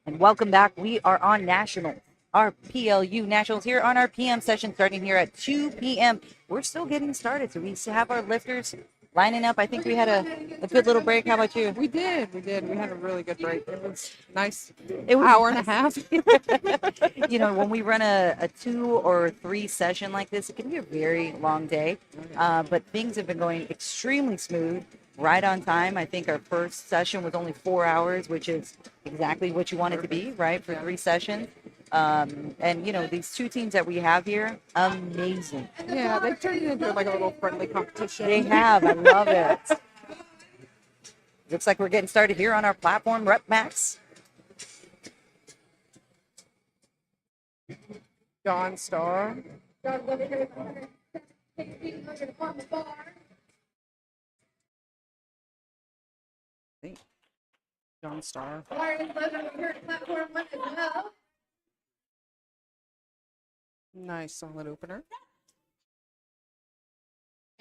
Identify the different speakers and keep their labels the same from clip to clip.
Speaker 1: And welcome back. We are on National, our PLU Nationals here on our PM session starting here at 2 p.m. We're still getting started, so we have our lifters lining up. I think we had a good little break. How about you?
Speaker 2: We did. We had a really good break. It was nice.
Speaker 1: It was
Speaker 2: hour and a half.
Speaker 1: You know, when we run a 2 or 3 session like this, it can be a very long day, but things have been going extremely smooth, right on time. I think our first session was only 4 hours, which is exactly what you want it to be, right, for 3 sessions. And, you know, these 2 teams that we have here, amazing.
Speaker 2: Yeah, they turned it into like a little friendly competition.
Speaker 1: They have. I love it. Looks like we're getting started here on our platform rep max.
Speaker 2: John Star. John Star. Nice solid opener.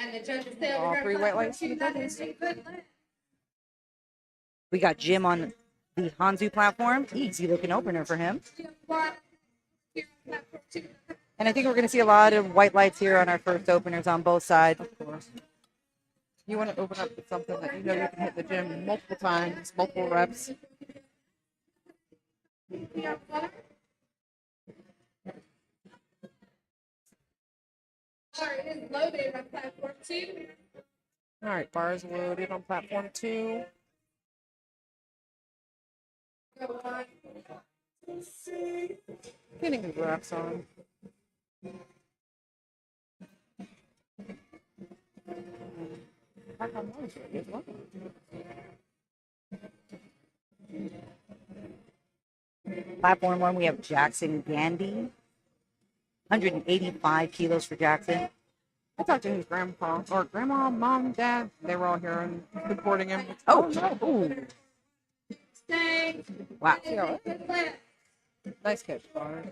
Speaker 3: And the judges say
Speaker 2: all 3 white lights for the judges.
Speaker 1: We got Jim on the Hanzu platform. Easy looking opener for him. And I think we're going to see a lot of white lights here on our first openers on both sides.
Speaker 2: Of course. You want to open up with something that you know you can hit the gym multiple times, multiple reps. All right, bars loaded on platform 2. Getting good reps on.
Speaker 1: Platform 1, we have Jackson Gandy. 185 kilos for Jackson.
Speaker 2: I talked to his grandpa, or grandma, mom, dad. They were all here and supporting him.
Speaker 1: Oh, no. Ooh. Wow.
Speaker 2: Nice catch, Bar.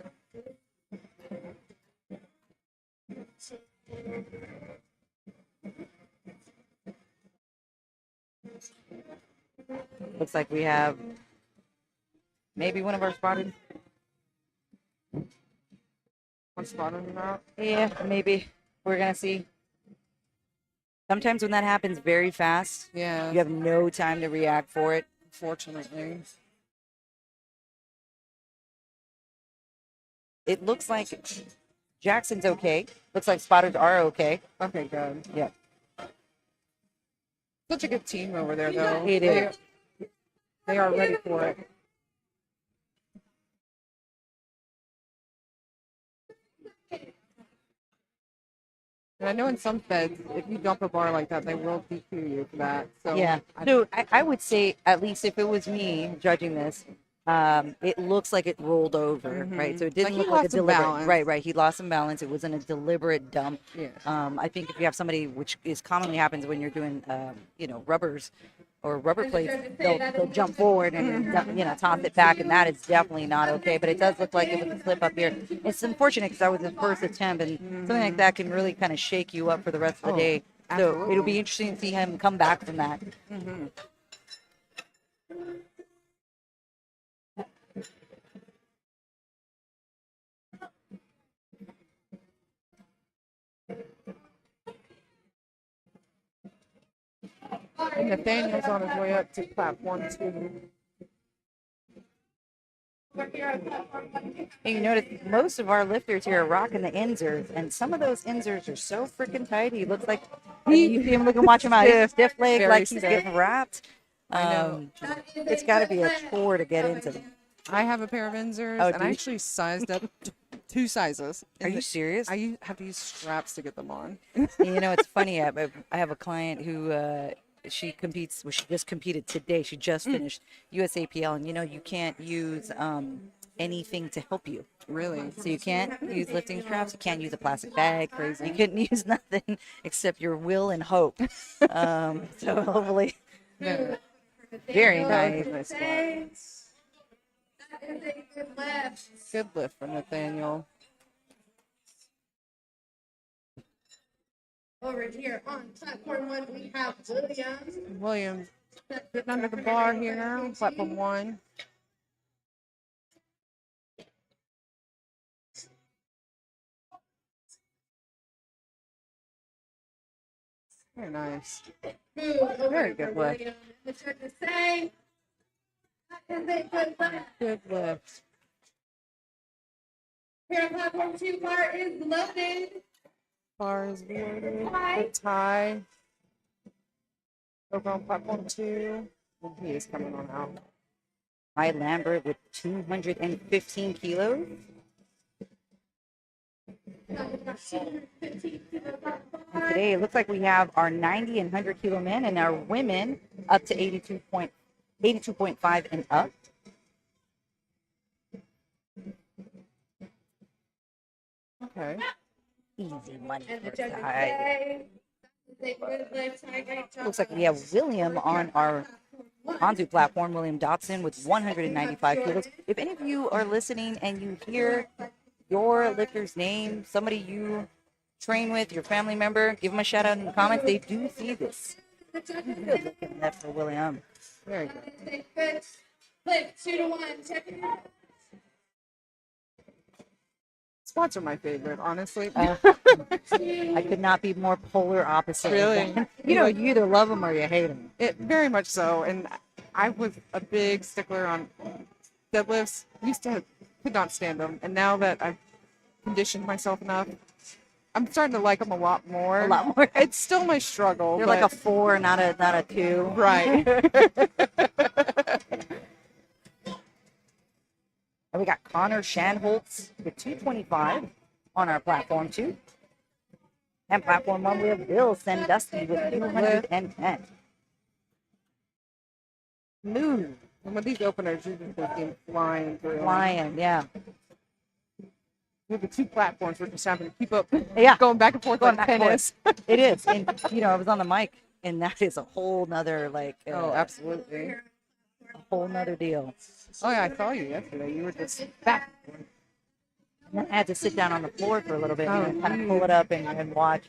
Speaker 1: Looks like we have maybe one of our spotters.
Speaker 2: One spot on the map.
Speaker 1: Yeah, maybe. We're going to see. Sometimes when that happens very fast,
Speaker 2: yeah,
Speaker 1: you have no time to react for it.
Speaker 2: Fortunately.
Speaker 1: It looks like Jackson's okay. Looks like spotters are okay.
Speaker 2: Okay, good.
Speaker 1: Yeah.
Speaker 2: Such a good team over there, though.
Speaker 1: It is.
Speaker 2: They are ready for it. And I know in some feds, if you dump a bar like that, they will DQ you for that. So
Speaker 1: yeah. So I would say, at least if it was me judging this, it looks like it rolled over, right? So it didn't look like a deliberate. Right. He lost some balance. It wasn't a deliberate dump.
Speaker 2: Yeah.
Speaker 1: I think if you have somebody, which is commonly happens when you're doing, you know, rubbers or rubber plates, they'll jump forward and you know, toss it back, and that is definitely not okay. But it does look like it was a slip up here. It's unfortunate because that was his first attempt, and something like that can really kind of shake you up for the rest of the day.
Speaker 2: Absolutely.
Speaker 1: So it'll be interesting to see him come back from that.
Speaker 2: And Nathaniel's on his way up to platform 2.
Speaker 1: And you notice most of our lifters here are rocking the inserts, and some of those inserts are so freaking tight. He looks like you see him looking, watch him out. He's stiff leg, like he's getting wrapped. It's got to be a chore to get into them.
Speaker 2: I have a pair of inserts, and I actually sized up 2 sizes.
Speaker 1: Are you serious?
Speaker 2: I have to use straps to get them on.
Speaker 1: You know, it's funny. I have a client who she competes. Well, she just competed today. She just finished USAPL, and you know, you can't use anything to help you.
Speaker 2: Really?
Speaker 1: So you can't use lifting straps. You can't use a plastic bag. Crazy. You couldn't use nothing except your will and hope. So hopefully, very nice.
Speaker 2: Good lift for Nathaniel.
Speaker 3: Over here on platform 1, we have Williams.
Speaker 2: Williams getting under the bar here, platform 1. Very nice.
Speaker 3: Move over
Speaker 2: Very
Speaker 3: for
Speaker 2: good lift.
Speaker 3: William. The judges say that is a good lift.
Speaker 2: Good lift.
Speaker 3: Here on platform 2, bar is loaded.
Speaker 2: Bar is loaded. Good tie. Over on platform 2. And he is coming on out.
Speaker 1: Hi Lambert with 215 kilos. And today it looks like we have our 90 and 100 kilo men and our women up to 82.5 and up.
Speaker 2: Okay.
Speaker 1: Easy money
Speaker 3: And the
Speaker 1: for
Speaker 3: judges
Speaker 1: side.
Speaker 3: say that is a good lift. Great job.
Speaker 1: Looks like we have William on our Hanzu platform, William Dotson with 195 kilos. If any of you are listening and you hear your lifter's name, somebody you train with, your family member, give them a shout out in the comments. They do see this. Good looking lift for William.
Speaker 2: Very good.
Speaker 3: That is a good lift. 2 to 1. Check it out.
Speaker 2: Squats are my favorite, honestly.
Speaker 1: I could not be more polar opposite.
Speaker 2: Really?
Speaker 1: You either love them or you hate them.
Speaker 2: It very much so. And I was a big stickler on deadlifts. Could not stand them. And now that I've conditioned myself enough, I'm starting to like them a lot more.
Speaker 1: A lot more.
Speaker 2: It's still my struggle.
Speaker 1: You're
Speaker 2: but,
Speaker 1: like a 4, not a 2.
Speaker 2: right.
Speaker 1: And we got Connor Shanholtz with 225 on our platform 2. And platform 1, we have Bill Sandusky with 210. Move.
Speaker 2: And with these openers, you just seem flying through.
Speaker 1: Lion, yeah.
Speaker 2: With the 2 platforms, we're just having to keep up,
Speaker 1: Yeah.
Speaker 2: going back and forth
Speaker 1: Going
Speaker 2: like
Speaker 1: back and
Speaker 2: tennis.
Speaker 1: It is. And, I was on the mic, and that is a whole nother,
Speaker 2: Oh, absolutely.
Speaker 1: a whole nother deal.
Speaker 2: Oh, yeah, I saw you yesterday. You were just back.
Speaker 1: And then I had to sit down on the floor for a little bit
Speaker 2: Oh,
Speaker 1: and kind of pull it up and watch.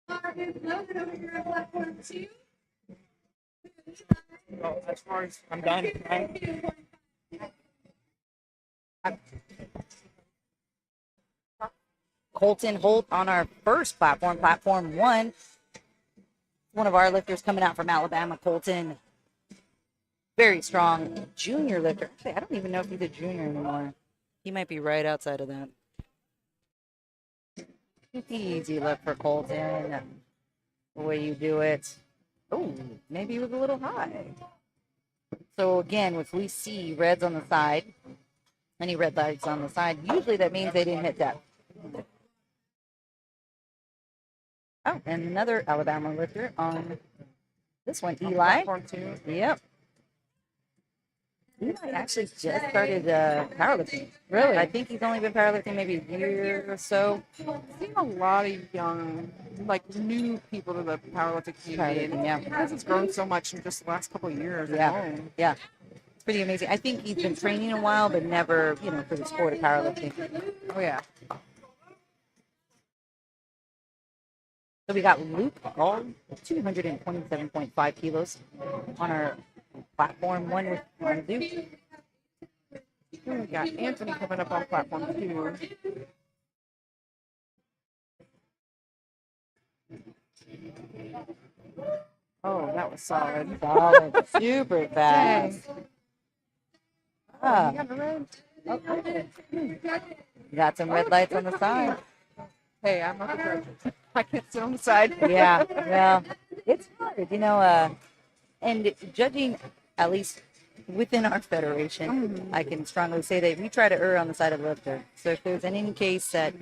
Speaker 3: Bar is loaded over here on platform 2.
Speaker 1: Well, as far as I'm done, right? Colton Holt on our first platform, platform 1. One of our lifters coming out from Alabama, Colton. Very strong junior lifter. Actually, I don't even know if he's a junior anymore. He might be right outside of that. Easy lift for Colton. The way you do it. Oh, maybe he was a little high. So again, if we see reds on the side, any red lights on the side, usually that means they didn't hit that. Oh, and another Alabama lifter on this one, Eli.
Speaker 2: Platform 2.
Speaker 1: Yep. Eli actually just started powerlifting.
Speaker 2: Really?
Speaker 1: I think he's only been powerlifting maybe a year or so.
Speaker 2: I've seen a lot of young, new people to the powerlifting community.
Speaker 1: Powerlifting, yeah.
Speaker 2: Because it's grown so much in just the last couple of years.
Speaker 1: Yeah.
Speaker 2: alone.
Speaker 1: Yeah. It's pretty amazing. I think he's been training a while, but never, for the sport of powerlifting.
Speaker 2: Oh, yeah.
Speaker 1: So we got Luke Gall, 227.5 kilos on our platform 1 with Luke.
Speaker 2: Here we got Anthony coming up on platform 2. Oh, that was solid.
Speaker 1: Solid. Super fast. Ah,
Speaker 2: You got the red?
Speaker 1: okay. Got some red lights on the side.
Speaker 2: Hey, I'm not the judge. I can't sit on the side.
Speaker 1: Yeah, well, it's hard, and judging, at least within our federation, I can strongly say that we try to err on the side of the lifter. So if there's any case that,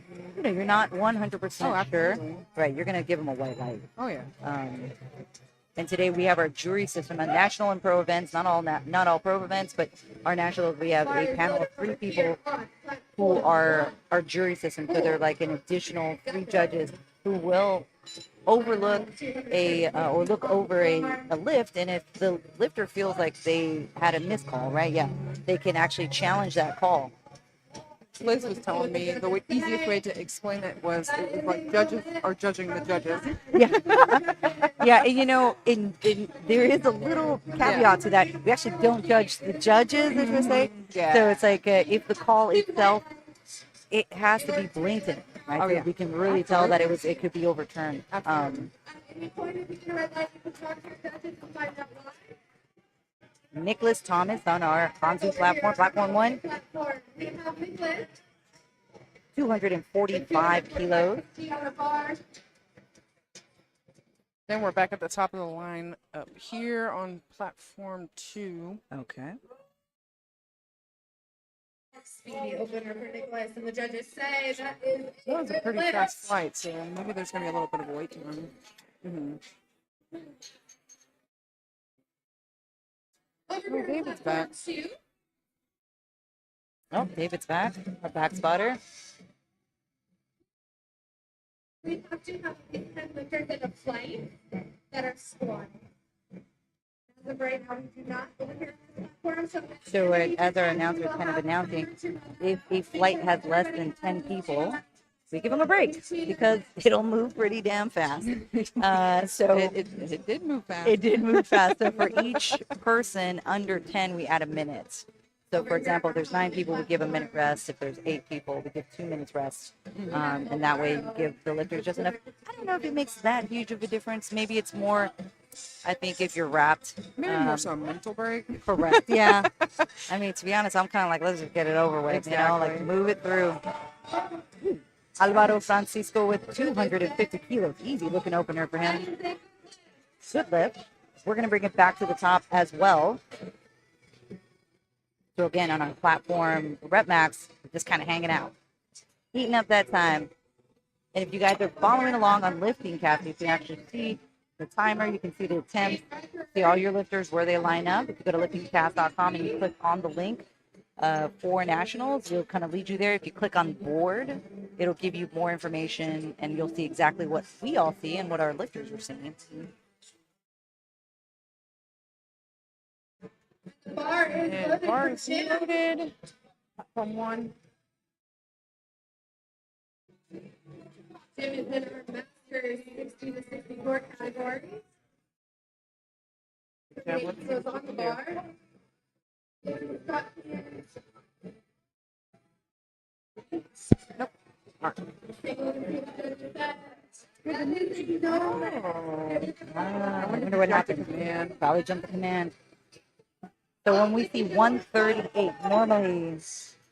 Speaker 1: you're not 100% sure, right, you're going to give them a white light.
Speaker 2: Oh, yeah.
Speaker 1: And today we have our jury system on national and pro events, not all pro events, but our national, we have a panel of 3 people who are our jury system. So they're like an additional 3 judges who will overlook or look over a lift. And if the lifter feels like they had a missed call, right? Yeah, they can actually challenge that call.
Speaker 2: Liz was telling me the easiest way to explain it was like judges are judging the judges.
Speaker 1: Yeah, yeah, and there is a little caveat to that. We actually don't judge the judges, if you say.
Speaker 2: Yeah.
Speaker 1: So it's like if the call itself, it has to be blatant. right?
Speaker 2: Oh,
Speaker 1: So
Speaker 2: yeah.
Speaker 1: we can really tell that it could be overturned.
Speaker 2: Absolutely.
Speaker 3: At any point, if you get a red light, you can talk to your judges and find out why.
Speaker 1: Nicholas Thomas on our Hanzu platform 1,
Speaker 3: Platform. We have Nicholas.
Speaker 1: 245 kilos.
Speaker 3: On the bar.
Speaker 2: Then we're back at the top of the line up here on platform 2.
Speaker 1: Okay.
Speaker 3: Speedy opener for Nicholas, and the judges say that is
Speaker 2: That was a pretty
Speaker 3: lift.
Speaker 2: fast flight, so maybe there's going to be a little bit of wait time. Mm-hmm.
Speaker 3: Over
Speaker 2: Oh,
Speaker 3: here,
Speaker 2: David's
Speaker 3: platform
Speaker 2: back.
Speaker 3: 2.
Speaker 1: Oh, David's back. Our back spotter.
Speaker 3: We have to have these 10 lifters in a flight that are squatting. As of right now, we do not over here on the platform.
Speaker 1: So as our announcer is kind of announcing, if a flight has less than 10 people, we give them a break because it'll move pretty damn fast. So
Speaker 2: It did move fast.
Speaker 1: it did move fast. So for each person under 10, we add a minute. So for example, if there's 9 people, we give a minute rest. If there's 8 people, we give 2 minutes rest. And that way you give the lifters just enough. I don't know if it makes that huge of a difference. Maybe it's more, I think if you're wrapped.
Speaker 2: Maybe more so a mental break.
Speaker 1: Correct. Yeah. I mean, to be honest, I'm kind of like, let's just get it over with, you know, like
Speaker 2: Exactly.
Speaker 1: move it through. Alvaro Francisco with 250 kilos. Easy looking opener for him. Good lift. We're going to bring it back to the top as well. So again, on our platform, rep max, we're just kind of hanging out, eating up that time. And if you guys are following along on Lifting Cafe, you can actually see the timer. You can see the attempts, see all your lifters, where they line up. If you go to liftingcast.com and you click on the link for nationals, it'll kind of lead you there. If you click on board, it'll give you more information, and you'll see exactly what we all see and what our lifters are seeing.
Speaker 3: The bar is
Speaker 2: And
Speaker 3: loaded
Speaker 2: bar
Speaker 3: for
Speaker 2: is
Speaker 3: 2.
Speaker 2: loaded. Platform 1.
Speaker 3: Jim is in our Masters 60 to 64 category.
Speaker 2: Yeah,
Speaker 3: Eight
Speaker 2: let's see
Speaker 3: kilos
Speaker 2: what
Speaker 3: on
Speaker 2: you
Speaker 3: the
Speaker 2: can do.
Speaker 3: bar. David Scott is
Speaker 2: Nope. All right.
Speaker 3: taking a look at the judges that is no.
Speaker 1: I wonder what happened.
Speaker 2: Command.
Speaker 1: Probably jumped the command. So when we see 138, normally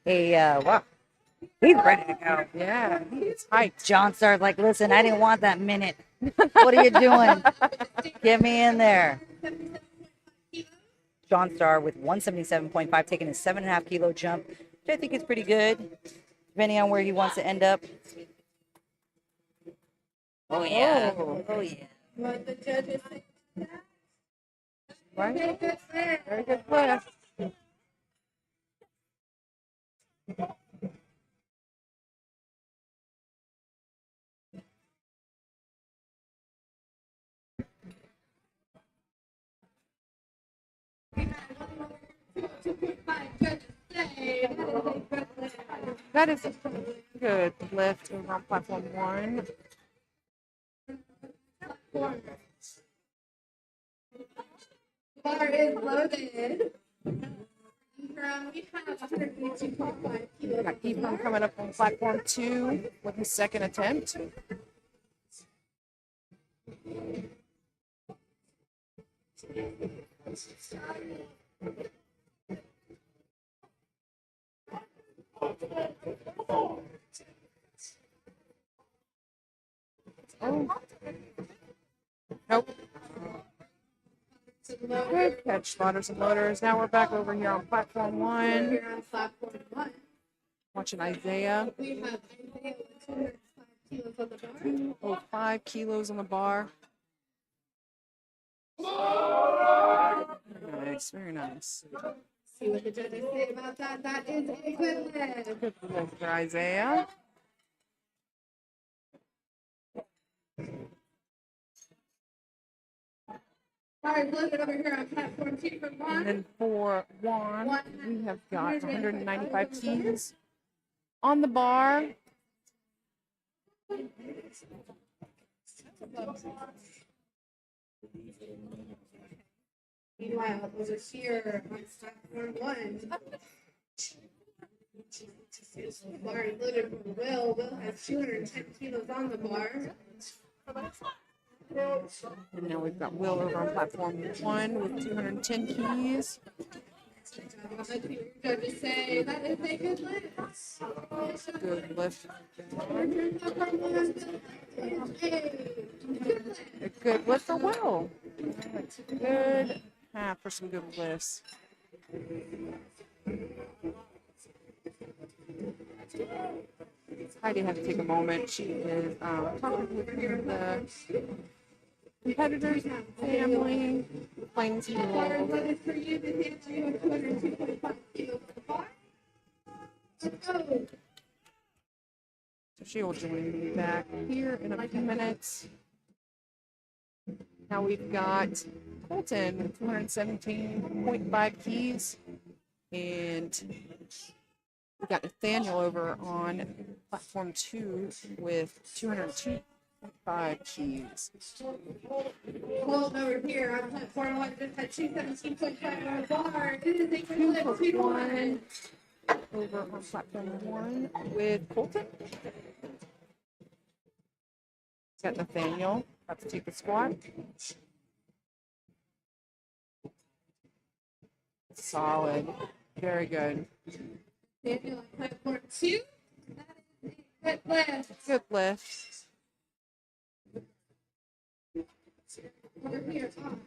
Speaker 1: wow, he's ready to go.
Speaker 2: Yeah, he's hyped.
Speaker 1: John started like, listen, I didn't want that minute. What are you doing? Get me in there. John Star with 177.5, taking a 7.5 kilo jump, which I think is pretty good, depending on where he wants to end up. Oh yeah. Oh yeah.
Speaker 3: What the judges say.
Speaker 2: Right?
Speaker 3: Very good player.
Speaker 2: Very good lift. That is a good lift over on platform 1.
Speaker 3: Bar is loaded. We have 182.5 kilos.
Speaker 2: Got Ephraim coming up on platform 2 with his second attempt. Oh. Nope. Good catch, spotters and loaders. Now we're back over here on platform 1,
Speaker 3: Here on platform 1.
Speaker 2: watching Isaiah.
Speaker 3: We have Isaiah with 205 kilos on the bar.
Speaker 2: 5 kilos on the bar. Nice, very nice.
Speaker 3: See what the judges say about that. That is a good lift.
Speaker 2: Good lift for Isaiah.
Speaker 3: All right, loaded over here on platform 2 from
Speaker 2: And
Speaker 3: 1.
Speaker 2: then for Juan, we have got 195 keys on the bar.
Speaker 3: Meanwhile, over here on platform 1. Bar loaded for Will. Will has 210 kilos on the bar.
Speaker 2: And now we've got Will over on platform 1 with 210 keys.
Speaker 3: Judges say that is a good lift.
Speaker 2: Good lift. A good lift for Will. That's a good half for some good lifts. Heidi had to take a moment. She is talking with the competitors, family, playing some roles. So she will join me back here in a few minutes. Now we've got Colton with 217.5 keys, and we've got Nathaniel over on platform 2 with 202.5 keys.
Speaker 3: Well, over here on platform 1 just had 217.5 on the bar. It is a good lift, 2 to 1.
Speaker 2: Over on platform 1 with Colton. Got Nathaniel about to take the squat. Solid. Very good.
Speaker 3: Daniel on platform 2. That is a good lift.
Speaker 2: Good lift.
Speaker 3: Over here on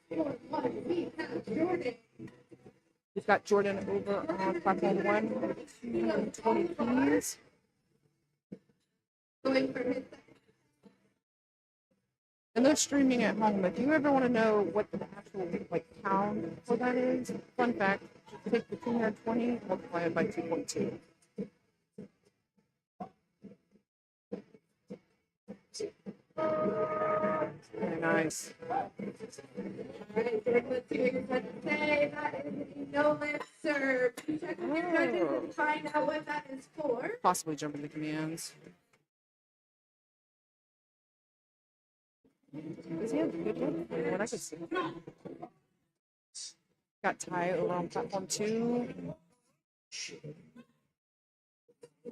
Speaker 3: platform 1, we have Jordan.
Speaker 2: We've got Jordan over on platform 1 with 220 keys.
Speaker 3: Going for his
Speaker 2: And they're streaming at home. If you ever want to know what the actual pound for that is, fun fact, take the 220, multiply it by 2.2. Very nice.
Speaker 3: Alright, Jordan, let's see what you're trying to say. That is a no lift serve. Check with your judges and find out what that is for.
Speaker 2: Possibly jumping the commands. Does he have a good one? From what I could see. Got Ty over on platform 2.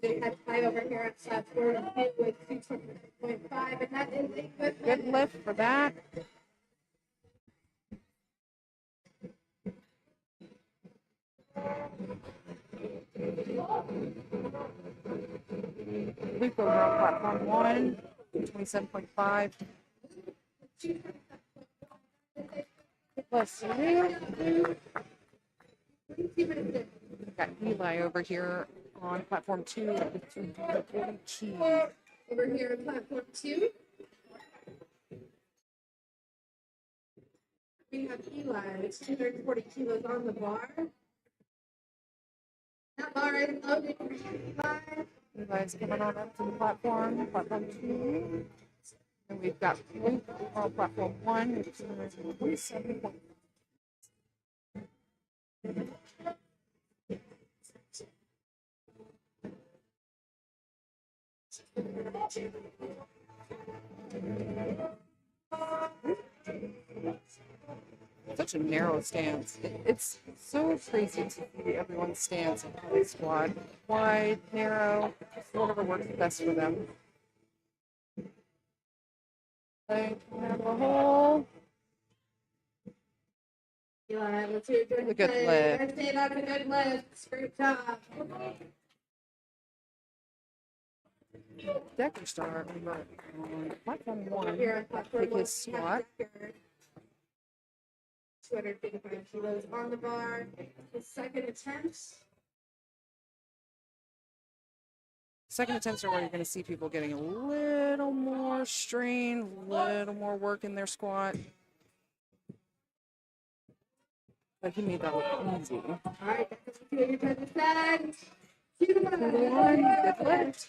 Speaker 3: They had Ty over here at platform 2 with 220.5, and that is a good
Speaker 2: Good lift for that. Luke over on platform 1, 27.5. Plus Luke. Got Eli over here on platform 2 with 240 keys.
Speaker 3: Over here at platform 2. We have Eli with 240 kilos on the bar. That bar is loaded for Eli.
Speaker 2: Eli's coming on up to the platform 2. And we've got Luke on platform 1 with 227.5. Such a narrow stance. It's so crazy to see everyone's stance in the squad. Wide, narrow, just whatever works best for them. Like, out of a hole.
Speaker 3: Eli, let's hear you
Speaker 2: A good lift.
Speaker 3: Let's say that's a good lift. Great job.
Speaker 2: Decker star over on platform 1.
Speaker 3: Here on platform
Speaker 2: Take
Speaker 3: 1,
Speaker 2: his
Speaker 3: we have
Speaker 2: squat.
Speaker 3: Decker. 255 kilos on the bar. His second attempt.
Speaker 2: Second attempts are where you're going to see people getting a little more strain, a little more work in their squat. But he made that look easy.
Speaker 3: All right, let's see what you're trying to say. 2 to 1.
Speaker 2: 2 to 1, good lift.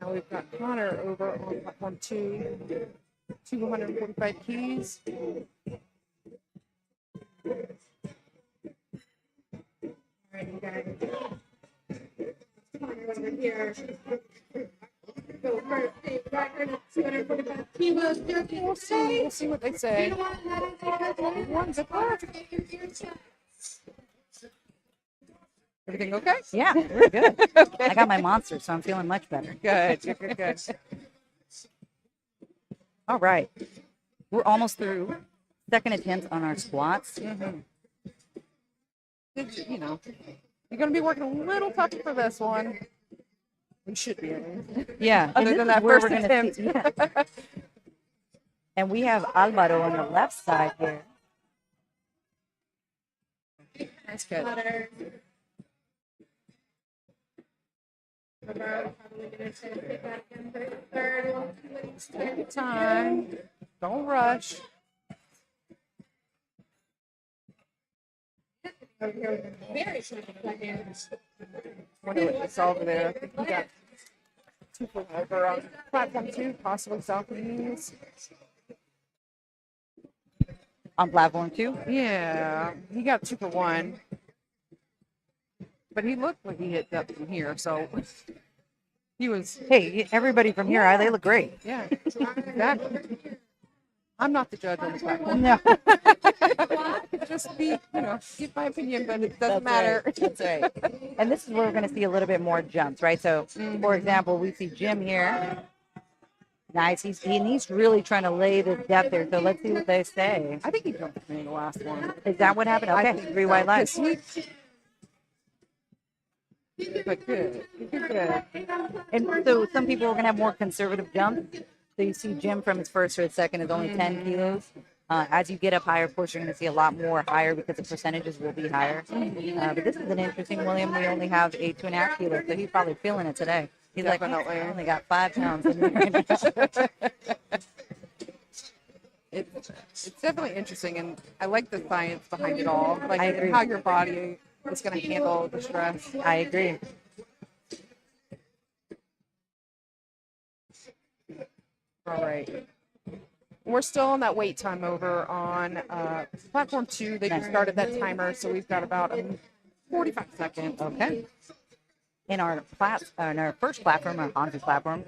Speaker 2: Now we've got Connor over on platform 2, 245 keys.
Speaker 3: All right, you guys. Connor over here. Go first. record at 245 kilos.
Speaker 2: We'll see. We'll see what they say. One's a part. Everything okay?
Speaker 1: Yeah, we're good.
Speaker 2: Okay.
Speaker 1: I got my monster, so I'm feeling much better.
Speaker 2: Good. Good.
Speaker 1: All right. We're almost through. Second attempt on our squats.
Speaker 2: You know, you're going to be working a little tougher for this one. We should be.
Speaker 1: Yeah.
Speaker 2: Other than that first attempt.
Speaker 1: Yeah. And we have Alvaro on the left side here.
Speaker 2: That's good. Take your time. Don't rush.
Speaker 3: Very second.
Speaker 2: Wonder what's over there. I think we got 2 for over on platform 2, possibly South knees.
Speaker 1: On platform 2?
Speaker 2: Yeah, he got 2 for 1. But he looked like he hit up from here, so he was.
Speaker 1: Hey, everybody from here, they look great.
Speaker 2: Yeah, exactly. I'm not the judge on the platform.
Speaker 1: No.
Speaker 2: Just give my opinion, but it doesn't matter.
Speaker 1: Right. That's right. And this is where we're going to see a little bit more jumps, right? So, for example, we see Jim here. Nice. He's really trying to lay this depth there. So let's see what they say.
Speaker 2: I think he jumped with me in the last one.
Speaker 1: Is that what happened?
Speaker 2: I
Speaker 1: Okay.
Speaker 2: think
Speaker 1: 3
Speaker 2: so,
Speaker 1: white lights.
Speaker 2: 'cause But good.
Speaker 1: And so some people are going to have more conservative jumps. So you see Jim from his first to his second is only 10 kilos. As you get up higher, of course, you're going to see a lot more higher because the percentages will be higher. But this is an interesting William. We only have 8.5 kilos, so he's probably feeling it today. He's
Speaker 2: Definitely.
Speaker 1: like, I only got 5 pounds. In me.
Speaker 2: It's definitely interesting, and I like the science behind it all. Like
Speaker 1: I agree.
Speaker 2: how your body is going to handle the stress.
Speaker 1: I agree.
Speaker 2: All right. We're still on that wait time over on platform 2. They just started that timer, so we've got about 45 seconds.
Speaker 1: Okay. In our first platform, our Hansi platform,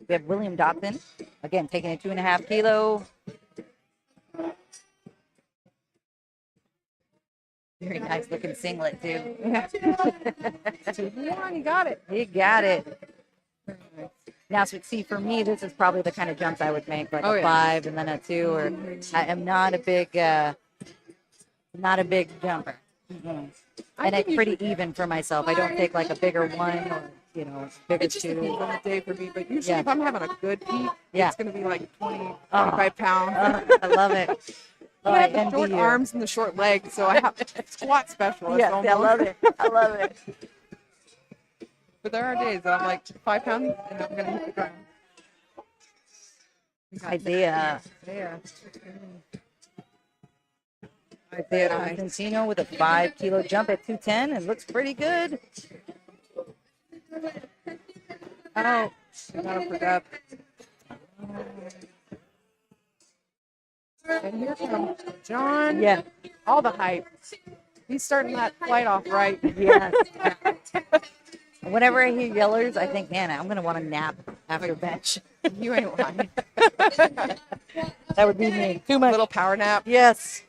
Speaker 1: we have William Dotson, again, taking a 2.5 kilo. Very nice looking singlet, too.
Speaker 2: Yeah, you got it.
Speaker 1: You got it. Now, so see, for me, this is probably the kind of jumps I would make, like a 5 and then a 2. Or I am not a big jumper. And it's pretty even for myself. I don't take like a bigger 1 or bigger
Speaker 2: It just
Speaker 1: 2.
Speaker 2: depends on the day for me, but usually if I'm having a good peak,
Speaker 1: Yeah.
Speaker 2: it's going to be like 25 pounds.
Speaker 1: I love it.
Speaker 2: I have the
Speaker 1: envy
Speaker 2: short
Speaker 1: you.
Speaker 2: arms and the short legs, so I have squat specialist.
Speaker 1: Yes, I love it. I love it.
Speaker 2: But there are days that I'm like 5 pounds and I'm going to hit the ground.
Speaker 1: Isaiah Constantino with a 5 kilo jump at 210. It looks pretty good.
Speaker 2: Oh, I gotta forget. And here comes John.
Speaker 1: Yeah.
Speaker 2: All the hype. He's starting that flight off right.
Speaker 1: Yes. Whenever I hear yellers, I think, man, I'm going to want to nap after bench.
Speaker 2: You ain't lying.
Speaker 1: That would be me. Too much.
Speaker 2: Little power nap.
Speaker 1: Yes.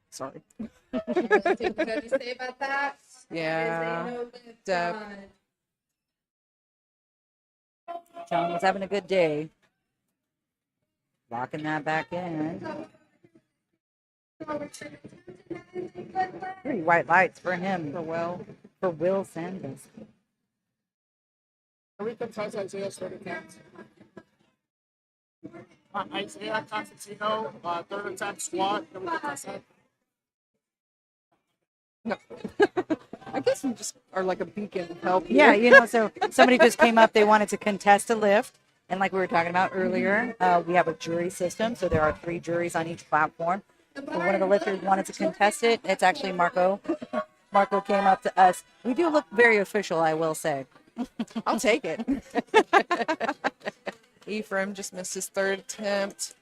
Speaker 2: Sorry.
Speaker 3: Anything good to say about that?
Speaker 2: Yeah. Deb.
Speaker 1: John was having a good day. Locking that back in. 3 white lights for him. For Will Sanders.
Speaker 4: Isaiah Constantino, third attempt squat.
Speaker 2: No. I guess we just are like a beacon of help.
Speaker 1: Yeah,
Speaker 2: here.
Speaker 1: so somebody just came up, they wanted to contest a lift. And like we were talking about earlier, we have a jury system. So there are 3 juries on each platform. So one of the lifters wanted to contest it. It's actually Marco. Marco came up to us. We do look very official, I will say.
Speaker 2: I'll take it. Ephraim just missed his 3rd attempt.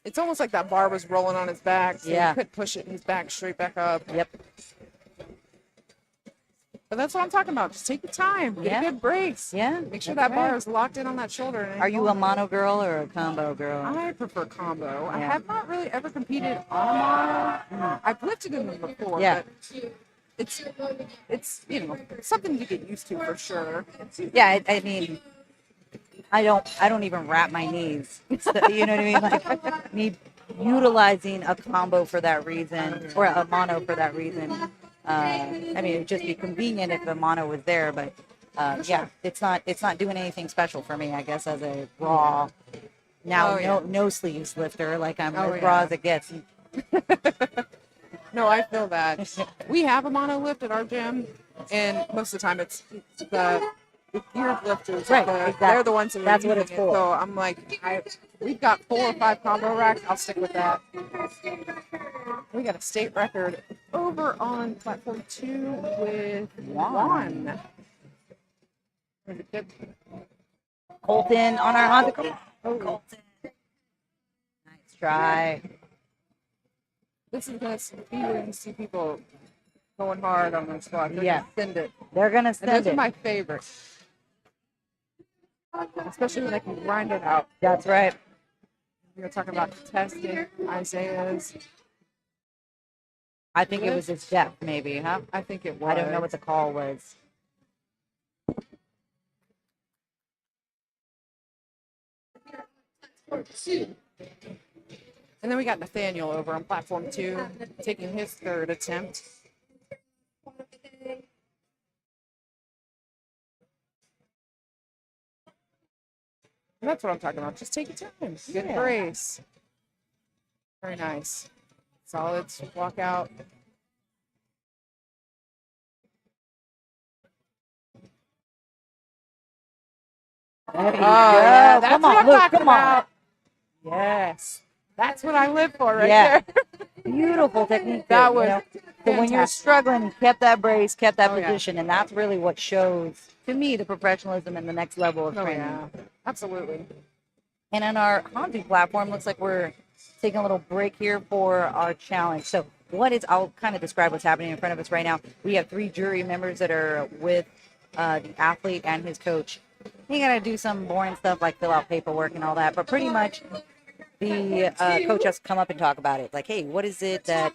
Speaker 2: It's almost like that bar was rolling on his back, so
Speaker 1: Yeah.
Speaker 2: he couldn't push it his back straight back up.
Speaker 1: Yep.
Speaker 2: But that's what I'm talking about. Just take your time. Get
Speaker 1: Yeah.
Speaker 2: a good brace.
Speaker 1: Yeah.
Speaker 2: Make sure
Speaker 1: that's
Speaker 2: that bar
Speaker 1: right.
Speaker 2: is locked in on that shoulder. and
Speaker 1: Are you a
Speaker 2: going.
Speaker 1: mono girl or a combo girl?
Speaker 2: I prefer combo. I
Speaker 1: Yeah.
Speaker 2: have not really ever competed on a mono. I've lifted in them before,
Speaker 1: Yeah.
Speaker 2: but it's something to get used to for sure.
Speaker 1: Yeah, I mean, I don't even wrap my knees. So, you know what I mean? Like me utilizing a combo for that reason, or a mono for that reason. I mean, it'd just be convenient if the mono was there, but yeah, it's not doing anything special for me. I guess as a raw now
Speaker 2: Oh, yeah.
Speaker 1: no sleeves lifter, like I'm
Speaker 2: Oh,
Speaker 1: as raw
Speaker 2: yeah.
Speaker 1: as it gets.
Speaker 2: No, I feel that. We have a mono lift at our gym, and most of the time it's the geared lifters.
Speaker 1: Right,
Speaker 2: They're
Speaker 1: exactly.
Speaker 2: the ones that are
Speaker 1: That's what
Speaker 2: using
Speaker 1: it's for.
Speaker 2: So I'm like, we've got 4 or 5 combo racks. I'll stick with that. We got a state record over on platform 2 with Juan.
Speaker 1: Colton on our Honda. Colton. Nice try.
Speaker 2: This is going to be where you see people going hard on their squat. They're
Speaker 1: Yeah.
Speaker 2: going to send it.
Speaker 1: They're gonna
Speaker 2: And
Speaker 1: send
Speaker 2: those
Speaker 1: it.
Speaker 2: are my favorites. Especially when they can grind it out.
Speaker 1: That's right.
Speaker 2: We're going to talk about testing Isaiah's.
Speaker 1: I think it was his depth, maybe, huh?
Speaker 2: I think it was.
Speaker 1: I don't know what the call was.
Speaker 2: And then we got Nathaniel over on platform 2, taking his 3rd attempt. And that's what I'm talking about. Just take your time. Good
Speaker 1: Yeah.
Speaker 2: brace. Very nice. Solid walk out.
Speaker 1: There you
Speaker 2: Oh,
Speaker 1: go.
Speaker 2: yeah. That's
Speaker 1: Come
Speaker 2: what
Speaker 1: on,
Speaker 2: I'm
Speaker 1: look,
Speaker 2: talking
Speaker 1: come on.
Speaker 2: about. Yes. That's what I live for right
Speaker 1: Yeah.
Speaker 2: there.
Speaker 1: Beautiful technique.
Speaker 2: That
Speaker 1: there,
Speaker 2: was
Speaker 1: you know? So when you're
Speaker 2: fantastic.
Speaker 1: struggling, you kept that brace, kept that
Speaker 2: Oh, yeah.
Speaker 1: position, and that's really what shows, to me, the professionalism and the next level of
Speaker 2: Oh,
Speaker 1: training.
Speaker 2: yeah. Absolutely.
Speaker 1: And on our Handu platform, looks like we're taking a little break here for our challenge. So I'll kind of describe what's happening in front of us right now. We have 3 jury members that are with the athlete and his coach. You got to do some boring stuff like fill out paperwork and all that, but pretty much the coach has to come up and talk about it. Like, hey, what is it that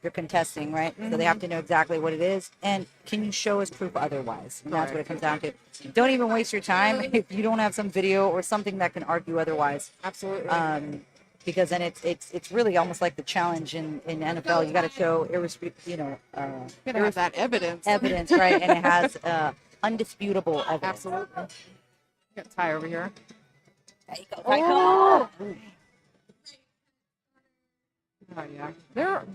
Speaker 1: you're contesting, right? So they have to know exactly what it is. And can you show us proof otherwise? And that's what it comes down to. Don't even waste your time if you don't have some video or something that can argue otherwise.
Speaker 2: Absolutely.
Speaker 1: Because then it's really almost like the challenge in NFL. You got to show
Speaker 2: You gotta have that evidence.
Speaker 1: evidence, right? And it has undisputable evidence.
Speaker 2: Absolutely. Got Ty over here.
Speaker 1: There you go. Right, come on.
Speaker 2: Oh yeah,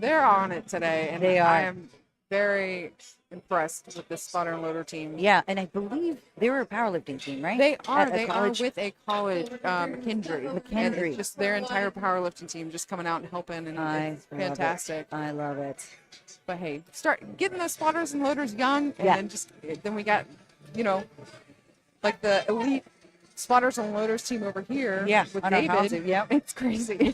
Speaker 2: they're on it today, and
Speaker 1: They
Speaker 2: I
Speaker 1: are.
Speaker 2: am very impressed with the spotter and loader team.
Speaker 1: Yeah, and I believe they were a powerlifting team, right?
Speaker 2: They are.
Speaker 1: At a
Speaker 2: They are
Speaker 1: college?
Speaker 2: with a college, McKendree. And
Speaker 1: McKendree.
Speaker 2: it's just their entire powerlifting team just coming out and helping, and
Speaker 1: I
Speaker 2: it's
Speaker 1: love it.
Speaker 2: fantastic.
Speaker 1: I love it.
Speaker 2: But hey, start getting those spotters and loaders young, and
Speaker 1: Yeah.
Speaker 2: then we got, like the elite spotters and loaders team over here.
Speaker 1: Yeah,
Speaker 2: with
Speaker 1: on our
Speaker 2: David.
Speaker 1: housing, yep.
Speaker 2: It's crazy.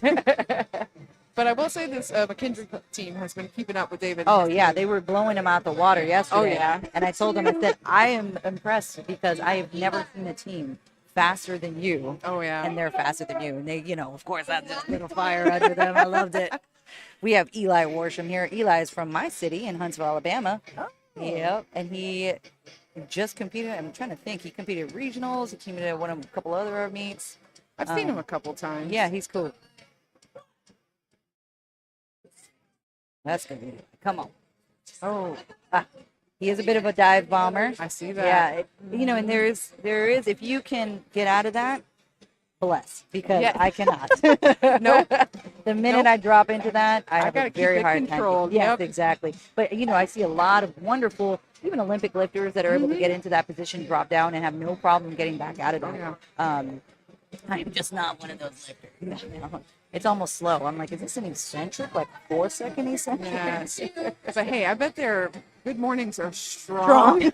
Speaker 2: But I will say this McKendree team has been keeping up with David.
Speaker 1: Oh yeah, they were blowing him out the water yesterday.
Speaker 2: Oh, yeah.
Speaker 1: And I told them, I said, I am impressed because I have never seen a team faster than you.
Speaker 2: Oh yeah.
Speaker 1: And they're faster than you. And they, of course, that just lit a fire under them. I loved it. We have Eli Worsham here. Eli is from my city in Huntsville, Alabama.
Speaker 2: Oh.
Speaker 1: Yep. And he just competed. I'm trying to think. He competed at regionals. He competed at a couple other meets.
Speaker 2: I've seen him a couple times.
Speaker 1: Yeah, he's cool. That's gonna be it. Come on.
Speaker 2: Oh,
Speaker 1: He is a bit of a dive bomber.
Speaker 2: I see that.
Speaker 1: Yeah, and there is if you can get out of that, bless, because
Speaker 2: Yeah.
Speaker 1: I cannot.
Speaker 2: Nope.
Speaker 1: The minute
Speaker 2: Nope.
Speaker 1: I drop into that, I have
Speaker 2: gotta
Speaker 1: a
Speaker 2: keep
Speaker 1: very
Speaker 2: it
Speaker 1: hard
Speaker 2: controlled.
Speaker 1: time. Yes,
Speaker 2: Yep.
Speaker 1: exactly. But I see a lot of wonderful, even Olympic lifters that are able to get into that position, drop down, and have no problem getting back out of
Speaker 2: Oh,
Speaker 1: it.
Speaker 2: yeah.
Speaker 1: I'm just not one of those lifters. It's almost slow. I'm like, is this an eccentric, like 4-second eccentric?
Speaker 2: Yes. But hey, I bet their good mornings are strong.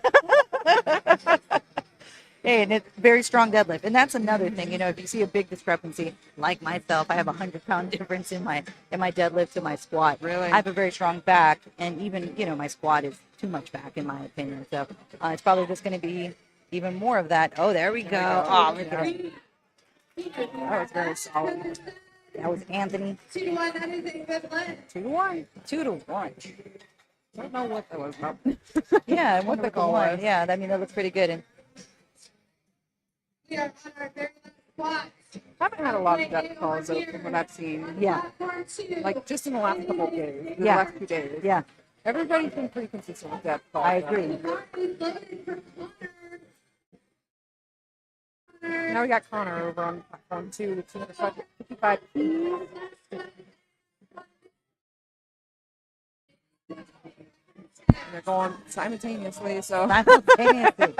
Speaker 1: Hey, and it's very strong deadlift. And that's another thing, if you see a big discrepancy, like myself, I have a 100-pound difference in my deadlift to my squat.
Speaker 2: Really?
Speaker 1: I have a very strong back, and even, my squat is too much back in my opinion. So it's probably just going to be even more of that. Oh, there we go. Oh, look at it.
Speaker 2: That was very solid.
Speaker 1: That was Anthony.
Speaker 3: 2-1, that is a good one.
Speaker 2: 2-1.
Speaker 1: 2-1.
Speaker 2: I don't know what that was about.
Speaker 1: Yeah, I
Speaker 2: What
Speaker 1: wonder
Speaker 2: the
Speaker 1: what the
Speaker 2: call
Speaker 1: one.
Speaker 2: was.
Speaker 1: Yeah, I mean, that looks pretty good. And
Speaker 3: We are on our very last squat.
Speaker 2: I haven't had a lot of depth calls though, from what I've seen.
Speaker 1: yeah,
Speaker 3: Platform 2.
Speaker 2: Like just in the last couple of days, the
Speaker 1: Yeah.
Speaker 2: last 2 days.
Speaker 1: yeah,
Speaker 2: Everybody's been pretty consistent with depth calls.
Speaker 1: I agree.
Speaker 3: Bar is loaded for Connor.
Speaker 2: Now we got Connor over on platform 2 with 255 keys. They're going simultaneously, so
Speaker 1: Simultaneously.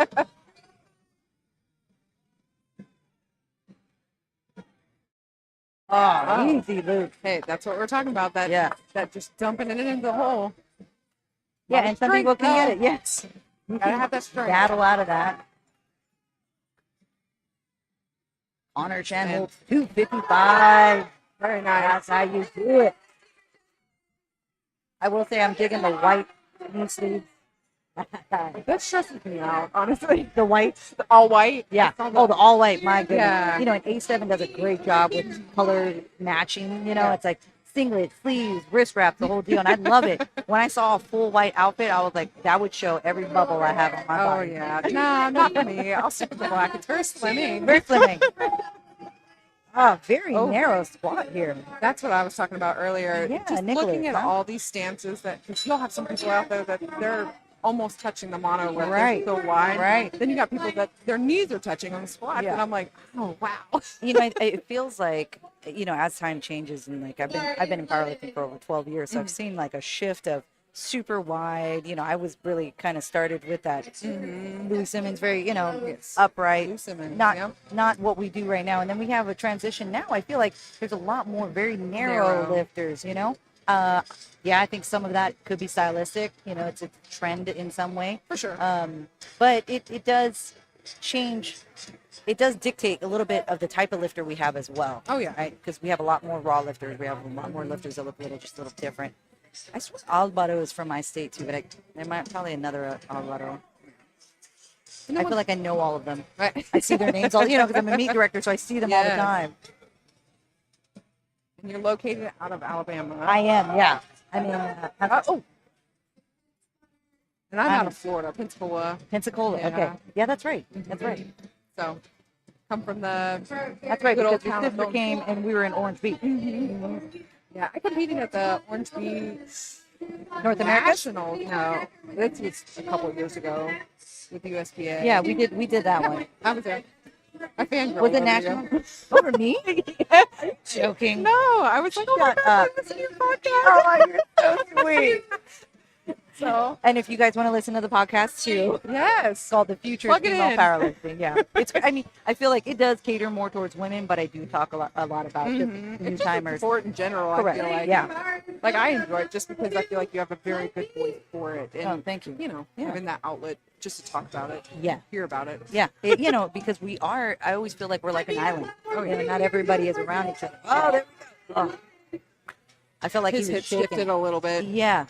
Speaker 1: Oh, easy, Luke.
Speaker 2: hey, that's what we're talking about. That
Speaker 1: Yeah.
Speaker 2: that just dumping it into the hole.
Speaker 1: Yeah, and some people can get it.
Speaker 2: Yeah.
Speaker 1: Yes.
Speaker 2: Gotta have that strength.
Speaker 1: Battle out of that. Honor Chan holds 255.
Speaker 2: Very nice.
Speaker 1: That's how you do it. I will say I'm digging the white knee sleeves.
Speaker 2: That stresses me out, honestly.
Speaker 1: The white.
Speaker 2: All white.
Speaker 1: Yeah.
Speaker 2: I saw
Speaker 1: Oh, the all white. My goodness.
Speaker 2: Yeah.
Speaker 1: And A7 does a great job with color matching. It's like singlet, sleeves, wrist wrap, the whole deal. And I love it. When I saw a full white outfit, I was like, that would show every bubble I have on my
Speaker 2: Oh
Speaker 1: body.
Speaker 2: yeah. No, not for me. I'll stick with the black. It's very slimming.
Speaker 1: Very slimming. Oh, very
Speaker 2: Oh.
Speaker 1: narrow squat here.
Speaker 2: That's what I was talking about earlier.
Speaker 1: Yeah,
Speaker 2: Just
Speaker 1: Nicholas,
Speaker 2: looking at
Speaker 1: huh?
Speaker 2: all these stances that, because you'll have some people out there that they're almost touching the monolift.
Speaker 1: Right.
Speaker 2: They're so wide.
Speaker 1: Right.
Speaker 2: Then you got people that their knees are touching on the squats,
Speaker 1: Yeah.
Speaker 2: and I'm like, oh wow.
Speaker 1: It feels like, as time changes, and like I've been in powerlifting for over 12 years, so I've seen like a shift of super wide. I was really kind of started with that Louis Simmons, very
Speaker 2: Yes.
Speaker 1: upright,
Speaker 2: Lou Simmons,
Speaker 1: not
Speaker 2: yeah.
Speaker 1: not what we do right now. And then we have a transition now. I feel like there's a lot more very narrow
Speaker 2: Narrow.
Speaker 1: lifters. Yeah, I think some of that could be stylistic. It's a trend in some way.
Speaker 2: For sure.
Speaker 1: But it does change. It does dictate a little bit of the type of lifter we have as well.
Speaker 2: Oh, yeah.
Speaker 1: Right? Because we have a lot more raw lifters. We have a lot more lifters that look just a little different. I swear Alvaro is from my state too, but there might probably another Alvaro. I feel like I know all of them.
Speaker 2: Right.
Speaker 1: I see their names all, because I'm a meet director, so I see them all the
Speaker 2: Yes.
Speaker 1: time.
Speaker 2: And you're located out of Alabama.
Speaker 1: I am, yeah. I mean,
Speaker 2: Oh. And I'm
Speaker 1: I'm-
Speaker 2: out of Florida, Pensacola.
Speaker 1: Pensacola.
Speaker 2: Yeah.
Speaker 1: Okay, yeah, that's right. That's right.
Speaker 2: So come from the
Speaker 1: That's right.
Speaker 2: Good old
Speaker 1: Because your
Speaker 2: town of
Speaker 1: sister
Speaker 2: Milton.
Speaker 1: came and we were in Orange Beach,
Speaker 2: yeah. I competed at the Orange Beach
Speaker 1: North America.
Speaker 2: National. No, this was a couple of years ago with USPA.
Speaker 1: Yeah, we did that one.
Speaker 2: I was there. I fangirled.
Speaker 1: Was it
Speaker 2: over
Speaker 1: national?
Speaker 2: you.
Speaker 1: Over me? Joking.
Speaker 2: No, I was like, oh my
Speaker 1: Shut
Speaker 2: gosh,
Speaker 1: up.
Speaker 2: I listen to your podcast.
Speaker 1: Oh, you're so sweet.
Speaker 2: So
Speaker 1: And if you guys want to listen to the podcast too,
Speaker 2: yes,
Speaker 1: it's called The Future of
Speaker 2: Plug it
Speaker 1: Female
Speaker 2: in.
Speaker 1: Powerlifting. Yeah, I feel like it does cater more towards women, but I do talk a lot about just new
Speaker 2: it's just
Speaker 1: timers.
Speaker 2: sport in general.
Speaker 1: Correct.
Speaker 2: I feel like,
Speaker 1: Yeah.
Speaker 2: like I enjoy it just because I feel like you have a very good voice for it, and
Speaker 1: Oh, thank you. Yeah.
Speaker 2: having that outlet just to talk about it,
Speaker 1: Yeah.
Speaker 2: hear about it.
Speaker 1: Yeah, because I always feel like we're like an island. Oh, yeah, not everybody is around each other. Oh, there we go. Oh. I felt like
Speaker 2: His
Speaker 1: he was
Speaker 2: hip
Speaker 1: shaking.
Speaker 2: shifted a little bit.
Speaker 1: Yeah.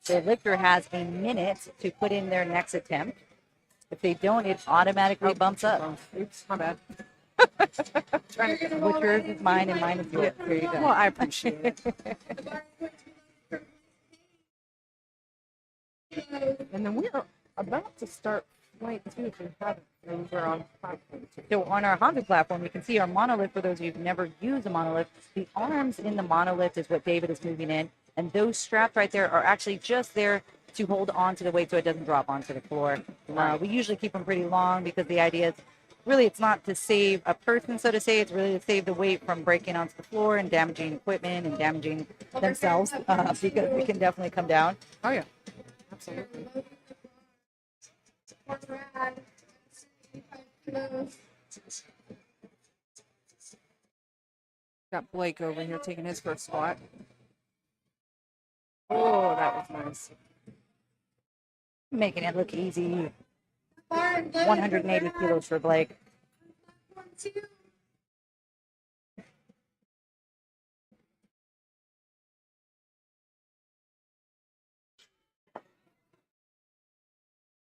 Speaker 1: The lifter has a minute to put in their next attempt. If they don't, it automatically bumps up.
Speaker 2: Oops, my bad. Trying to get
Speaker 1: What's yours is mine, and mine is yours. There you go.
Speaker 2: Well, I appreciate it. And then we're about to start flight 2 if we haven't. And we're on platform 2.
Speaker 1: So on our Honda platform, you can see our monolift. For those of you who've never used a monolift, the arms in the monolift is what David is moving in, and those straps right there are actually just there to hold on to the weight so it doesn't drop onto the floor. We usually keep them pretty long because the idea is really it's not to save a person, so to say. It's really to save the weight from breaking onto the floor and damaging equipment and damaging themselves because it can definitely come down.
Speaker 2: Oh yeah, absolutely. Got Blake over here taking his first squat. Oh, that was nice.
Speaker 1: Making it look easy.
Speaker 3: Bar and good.
Speaker 1: 180 kilos for Blake.
Speaker 3: One, two.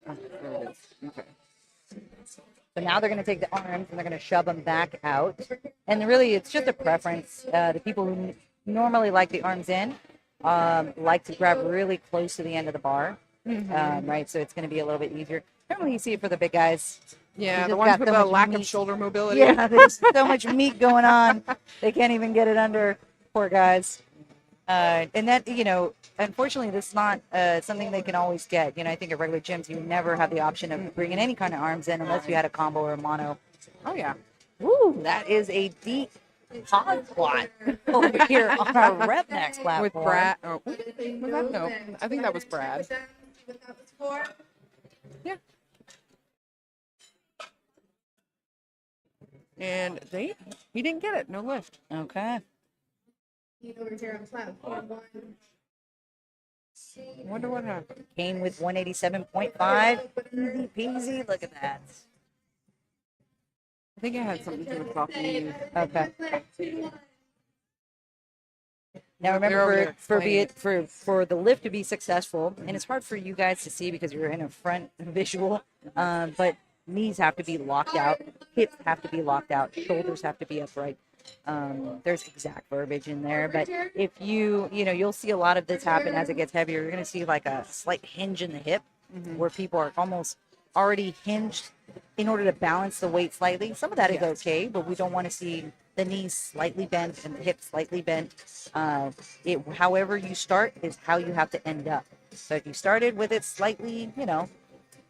Speaker 1: Oh, there it is. Okay. So now they're going to take the arms and they're going to shove them back out. And really, it's just a preference. The people who normally like the arms in like to grab really close to the end of the bar, right? So it's going to be a little bit easier. Normally, you see it for the big guys.
Speaker 2: Yeah,
Speaker 1: just
Speaker 2: the ones
Speaker 1: got
Speaker 2: with
Speaker 1: so
Speaker 2: the
Speaker 1: much
Speaker 2: lack
Speaker 1: meat.
Speaker 2: of shoulder mobility.
Speaker 1: Yeah, there's so much meat going on. They can't even get it under. Poor guys. And that, unfortunately, this is not something they can always get. I think at regular gyms, you never have the option of bringing any kind of arms in unless you had a combo or a mono.
Speaker 2: Oh, yeah.
Speaker 1: Ooh, that is a deep pod squat over here on our rep max platform.
Speaker 2: With Brad. Oh, was that? No, I think that was Brad.
Speaker 3: What that was for.
Speaker 2: Yeah. And he didn't get it. No lift.
Speaker 1: Okay.
Speaker 3: Over here on platform one.
Speaker 2: Wonder what happened.
Speaker 1: Came with 187.5. Easy peasy. Look at that.
Speaker 2: I think it had something to do with soft knees.
Speaker 1: Okay. Now
Speaker 2: They're over
Speaker 1: remember,
Speaker 2: there
Speaker 1: for the lift to be successful, and it's hard for you guys to see because you're in a front visual, but knees have to be locked out, hips have to be locked out, shoulders have to be upright. There's exact verbiage in there, but if you'll see a lot of this happen as it gets heavier. You're going to see like a slight hinge in the hip where people are almost already hinged in order to balance the weight slightly. Some of that is okay, but we don't want to see the knees slightly bent and the hips slightly bent. However you start is how you have to end up. So if you started with it slightly, a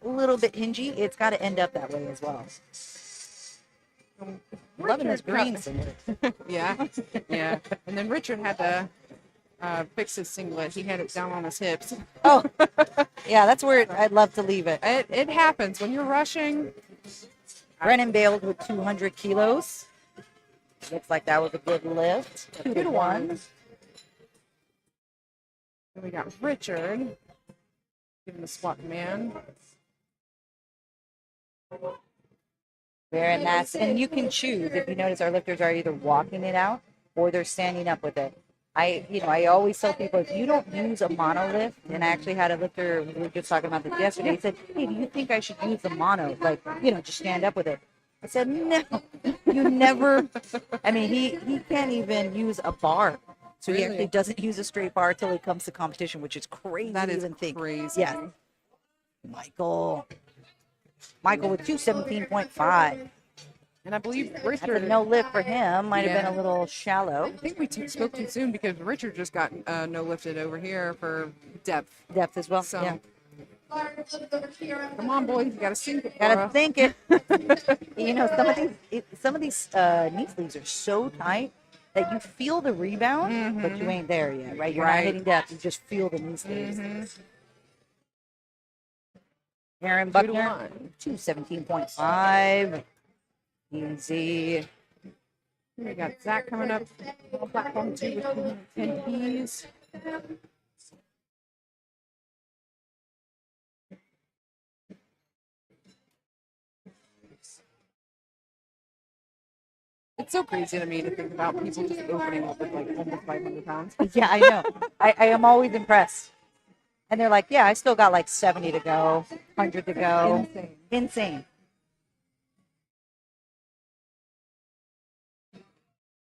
Speaker 1: little bit hingy, it's got to end up that way as well. Loving this green singlet.
Speaker 2: Yeah. And then Richard had to fix his singlet. He had it down on his hips.
Speaker 1: Oh, yeah, that's where I'd love to leave it.
Speaker 2: It happens when you're rushing.
Speaker 1: Brennan bailed with 200 kilos. Looks like that was a good lift. 2-1.
Speaker 2: Then we got Richard giving the squat command.
Speaker 1: Very nice. And you can choose. If you notice, our lifters are either walking it out or they're standing up with it. I always tell people, if you don't use a mono lift, and I actually had a lifter, we were just talking about this yesterday, he said, hey, do you think I should use the mono? Like, just stand up with it. I said, no, you never. I mean, he can't even use a bar. So he actually doesn't use a straight bar until he comes to competition, which is crazy
Speaker 2: That
Speaker 1: to
Speaker 2: is
Speaker 1: even think.
Speaker 2: crazy.
Speaker 1: Yeah. Michael with 217.5.
Speaker 2: And I believe
Speaker 1: That's a
Speaker 2: Richard.
Speaker 1: no lift for him. Might have been a little shallow.
Speaker 2: I think we spoke too soon because Richard just got no lifted over here for depth.
Speaker 1: Depth as well.
Speaker 2: So
Speaker 1: Yeah.
Speaker 2: come on, boys, you gotta sink it.
Speaker 1: Gotta think it. Some of these knee sleeves are so tight that you feel the rebound, but you ain't there yet, right? You're not hitting depth. You just feel the knee sleeves. Aaron Buckner, 217.5. Easy.
Speaker 2: We got Zach coming up on platform 2 with 10 P's. It's so crazy to me to think about people just opening up with like almost 500 pounds.
Speaker 1: Yeah, I know. I am always impressed. And they're like, yeah, I still got like 70 to go, 100 to go. Insane.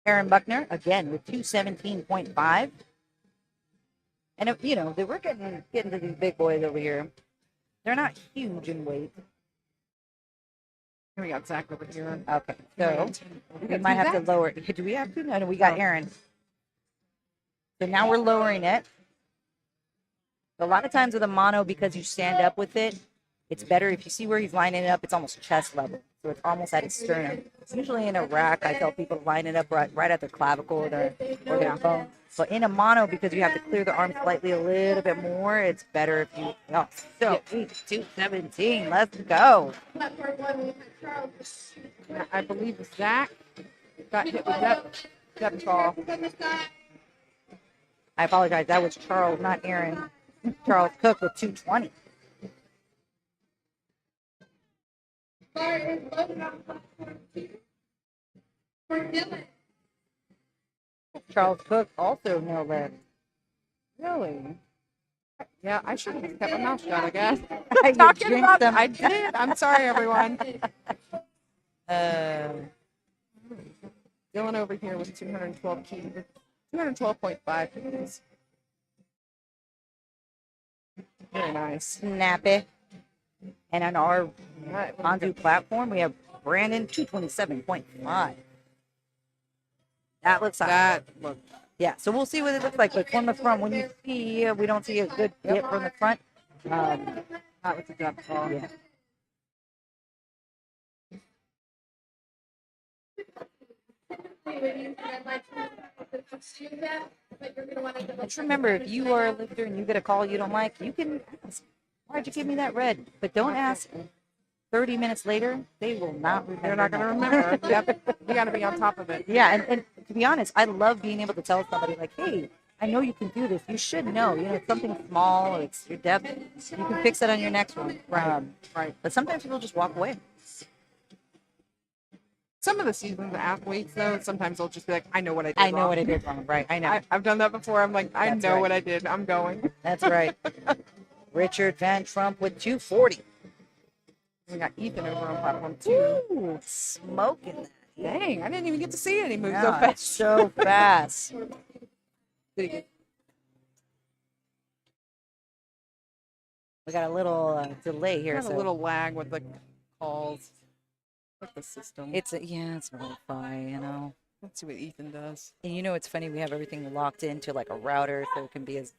Speaker 1: Aaron Buckner, again, with 217.5. And, we're getting to these big boys over here. They're not huge in weight.
Speaker 2: Here we got Zach over here.
Speaker 1: Okay, so we might have to lower it. Do we have to? No, we got Aaron. So now we're lowering it. A lot of times with a mono, because you stand up with it, it's better. If you see where he's lining it up, it's almost chest level. So it's almost at his sternum. Usually in a rack, I tell people to line it up right at their clavicle or their bone. But in a mono, because you have to clear the arm slightly a little bit more, it's better if you... Oh, so 217. Let's go.
Speaker 2: I believe Zach got hit with depth ball.
Speaker 1: I apologize. That was Charles, not Aaron. Charles Cook with 220.
Speaker 3: bar is loaded on platform 2 for Dylan.
Speaker 1: Charles Cook also no lift.
Speaker 2: Really? Yeah, I should have just kept my mouth shut, I guess.
Speaker 1: You
Speaker 2: Talking
Speaker 1: jinxed
Speaker 2: about
Speaker 1: them.
Speaker 2: I did. I'm sorry, everyone. Dylan over here with 212 keys. 212.5 keys. Very nice.
Speaker 1: Snappy. And on our
Speaker 2: Right,
Speaker 1: Ondu platform, we have Brandon 227.5. That looks high.
Speaker 2: that look.
Speaker 1: Yeah, so we'll see what it looks like. But from the front, when you see, we don't see a good hit from the front.
Speaker 2: That was a jump call.
Speaker 1: Yeah. Just remember, if you are a lifter and you get a call you don't like, you can ask, why'd you give me that red? But don't ask 30 minutes later. They will not remember.
Speaker 2: They're not going to
Speaker 1: nothing.
Speaker 2: remember. Yep. You got to be on top of it.
Speaker 1: Yeah, and to be honest, I love being able to tell somebody, like, hey, I know you can do this. You should know. You know, it's something small, or it's your depth. You can fix it on your next one.
Speaker 2: Right. Right.
Speaker 1: But sometimes people just walk away.
Speaker 2: Some of the seasoned athletes, though, sometimes they'll just be like, I know what I did
Speaker 1: I know
Speaker 2: wrong.
Speaker 1: what I did wrong. Right, I know.
Speaker 2: I've done that before. I'm like, I
Speaker 1: That's
Speaker 2: know
Speaker 1: right.
Speaker 2: what I did. I'm going.
Speaker 1: That's right. Richard Van Trump with 240.
Speaker 2: We got Ethan over on platform 2.
Speaker 1: Ooh, smoking that.
Speaker 2: Dang, I didn't even get to see it. He moved so
Speaker 1: Yeah,
Speaker 2: fast.
Speaker 1: so fast.
Speaker 2: Did
Speaker 1: We got a little delay here.
Speaker 2: Got
Speaker 1: So
Speaker 2: a little lag with the calls. With the system.
Speaker 1: it's Wi-Fi, you know.
Speaker 2: Let's see what Ethan does.
Speaker 1: And you know, it's funny. We have everything locked into like a router, so it can be as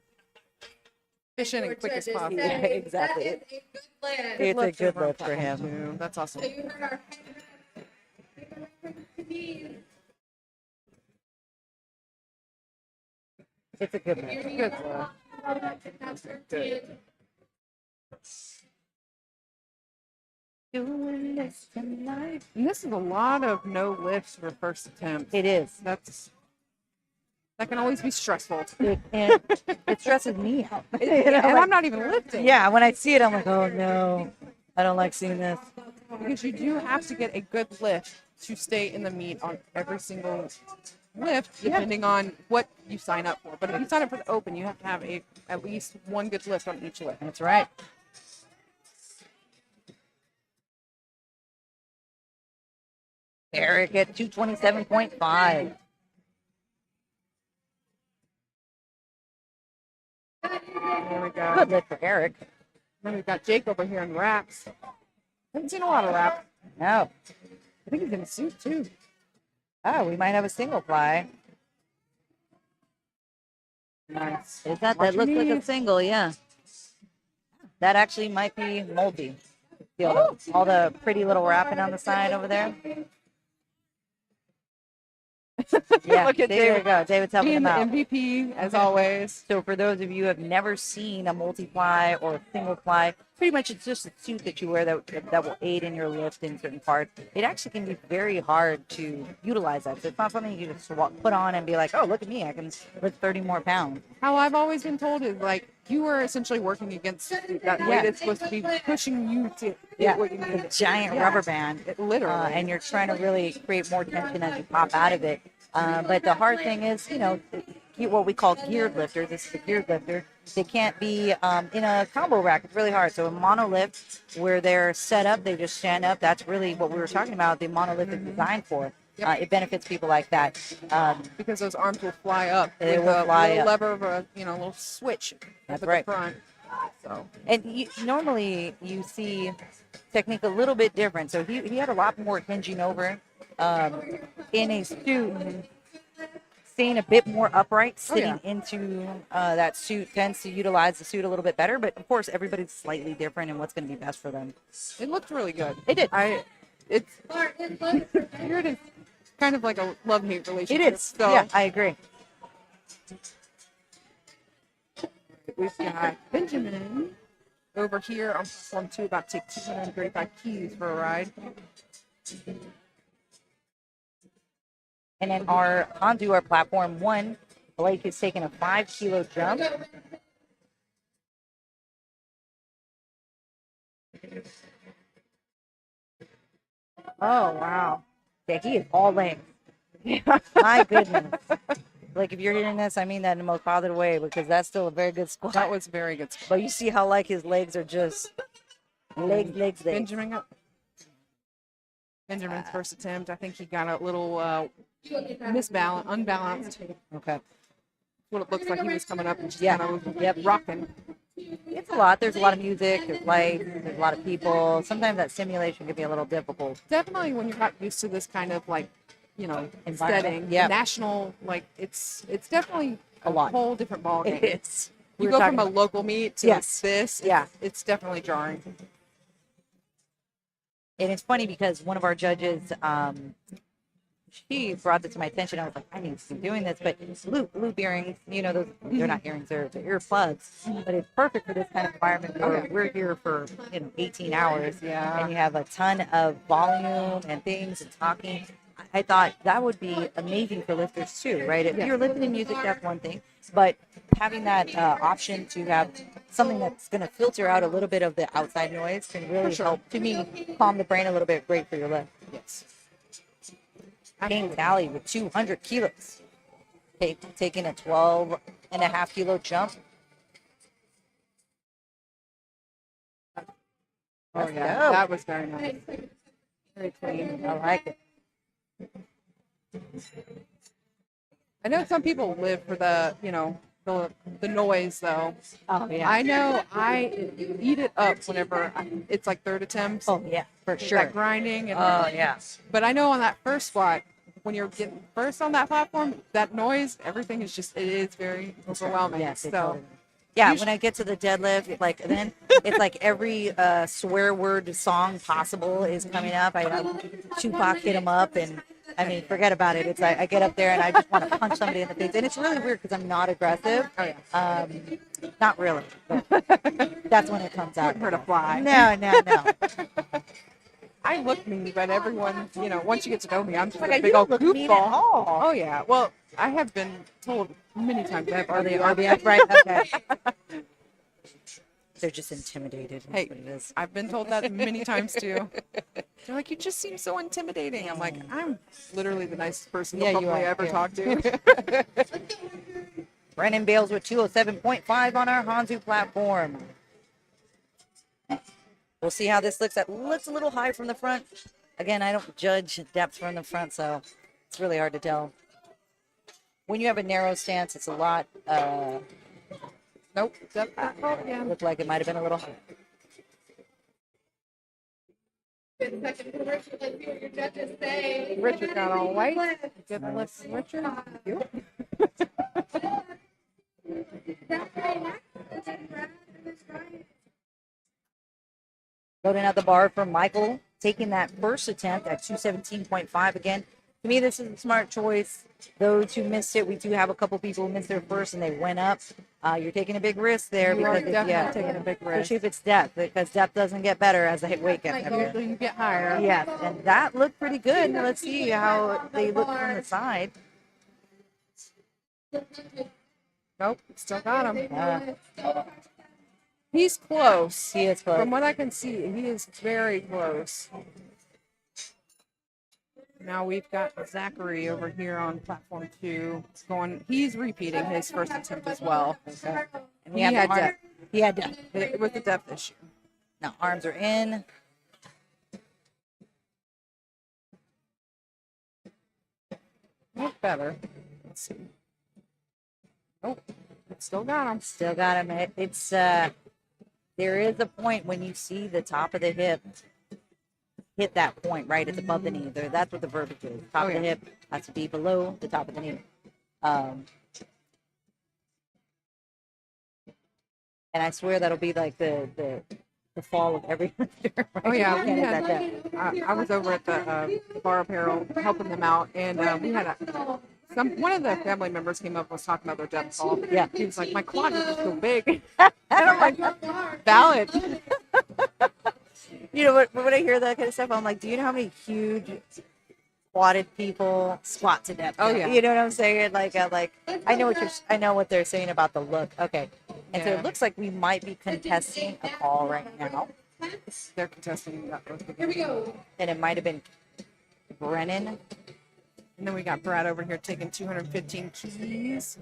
Speaker 2: Efficient and quick as possible.
Speaker 1: Yeah, exactly.
Speaker 3: That is a good plan.
Speaker 1: It's a good
Speaker 2: over on
Speaker 1: lift for him.
Speaker 2: platform 2. That's awesome.
Speaker 3: So you heard our knees.
Speaker 1: It's a good lift.
Speaker 2: Good lift.
Speaker 3: That's 13.
Speaker 1: Doing this tonight.
Speaker 2: And this is a lot of no lifts for first attempt.
Speaker 1: It is.
Speaker 2: That can always be stressful.
Speaker 1: And it stresses me out. You know,
Speaker 2: And
Speaker 1: like-
Speaker 2: I'm not even lifting.
Speaker 1: Yeah, when I see it, I'm like, oh no, I don't like seeing this.
Speaker 2: Because you do have to get a good lift to stay in the meet on every single lift, depending on what you sign up for. But if you sign up for the open, you have to have at least one good lift on each lift.
Speaker 1: That's right. Eric at 227.5.
Speaker 2: There we go.
Speaker 1: Good lift for Eric.
Speaker 2: Then we've got Jake over here in wraps. Haven't seen a lot of wraps.
Speaker 1: No.
Speaker 2: I think he's in a suit too.
Speaker 1: Oh, we might have a single ply.
Speaker 2: Nice.
Speaker 1: Is that
Speaker 2: Watch
Speaker 1: looks
Speaker 2: your
Speaker 1: like a
Speaker 2: knees.
Speaker 1: single? Yeah. That actually might be multi. See all the pretty little wrapping on the side over there. Yeah,
Speaker 2: Look at
Speaker 1: there
Speaker 2: David.
Speaker 1: you go. David's helping
Speaker 2: Being
Speaker 1: him
Speaker 2: the
Speaker 1: out.
Speaker 2: MVP as always.
Speaker 1: So for those of you who have never seen a multi-ply or a single ply, pretty much it's just a suit that you wear that will aid in your lift in certain parts. It actually can be very hard to utilize that. So it's not something you just put on and be like, oh, look at me, I can lift 30 more pounds.
Speaker 2: How I've always been told is like you are essentially working against that weight that's supposed to be pushing you to get what you
Speaker 1: A
Speaker 2: need.
Speaker 1: giant
Speaker 2: Yeah.
Speaker 1: rubber band.
Speaker 2: Literally.
Speaker 1: And you're trying to really create more tension as you pop out of it. But the hard thing is, what we call geared lifters. This is a geared lifter. They can't be in a combo rack. It's really hard. So a monolift, where they're set up, they just stand up. That's really what we were talking about. The monolift is designed for. It benefits people like that.
Speaker 2: Because those arms will fly up.
Speaker 1: They
Speaker 2: with
Speaker 1: will
Speaker 2: a
Speaker 1: fly
Speaker 2: little
Speaker 1: up.
Speaker 2: lever of a little switch
Speaker 1: That's
Speaker 2: up at
Speaker 1: right.
Speaker 2: the front. So
Speaker 1: And normally you see technique a little bit different. So he had a lot more hinging over in a suit. Staying a bit more upright, sitting into that suit tends to utilize the suit a little bit better. But of course, everybody's slightly different in what's going to be best for them.
Speaker 2: it looked really good.
Speaker 1: It did.
Speaker 2: It's
Speaker 3: Martin, look for
Speaker 2: weird. It's kind of like a love-hate relationship.
Speaker 1: It is.
Speaker 2: So
Speaker 1: Yeah, I agree.
Speaker 2: we've got Benjamin over here on platform 2 about to take 235 keys for a ride.
Speaker 1: And then onto our platform 1, Blake is taking a 5-kilo jump.
Speaker 2: Oh, wow.
Speaker 1: Yeah, he is all length. My goodness. Like if you're hearing this, I mean that in the most positive way because that's still a very good squat.
Speaker 2: That was very good.
Speaker 1: But you see how like his legs are just legs.
Speaker 2: Benjamin's first attempt. I think he got a little unbalanced.
Speaker 1: Okay.
Speaker 2: What it looks like he was coming up and just
Speaker 1: Yeah.
Speaker 2: kind of
Speaker 1: Yep.
Speaker 2: rocking.
Speaker 1: It's a lot. There's a lot of music. There's life. There's a lot of people. Sometimes that simulation can be a little difficult.
Speaker 2: Definitely when you're not used to this kind of like,
Speaker 1: Environment.
Speaker 2: setting,
Speaker 1: Yeah.
Speaker 2: national, like it's definitely
Speaker 1: A lot.
Speaker 2: whole different ballgame.
Speaker 1: It is.
Speaker 2: You
Speaker 1: We
Speaker 2: go
Speaker 1: were
Speaker 2: from a
Speaker 1: talking
Speaker 2: local meet to
Speaker 1: Yes.
Speaker 2: this.
Speaker 1: Yeah.
Speaker 2: It's definitely jarring.
Speaker 1: And it's funny because one of our judges, she brought this to my attention. I was like, I need to be doing this. But loop earrings, those, they're not earrings, they're earplugs. But it's perfect for this kind of environment where we're here for 18 hours.
Speaker 2: Yeah.
Speaker 1: And you have a ton of volume and things and talking. I thought that would be amazing for lifters too, right? If you're lifting in music, that's one thing. But having that option to have something that's going to filter out a little bit of the outside noise can really help, to me, calm the brain a little bit. Great for your lift.
Speaker 2: Yes.
Speaker 1: King Tally with 200 kilos. Taking a 12.5 kilo jump.
Speaker 2: Oh
Speaker 1: Let's
Speaker 2: yeah,
Speaker 1: go.
Speaker 2: that was very nice. Very clean.
Speaker 1: I like it.
Speaker 2: I know some people live for the noise though.
Speaker 1: Oh, yeah.
Speaker 2: I know I eat it up whenever it's like third attempts.
Speaker 1: Oh, yeah, for
Speaker 2: That
Speaker 1: sure.
Speaker 2: grinding. And,
Speaker 1: Oh, yeah.
Speaker 2: But I know on that first squat, when you're getting first on that platform, that noise, everything is it is very overwhelming.
Speaker 1: Yes, it
Speaker 2: so
Speaker 1: totally is. Yeah, when I get to the deadlift, then it's like every swear word song possible is coming up. I Tupac hit him up, and I mean, forget about it. It's like I get up there and I just want to punch somebody in the face, and it's really weird because I'm not aggressive.
Speaker 2: Oh yeah.
Speaker 1: Not really. But that's when it comes out.
Speaker 2: Wouldn't hurt a fly.
Speaker 1: No.
Speaker 2: I look mean, but everyone, once you get to know me, I'm just
Speaker 1: Like,
Speaker 2: a
Speaker 1: I
Speaker 2: big
Speaker 1: don't
Speaker 2: old
Speaker 1: look mean at
Speaker 2: goofball.
Speaker 1: all.
Speaker 2: Oh yeah. Well, I have been told many times I have
Speaker 1: RBF, right? Okay. They're just intimidated. That's
Speaker 2: Hey,
Speaker 1: what it is.
Speaker 2: I've been told that many times too. They're like, you just seem so intimidating. I'm like, I'm literally the nicest person
Speaker 1: Yeah,
Speaker 2: you'll
Speaker 1: you
Speaker 2: probably
Speaker 1: are,
Speaker 2: ever
Speaker 1: yeah.
Speaker 2: talk to.
Speaker 1: Brennan Bales with 207.5 on our Hanzu platform. We'll see how this looks. That looks a little high from the front. Again, I don't judge depth from the front, so it's really hard to tell. When you have a narrow stance, it's a lot.
Speaker 2: Nope. Yeah.
Speaker 1: Looked like it might have been a little high.
Speaker 3: Good second commercial. Let's see what your judges say.
Speaker 2: Richard got all white. Get the lift, Richard. You.
Speaker 1: Loading out the bar for Michael, taking that first attempt at 217.5 again. To me, this is a smart choice. Those who missed it, we do have a couple people who missed their first and they went up. You're taking a big risk there
Speaker 2: You are
Speaker 1: because
Speaker 2: definitely taking a big risk.
Speaker 1: especially if it's depth, because depth doesn't get better as the weight gets heavier.
Speaker 2: Usually you get higher.
Speaker 1: Yes, and that looked pretty good. Let's see how they look from the side.
Speaker 2: Nope. Still got him.
Speaker 1: Uh,
Speaker 2: He's close.
Speaker 1: he is close.
Speaker 2: From what I can see, he is very close. Now we've got Zachary over here on platform 2 going. He's repeating his first attempt as well.
Speaker 1: Okay. And
Speaker 2: He had
Speaker 1: arm-
Speaker 2: depth.
Speaker 1: He had depth.
Speaker 2: It was a depth issue.
Speaker 1: Now arms are in.
Speaker 2: Look better. Let's see. Oh, it still got him.
Speaker 1: Still got him. It's there is a point when you see the top of the hip hit that point, right? It's above the knee. That's what the verbiage is. Top of the hip has to be below the top of the knee. And I swear that'll be like the fall of every lifter. Right?
Speaker 2: Oh yeah,
Speaker 1: You
Speaker 2: we
Speaker 1: can't hit that
Speaker 2: had.
Speaker 1: depth.
Speaker 2: I was over at the bar apparel helping them out, and we had one of the family members came up and was talking about their depth call.
Speaker 1: Yeah.
Speaker 2: He was like, my quad is so big. And I'm like, valid.
Speaker 1: You know what? When I hear that kind of stuff, I'm like, do you know how many huge squatted people squat to death?
Speaker 2: Oh, yeah.
Speaker 1: You know what I'm saying? Like I know what they're saying about the look. Okay, and so
Speaker 2: Yeah.
Speaker 1: it looks like we might be contesting a call right now,
Speaker 2: They're contesting that.
Speaker 3: Here we go.
Speaker 1: and it might have been Brennan.
Speaker 2: And then we got Brad over here taking 215 keys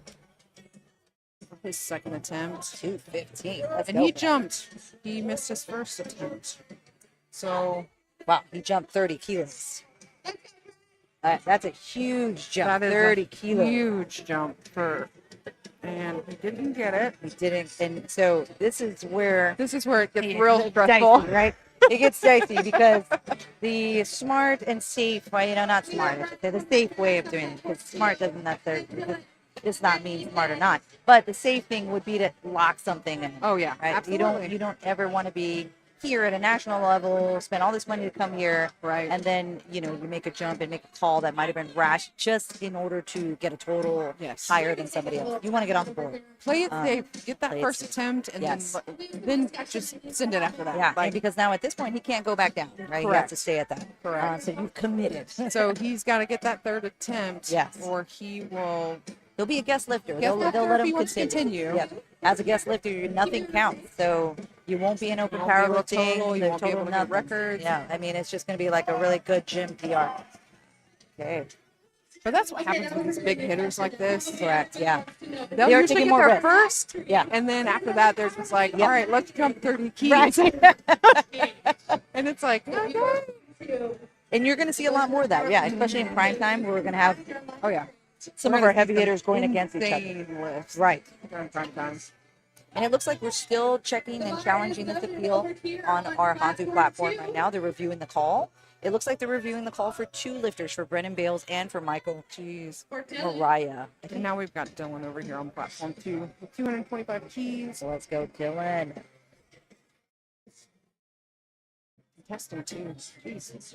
Speaker 2: for his second attempt.
Speaker 1: 215. Let's
Speaker 2: And
Speaker 1: go,
Speaker 2: he
Speaker 1: Brad.
Speaker 2: jumped. He missed his first attempt. So
Speaker 1: Wow, he jumped 30 kilos. That's a huge jump.
Speaker 2: that is
Speaker 1: 30
Speaker 2: a
Speaker 1: kilos.
Speaker 2: huge jump and he didn't get it.
Speaker 1: He didn't. And so this is where
Speaker 2: This is where it gets
Speaker 1: it's
Speaker 2: real
Speaker 1: dicey,
Speaker 2: stressful.
Speaker 1: right? It gets dicey because the smart and safe, well, not smart, I should say, the safe way of doing it, because smart doesn't necessarily, does not mean smart or not, but the safe thing would be to lock something in.
Speaker 2: Oh yeah,
Speaker 1: Right?
Speaker 2: absolutely.
Speaker 1: You don't ever want to be here at a national level, spend all this money to come here,
Speaker 2: Right.
Speaker 1: and then you make a jump and make a call that might have been rash just in order to get a total
Speaker 2: Yes.
Speaker 1: higher than somebody else. You want to get on the board.
Speaker 2: Play it safe. Get that
Speaker 1: play it
Speaker 2: first
Speaker 1: safe.
Speaker 2: attempt, and
Speaker 1: Yes.
Speaker 2: then just send it after that.
Speaker 1: Yeah,
Speaker 2: Like,
Speaker 1: and because now at this point he can't go back down, right? He has
Speaker 2: Correct.
Speaker 1: to stay at that.
Speaker 2: Correct.
Speaker 1: So you've committed.
Speaker 2: so he's got to get that third attempt,
Speaker 1: Yes.
Speaker 2: or he will.
Speaker 1: He'll be a guest lifter.
Speaker 2: Guest
Speaker 1: They'll
Speaker 2: lifter
Speaker 1: let
Speaker 2: if he
Speaker 1: him
Speaker 2: wants to
Speaker 1: continue.
Speaker 2: continue.
Speaker 1: Yep. As a guest lifter, nothing counts. So you won't be in open
Speaker 2: You won't be able to
Speaker 1: powerlifting.
Speaker 2: total, you
Speaker 1: the
Speaker 2: won't be
Speaker 1: total
Speaker 2: able to get
Speaker 1: nothing.
Speaker 2: records.
Speaker 1: Yeah, I mean it's just going to be like a really good gym PR. Okay,
Speaker 2: But that's what happens with these big hitters like this.
Speaker 1: correct. Yeah,
Speaker 2: They'll
Speaker 1: They're
Speaker 2: usually
Speaker 1: taking
Speaker 2: get
Speaker 1: more
Speaker 2: there
Speaker 1: risks.
Speaker 2: first,
Speaker 1: Yeah.
Speaker 2: and then after that, they're just like,
Speaker 1: Yep.
Speaker 2: all right, let's jump 30 keys.
Speaker 1: right.
Speaker 2: And it's like, okay.
Speaker 1: And you're going to see a lot more of that. Yeah, especially in prime time, where we're going to have
Speaker 2: Oh yeah,
Speaker 1: some of our heavy hitters going against each other.
Speaker 2: insane lifts
Speaker 1: Right.
Speaker 2: during prime time.
Speaker 1: And it looks like we're still checking and challenging this appeal on our Hanzu platform right now. They're reviewing the call. It looks like they're reviewing the call for 2 lifters, for Brennan Bales and for Michael
Speaker 2: Jeez.
Speaker 1: Mariah.
Speaker 2: And now we've got Dylan over here on the platform too, with 225 keys.
Speaker 1: So let's go, Dylan.
Speaker 2: Testing too. Jesus.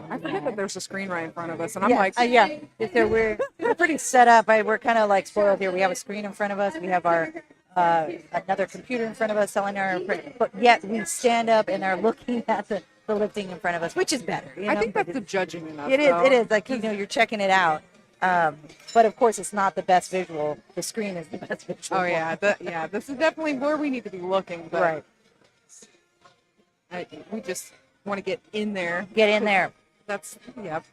Speaker 2: I forget that there's a screen right in front of us, and I'm like,
Speaker 1: yeah. So we're pretty set up. We're kind of like spoiled here. We have a screen in front of us. We have our another computer in front of us telling our, but yet we stand up and are looking at the lifting in front of us, which is better.
Speaker 2: I think that's the judging enough.
Speaker 1: It is.
Speaker 2: though.
Speaker 1: It is like you're checking it out. But of course, it's not the best visual. The screen is the best visual.
Speaker 2: Oh yeah, this is definitely where we need to be looking. But
Speaker 1: Right.
Speaker 2: we just want to get in there.
Speaker 1: Get in there.
Speaker 2: That's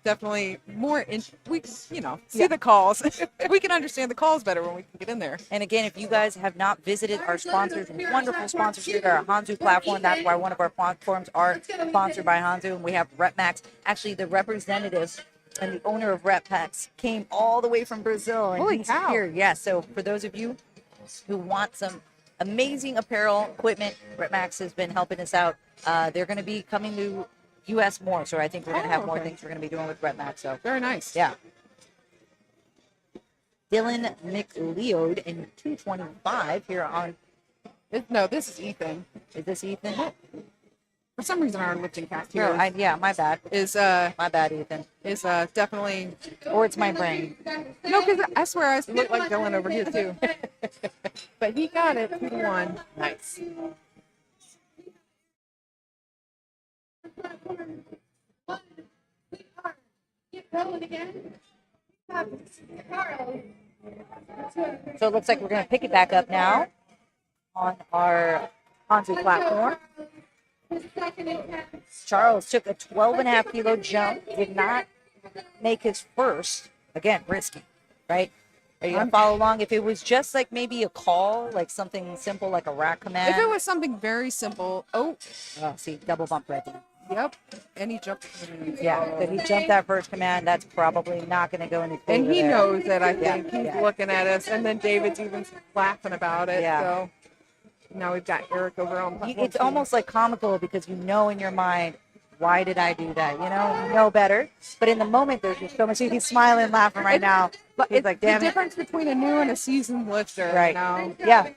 Speaker 2: definitely more. We see the calls. We can understand the calls better when we can get in there.
Speaker 1: And again, if you guys have not visited our sponsors, wonderful sponsors here at our Hanzu platform, that's why one of our platforms are sponsored by Hanzu, and we have RepMax. Actually, the representative and the owner of RepMax came all the way from Brazil, and
Speaker 2: Holy
Speaker 1: he's
Speaker 2: cow.
Speaker 1: here. Yeah, so for those of you who want some amazing apparel equipment, RepMax has been helping us out. They're going to be coming to U.S. more, so I think we're going to have more
Speaker 2: okay.
Speaker 1: things we're going to be doing with RepMax. So
Speaker 2: Very nice.
Speaker 1: yeah. Dylan McLeod in 225 here on.
Speaker 2: No, this is Ethan.
Speaker 1: Is this Ethan?
Speaker 2: For some reason, our lifting cast
Speaker 1: No,
Speaker 2: here
Speaker 1: yeah, my bad.
Speaker 2: is
Speaker 1: My bad, Ethan.
Speaker 2: definitely.
Speaker 1: Or it's my brain.
Speaker 2: No, because I swear I look like Dylan over here too. But he got it 2-1.
Speaker 1: Nice.
Speaker 3: Get rolling again. Carl.
Speaker 1: So it looks like we're going to pick it back up now on our Hanzu platform.
Speaker 3: His second attempt.
Speaker 1: Charles took a 12.5 kilo jump, did not make his first. Again, risky, right? Are you going to follow along? If it was just like maybe a call, like something simple like a rack command.
Speaker 2: If it was something very simple,
Speaker 1: See, double bump right there.
Speaker 2: yep, and he jumped.
Speaker 1: Yeah, if he jumped that first command, that's probably not going to go any favor
Speaker 2: And he
Speaker 1: there.
Speaker 2: knows it, I
Speaker 1: Yeah,
Speaker 2: think. He's
Speaker 1: yeah.
Speaker 2: looking at us, and then David's even laughing about it.
Speaker 1: Yeah.
Speaker 2: So now we've got Eric over on platform
Speaker 1: It's
Speaker 2: two.
Speaker 1: almost like comical because you know in your mind, why did I do that? You know better. But in the moment, there's just so much. He's smiling, laughing right now.
Speaker 2: But
Speaker 1: He's
Speaker 2: it's
Speaker 1: like,
Speaker 2: the
Speaker 1: damn it.
Speaker 2: difference between a new and a seasoned lifter.
Speaker 1: Right.
Speaker 2: You know?
Speaker 1: Yeah.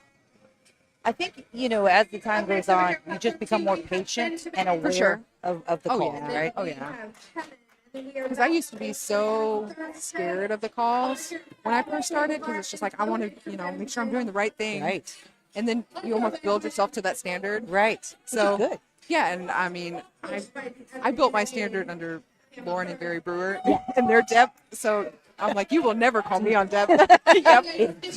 Speaker 1: I think, as the time goes on, you just become more patient and aware
Speaker 2: sure.
Speaker 1: of the
Speaker 2: Oh,
Speaker 1: call,
Speaker 2: yeah.
Speaker 1: right?
Speaker 2: Oh, yeah. Because I used to be so scared of the calls when I first started, because it's just like, I want to, make sure I'm doing the right thing.
Speaker 1: Right.
Speaker 2: And then you almost build yourself to that standard.
Speaker 1: Right.
Speaker 2: So
Speaker 1: Which is good.
Speaker 2: yeah, and I mean, I built my standard under Lauren and Barry Brewer and their depth. So I'm like, you will never call me on depth. Yep.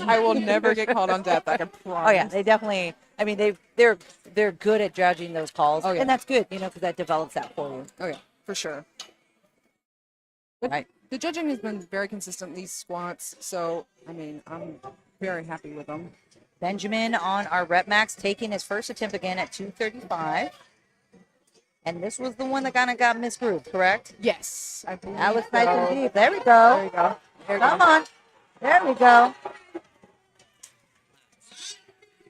Speaker 2: I will never get called on depth. I can promise.
Speaker 1: Oh yeah, they definitely. I mean, they're good at judging those calls,
Speaker 2: Oh, yeah.
Speaker 1: and that's good, you know, because that develops that for you.
Speaker 2: Oh yeah, for sure. But
Speaker 1: Right.
Speaker 2: the judging has been very consistent in these squats, so I mean, I'm very happy with them.
Speaker 1: Benjamin on our rep max taking his first attempt again at 235, and this was the one that kind of got misgrouped, correct?
Speaker 2: Yes, I believe.
Speaker 1: That was nice and
Speaker 2: so.
Speaker 1: deep. There we
Speaker 2: There
Speaker 1: go.
Speaker 2: you go. There you
Speaker 1: Come
Speaker 2: go.
Speaker 1: on. There we go.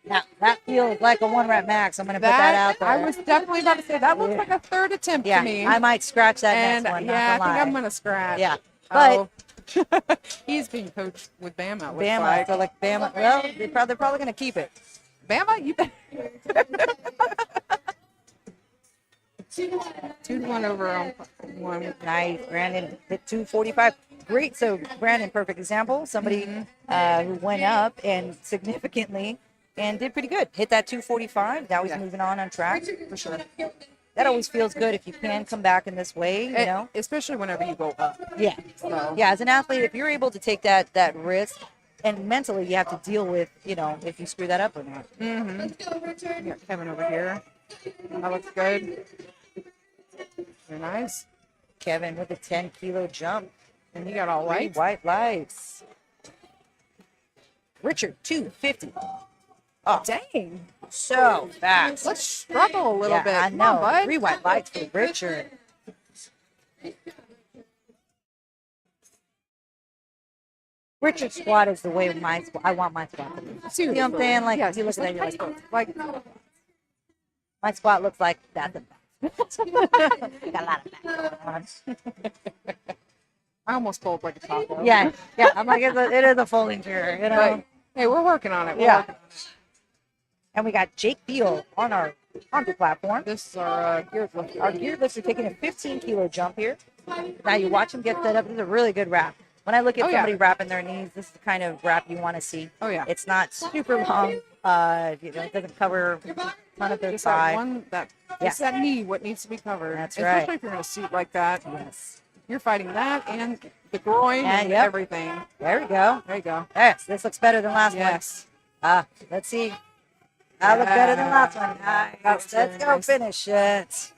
Speaker 1: Now that feels like a 1 rep max. I'm gonna put that out there.
Speaker 2: I was definitely about to say that looks like a third attempt
Speaker 1: yeah,
Speaker 2: to me.
Speaker 1: I might scratch that
Speaker 2: and
Speaker 1: next one.
Speaker 2: yeah, I
Speaker 1: not
Speaker 2: think
Speaker 1: gonna
Speaker 2: I'm
Speaker 1: lie.
Speaker 2: gonna scratch.
Speaker 1: Yeah, but
Speaker 2: Oh. He's being coached with Bama. it looks
Speaker 1: Bama,
Speaker 2: like.
Speaker 1: so like Bama. Well, they're probably gonna keep it.
Speaker 2: Bama, you
Speaker 3: 2-1.
Speaker 2: 2-1 over on one.
Speaker 1: Nice, Brandon hit 245. Great. So Brandon, perfect example. Somebody who went up and significantly and did pretty good. Hit that 245. Now he's
Speaker 2: Yeah.
Speaker 1: moving on track.
Speaker 3: Richard,
Speaker 2: For sure.
Speaker 1: That always feels good if you can come back in this way. You know.
Speaker 2: Especially whenever you go up.
Speaker 1: Yeah.
Speaker 2: So
Speaker 1: Yeah. As an athlete, if you're able to take that risk, and mentally you have to deal with, you know, if you screw that up or not.
Speaker 3: Let's go, Richard.
Speaker 2: we got Kevin over here. That looks good. Very nice.
Speaker 1: Kevin with a 10-kilo jump.
Speaker 2: And you got all
Speaker 1: Three
Speaker 2: white.
Speaker 1: white lights. Richard 250. Oh,
Speaker 2: Dang.
Speaker 1: so fast.
Speaker 2: Let's struggle a little
Speaker 1: Yeah,
Speaker 2: bit.
Speaker 1: I
Speaker 2: Come
Speaker 1: know.
Speaker 2: on, bud.
Speaker 1: 3 white lights for Richard. Richard's squat is the way I want my squat to be.
Speaker 2: Seriously.
Speaker 1: You know what I'm saying? Like,
Speaker 2: yes,
Speaker 1: you look at that,
Speaker 2: just
Speaker 1: you're like,
Speaker 2: like
Speaker 1: my squat looks like that's a got a lot of back going on.
Speaker 2: I almost fold like a taco.
Speaker 1: Yeah, I'm like, it is a folding chair, you know?
Speaker 2: But, hey, we're working on it. We're
Speaker 1: Yeah.
Speaker 2: working on it.
Speaker 1: And we got Jake Beal on the platform.
Speaker 2: This is our geared lift.
Speaker 1: Our geared lifts are taking a 15-kilo jump here. Now you watch him get set up. This is a really good wrap. When I look at
Speaker 2: Oh, yeah.
Speaker 1: somebody wrapping their knees, this is the kind of wrap you want to see.
Speaker 2: Oh, yeah.
Speaker 1: It's not super long. You know, it doesn't cover a ton of their
Speaker 2: Just that
Speaker 1: thigh.
Speaker 2: one,
Speaker 1: Yeah.
Speaker 2: just that knee, what needs to be covered.
Speaker 1: That's
Speaker 2: Especially
Speaker 1: right.
Speaker 2: if you're in a seat like that.
Speaker 1: Yes.
Speaker 2: You're fighting that and the groin and
Speaker 1: yep.
Speaker 2: everything.
Speaker 1: There we go.
Speaker 2: There you go.
Speaker 1: Yes, this looks better than last
Speaker 2: Yes.
Speaker 1: one. Let's see. That looked better than last one.
Speaker 2: That
Speaker 1: Nice.
Speaker 2: was
Speaker 1: Let's
Speaker 2: very
Speaker 1: go
Speaker 2: nice.
Speaker 1: finish it.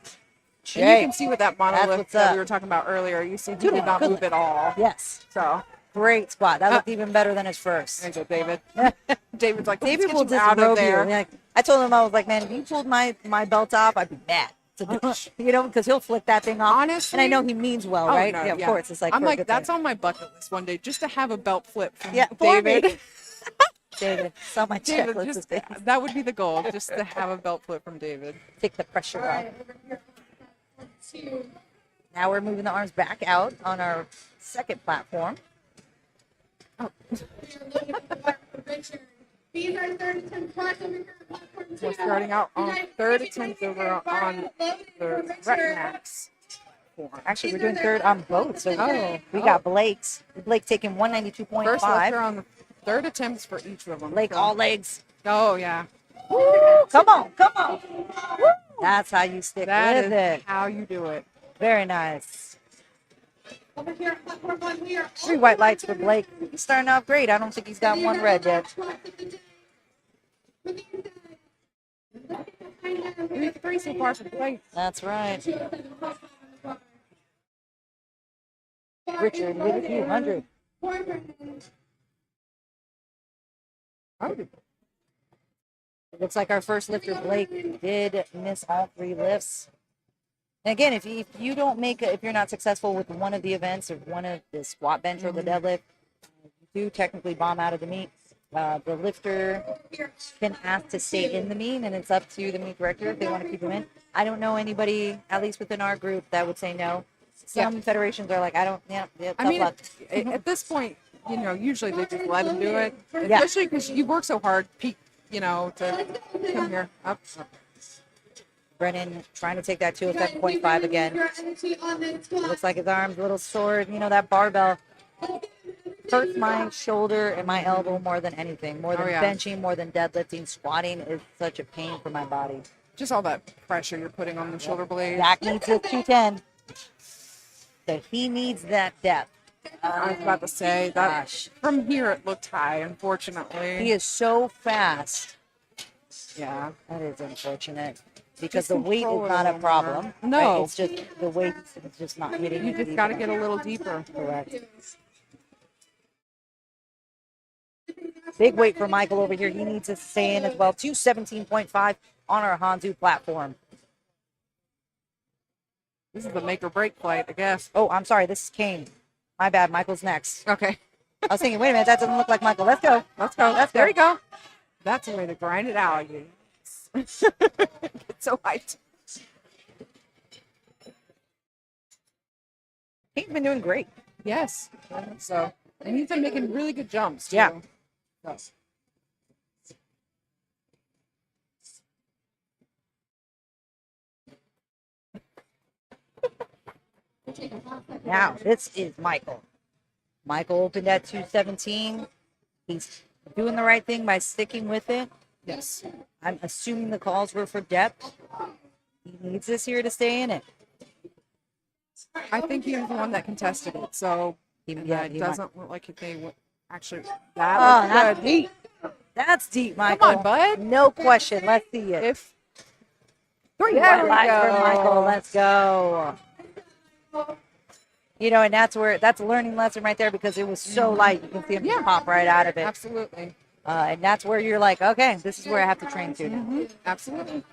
Speaker 2: And you
Speaker 1: Jake.
Speaker 2: can see with that
Speaker 1: That's
Speaker 2: monolift
Speaker 1: what's
Speaker 2: that
Speaker 1: up.
Speaker 2: we were talking about earlier, you see he
Speaker 1: Good
Speaker 2: did not
Speaker 1: one.
Speaker 2: move at all.
Speaker 1: Yes.
Speaker 2: So,
Speaker 1: Great squat. That looked even better than his first.
Speaker 2: there you go, David. David's like,
Speaker 1: David
Speaker 2: David
Speaker 1: will
Speaker 2: will get out of
Speaker 1: disrobe you.
Speaker 2: there.
Speaker 1: Like, I told him, I was like, man, if you pulled my belt off, I'd be mad. You know, because he'll flick that thing off.
Speaker 2: Honestly,
Speaker 1: and I know he means well,
Speaker 2: oh,
Speaker 1: right?
Speaker 2: no,
Speaker 1: yeah, of course. It's like
Speaker 2: I'm
Speaker 1: for a
Speaker 2: like,
Speaker 1: good
Speaker 2: that's
Speaker 1: thing.
Speaker 2: on my bucket list one day, just to have a belt flip from
Speaker 1: Yeah, for me.
Speaker 2: David.
Speaker 1: David, it's on my
Speaker 2: David,
Speaker 1: checklist of
Speaker 2: just
Speaker 1: things.
Speaker 2: that would be the goal, just to have a belt flip from David.
Speaker 1: Take the pressure off.
Speaker 3: Right, over here. 2.
Speaker 1: Now we're moving the arms back out on our second platform.
Speaker 3: We are looking for Richard. These are third attempt squats over here on platform 2.
Speaker 2: We're starting out on
Speaker 3: Guys,
Speaker 2: third
Speaker 3: if you
Speaker 2: attempt
Speaker 3: can
Speaker 2: over
Speaker 3: bar
Speaker 2: on
Speaker 3: loaded
Speaker 2: the
Speaker 3: for
Speaker 2: rep
Speaker 3: Richard.
Speaker 2: max.
Speaker 1: Actually, we're doing third on both. So
Speaker 2: Oh.
Speaker 1: we got Blake's. Blake taking
Speaker 2: First lifter
Speaker 1: 192.5.
Speaker 2: on the third attempts for each of them.
Speaker 1: Blake
Speaker 2: So-
Speaker 1: all legs.
Speaker 2: Oh, yeah.
Speaker 1: Woo! Come on, come on. Woo! That's how you stick
Speaker 2: That
Speaker 1: with
Speaker 2: is
Speaker 1: it.
Speaker 2: how you do it.
Speaker 1: Very nice.
Speaker 3: Over here on platform 1, we are
Speaker 1: 3 white lights for Blake. He's starting off great. I don't think he's got one red yet.
Speaker 2: We have 3 so far for the plate.
Speaker 1: That's right. Richard with a few hundred. It looks like our first lifter, Blake, did miss all 3 lifts. And again, if you don't make if you're not successful with one of the events or one of the squat bench or the deadlift, you do technically bomb out of the meet. The lifter can ask to stay in the meet, and it's up to the meet director if they want to keep them in. I don't know anybody, at least within our group, that would say no. Some federations are like, I don't, yeah, tough
Speaker 2: I mean,
Speaker 1: luck.
Speaker 2: at this point, usually they just let them do it. Especially because you work so hard, to come here. Up.
Speaker 1: Brennan trying to take that to a 7.5 again. Looks like his arm's a little sore. That barbell hurts my shoulder and my elbow more than anything. More than benching, more than deadlifting. Squatting is such a pain for my body.
Speaker 2: Just all that pressure you're putting on the shoulder blades.
Speaker 1: Zach needs his 210. So he needs that depth.
Speaker 2: I was about to say that
Speaker 1: Gosh,
Speaker 2: from here it looked high, unfortunately.
Speaker 1: he is so fast.
Speaker 2: Yeah.
Speaker 1: That is unfortunate because
Speaker 2: Just
Speaker 1: the weight
Speaker 2: control
Speaker 1: is
Speaker 2: it a
Speaker 1: not a
Speaker 2: little
Speaker 1: problem.
Speaker 2: more.
Speaker 1: Right?
Speaker 2: No.
Speaker 1: It's just the weight is just not hitting.
Speaker 2: You
Speaker 1: it
Speaker 2: just
Speaker 1: deep
Speaker 2: got to
Speaker 1: enough.
Speaker 2: get a little deeper.
Speaker 1: Correct. Big weight for Michael over here. He needs to stay in as well. 217.5 on our Hanzu platform.
Speaker 2: This is the make or break flight, I guess.
Speaker 1: Oh, I'm sorry. This is Kane. My bad. Michael's next.
Speaker 2: Okay.
Speaker 1: I was thinking, wait a minute. That doesn't look like Michael. Let's go.
Speaker 2: Let's go.
Speaker 1: Let's go.
Speaker 2: There you go. That's the way to grind it out. Yes. Get so hyped.
Speaker 1: Kane's been doing great.
Speaker 2: Yes. I think so. And he's been making really good jumps, too.
Speaker 1: Yeah.
Speaker 2: Yes.
Speaker 1: Now, this is Michael. Michael opened at 217. He's doing the right thing by sticking with it.
Speaker 2: Yes.
Speaker 1: I'm assuming the calls were for depth. He needs this here to stay in it.
Speaker 2: I think he was the one that contested it, so
Speaker 1: He
Speaker 2: it
Speaker 1: might.
Speaker 2: doesn't look like they would actually.
Speaker 1: Oh,
Speaker 2: That
Speaker 1: that's
Speaker 2: was good.
Speaker 1: deep. That's deep, Michael.
Speaker 2: Come on, bud.
Speaker 1: No question. Let's see it.
Speaker 2: If
Speaker 1: 3
Speaker 2: There
Speaker 1: white
Speaker 2: we
Speaker 1: lights for
Speaker 2: go.
Speaker 1: Michael. Let's go. You know, and that's a learning lesson right there because it was so light. You can see him just pop right out of it.
Speaker 2: absolutely,
Speaker 1: And that's where you're like, okay, this is where I have to train to now.
Speaker 2: absolutely.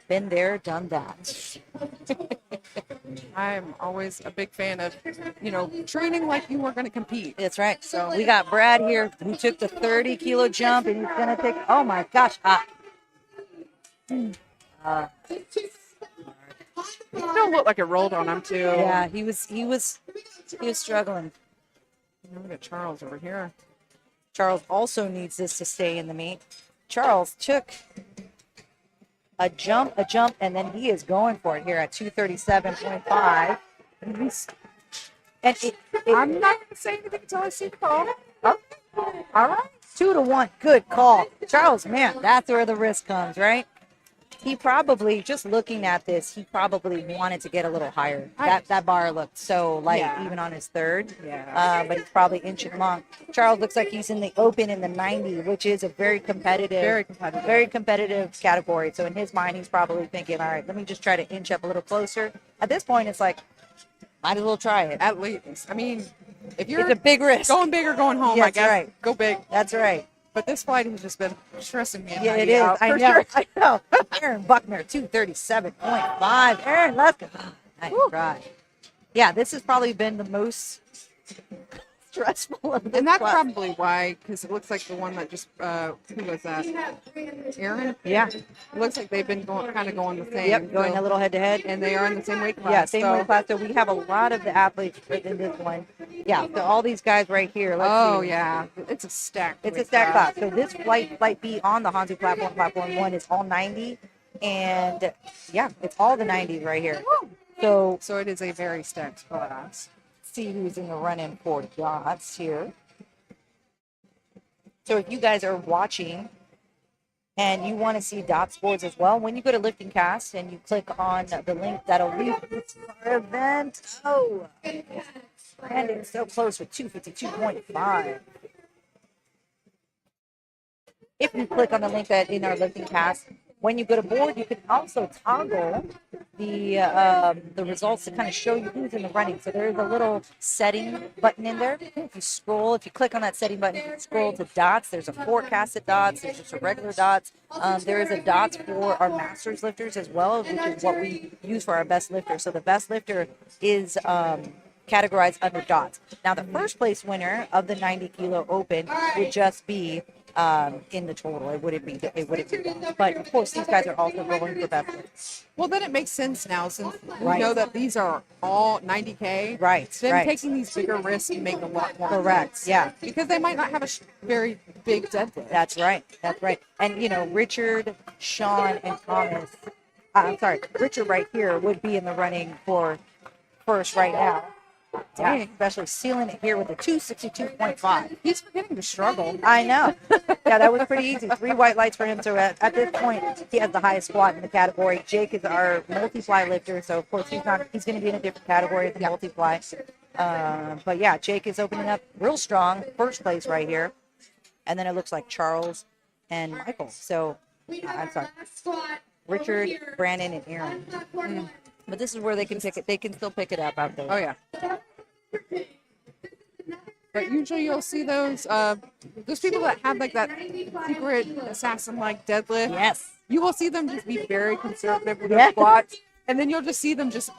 Speaker 1: Been there, done that.
Speaker 2: I'm always a big fan of, training like you were going to compete.
Speaker 1: That's right. So we got Brad here who took the 30-kilo jump and he's going to take, oh my gosh.
Speaker 2: It still looked like it rolled on him too.
Speaker 1: Yeah, he was struggling.
Speaker 2: Look at Charles over here.
Speaker 1: Charles also needs this to stay in the meet. Charles took a jump, and then he is going for it here at 237.5. And
Speaker 2: I'm not going to say anything until I see the call.
Speaker 1: all right, 2-1. Good call. Charles, man, that's where the risk comes, right? He probably, just looking at this, he probably wanted to get a little higher. That bar looked so light,
Speaker 2: Yeah.
Speaker 1: even on his third.
Speaker 2: Yeah.
Speaker 1: But he's probably inching along. Charles looks like he's in the open in the 90, which is a very competitive category. So in his mind, he's probably thinking, all right, let me just try to inch up a little closer. At this point, it's like, might as well try it.
Speaker 2: At least, I mean, if you're
Speaker 1: It's a big risk.
Speaker 2: going big or going home,
Speaker 1: Yeah,
Speaker 2: I
Speaker 1: that's
Speaker 2: guess
Speaker 1: right.
Speaker 2: go big.
Speaker 1: That's right.
Speaker 2: But this flight has just been stressing me.
Speaker 1: Yeah, it is.
Speaker 2: Out,
Speaker 1: I
Speaker 2: for
Speaker 1: know.
Speaker 2: sure.
Speaker 1: I know. Aaron Buckner, 237.5. Aaron, let's go. Nice try. Yeah, this has probably been the most stressful of the
Speaker 2: And that's
Speaker 1: class.
Speaker 2: probably why, because it looks like the one that just, who was that? Aaron?
Speaker 1: Yeah.
Speaker 2: It looks like they've been going the same.
Speaker 1: Yep, going
Speaker 2: so-
Speaker 1: a little head to head.
Speaker 2: And they are in the same weight class.
Speaker 1: Yeah, same
Speaker 2: so-
Speaker 1: weight class. So we have a lot of the athletes in this one. Yeah, so all these guys right here. Let's
Speaker 2: Oh,
Speaker 1: see.
Speaker 2: yeah. It's a stack.
Speaker 1: It's a stack class. So this flight B on the Hanzu platform 1 is all 90. And yeah, it's all the 90s right here. So
Speaker 2: So it is a very stacked class.
Speaker 1: see who's in the run-in for dots here. So if you guys are watching and you want to see dots boards as well, when you go to Lifting Cast and you click on the link that'll lead you to our event. Oh, Brandon so close with 252.5. If you click on the link that in our Lifting Cast, when you go to board, you can also toggle the results to kind of show you who's in the running. So there's a little setting button in there. If you click on that setting button, you can scroll to dots. There's a forecasted dots. There's just a regular dots. There is a dots for our masters lifters as well, which is what we use for our best lifter. So the best lifter is categorized under dots. Now the first place winner of the 90-kilo open would just be in the total. It wouldn't be that. But of course, these guys are also going for best lift.
Speaker 2: Well, then it makes sense now since we
Speaker 1: Right.
Speaker 2: know that these are all 90K.
Speaker 1: Right,
Speaker 2: Then
Speaker 1: right.
Speaker 2: taking these bigger risks make a lot more
Speaker 1: Correct,
Speaker 2: sense.
Speaker 1: yeah.
Speaker 2: Because they might not have a very big deadlift.
Speaker 1: That's right. That's right. And Richard, Sean, and Thomas. I'm sorry, Richard right here would be in the running for first right now. Yeah,
Speaker 2: Dang.
Speaker 1: especially sealing it here with a 262.5.
Speaker 2: He's forgetting to struggle.
Speaker 1: I know. Yeah, that was pretty easy. 3 white lights for him. So at this point, he has the highest squat in the category. Jake is our multi-fly lifter. So, of course, he's going to be in a different category as a multi-fly. But yeah, Jake is opening up real strong, first place right here, and then it looks like Charles and Michael. So I'm sorry, Richard, Brandon, and Aaron. But this is where they can pick it. They can still pick it up out there.
Speaker 2: Oh yeah. But usually you'll see those people that have like that secret assassin like deadlift.
Speaker 1: Yes.
Speaker 2: You will see them just be very conservative with
Speaker 1: Yeah.
Speaker 2: their squats, and then you'll just see them just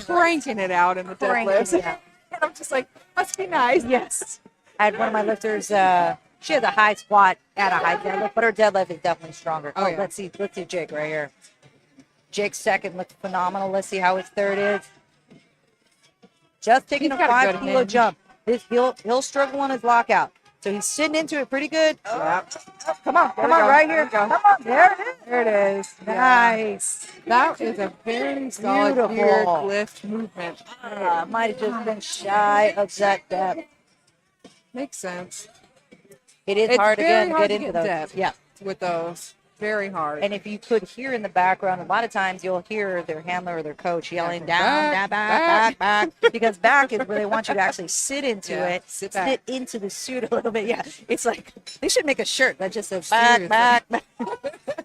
Speaker 2: cranking it out in the deadlifts.
Speaker 1: Yeah.
Speaker 2: And I'm just like, must be nice.
Speaker 1: Yes. I had one of my lifters. She has a high squat and a high deadlift, but her deadlift is definitely stronger.
Speaker 2: Oh, yeah.
Speaker 1: Let's see Jake right here. Jake's second looks phenomenal. Let's see how his third is. Just taking
Speaker 2: He's
Speaker 1: a
Speaker 2: got a
Speaker 1: 5
Speaker 2: good
Speaker 1: kilo
Speaker 2: hinge.
Speaker 1: jump. He'll struggle on his lockout. So he's sitting into it pretty good.
Speaker 2: Yep.
Speaker 1: Come on,
Speaker 2: There we go.
Speaker 1: right
Speaker 2: There
Speaker 1: here.
Speaker 2: we go.
Speaker 1: Come on, there it is.
Speaker 2: There it is. Yeah.
Speaker 1: Nice.
Speaker 2: That is a very solid
Speaker 1: Beautiful.
Speaker 2: geared lift movement.
Speaker 1: Might have just been shy of that depth.
Speaker 2: Makes sense.
Speaker 1: It is
Speaker 2: It's
Speaker 1: hard
Speaker 2: very
Speaker 1: again to
Speaker 2: hard
Speaker 1: get
Speaker 2: to
Speaker 1: into
Speaker 2: get
Speaker 1: those.
Speaker 2: depth.
Speaker 1: Yeah.
Speaker 2: With those. Very hard.
Speaker 1: And if you could hear in the background, a lot of times you'll hear their handler or their coach yelling
Speaker 2: Back,
Speaker 1: down,
Speaker 2: back,
Speaker 1: back, because back is where they want you to actually sit into
Speaker 2: Yeah,
Speaker 1: it,
Speaker 2: sit back.
Speaker 1: into the suit a little bit. Yeah, it's like they should make a shirt that just says
Speaker 2: Seriously.
Speaker 1: back.
Speaker 2: And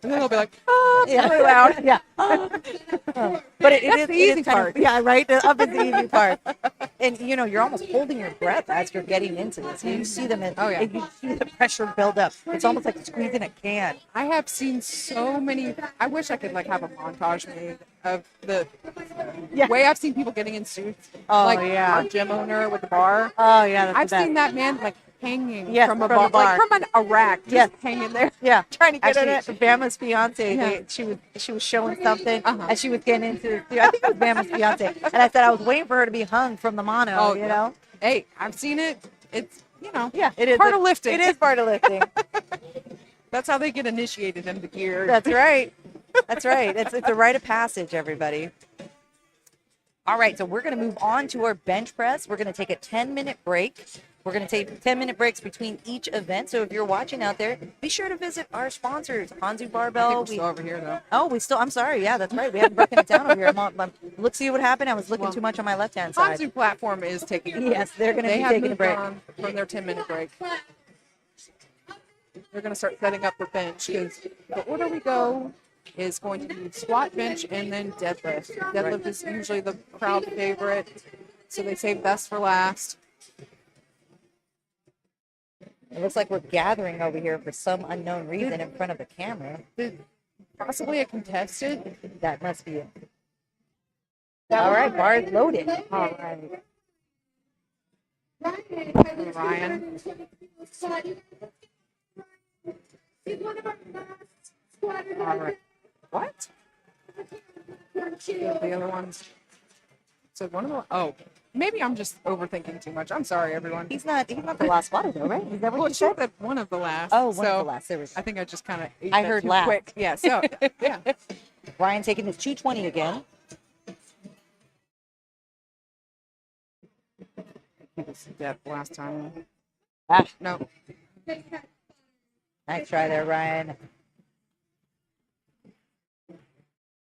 Speaker 2: then they'll be like, oh,
Speaker 1: Yeah,
Speaker 2: really loud.
Speaker 1: yeah. But it
Speaker 2: That's
Speaker 1: is
Speaker 2: the
Speaker 1: it
Speaker 2: easy
Speaker 1: is kind of-
Speaker 2: part.
Speaker 1: yeah, right. The up is the easy part. And you're almost holding your breath as you're getting into this. You see them, and you see the pressure build up. It's almost like squeezing a can.
Speaker 2: I have seen so many. I wish I could like have a montage made of the
Speaker 1: Yeah.
Speaker 2: way I've seen people getting in suits.
Speaker 1: Oh,
Speaker 2: like
Speaker 1: yeah.
Speaker 2: our gym owner with the bar.
Speaker 1: Oh yeah, that's
Speaker 2: I've
Speaker 1: the best.
Speaker 2: seen that man like hanging
Speaker 1: Yes,
Speaker 2: from a
Speaker 1: from
Speaker 2: bar,
Speaker 1: the bar.
Speaker 2: like from a rack, just
Speaker 1: Yes.
Speaker 2: hanging there.
Speaker 1: Yeah,
Speaker 2: trying to get in
Speaker 1: actually, Bama's fiance,
Speaker 2: Yeah.
Speaker 1: she was showing something,
Speaker 2: Uh-huh.
Speaker 1: and she was getting into. I think it was Bama's fiance, and I said I was waiting for her to be hung from the mono.
Speaker 2: Oh,
Speaker 1: you
Speaker 2: yeah.
Speaker 1: know.
Speaker 2: Hey, I've seen it. It's
Speaker 1: Yeah, it is
Speaker 2: part of lifting.
Speaker 1: It is part of lifting.
Speaker 2: That's how they get initiated into gear.
Speaker 1: That's right. That's right. It's a rite of passage, everybody. All right, so we're going to move on to our bench press. We're going to take a 10-minute break. We're going to take 10-minute breaks between each event. So if you're watching out there, be sure to visit our sponsors, Hanzu
Speaker 2: I think
Speaker 1: Barbell.
Speaker 2: we're still over here though.
Speaker 1: I'm sorry. Yeah, that's right. We haven't broken it down over here. Look, see what happened? I was looking
Speaker 2: Well,
Speaker 1: too much on my left-hand side.
Speaker 2: Hanzu platform is taking a break.
Speaker 1: Yes, they're going to
Speaker 2: They
Speaker 1: be
Speaker 2: have
Speaker 1: taking a
Speaker 2: moved
Speaker 1: break.
Speaker 2: on from their 10-minute break. They're going to start setting up the bench because the order we go is going to be squat, bench, and then deadlift. Deadlift is usually the crowd favorite, so they save best for last.
Speaker 1: It looks like we're gathering over here for some unknown reason in front of the camera.
Speaker 2: Possibly a contested.
Speaker 1: That must be it. All right, bar is loaded.
Speaker 2: All right. Ryan. All right. What? The other ones. So one of the. Oh, maybe I'm just overthinking too much. I'm sorry, everyone.
Speaker 1: He's not the last spotter though, right? Is that what
Speaker 2: Well,
Speaker 1: you
Speaker 2: it
Speaker 1: said?
Speaker 2: showed that one of the last.
Speaker 1: Oh, one
Speaker 2: so
Speaker 1: of the last. There we go.
Speaker 2: I think I just kind of.
Speaker 1: I heard
Speaker 2: too
Speaker 1: last.
Speaker 2: quick. Yeah. So yeah.
Speaker 1: Ryan taking his 220 again.
Speaker 2: He was dead last time.
Speaker 1: Ah,
Speaker 2: No.
Speaker 1: nice try there, Ryan.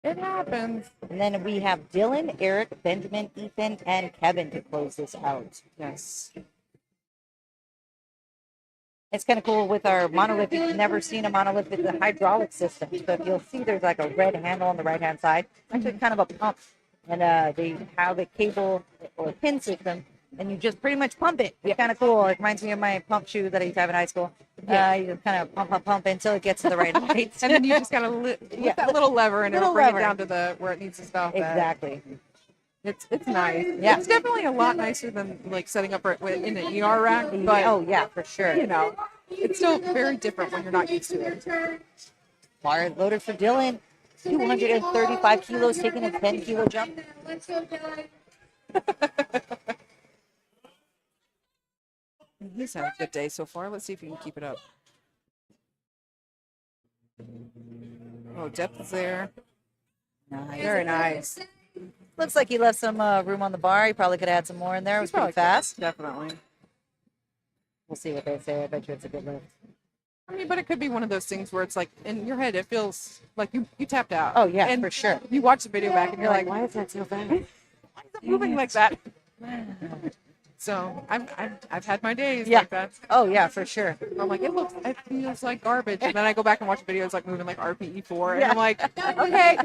Speaker 2: It happens.
Speaker 1: And then we have Dylan, Eric, Benjamin, Ethan, and Kevin to close this out.
Speaker 2: Yes.
Speaker 1: It's kind of cool with our monolith. If you've never seen a monolith, it's a hydraulic system. So if you'll see there's like a red handle on the right-hand side, actually kind of a pump. And they have a cable or a pin system, and you just pretty much pump it. It's kind of cool. It reminds me of my pump shoe that I used to have in high school. You just kind of pump until it gets to the right height.
Speaker 2: And then you just gotta lift
Speaker 1: Yeah.
Speaker 2: that little lever and it'll
Speaker 1: Little
Speaker 2: bring
Speaker 1: lever.
Speaker 2: it down to the where it needs to stop. at.
Speaker 1: Exactly.
Speaker 2: It's nice.
Speaker 1: Yeah.
Speaker 2: It's definitely a lot nicer than like setting up in an ER rack. But
Speaker 1: Oh, yeah, for sure.
Speaker 2: you know, it's still very different when you're not used to it.
Speaker 1: Bar is loaded for Dylan. 235 kilos, taking a 10-kilo jump.
Speaker 3: Let's go, Dylan.
Speaker 2: He's had a good day so far. Let's see if he can keep it up. Oh, depth is there.
Speaker 1: Nice.
Speaker 2: Very nice.
Speaker 1: Looks like he left some room on the bar. He probably could have had some more in there. It was pretty fast.
Speaker 2: Definitely.
Speaker 1: We'll see what they say. I bet you it's a good lift.
Speaker 2: I mean, but it could be one of those things where it's like in your head, it feels like you tapped out.
Speaker 1: Oh, yeah,
Speaker 2: and
Speaker 1: for sure.
Speaker 2: You watch the video back and you're like,
Speaker 1: why is that so fast?
Speaker 2: why is it moving like that? So I've had my days
Speaker 1: Yeah.
Speaker 2: like that.
Speaker 1: Oh yeah, for sure.
Speaker 2: I'm like, it feels like garbage. And then I go back and watch videos like moving like RPE4, and
Speaker 1: Yeah.
Speaker 2: I'm like, okay.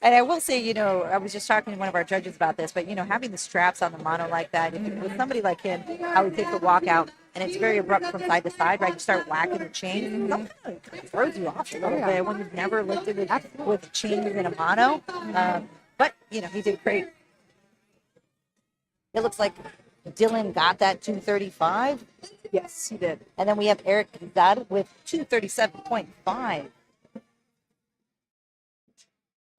Speaker 1: And I will say, I was just talking to one of our judges about this, but having the straps on the mono like that, with somebody like him, how he takes the walk out, and it's very abrupt from side to side, right? You start whacking the chain, sometimes it kind of throws you off a little bit when you've never lifted with chains in a mono. But he did great. It looks like Dylan got that 235.
Speaker 2: Yes, he did.
Speaker 1: And then we have Eric Zad with 237.5.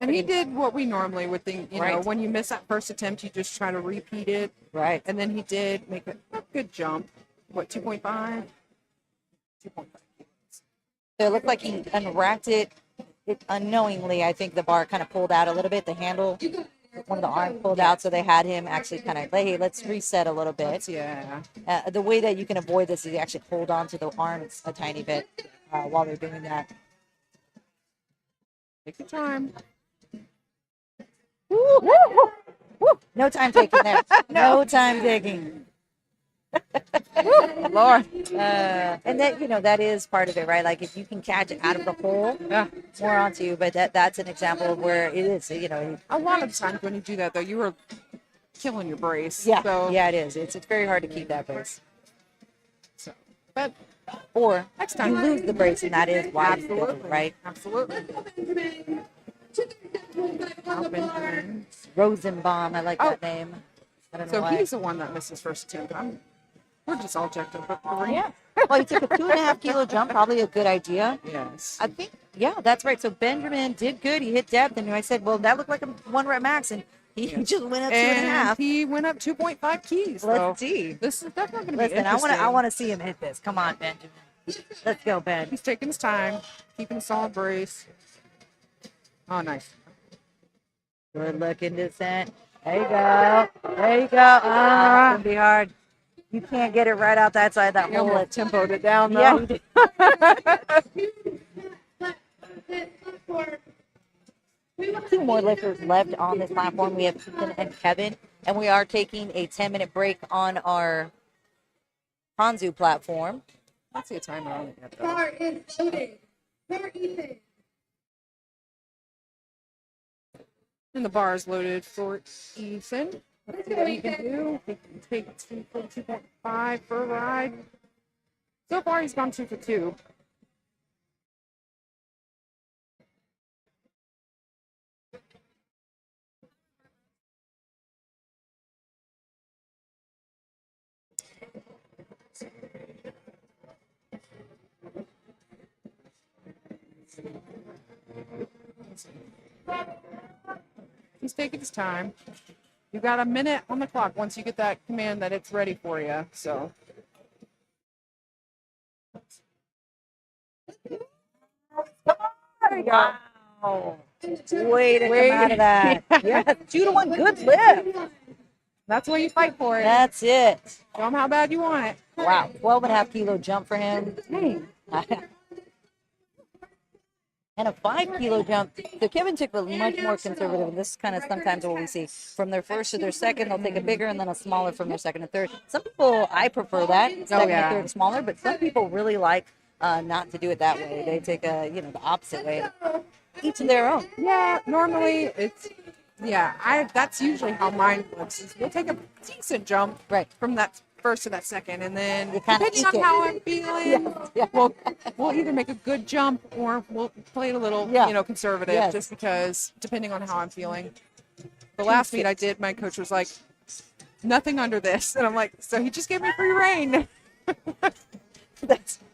Speaker 2: And he did what we normally would think,
Speaker 1: Right.
Speaker 2: when you miss that first attempt, you just try to repeat it.
Speaker 1: Right.
Speaker 2: And then he did make a good jump. What, 2.5? 2.5.
Speaker 1: So it looked like he unracked it unknowingly. I think the bar kind of pulled out a little bit. The handle, one of the arms pulled out, so they had him actually kind of, hey, let's reset a little bit.
Speaker 2: Yeah.
Speaker 1: The way that you can avoid this is you actually hold on to the arms a tiny bit while they're doing that.
Speaker 2: Take your time.
Speaker 1: Woo, woo, woo, woo. No time taking there. No time taking.
Speaker 2: Lord.
Speaker 1: And that that is part of it, right? Like if you can catch it out of the hole,
Speaker 2: Yeah.
Speaker 1: more onto you. But that's an example of where it is.
Speaker 2: A lot of times when you do that, though, you are killing your brace.
Speaker 1: Yeah,
Speaker 2: So,
Speaker 1: yeah, it is. It's very hard to keep that brace.
Speaker 2: So, but
Speaker 1: Or
Speaker 2: next
Speaker 1: you
Speaker 2: time.
Speaker 1: lose the brace, and that is why you
Speaker 2: Absolutely.
Speaker 1: go, right?
Speaker 2: Absolutely. Benjamin.
Speaker 1: Rosenbaum, I like
Speaker 2: Oh.
Speaker 1: that name. I don't know
Speaker 2: So
Speaker 1: why.
Speaker 2: he's the one that missed his first attempt. We're just all jacked up. But
Speaker 1: Yeah. Well, he took a 2.5 kilo jump, probably a good idea.
Speaker 2: Yes.
Speaker 1: I think, yeah, that's right. So Benjamin did good. He hit depth, and I said, well, that looked like a 1 rep max, and he just went up 2.5.
Speaker 2: And he went up 2.5 keys.
Speaker 1: Let's
Speaker 2: So
Speaker 1: see.
Speaker 2: this is definitely going to be
Speaker 1: Listen,
Speaker 2: interesting.
Speaker 1: I want to see him hit this. Come on, Benjamin. Let's go, Ben.
Speaker 2: He's taking his time, keeping a solid brace. Oh, nice.
Speaker 1: Good looking descent. There you go. There you go. Ah, it's gonna be hard. You can't get it right out that side of that
Speaker 2: He
Speaker 1: hole.
Speaker 2: almost tempoed it down, though.
Speaker 1: Yeah, he did. Two more lifters left on this platform. We have Ethan and Kevin, and we are taking a 10-minute break on our Hanzu platform.
Speaker 2: Let's see a timer on it yet, though.
Speaker 3: Car is loaded. For Ethan.
Speaker 2: And the bar is loaded for Ethan. Let's see what he can do. He can take 2 for 2.5 for a ride. So far, he's gone 2 for 2. He's taking his time. You got a minute on the clock once you get that command that it's ready for you. So
Speaker 1: Wow. Way to come out of that. Yes, 2-1. Good lift.
Speaker 2: that's what you fight for. It.
Speaker 1: That's it.
Speaker 2: Show him how bad you want it.
Speaker 1: Wow. 12.5 kilo jump for him. And a 5 kilo jump. So Kevin took a much more conservative. And this is kind of sometimes what we see. From their first to their second, they'll take a bigger and then a smaller from their second and third. Some people, I prefer that. Second
Speaker 2: yeah.
Speaker 1: and third smaller, but some people really like not to do it that way. They take the opposite way. Each of their own.
Speaker 2: Yeah, normally it's that's usually how mine looks. Is we'll take a decent jump
Speaker 1: Right.
Speaker 2: from that first to that second, and then
Speaker 1: You kinda
Speaker 2: depending on
Speaker 1: eke it.
Speaker 2: how I'm feeling,
Speaker 1: Yeah.
Speaker 2: we'll either make a good jump or we'll play it a little
Speaker 1: Yeah.
Speaker 2: conservative,
Speaker 1: Yes.
Speaker 2: just because depending on how I'm feeling. The last meet I did, my coach was like, nothing under this, and I'm like, so he just gave me free reign.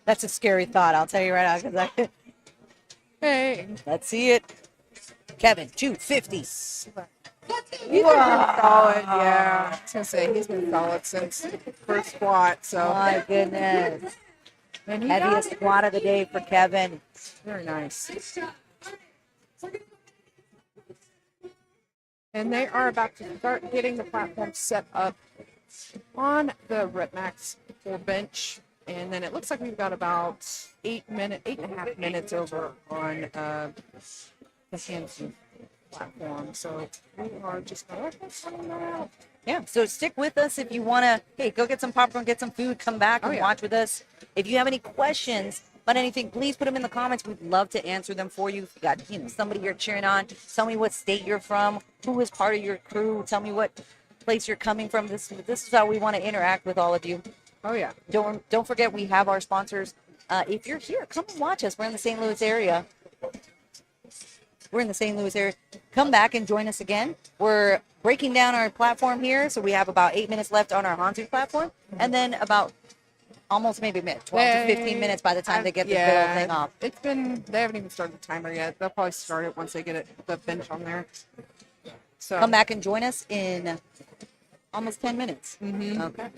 Speaker 1: That's a scary thought. I'll tell you right now. Because
Speaker 2: Hey,
Speaker 1: let's see it. Kevin, 250.
Speaker 2: he's been solid. Yeah, I was gonna say he's been solid since first squat. So
Speaker 1: My goodness.
Speaker 2: and he got
Speaker 1: Heaviest
Speaker 2: it.
Speaker 1: squat of the day for Kevin.
Speaker 2: Very nice. And they are about to start getting the platform set up on the rep max for bench. And then it looks like we've got about 8.5 minutes over on the hands. platform. So we are just going to find that out.
Speaker 1: Yeah, so stick with us if you want to, hey, go get some popcorn, get some food, come back and
Speaker 2: yeah.
Speaker 1: watch with us. If you have any questions about anything, please put them in the comments. We'd love to answer them for you. If you got, somebody you're cheering on, tell me what state you're from, who is part of your crew, tell me what place you're coming from. This is how we want to interact with all of you.
Speaker 2: Oh, yeah.
Speaker 1: Don't forget we have our sponsors. If you're here, come and watch us. We're in the St. Louis area. Come back and join us again. We're breaking down our platform here, so we have about 8 minutes left on our Hanzu platform, and then about almost maybe 12 to 15 minutes by the time they get this little thing off.
Speaker 2: They haven't even started the timer yet. They'll probably start it once they get the bench on there. So
Speaker 1: Come back and join us in almost 10 minutes. Okay.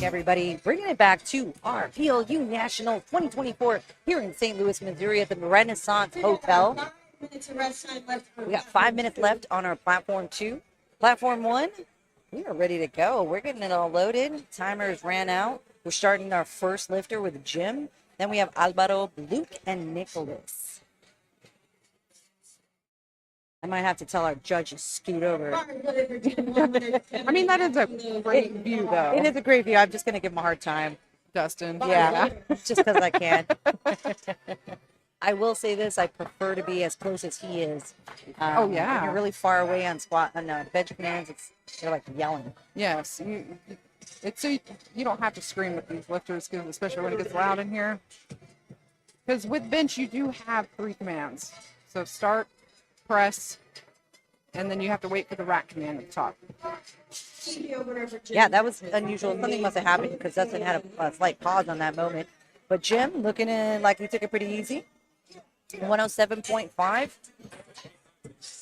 Speaker 1: everybody. Bringing it back to our PLU National 2024 here in St. Louis, Missouri at the Renaissance Hotel. We got 5 minutes left on our platform 2. Platform 1, we are ready to go. We're getting it all loaded. Timers ran out. We're starting our first lifter with Jim. Then we have Alvaro, Luke, and Nicholas. I might have to tell our judges scoot over.
Speaker 2: I mean, that is a great view, though.
Speaker 1: It is a great view. I'm just going to give him a hard time.
Speaker 2: Dustin.
Speaker 1: Yeah, just because I can. I will say this: I prefer to be as close as he is.
Speaker 2: Oh, yeah.
Speaker 1: When you're really far away on bench commands, you're like yelling.
Speaker 2: Yes. It's so you don't have to scream with these lifters, especially when it gets loud in here. Because with bench, you do have 3 commands. So start, press, and then you have to wait for the rack command at the top.
Speaker 1: Yeah, that was unusual. Something must have happened because Dustin had a slight pause on that moment. But Jim, looking like he took it pretty easy. 107.5.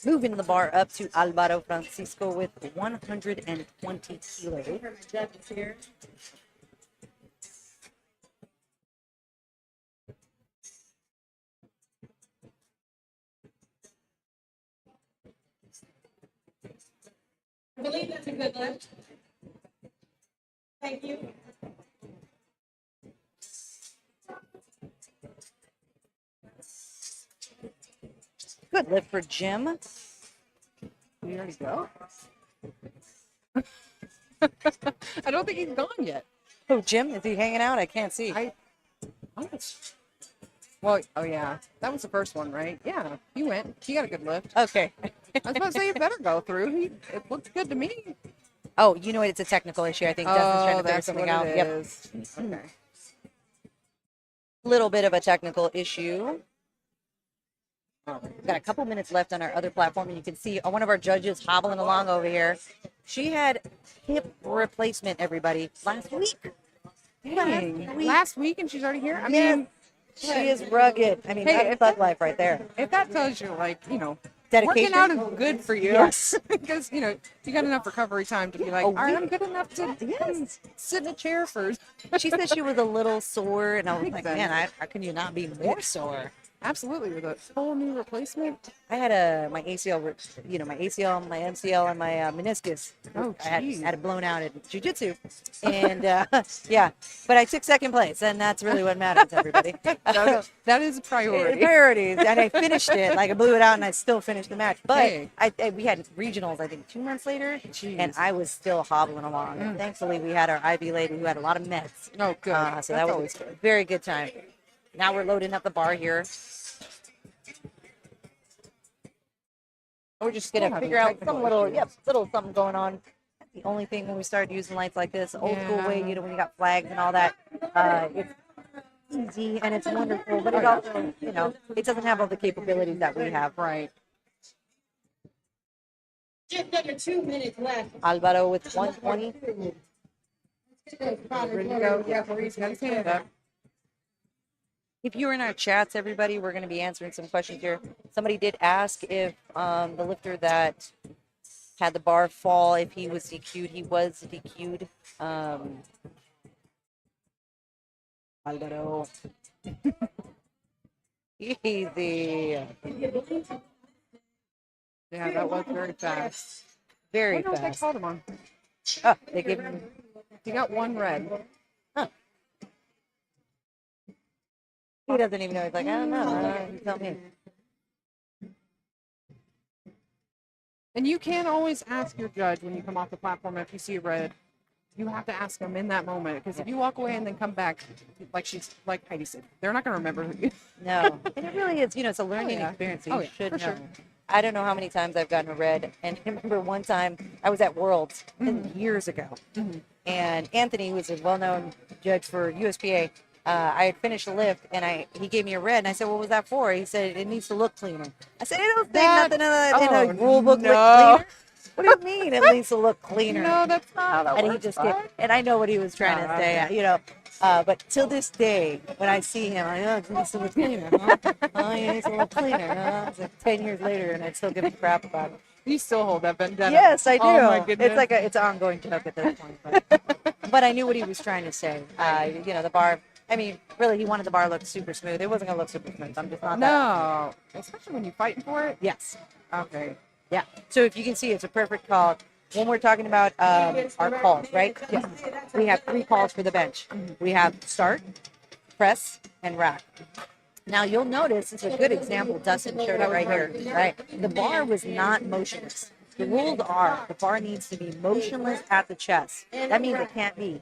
Speaker 1: Moving the bar up to Alvaro Francisco with 120 kilos.
Speaker 3: I believe that's a good lift. Thank you.
Speaker 1: Good lift for Jim.
Speaker 2: You already go? I don't think he's gone yet.
Speaker 1: Oh, Jim, is he hanging out? I can't see.
Speaker 2: Well, oh yeah, that was the first one, right? Yeah, he went. He got a good lift.
Speaker 1: Okay.
Speaker 2: I was about to say you better go through. It looked good to me.
Speaker 1: Oh, you know what? It's a technical issue. I think Dustin's trying to figure something out.
Speaker 2: It
Speaker 1: Yep.
Speaker 2: is. Okay.
Speaker 1: Little bit of a technical issue. We've got a couple minutes left on our other platform, and you can see one of our judges hobbling along over here. She had hip replacement, everybody, last week.
Speaker 2: Dang. Last week and she's already here? I mean,
Speaker 1: she is rugged. I mean,
Speaker 2: Hey,
Speaker 1: that's thug life right there.
Speaker 2: if that tells you, like,
Speaker 1: Dedication.
Speaker 2: working out is good for you.
Speaker 1: Yes.
Speaker 2: Because, you got enough recovery time to be like, all right, I'm good enough to sit in a chair for.
Speaker 1: She said she was a little sore, and I was like,
Speaker 2: Exactly.
Speaker 1: man, how can you not be more sore?
Speaker 2: Absolutely, with a full knee replacement.
Speaker 1: I had my ACL, my ACL, my MCL, and my meniscus.
Speaker 2: Oh,
Speaker 1: I had
Speaker 2: geez.
Speaker 1: it blown out in jiu-jitsu. And yeah, but I took second place, and that's really what matters, everybody.
Speaker 2: That is a priority.
Speaker 1: Priorities, and I finished it. Like I blew it out, and I still finished the match. But
Speaker 2: Hey.
Speaker 1: we had regionals, I think, 2 months later,
Speaker 2: Jeez.
Speaker 1: and I was still hobbling along. And thankfully, we had our IV lady who had a lot of meds.
Speaker 2: Oh, good.
Speaker 1: So that
Speaker 2: That's
Speaker 1: was
Speaker 2: always
Speaker 1: a
Speaker 2: good.
Speaker 1: very good time. Now we're loading up the bar here. We're just gonna figure out some little something going on. That's the only thing when we started using lights like this, old school way, when you got flags and all that. It's easy and it's wonderful, but it also, it doesn't have all the capabilities that we have.
Speaker 2: Right.
Speaker 3: Just under 2 minutes left.
Speaker 1: Alvaro with 120.
Speaker 2: Ready to go? Yeah, he's got his hand up.
Speaker 1: If you're in our chats, everybody, we're going to be answering some questions here. Somebody did ask if the lifter that had the bar fall, if he was DQ'd. He was DQ'd. Alvaro. Easy.
Speaker 2: Yeah, that was very fast.
Speaker 1: Very
Speaker 2: What else they
Speaker 1: fast.
Speaker 2: called him on?
Speaker 1: Oh, they gave him.
Speaker 2: He got 1 red.
Speaker 1: He doesn't even know. He's like, I don't know. You tell me.
Speaker 2: And you can always ask your judge when you come off the platform if you see a red. You have to ask them in that moment, because if you walk away and then come back, like Heidi said, they're not going to remember who you.
Speaker 1: No, and it really is. It's a learning
Speaker 2: yeah.
Speaker 1: experience. So
Speaker 2: Oh,
Speaker 1: you
Speaker 2: yeah,
Speaker 1: should
Speaker 2: for
Speaker 1: know.
Speaker 2: sure.
Speaker 1: I don't know how many times I've gotten a red, and I remember one time I was at Worlds years ago, and Anthony, who was a well-known judge for USPA, I had finished the lift, and he gave me a red, and I said, "What was that for?" He said, "It needs to look cleaner." I said, "It don't say nothing in a rule book look cleaner." What do you mean it needs to look cleaner?
Speaker 2: No, that's not how that
Speaker 1: And he
Speaker 2: works.
Speaker 1: just and I know what he was trying to say, but till this day, when I see him, I'm like, oh, it needs to look cleaner, huh? Oh, it needs to look cleaner, huh? It's like 10 years later, and I still give him crap about it.
Speaker 2: You still hold that vendetta.
Speaker 1: Yes, I do.
Speaker 2: Oh my goodness.
Speaker 1: It's like it's an ongoing joke at this point. But but I knew what he was trying to say. You know, the bar. I mean, really, he wanted the bar to look super smooth. It wasn't gonna look super smooth. I'm just not that.
Speaker 2: No, especially when you're fighting for it.
Speaker 1: Yes.
Speaker 2: Okay.
Speaker 1: Yeah. So if you can see, it's a perfect call. When we're talking about our calls, right? Yes. We have 3 calls for the bench. We have start, press, and rack. Now you'll notice it's a good example. Dustin showed it right here. Right. The bar was not motionless. The rules are the bar needs to be motionless at the chest. That means it can't be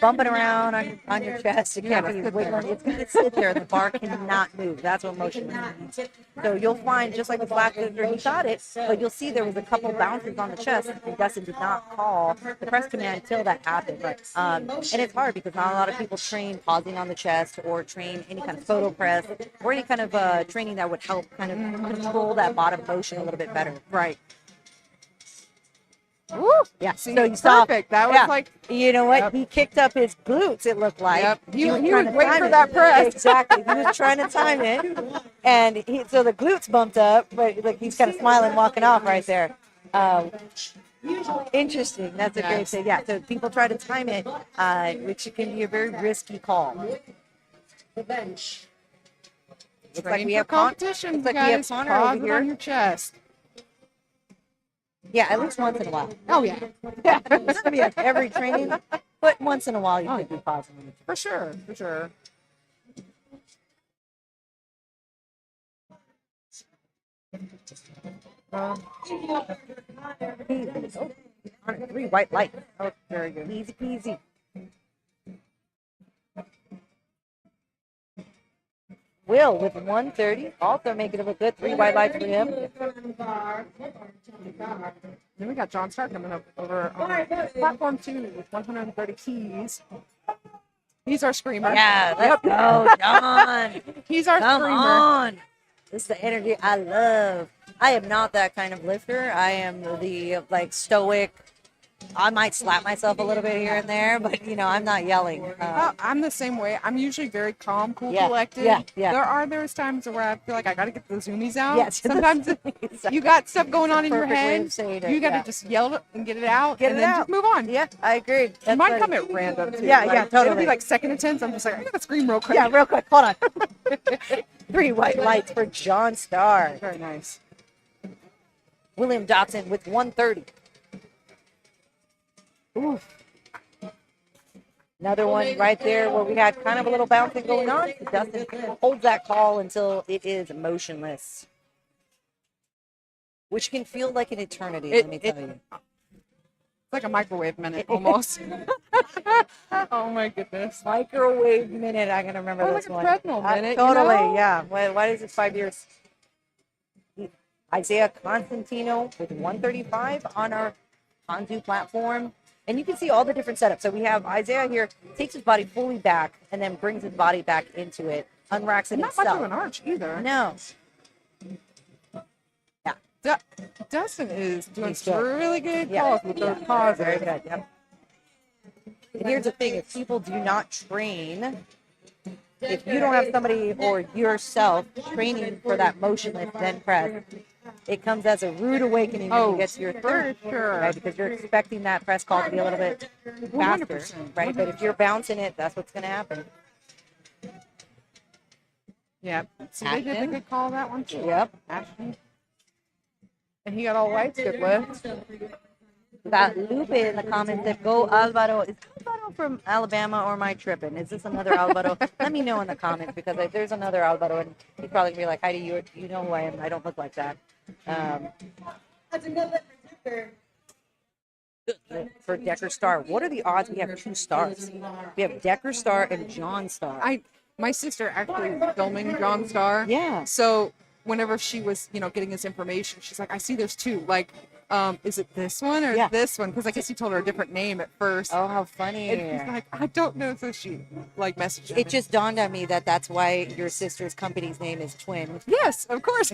Speaker 1: bumping around on your chest. It can't be wiggling. It's going to sit there and the bar cannot move. That's what motion means. So you'll find, just like with last lifter, he shot it, but you'll see there was a couple bounces on the chest, and Dustin did not call the press command until that happened. And it's hard because not a lot of people train pausing on the chest or train any kind of photo press or any kind of training that would help kind of control that bottom motion a little bit better.
Speaker 2: Right.
Speaker 1: Woo! Yeah.
Speaker 2: See,
Speaker 1: So you saw,
Speaker 2: perfect. That was like,
Speaker 1: you know what?
Speaker 2: Yep.
Speaker 1: He kicked up his glutes. It looked like.
Speaker 2: Yep. He was
Speaker 1: trying to
Speaker 2: waiting
Speaker 1: time
Speaker 2: for
Speaker 1: it.
Speaker 2: that press.
Speaker 1: Exactly. He was trying to time it, and so the glutes bumped up, but like he's kind of smiling, walking off right there. Interesting. That's a great thing. Yeah. So people try to time it, which can be a very risky call.
Speaker 3: The bench.
Speaker 1: Looks
Speaker 2: train
Speaker 1: like we
Speaker 2: for
Speaker 1: have
Speaker 2: competition.
Speaker 1: Looks like we have
Speaker 2: guys.
Speaker 1: Connor
Speaker 2: Pause
Speaker 1: over
Speaker 2: it on
Speaker 1: here.
Speaker 2: your chest.
Speaker 1: Yeah, at least once in a while.
Speaker 2: Oh yeah,
Speaker 1: Yeah, it's gonna be like every training, but once in a while you could be pausing.
Speaker 2: for sure, for sure.
Speaker 1: Easy. Oh, 3 white lights.
Speaker 2: Oh, very good.
Speaker 1: Easy peasy. Will with 130, also making it a good 3 white lights for him.
Speaker 2: Then we got John Stark coming up over on platform 2 with 130 keys. He's our screamer.
Speaker 1: Yeah, let's go, John.
Speaker 2: He's our
Speaker 1: Come
Speaker 2: screamer.
Speaker 1: on. This is the energy I love. I am not that kind of lifter. I am the like stoic. I might slap myself a little bit here and there, but you know, I'm not yelling.
Speaker 2: I'm the same way. I'm usually very calm, cool,
Speaker 1: Yeah,
Speaker 2: collected.
Speaker 1: yeah.
Speaker 2: There's times where I feel like I got to get the zoomies out.
Speaker 1: Yes.
Speaker 2: Sometimes you got stuff going on in your
Speaker 1: Perfect way
Speaker 2: head.
Speaker 1: of saying it,
Speaker 2: You got to
Speaker 1: yeah.
Speaker 2: just yell it and get it out,
Speaker 1: Get
Speaker 2: and
Speaker 1: it
Speaker 2: then
Speaker 1: out.
Speaker 2: just move on.
Speaker 1: Yeah, I agree.
Speaker 2: You
Speaker 1: That's
Speaker 2: might
Speaker 1: funny.
Speaker 2: come at random too.
Speaker 1: Yeah,
Speaker 2: like,
Speaker 1: yeah, totally.
Speaker 2: It'll be like second attempts. I'm just like, I gotta scream real quick.
Speaker 1: Yeah, real quick. Hold on. 3 white lights for John Starr.
Speaker 2: Very nice.
Speaker 1: William Dotson with 130. Ooh. Another one right there where we had kind of a little bouncing going on. Dustin holds that call until it is motionless, which can feel like an eternity, let me tell you.
Speaker 2: It's like a microwave minute almost. Oh my goodness.
Speaker 1: Microwave minute. I'm going to remember
Speaker 2: Or
Speaker 1: this
Speaker 2: like a
Speaker 1: one.
Speaker 2: treadmill minute, you
Speaker 1: Totally,
Speaker 2: know?
Speaker 1: yeah. Why is it 5 years? Isaiah Constantino with 135 on our Hanzu platform. And you can see all the different setups. So we have Isaiah here, takes his body fully back and then brings his body back into it, unracks it
Speaker 2: Not much
Speaker 1: himself.
Speaker 2: of an arch either.
Speaker 1: No.
Speaker 2: Dustin is doing
Speaker 1: He's
Speaker 2: some
Speaker 1: good.
Speaker 2: really good
Speaker 1: Yeah.
Speaker 2: calls with those pauses.
Speaker 1: Very good, yep. And here's the thing, if people do not train, if you don't have somebody or yourself training for that motionless then press, it comes as a rude awakening when you get to your third,
Speaker 2: sure.
Speaker 1: right? Because you're expecting that press call to be a little bit faster,
Speaker 2: 100%,
Speaker 1: right? But if you're bouncing it, that's what's going to happen.
Speaker 2: Yeah. So they did a
Speaker 1: Ashton?
Speaker 2: good call that one too.
Speaker 1: Yep.
Speaker 2: Ashton. And he got all whites, good lift.
Speaker 1: We got Lupe in the comments that go Alvaro. Is Alvaro from Alabama or am I tripping? Is this another Alvaro? Let me know in the comments because if there's another Alvaro and he's probably gonna be like, Heidi, you know who I am. I don't look like that.
Speaker 3: That's another protector.
Speaker 1: For Decker Star, what are the odds we have 2 stars? We have Decker Star and John Star.
Speaker 2: My sister actually was filming John Starr.
Speaker 1: Yeah.
Speaker 2: So whenever she was, getting this information, she's like, I see there's 2. Like, is it this one or this one? Because I guess he told her a different name at first.
Speaker 1: Oh, how funny.
Speaker 2: And he's like, I don't know. So she messaged him.
Speaker 1: It just dawned on me that that's why your sister's company's name is Twin.
Speaker 2: Yes, of course.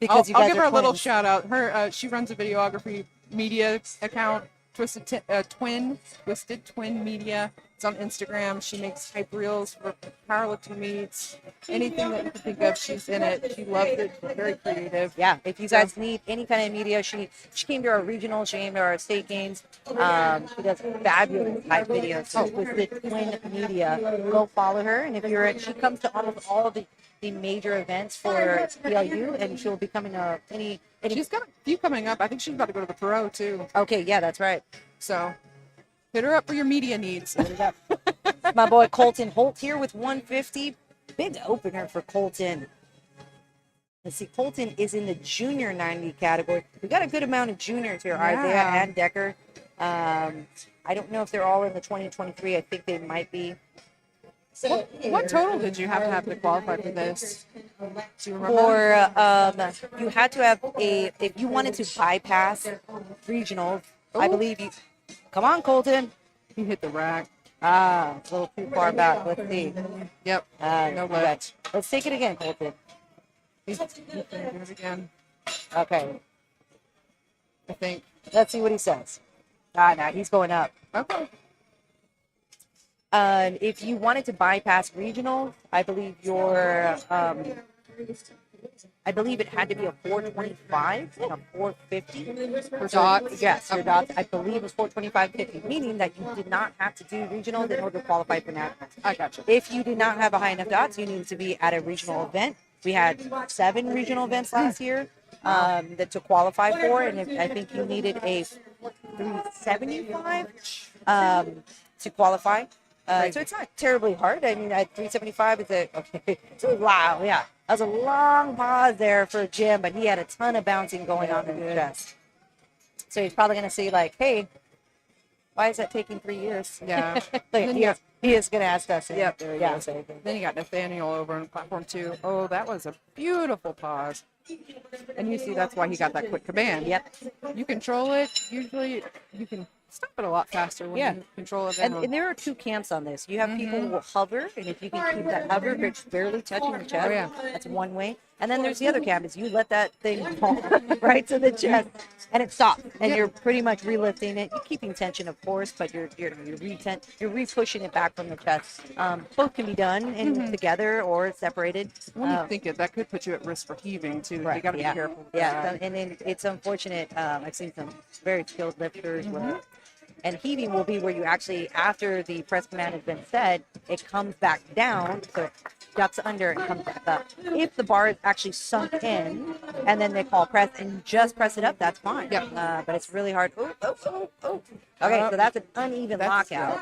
Speaker 1: Because
Speaker 2: I'll
Speaker 1: you guys
Speaker 2: give
Speaker 1: are
Speaker 2: her a little
Speaker 1: twins.
Speaker 2: shout out. Her she runs a videography media account, Twisted Twin Media. It's on Instagram. She makes hype reels for powerlifting meets. Anything that you can think of, she's in it. She loves it. She's very creative.
Speaker 1: Yeah, if you guys need any kind of media, she came to our regional, she came to our state games. She does fabulous hype videos. So with the Twin Media, go follow her. And if she comes to almost all of the major events for PLU, and she'll be coming to any.
Speaker 2: She's got a few coming up. I think she's about to go to the Pro too.
Speaker 1: Okay, yeah, that's right.
Speaker 2: So hit her up for your media needs.
Speaker 1: My boy Colton Holt here with 150. Big opener for Colton. Let's see, Colton is in the junior 90 category. We got a good amount of juniors here, Isaiah and Decker. I don't know if they're all in the 2023. I think they might be.
Speaker 2: What total did you have to qualify for this? Do you remember?
Speaker 1: For you had to have if you wanted to bypass regionals, I believe you. Come on, Colton.
Speaker 2: He hit the rack.
Speaker 1: It's a little too far back. Let's see.
Speaker 2: Yep.
Speaker 1: No
Speaker 2: left.
Speaker 1: Let's take it again, Colton.
Speaker 2: He's doing it again.
Speaker 1: Okay.
Speaker 2: I think.
Speaker 1: Let's see what he says. No, he's going up.
Speaker 2: Okay.
Speaker 1: If you wanted to bypass regional, I believe I believe it had to be a 425 and a 450
Speaker 2: For dots?
Speaker 1: Yes, your dots. I believe was 425.50, meaning that you did not have to do regionals in order to qualify for nationals.
Speaker 2: I gotcha.
Speaker 1: If you did not have a high enough dots, you needed to be at a regional event. We had 7 regional events last year that to qualify for, and I think you needed a 375 to qualify. So it's not terribly hard. I mean, at 375 is okay. So wow, yeah. That was a long pause there for Jim, but he had a ton of bouncing going on in his chest. So he's probably going to say like, hey, why is that taking 3 years?
Speaker 2: Yeah.
Speaker 1: He is going to ask us.
Speaker 2: Yep.
Speaker 1: Yeah.
Speaker 2: Then you got Nathaniel over on platform 2. Oh, that was a beautiful pause. And you see that's why he got that quick command.
Speaker 1: Yep.
Speaker 2: You control it. Usually you can stop it a lot faster when you control it.
Speaker 1: And there are 2 camps on this. You have people who will hover, and if you can keep that hover barely touching the chest, that's one way. And then there's the other camp is you let that thing fall right to the chest, and it stops, and you're pretty much relifting it. You're keeping tension, of course, but you're re-pushing it back from the chest. Both can be done together or separated.
Speaker 2: When you think it, that could put you at risk for heaving too.
Speaker 1: Right,
Speaker 2: You got to be careful.
Speaker 1: Yeah, and then it's unfortunate. I've seen some very skilled lifters where. And heaving will be where you actually, after the press command has been said, it comes back down, so it ducks under and comes back up. If the bar is actually sunk in, and then they call press and you just press it up, that's fine.
Speaker 2: Yep.
Speaker 1: But it's really hard. Oh. Okay, so that's an uneven lockout.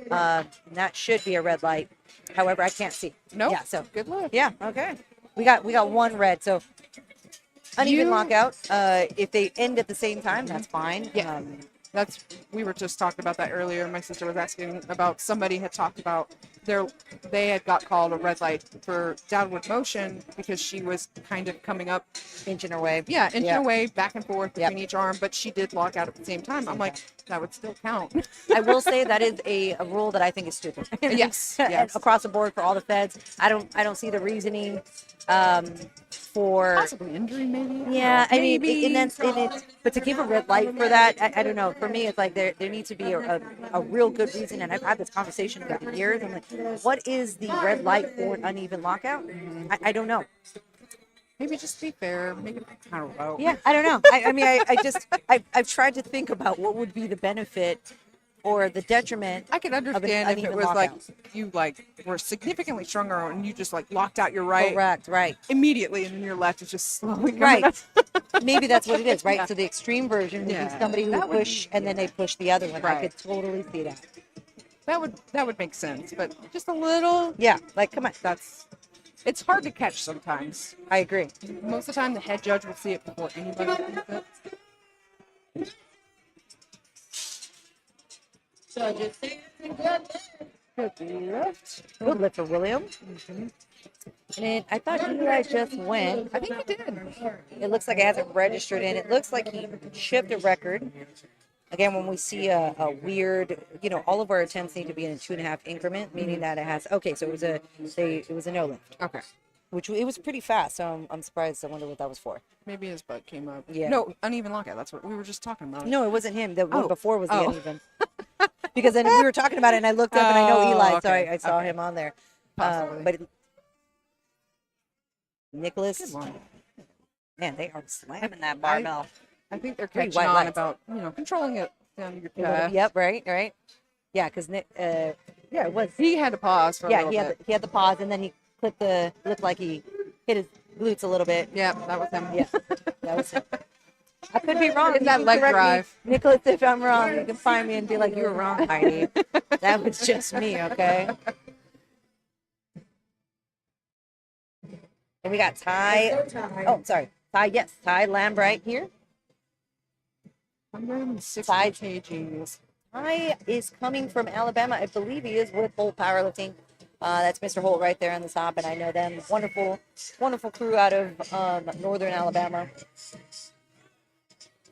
Speaker 1: That should be a red light. However, I can't see.
Speaker 2: Nope.
Speaker 1: Yeah, so
Speaker 2: Good luck.
Speaker 1: yeah, okay. We got one red, so uneven lockout. If they end at the same time, that's fine.
Speaker 2: Yeah. We were just talking about that earlier. My sister was asking about somebody had talked about they had got called a red light for downward motion because she was kind of coming up,
Speaker 1: inching her way.
Speaker 2: Yeah, inching her way back and forth between each arm, but she did lock out at the same time. I'm like, that would still count.
Speaker 1: I will say that is a rule that I think is stupid.
Speaker 2: Yes.
Speaker 1: Across the board for all the feds. I don't see the reasoning for
Speaker 2: possibly injury, maybe.
Speaker 1: Yeah, I mean, but to give a red light for that, I don't know. For me, it's like there needs to be a real good reason, and I've had this conversation over the years. I'm like, what is the red light for an uneven lockout? I don't know.
Speaker 2: Maybe just be fair. Make it kind of low.
Speaker 1: Yeah, I don't know. I mean, I've tried to think about what would be the benefit or the detriment.
Speaker 2: I could understand if it was like you were significantly stronger and you just locked out your right.
Speaker 1: Correct, right.
Speaker 2: Immediately, and then your left is just slowly coming up.
Speaker 1: Maybe that's what it is, right? So the extreme version would be somebody who would push and then they push the other one. Right. I could totally see that.
Speaker 2: That would make sense, but just a little.
Speaker 1: Yeah, come on.
Speaker 2: It's hard to catch sometimes.
Speaker 1: I agree.
Speaker 2: Most of the time, the head judge will see it before anybody sees it.
Speaker 3: So just say
Speaker 1: good lift for William. And I thought Eli just went.
Speaker 2: I think he did.
Speaker 1: It looks like it hasn't registered in. It looks like he shipped a record. Again, when we see a weird, all of our attempts need to be in a 2.5 increment, meaning that it has. Okay, so it was a no lift.
Speaker 2: Okay.
Speaker 1: which it was pretty fast. So I'm surprised. I wonder what that was for.
Speaker 2: Maybe his butt came up.
Speaker 1: Yeah.
Speaker 2: No, uneven lockout. That's what we were just talking about.
Speaker 1: No, it wasn't him. The one
Speaker 2: Oh.
Speaker 1: before was the
Speaker 2: Oh.
Speaker 1: uneven. Because then we were talking about it, and I looked up, and I know
Speaker 2: Oh,
Speaker 1: Eli, so
Speaker 2: okay,
Speaker 1: I saw
Speaker 2: okay.
Speaker 1: him on there.
Speaker 2: Possibly.
Speaker 1: But Nicholas,
Speaker 2: Good one.
Speaker 1: man, they are slamming that barbell.
Speaker 2: I think they're
Speaker 1: Pretty
Speaker 2: catching
Speaker 1: white
Speaker 2: on
Speaker 1: lights.
Speaker 2: about controlling it down to your
Speaker 1: A little-
Speaker 2: chest.
Speaker 1: Yep, right. Yeah, because yeah, it was.
Speaker 2: He had to pause for a
Speaker 1: Yeah,
Speaker 2: little
Speaker 1: he had
Speaker 2: bit.
Speaker 1: he had the pause, and then he clipped looked like he hit his glutes a little bit.
Speaker 2: Yeah, that was him.
Speaker 1: Yeah, that was him. I could be wrong.
Speaker 2: It's
Speaker 1: You
Speaker 2: that
Speaker 1: can
Speaker 2: leg
Speaker 1: correct me.
Speaker 2: drive.
Speaker 1: Nicholas, if I'm wrong, you can find me and be like, you were wrong, Heidi. That was just me, okay? And we got Ty. Oh, sorry. Ty, yes. Ty Lambright here.
Speaker 2: 160
Speaker 1: Side.
Speaker 2: kgs.
Speaker 1: Ty is coming from Alabama. I believe he is with Holt Powerlifting. That's Mr. Holt right there on the top, and I know them. Wonderful, wonderful crew out of northern Alabama.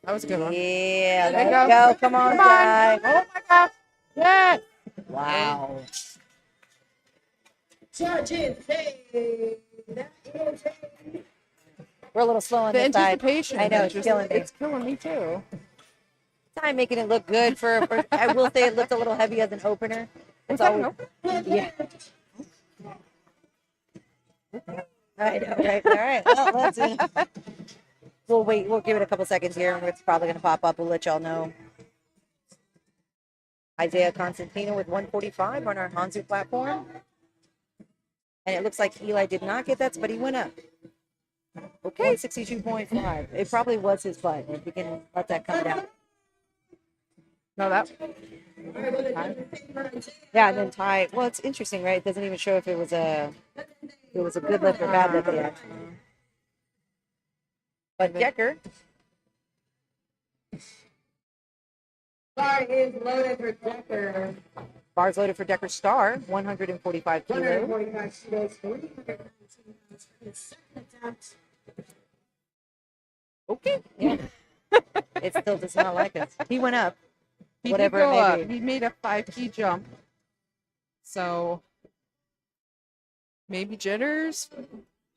Speaker 2: That was a good one.
Speaker 1: Yeah,
Speaker 2: There you
Speaker 1: let's
Speaker 2: go.
Speaker 1: go. Come on,
Speaker 2: Come on.
Speaker 1: Ty.
Speaker 2: Oh my gosh. Yes.
Speaker 1: Wow.
Speaker 3: Judges, hey, that is a
Speaker 1: We're a little slow on
Speaker 2: The
Speaker 1: this side.
Speaker 2: anticipation.
Speaker 1: I know,
Speaker 2: is
Speaker 1: it's
Speaker 2: just,
Speaker 1: killing me.
Speaker 2: It's killing me too.
Speaker 1: Ty making it look good for I will say it looked a little heavy as an opener.
Speaker 2: Was
Speaker 1: It's
Speaker 2: that
Speaker 1: always,
Speaker 2: an
Speaker 1: yeah. I know, right? All right. Well, let's we'll wait. We'll give it a couple seconds here, and it's probably going to pop up. We'll let y'all know. Isaiah Constantino with 145 on our Hanzu platform. And it looks like Eli did not get that, but he went up. Okay, 62.5. It probably was his butt. If we can let that come down.
Speaker 2: No, that.
Speaker 1: Yeah, and then Ty. Well, it's interesting, right? It doesn't even show if it was a good lift or bad lift yet. But Decker,
Speaker 3: bar is loaded for Decker.
Speaker 1: bars loaded for Decker Star, 145 kilos.
Speaker 3: 145 kilos, 319 pounds for his second attempt.
Speaker 1: Okay. Yeah. It still does not like us. He went up.
Speaker 2: He
Speaker 1: Whatever
Speaker 2: did
Speaker 1: it
Speaker 2: go
Speaker 1: may
Speaker 2: up.
Speaker 1: be.
Speaker 2: He made a 5 key jump. So maybe jitters.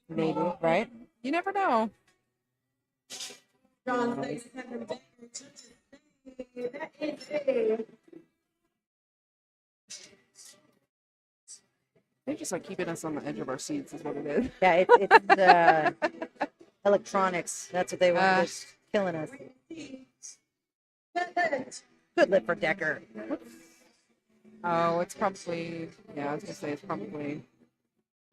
Speaker 1: Maybe, right?
Speaker 2: You never know.
Speaker 3: John, ladies and gentlemen, that is a
Speaker 2: They're just like keeping us on the edge of our seats, is what it is.
Speaker 1: Yeah, it's electronics. That's what they want.
Speaker 2: Ah.
Speaker 1: Just killing us.
Speaker 3: deadlift.
Speaker 1: Good lift for Decker.
Speaker 2: Oh, it's probably. Yeah, I was gonna say it's probably.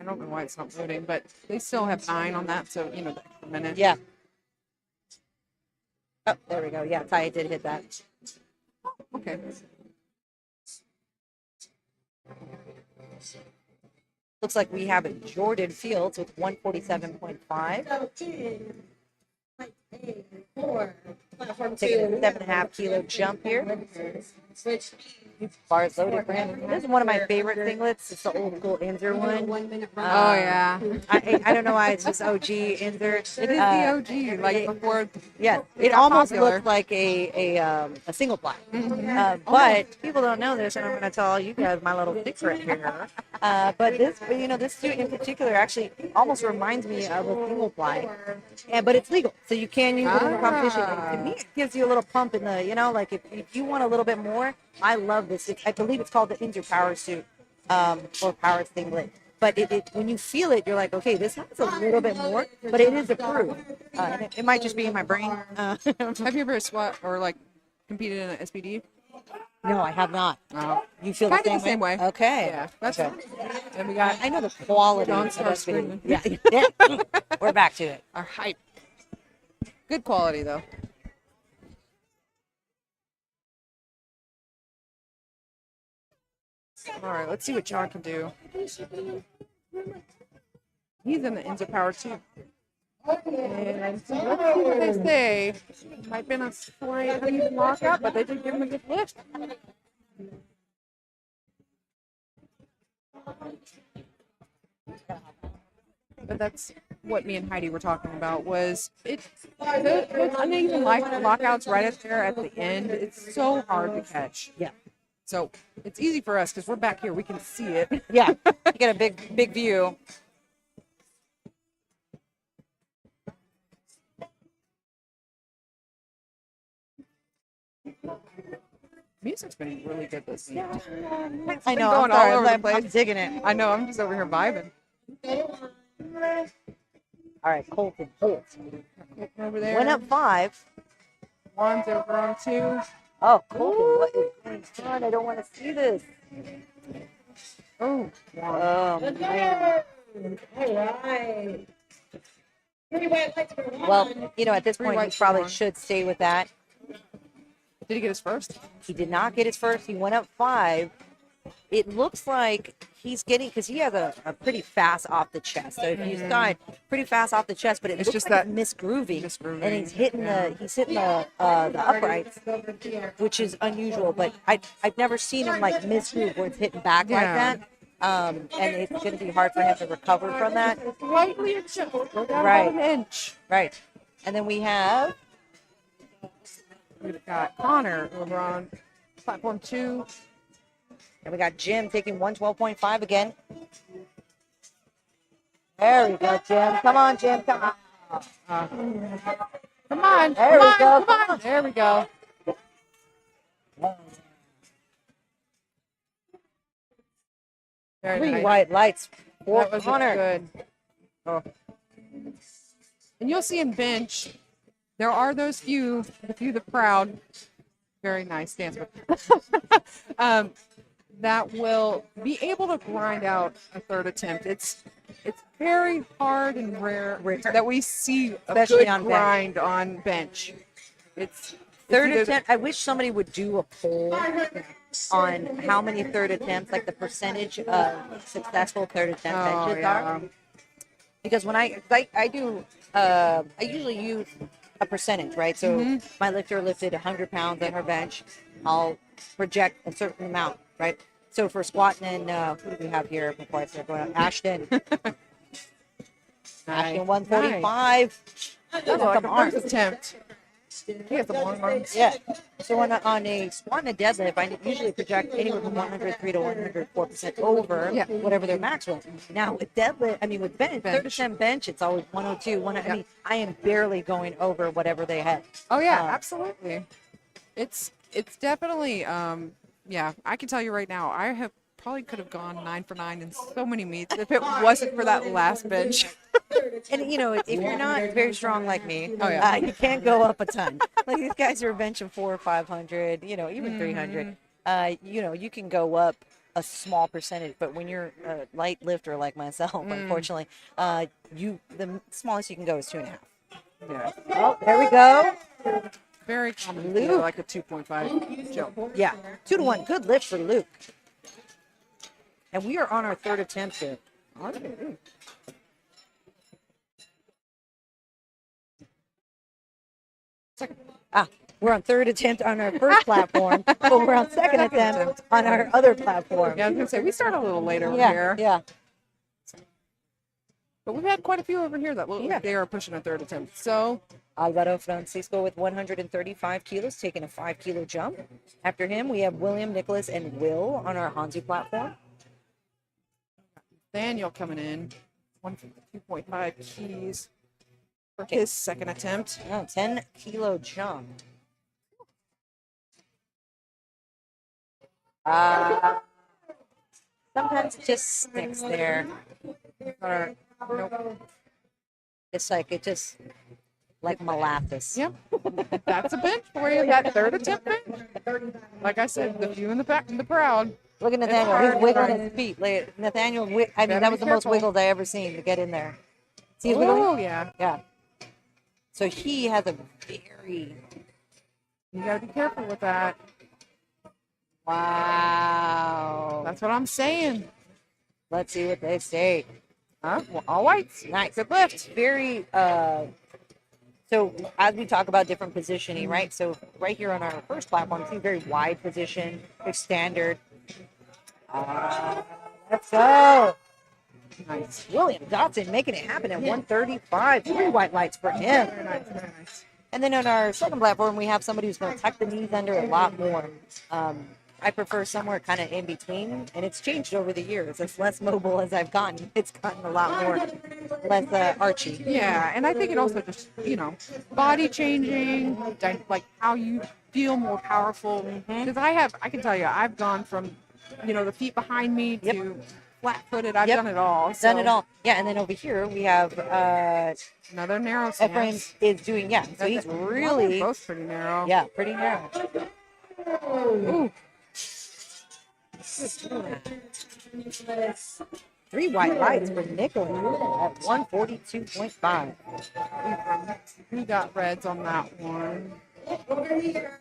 Speaker 2: I don't know why it's not loading, but they still have 9 on that, so the extra minute.
Speaker 1: Yeah. Oh, there we go. Yeah, Ty did hit that.
Speaker 2: Okay.
Speaker 1: Looks like we have Jordan Fields with 147.5.
Speaker 3: So in like a 4 platform
Speaker 1: Taking a
Speaker 3: 2.
Speaker 1: 7.5 kilo jump here.
Speaker 3: Which
Speaker 1: Bars loaded for him. This is one of my favorite singlets. It's the old school Inzer one.
Speaker 3: 1 minute run.
Speaker 2: Oh yeah.
Speaker 1: I don't know why it's just OG Inzer.
Speaker 2: It is the OG, like before.
Speaker 1: Yeah,
Speaker 2: it
Speaker 1: it
Speaker 2: got
Speaker 1: almost
Speaker 2: popular.
Speaker 1: looked like a single ply.
Speaker 2: Mhm.
Speaker 1: But people don't know this, and I'm going to tell you guys my little secret here. But this suit in particular actually almost reminds me of a single ply, but it's legal, so you can use it in the competition. And to me, it gives you a little pump in the, like if you want a little bit more. I love this. I believe it's called the Inzer Power Suit or Power Singlet. But when you feel it, you're like, okay, this has a little bit more, but it is approved. And it might just be in my brain.
Speaker 2: Have you ever squat or like competed in an SBD?
Speaker 1: No, I have not.
Speaker 2: No.
Speaker 1: You feel
Speaker 2: Kind
Speaker 1: the
Speaker 2: of the same way.
Speaker 1: Okay.
Speaker 2: Yeah. That's
Speaker 1: Okay.
Speaker 2: And we got
Speaker 1: I know the quality
Speaker 2: John
Speaker 1: of
Speaker 2: starts
Speaker 1: SBD.
Speaker 2: screaming.
Speaker 1: Yeah. We're back to it.
Speaker 2: our hype. Good quality though. All right, let's see what John can do. He's in the Inzer Power too. And so let's see what they say. Might have been a slight uneven lockout, but they did give him a good lift. But that's what me and Heidi were talking about. Was it those uneven lockouts right up there at the end? It's so hard to catch.
Speaker 1: Yeah.
Speaker 2: So it's easy for us because we're back here. We can see it.
Speaker 1: Yeah. You get a big view.
Speaker 2: Music's been really good this week.
Speaker 1: I know.
Speaker 2: going
Speaker 1: I'm sorry,
Speaker 2: all over the
Speaker 1: I'm
Speaker 2: place.
Speaker 1: digging it.
Speaker 2: I know. I'm just over here vibing.
Speaker 1: All right, Colton Holt
Speaker 2: Over there.
Speaker 1: went up 5.
Speaker 2: Juan's over on 2.
Speaker 1: Oh, Colton, what is going on? I don't want to see this.
Speaker 2: Oh, Juan.
Speaker 1: Oh, man.
Speaker 3: All right. 3 white lights for one.
Speaker 1: Well, you know, at this
Speaker 2: 3
Speaker 1: point, he
Speaker 2: whites for
Speaker 1: probably
Speaker 2: 1.
Speaker 1: should stay with that.
Speaker 2: Did he get his first?
Speaker 1: He did not get his first. He went up 5. It looks like he's getting, because he has a pretty fast off the chest. So he's got pretty fast off the chest, but
Speaker 2: It's
Speaker 1: looks
Speaker 2: just
Speaker 1: like
Speaker 2: that
Speaker 1: misgrooving. And he's hitting the uprights, which is unusual. But I've never seen him like misgroove where it's hitting back like
Speaker 2: Yeah.
Speaker 1: that. And it's going to be hard for him to recover from that.
Speaker 2: Slightly adjust. Go down
Speaker 1: Right.
Speaker 2: about an inch.
Speaker 1: Right. And then we have
Speaker 2: We've got Connor over on platform 2.
Speaker 1: And we got Jim taking 112.5 again. There we go, Jim. Come on, Jim. Come on.
Speaker 2: Come on.
Speaker 1: There we go.
Speaker 2: Come on. There we go. Very
Speaker 1: 3
Speaker 2: nice.
Speaker 1: white lights for
Speaker 2: That was
Speaker 1: Connor.
Speaker 2: good. Oh. And you'll see in bench, there are those few, the proud, very nice dance, that will be able to grind out a third attempt. It's very hard and rare that we see a
Speaker 1: Especially
Speaker 2: good
Speaker 1: on bench.
Speaker 2: grind on bench. It's
Speaker 1: Third
Speaker 2: either-
Speaker 1: attempt. I wish somebody would do a poll on how many third attempts, like the percentage of successful third attempt
Speaker 2: Oh,
Speaker 1: benches
Speaker 2: yeah.
Speaker 1: are. Because when I do, I usually use a percentage, right? So
Speaker 2: Mm-hmm.
Speaker 1: my lifter lifted 100 pounds on her bench. I'll project a certain amount, right? So for squatting and who do we have here before I start going on? Ashton. Ashton 145.
Speaker 2: That was like
Speaker 1: Some
Speaker 2: the
Speaker 1: arms.
Speaker 2: first attempt. He has some long arms.
Speaker 1: Yeah. So on a squat and a deadlift, I usually project anywhere from 103 to 104% over
Speaker 2: Yeah.
Speaker 1: whatever their max was. Now with deadlift, with bench, 30% bench, it's always 102, 100. I am barely going over whatever they had.
Speaker 2: Oh yeah,
Speaker 1: Um,
Speaker 2: absolutely. It's definitely yeah, I can tell you right now, I have probably could have gone 9 for 9 in so many meets if it wasn't for that last bench.
Speaker 1: And if you're not very strong like me,
Speaker 2: Oh, yeah.
Speaker 1: you can't go up a ton. Like these guys are benching 400 or 500, even 300. You can go up a small percentage, but when you're a light lifter like myself, unfortunately, the smallest you can go is 2.5.
Speaker 2: Yeah.
Speaker 1: Oh, there we go.
Speaker 2: Very common.
Speaker 1: Luke.
Speaker 2: Like a 2.5 jump.
Speaker 1: Yeah, 2 to 1. Good lift for Luke. And we are on our third attempt here. We're on third attempt on our first platform, but we're on second attempt on our other platform.
Speaker 2: Yeah, I was gonna say we start a little later over
Speaker 1: Yeah,
Speaker 2: here,
Speaker 1: yeah.
Speaker 2: but we've had quite a few over here that look
Speaker 1: Yeah.
Speaker 2: like they are pushing a third attempt. So
Speaker 1: Alvaro Francisco with 135 kilos, taking a 5-kilo jump. After him, we have William, Nicholas, and Will on our Hanzu platform.
Speaker 2: Daniel coming in, 2.5 keys for his second attempt.
Speaker 1: 10-kilo jump. Sometimes it just sticks there.
Speaker 2: Nope.
Speaker 1: It's like molasses.
Speaker 2: Yep, that's a bench for you. That third attempt bench. Like I said, the few in the back and the proud.
Speaker 1: Look at Nathaniel.
Speaker 2: hard,
Speaker 1: He's wiggling
Speaker 2: right?
Speaker 1: his feet. Like, Nathaniel,
Speaker 2: Gotta
Speaker 1: that
Speaker 2: be
Speaker 1: was the most
Speaker 2: careful.
Speaker 1: wiggles I ever seen to get in there. See his wiggling?
Speaker 2: Oh yeah,
Speaker 1: Yeah. So he has a very,
Speaker 2: you gotta be careful with that.
Speaker 1: wow.
Speaker 2: That's what I'm saying.
Speaker 1: Let's see what they say.
Speaker 2: Huh? Well, all whites.
Speaker 1: Nice.
Speaker 2: Good lift.
Speaker 1: Very, so as we talk about different positioning, right? So right here on our first platform, see very wide position, very standard. Let's go.
Speaker 2: Nice.
Speaker 1: William Dotson making it happen at 135. 3 white lights for him.
Speaker 2: Very nice. Very nice.
Speaker 1: And then on our second platform, we have somebody who's going to tuck the knees under a lot more. I prefer somewhere kind of in between, and it's changed over the years. As less mobile as I've gotten, it's gotten a lot more less archy.
Speaker 2: Yeah, and I think it also just body changing, like how you feel more powerful. Because I can tell you, I've gone from, the feet behind me
Speaker 1: Yep.
Speaker 2: to flat-footed. I've
Speaker 1: Yep.
Speaker 2: done it all.
Speaker 1: Done it
Speaker 2: So,
Speaker 1: all. Yeah, and then over here we have
Speaker 2: Another narrow
Speaker 1: Ephraim
Speaker 2: stance.
Speaker 1: is doing, yeah. So he's
Speaker 2: Well, they're
Speaker 1: really,
Speaker 2: both pretty narrow.
Speaker 1: yeah, pretty narrow.
Speaker 2: Ooh.
Speaker 1: 3 white lights for Nicholas at 142.5.
Speaker 2: He got reds on that one.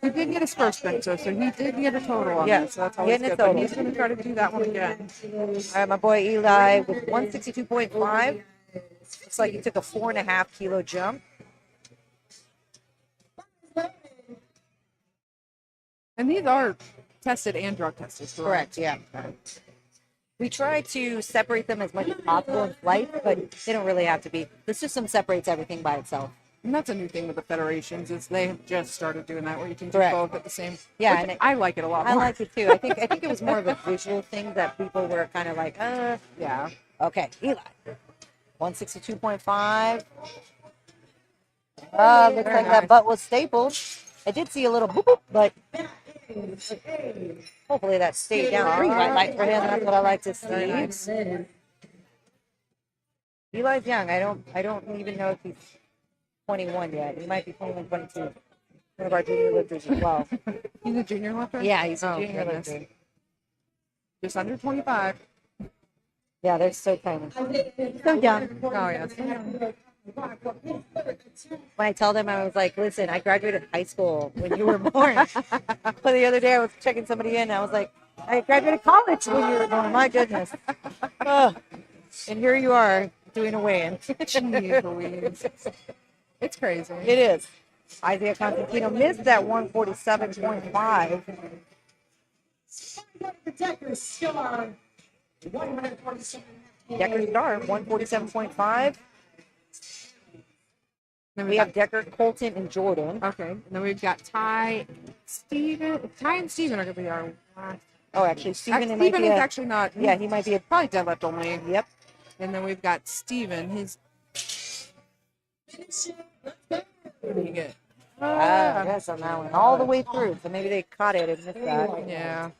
Speaker 2: He did get his first bench, though, so he did get a total on
Speaker 1: Yeah,
Speaker 2: that, so that's always
Speaker 1: getting a
Speaker 2: good. But
Speaker 1: total.
Speaker 2: he's going to try to do that one again.
Speaker 1: All right, my boy Eli with 162.5. Looks like he took a 4.5 kilo jump.
Speaker 2: And these are tested and drug tested,
Speaker 1: Correct, yeah. We try to separate them as much as possible in flight, but they don't really have to be. The system separates everything by itself.
Speaker 2: And that's a new thing with the federations is they have just started doing that where you can do
Speaker 1: Correct.
Speaker 2: both at the same.
Speaker 1: Yeah,
Speaker 2: which
Speaker 1: and
Speaker 2: I like it a lot
Speaker 1: I
Speaker 2: more.
Speaker 1: like it too. I think it was more of a visual thing that people were kind of like,
Speaker 2: Yeah.
Speaker 1: Okay, Eli. 162.5. Looks
Speaker 2: Very
Speaker 1: like
Speaker 2: nice.
Speaker 1: that butt was stapled. I did see a little boop, boop, but hopefully that stayed down. 3 white lights for him. That's what I like to
Speaker 2: Very nice.
Speaker 1: see. Eli's young. I don't even know if he's 21 yet. He might be 21, 22. One of our junior lifters as well.
Speaker 2: He's a junior lifter?
Speaker 1: Yeah, he's a
Speaker 2: Oh,
Speaker 1: junior
Speaker 2: goodness.
Speaker 1: lifter.
Speaker 2: Just under 25.
Speaker 1: Yeah, they're so tiny. So young.
Speaker 2: Oh, yes.
Speaker 1: When I tell them, I was like, listen, I graduated high school when you were born. But the other day I was checking somebody in. I was like, I graduated college when you were born. My goodness. Oh, and here you are doing a weigh-in.
Speaker 2: Jeez Louise. It's crazy.
Speaker 1: It is. Isaiah Constantino missed that 147.5.
Speaker 4: Decker Star, 147.
Speaker 1: Decker Star, 147.5.
Speaker 2: Then
Speaker 1: We have Decker, Colton, and Jordan.
Speaker 2: Okay. And then we've got Ty, Steven. Ty and Steven are going to be our last.
Speaker 1: Oh, actually, Steven might
Speaker 2: Steven
Speaker 1: be
Speaker 2: is
Speaker 1: a,
Speaker 2: actually not.
Speaker 1: yeah, he might be a,
Speaker 2: Probably deadlift only.
Speaker 1: yep.
Speaker 2: And then we've got Steven. His. What did he get?
Speaker 1: Yes, on that one. All the way through. So maybe they caught it and missed that.
Speaker 2: Yeah.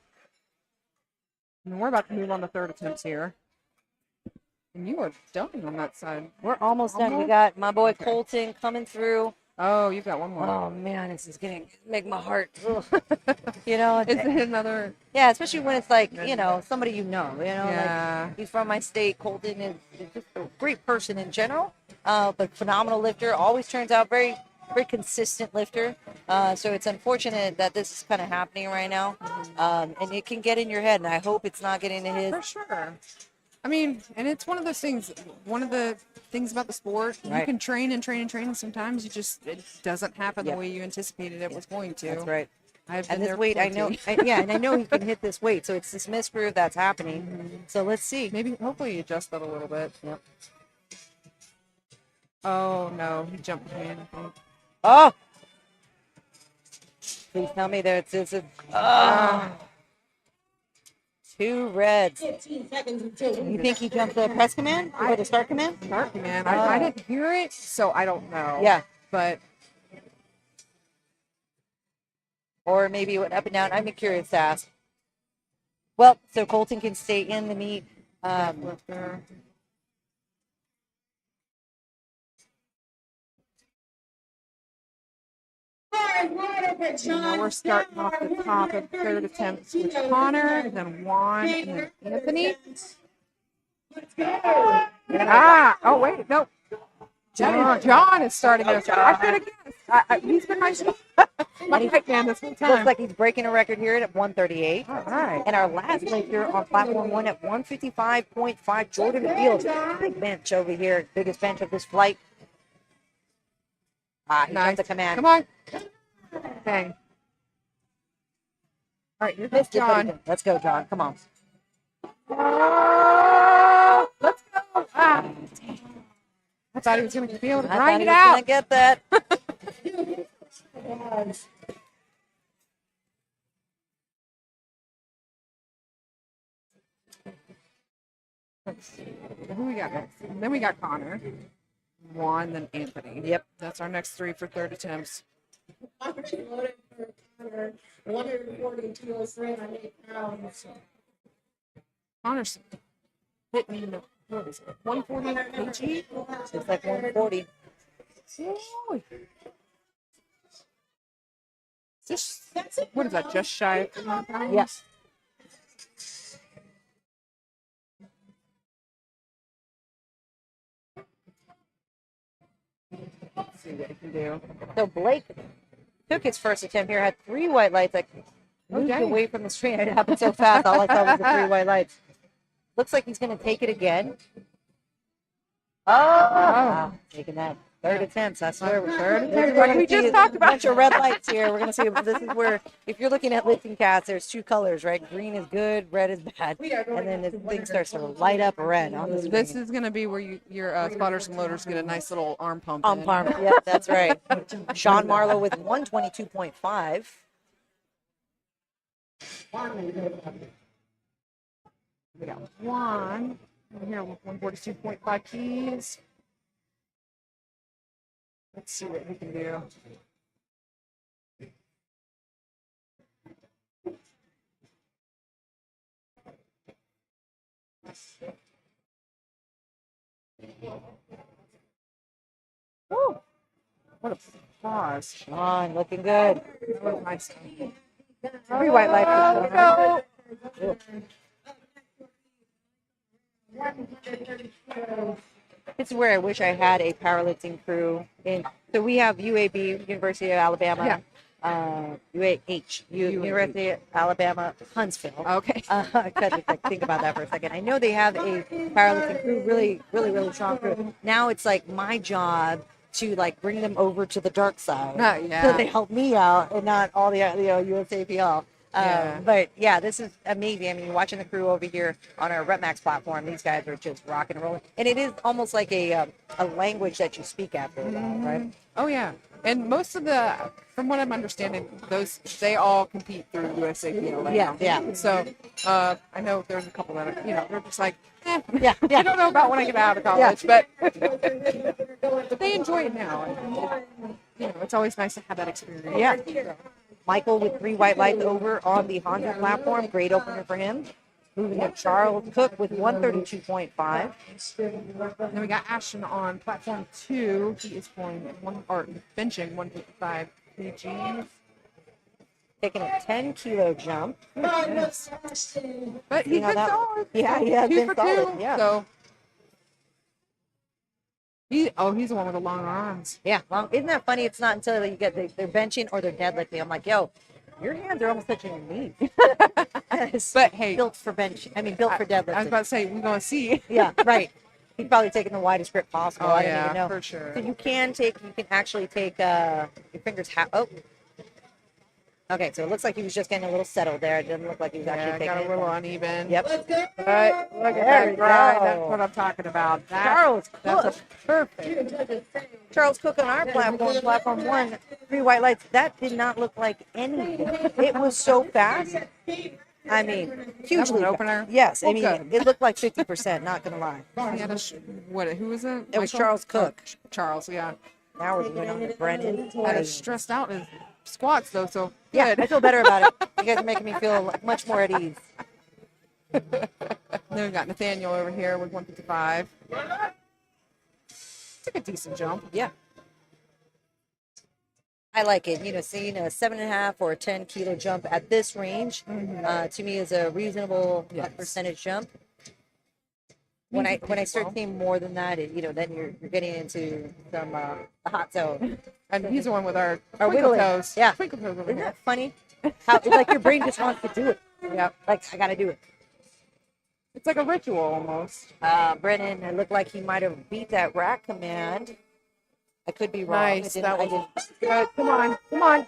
Speaker 2: And we're about to move on to third attempts here. And you are done on that side.
Speaker 1: We're almost done. We
Speaker 2: Almost?
Speaker 1: got my boy Colton coming through.
Speaker 2: Oh, you've got one more.
Speaker 1: Oh man, this is gonna make my heart. You know,
Speaker 2: Is it another?
Speaker 1: yeah, especially when it's like somebody
Speaker 2: Yeah.
Speaker 1: like he's from my state. Colton is just a great person in general, but phenomenal lifter. Always turns out very consistent lifter. So it's unfortunate that this is kind of happening right now, and it can get in your head. And I hope it's not getting in his.
Speaker 2: For sure. I mean, and it's one of those things. One of the things about the sport, you
Speaker 1: Right.
Speaker 2: can train and train and train, and sometimes it doesn't happen
Speaker 1: Yep.
Speaker 2: the way you anticipated it was going to.
Speaker 1: That's right.
Speaker 2: I've been
Speaker 1: And this
Speaker 2: there
Speaker 1: weight, I know,
Speaker 2: plenty.
Speaker 1: and I know he can hit this weight. So it's this misgroove that's happening. So let's see.
Speaker 2: Maybe, hopefully, you adjust that a little bit.
Speaker 1: Yep.
Speaker 2: Oh no, he jumped me in. I think.
Speaker 1: Oh, please tell me that it's
Speaker 2: Ah.
Speaker 1: 2 reds.
Speaker 4: 15 seconds until
Speaker 1: You think he jumped the press command or the start command?
Speaker 2: Dark, man. I didn't hear it, so I don't know.
Speaker 1: Yeah.
Speaker 2: But
Speaker 1: Or maybe it went up and down. I'm curious to ask. Well, so Colton can stay in the meet.
Speaker 2: lifter. Now we're starting off the top of third attempts with Connor, then Juan, and then Anthony. Ah! Oh wait, no. John is starting us. I should have guessed. He's been my hype man this whole
Speaker 1: Looks
Speaker 2: time.
Speaker 1: like he's breaking a record here at 138.
Speaker 2: All right.
Speaker 1: And our last lifter on platform 1 at 155.5, Jordan Fields. Big bench over here. Biggest bench of this flight. He
Speaker 2: Nice.
Speaker 1: jumped the command.
Speaker 2: Come on. Bang. All right, here's
Speaker 1: Missed it, but he
Speaker 2: John.
Speaker 1: did. Let's go, John. Come on.
Speaker 2: Oh, let's go. Ah. I thought he was going to be able to
Speaker 1: I
Speaker 2: grind
Speaker 1: thought
Speaker 2: it
Speaker 1: he was
Speaker 2: out.
Speaker 1: gonna get that.
Speaker 2: Who we got next? Then we got Connor, Juan, then Anthony.
Speaker 1: Yep.
Speaker 2: That's our next 3 for third attempts.
Speaker 3: for 140 kilos, 308 pounds.
Speaker 2: Connor's hitting, what is it, 140 kg?
Speaker 1: It's like 140.
Speaker 2: Just, what is that, just shy of 300 pounds?
Speaker 1: Yes.
Speaker 2: Let's see what he can do.
Speaker 1: So Blake took his first attempt here, had 3 white lights, like moved
Speaker 2: dang.
Speaker 1: away from the screen. It happened so fast. All I saw was the 3 white lights. Looks like he's going to take it again. Oh, wow. Taking that. 3rd attempt. I swear.
Speaker 2: Third
Speaker 1: This is
Speaker 2: attempt,
Speaker 1: where
Speaker 2: like
Speaker 1: we
Speaker 2: we just
Speaker 1: see
Speaker 2: talked
Speaker 1: a
Speaker 2: about.
Speaker 1: bunch of red lights here. We're going to see. This is where, if you're looking at lifting cats, there's 2 colors, right? Green is good, red is bad. And then the thing starts to light up red on the screen.
Speaker 2: This is going to be where your spotters and loaders get a nice little arm pump.
Speaker 1: On
Speaker 2: in.
Speaker 1: par. Yeah, that's right. Sean Marlowe with 122.5.
Speaker 2: We got one here with 142.5 keys. Let's see what we can do. Woo! What a pause.
Speaker 1: Sean, looking good.
Speaker 2: That was nice.
Speaker 1: 3 white lights.
Speaker 2: Go.
Speaker 1: This is where I wish I had a powerlifting crew. So we have UAB, University of Alabama, UAH, University of Alabama, Huntsville.
Speaker 2: Okay.
Speaker 1: Think about that for a second. I know they have a powerlifting crew, really strong crew. Now it's like my job to like bring them over to the dark side, so they help me out and not all the USAPL.
Speaker 2: Yeah.
Speaker 1: But yeah, this is amazing. I mean, watching the crew over here on our RepMax platform, these guys are just rocking and rolling, and it is almost like a language that you speak after a while, right?
Speaker 2: Oh yeah, and most of from what I'm understanding, they all compete through USAPL. Right now.
Speaker 1: Yeah.
Speaker 2: So I know there's a couple that are, they're just like,
Speaker 1: Yeah.
Speaker 2: I don't know about when I get out of college, but they enjoy it now. And, it's always nice to have that experience.
Speaker 1: Yeah. Michael with 3 white lights over on the Honda platform. Great opener for him. Moving to Charles Cook with 132.5.
Speaker 2: Then we got Ashton on platform 2. He is benching 155 kgs.
Speaker 1: Taking a 10-kilo jump.
Speaker 2: Yes. But
Speaker 1: See
Speaker 2: he's
Speaker 1: how
Speaker 2: been
Speaker 1: that-
Speaker 2: solid.
Speaker 1: Yeah, he has
Speaker 2: 2
Speaker 1: been
Speaker 2: for
Speaker 1: solid.
Speaker 2: 2.
Speaker 1: Yeah.
Speaker 2: So he's the one with the long arms.
Speaker 1: Yeah. Well, isn't that funny? It's not until you get they're benching or they're deadlifting. I'm like, yo, your hands are almost touching your knees.
Speaker 2: But hey,
Speaker 1: built for bench. I mean, built for deadlifting.
Speaker 2: I was about to say we're gonna see.
Speaker 1: Yeah, right. He's probably taking the widest grip possible. I don't even know.
Speaker 2: for sure.
Speaker 1: So you can actually take your fingers okay, so it looks like he was just getting a little settled there. It didn't look like he was actually taking
Speaker 2: got a
Speaker 1: it.
Speaker 2: little uneven.
Speaker 1: Yep.
Speaker 2: But look at
Speaker 1: There
Speaker 2: that
Speaker 1: we
Speaker 2: grind.
Speaker 1: go.
Speaker 2: That's what I'm talking about.
Speaker 1: Charles
Speaker 2: That's
Speaker 1: Cook.
Speaker 2: perfect.
Speaker 1: Charles Cook on our platform 1, 3 white lights. That did not look like anything. It was so fast. I mean, hugely
Speaker 2: an
Speaker 1: fast.
Speaker 2: opener?
Speaker 1: Yes, I
Speaker 2: Oh,
Speaker 1: mean,
Speaker 2: good.
Speaker 1: it looked like 50%, not going to lie.
Speaker 2: He had who was it?
Speaker 1: It was
Speaker 2: Michael?
Speaker 1: Charles Cook.
Speaker 2: Oh, Charles, yeah.
Speaker 1: Now we're going on to Brendan.
Speaker 2: Had us stressed out in squats though, so
Speaker 1: Yeah,
Speaker 2: good.
Speaker 1: I feel better about it. You guys are making me feel much more at ease.
Speaker 2: Then we got Nathaniel over here with 155. Took a decent jump.
Speaker 1: Yeah. I like it. Seeing a 7.5 or a 10-kilo jump at this range, to me is a reasonable percentage jump. When I start seeing more than that, then you're getting into some the hot zone.
Speaker 2: And he's the one with our
Speaker 1: Or
Speaker 2: twinkle
Speaker 1: wiggling.
Speaker 2: toes.
Speaker 1: Yeah.
Speaker 2: Twinkle toes over
Speaker 1: Isn't
Speaker 2: here.
Speaker 1: that funny? How it's like your brain just wants to do it.
Speaker 2: Yeah.
Speaker 1: Like, I got to do it.
Speaker 2: It's like a ritual almost.
Speaker 1: Brennan, it looked like he might have beat that rack command. I could be wrong.
Speaker 2: Nice.
Speaker 1: I
Speaker 2: That was
Speaker 1: didn't.
Speaker 2: good. Come on. Come on.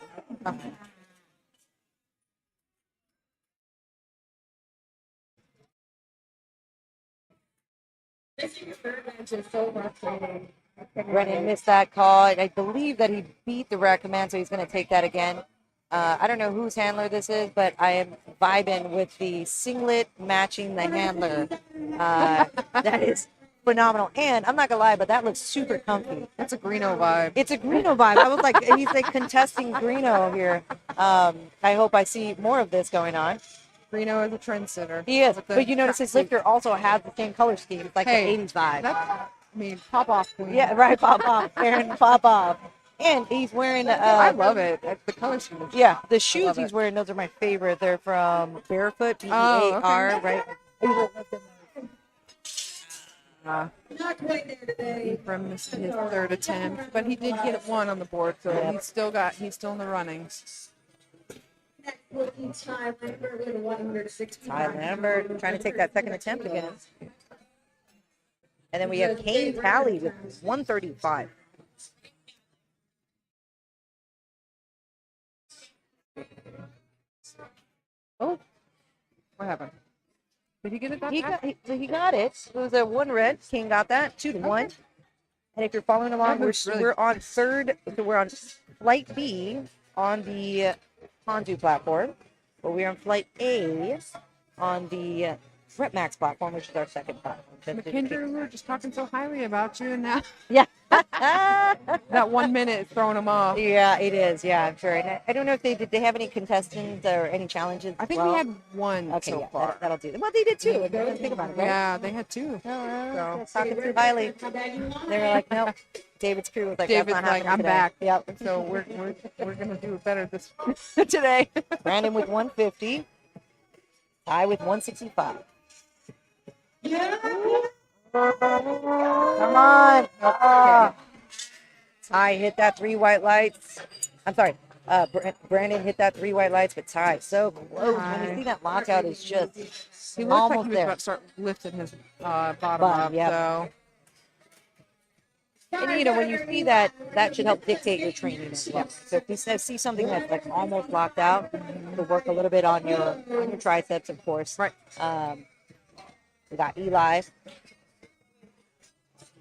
Speaker 1: Brennan missed that call. I believe that he beat the rack command, so he's going to take that again. I don't know whose handler this is, but I am vibing with the singlet matching the handler. That is phenomenal. And I'm not going to lie, but that looks super comfy.
Speaker 2: That's a Greeno vibe.
Speaker 1: It's a Greeno vibe. I was like, he's like contesting Greeno here.
Speaker 5: I hope I see more of this going on.
Speaker 2: Reno is a trendsetter.
Speaker 5: He is,
Speaker 2: with the
Speaker 5: but you notice his
Speaker 2: tracksuit.
Speaker 5: lifter also has the same color scheme. It's like
Speaker 2: Hey,
Speaker 5: the 80s vibe.
Speaker 2: I mean, pop off queen.
Speaker 5: Yeah, right, pop off. Aaron, pop off. And he's wearing,
Speaker 2: I love it. The color scheme.
Speaker 5: yeah, the shoes
Speaker 2: love
Speaker 5: he's
Speaker 2: it.
Speaker 5: wearing, those are my favorite. They're from Barefoot,
Speaker 2: Oh,
Speaker 5: B-E-A-R,
Speaker 2: okay.
Speaker 5: right?
Speaker 3: Not quite there today.
Speaker 2: From his third attempt, but he did get one on the board, so
Speaker 5: Yep.
Speaker 2: he's still in the running.
Speaker 3: Next looking time, Lambert with a 160.
Speaker 5: Ty Lambert trying to take that second attempt again. And then we have Kane Talley with 135.
Speaker 2: Oh, what happened? Did he get it that
Speaker 5: He
Speaker 2: fast?
Speaker 5: got it. It was a 1 red. King got that 2-1. And if you're following along,
Speaker 2: That was really-
Speaker 5: we're on third. So we're on flight B on the Ponzu platform, but we're on flight A on the Rep Max platform, which is our second platform.
Speaker 2: McKendra, we were just talking so highly about you, and now
Speaker 5: Yeah.
Speaker 2: that 1 minute is throwing him off.
Speaker 5: Yeah, it is. Yeah, I'm sure. And I don't know if did they have any contestants or any challenges?
Speaker 2: I think
Speaker 5: well?
Speaker 2: we had one
Speaker 5: Okay,
Speaker 2: so
Speaker 5: yeah,
Speaker 2: far.
Speaker 5: that'll do. Well, they did too. If you think about it, right?
Speaker 2: Yeah, they had two.
Speaker 5: No, talking too highly. They were like, nope. David's crew was like,
Speaker 2: David's
Speaker 5: that's not
Speaker 2: like,
Speaker 5: happening
Speaker 2: I'm
Speaker 5: today.
Speaker 2: back.
Speaker 5: Yep.
Speaker 2: So we're gonna do it better this today.
Speaker 5: Brandon with 150. Ty with 165. Come on. Ty hit that 3 white lights. I'm sorry. Brandon hit that 3 white lights, but Ty so close. When you see that lockout, it's just
Speaker 2: He looked like
Speaker 5: almost
Speaker 2: he was
Speaker 5: there.
Speaker 2: about to start lifting his bottom
Speaker 5: Bottom,
Speaker 2: up.
Speaker 5: yep.
Speaker 2: So
Speaker 5: And you know, when you see that, that should help dictate your training as well. So if you see something that's like almost locked out, to work a little bit on your triceps, of course.
Speaker 2: right,
Speaker 5: We got Eli.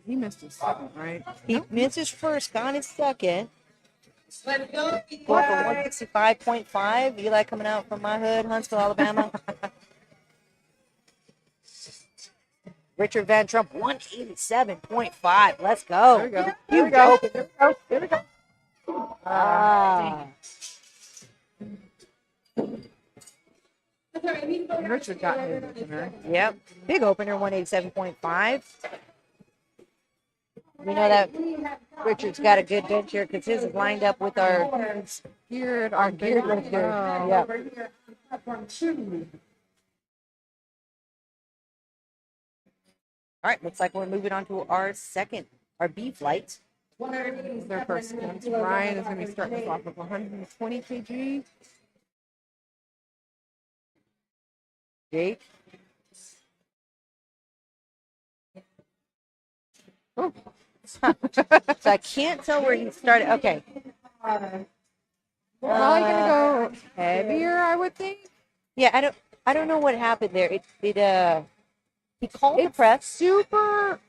Speaker 2: he missed his second, right?
Speaker 5: He missed his first, got his second.
Speaker 3: Let's go.
Speaker 5: Going for 165.5. Eli coming out from my hood, Huntsville, Alabama. Richard Van Trump, 187.5. Let's go.
Speaker 2: There we go.
Speaker 5: Here we go. Here we go. Ah.
Speaker 2: Richard got his opener.
Speaker 5: Yep. Big opener, 187.5. We know that Richard's got a good bench here because his is lined up with our
Speaker 2: Geared,
Speaker 5: geared lifter.
Speaker 2: Oh.
Speaker 5: Yeah. All right, looks like we're moving on to our B flight.
Speaker 2: Their first attempt. Ryan is going to be starting us off with 120 kg.
Speaker 5: Jake.
Speaker 2: Oh.
Speaker 5: So I can't tell where he started. Okay.
Speaker 2: Probably going to go heavier, I would think.
Speaker 5: Yeah, I don't know what happened there. He called the press.
Speaker 2: Super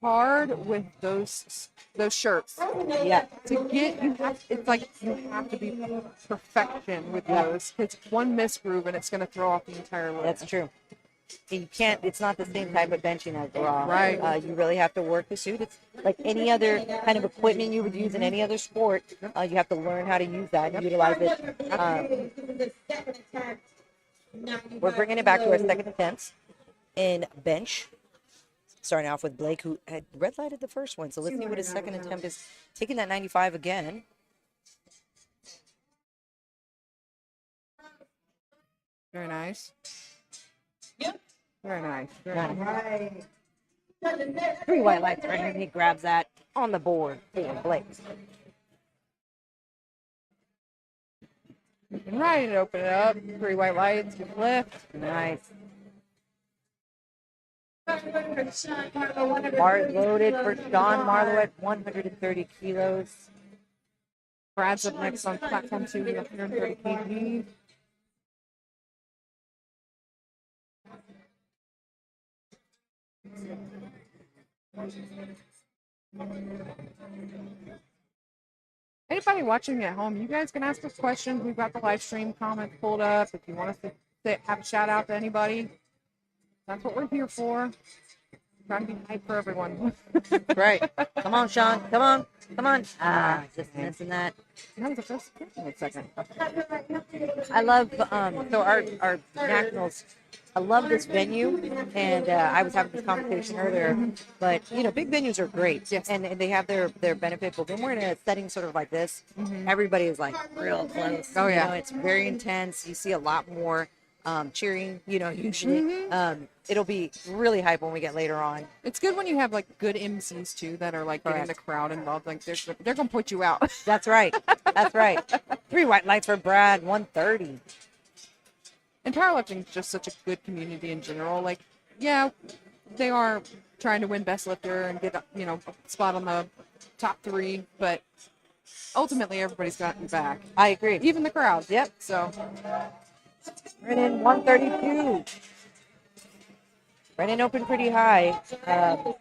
Speaker 2: hard with those shirts.
Speaker 5: Yeah.
Speaker 2: To get it's like you have to be perfection with those. It's one misgroove and it's going to throw off the entire look.
Speaker 5: That's true. You can't. It's not the same type of benching as raw.
Speaker 2: Right.
Speaker 5: You really have to work the suit. It's like any other kind of equipment you would use in any other sport. You have to learn how to use that and utilize it. We're bringing it back to our second attempt in bench. Starting off with Blake, who had red lighted the first one. So let's see what his second attempt is. Taking that 95 again.
Speaker 2: Very nice.
Speaker 3: Yep.
Speaker 2: Very nice. Very
Speaker 5: Got
Speaker 2: nice.
Speaker 5: it. 3 white lights right here. He grabs that on the board for Blake.
Speaker 2: And Ryan to open it up. 3 white lights. Good lift.
Speaker 5: Nice. Bars loaded for Sean Marlowe at 130 kilos.
Speaker 2: Brad's up next on platform 2 with 130 kg. Anybody watching at home, you guys can ask us questions. We've got the live stream comments pulled up. If you want us to have a shout out to anybody, that's what we're here for. Trying to be hype for everyone.
Speaker 5: Right. Come on, Sean. Come on. Come on. Ah, just missing that.
Speaker 2: That was the first. Wait a second.
Speaker 5: I love so our nationals. I love this venue, and I was having this conversation earlier. But big venues are great,
Speaker 2: Yes.
Speaker 5: and they have their benefit. But when we're in a setting sort of like this, everybody is like real close.
Speaker 2: Oh, yeah.
Speaker 5: It's very intense. You see a lot more cheering. Usually it'll be really hype when we get later on.
Speaker 2: It's good when you have like good MCs too that are like getting the
Speaker 5: Correct.
Speaker 2: crowd involved. Like they're gonna put you out.
Speaker 5: That's right. That's right. 3 white lights for Brad. 130.
Speaker 2: And powerlifting is just such a good community in general. Like, yeah, they are trying to win best lifter and get a spot on the top 3, but ultimately everybody's got your back,
Speaker 5: I agree.
Speaker 2: even the crowd.
Speaker 5: Yep.
Speaker 2: So
Speaker 5: Brennan 132. Brennan opened pretty high. Yeah,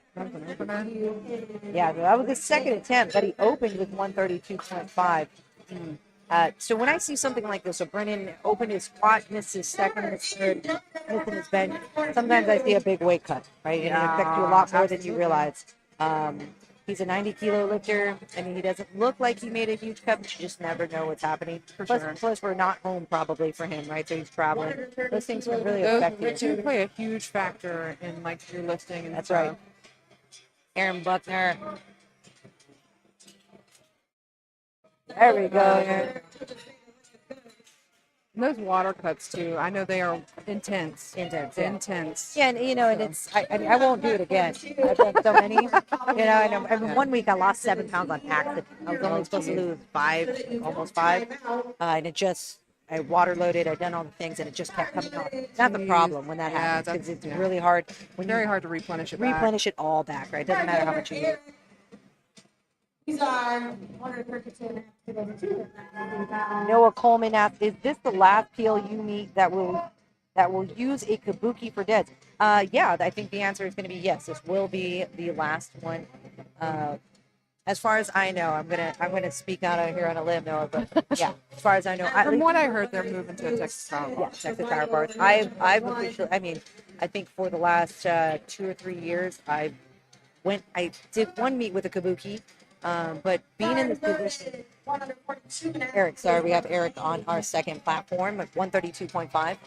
Speaker 5: that was his second attempt, but he opened with 132.5. So when I see something like this, so Brennan opened his squat, missed his second, his third, missing his bench. Sometimes I see a big weight cut, right? And it affects you a lot more than you realize. He's a 90-kilo lifter. I mean, he doesn't look like he made a huge cut, but you just never know what's happening. Plus, we're not home probably for him, right? So he's traveling. Those things can really affect
Speaker 2: those
Speaker 5: you.
Speaker 2: two play a huge factor in like your lifting. And
Speaker 5: That's
Speaker 2: stuff.
Speaker 5: right. Aaron Buckner. There we go, Aaron.
Speaker 2: And those water cuts too. I know they are intense.
Speaker 5: Intense.
Speaker 2: Intense.
Speaker 5: Yeah, and and it's I mean I won't do it again. I've done so many. And 1 week I lost 7 pounds on accident. I was only supposed to lose 5, almost 5, and I water loaded. I'd done all the things, and it just kept coming off. That's the problem when that happens because it's really hard when
Speaker 2: Very
Speaker 5: you
Speaker 2: hard to replenish it. Back.
Speaker 5: replenish it all back. Right? It doesn't matter how much you eat.
Speaker 3: These are 132.5 kilos.
Speaker 5: Noah Coleman asked, "Is this the last PLU meet that will use a kabuki for deads?" Yeah, I think the answer is going to be yes. This will be the last one. As far as I know, I'm gonna speak out here on a limb, Noah. But yeah, as far as I know,
Speaker 2: From what I heard, they're moving to a Texas power bar.
Speaker 5: yeah, Texas Power Bars. I've officially. I mean, I think for the last 2 or 3 years, I did one meet with a kabuki. But being in this position, Eric, sorry, we have Eric on our second platform at 132.5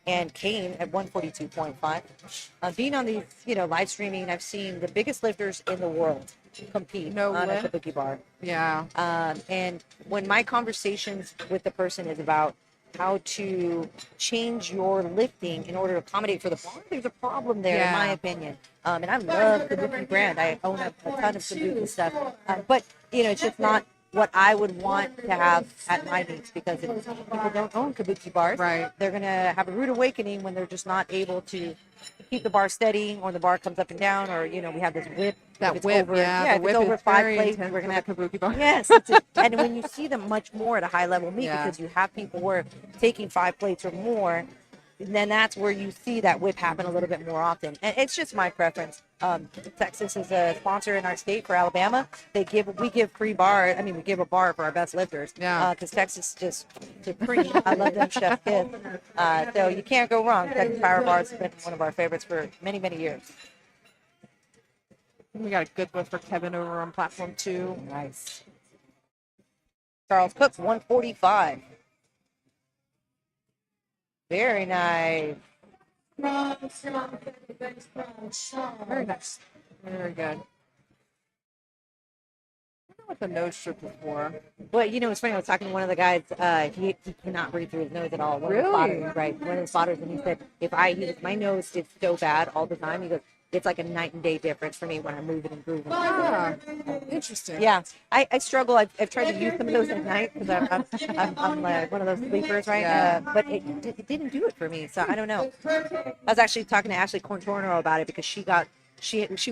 Speaker 5: and Kane at 142.5. Being on these, live streaming, I've seen the biggest lifters in the world compete
Speaker 2: No
Speaker 5: on
Speaker 2: way.
Speaker 5: a kabuki bar.
Speaker 2: Yeah.
Speaker 5: And when my conversations with the person is about how to change your lifting in order to accommodate for the bar, there's a problem there, in my opinion. And I love the Kabuki brand. I own a ton of Kabuki stuff. But, it's just not what I would want to have at my meets because if people don't own Kabuki bars,
Speaker 2: Right.
Speaker 5: they're going to have a rude awakening when they're just not able to keep the bar steady or the bar comes up and down or, we have this whip.
Speaker 2: That
Speaker 5: If it's
Speaker 2: whip,
Speaker 5: over,
Speaker 2: yeah.
Speaker 5: if
Speaker 2: The whip
Speaker 5: it's over
Speaker 2: is
Speaker 5: 5
Speaker 2: very
Speaker 5: plates,
Speaker 2: intense
Speaker 5: we're going to have
Speaker 2: with the kabuki bar.
Speaker 5: Yes, and when you see them much more at a high level meet,
Speaker 2: Yeah.
Speaker 5: because you have people who are taking 5 plates or more, then that's where you see that whip happen a little bit more often. And it's just my preference. Texas is a sponsor in our state for Alabama. We give free bar. I mean, we give a bar for our best lifters.
Speaker 2: Yeah.
Speaker 5: Because Texas just supreme. I love them Chef Kiss. So you can't go wrong. Texas Power Bar has been one of our favorites for many, many years.
Speaker 2: We got a good one for Kevin over on platform 2.
Speaker 5: Nice. Charles Cook, 145. Very nice.
Speaker 2: Very nice. Very good. I don't know what the nose strip is for.
Speaker 5: But it's funny. I was talking to one of the guys. He cannot breathe through his nose at all. One of the
Speaker 2: Really?
Speaker 5: spotters, right? One of the spotters, and he said, my nose is so bad all the time. He goes, it's like a night and day difference for me when I'm moving and grooving.
Speaker 2: Ah, interesting.
Speaker 5: Yeah, I struggle. I've tried to use some of those at night because I'm one of those sleepers, right?
Speaker 2: Yeah.
Speaker 5: But it didn't do it for me. So I don't know. I was actually talking to Ashley Corntorno about it because she was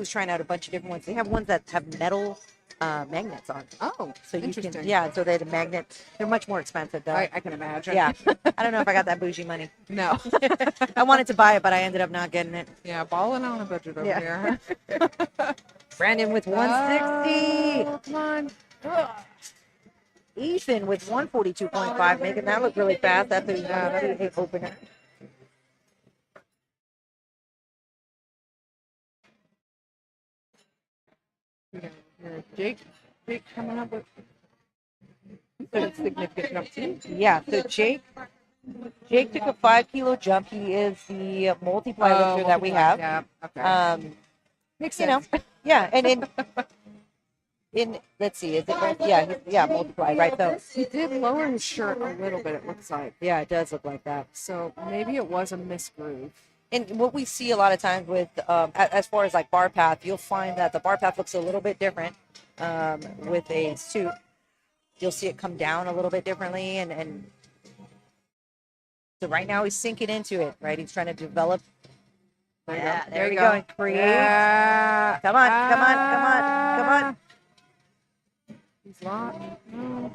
Speaker 5: trying out a bunch of different ones. They have ones that have metal magnets on.
Speaker 2: Oh,
Speaker 5: So you
Speaker 2: interesting.
Speaker 5: can, yeah. So they're the magnet. They're much more expensive though.
Speaker 2: I can imagine.
Speaker 5: Yeah. I don't know if I got that bougie money.
Speaker 2: No.
Speaker 5: I wanted to buy it, but I ended up not getting it.
Speaker 2: Yeah, balling on a budget over
Speaker 5: Yeah.
Speaker 2: here.
Speaker 5: Brandon with 160.
Speaker 2: Oh, come on.
Speaker 5: Ethan with 142.5, making that look really fast. That's a opener.
Speaker 2: Jake coming up with a significant jump too.
Speaker 5: Yeah, so Jake took a 5 kilo jump. He is the multiply lifter that we have.
Speaker 2: Yeah. Okay. Makes
Speaker 5: You know,
Speaker 2: sense.
Speaker 5: yeah, and in let's see, is it right? Yeah, multiply, right? So
Speaker 2: He did lower his shirt a little bit, it looks like.
Speaker 5: yeah, it does look like that.
Speaker 2: So maybe it was a misgroove.
Speaker 5: And what we see a lot of times with, as far as like bar path, you'll find that the bar path looks a little bit different with a suit. You'll see it come down a little bit differently, and so right now he's sinking into it. Right, he's trying to develop. There you go. And create.
Speaker 2: Yeah.
Speaker 5: Come on.
Speaker 2: He's locked.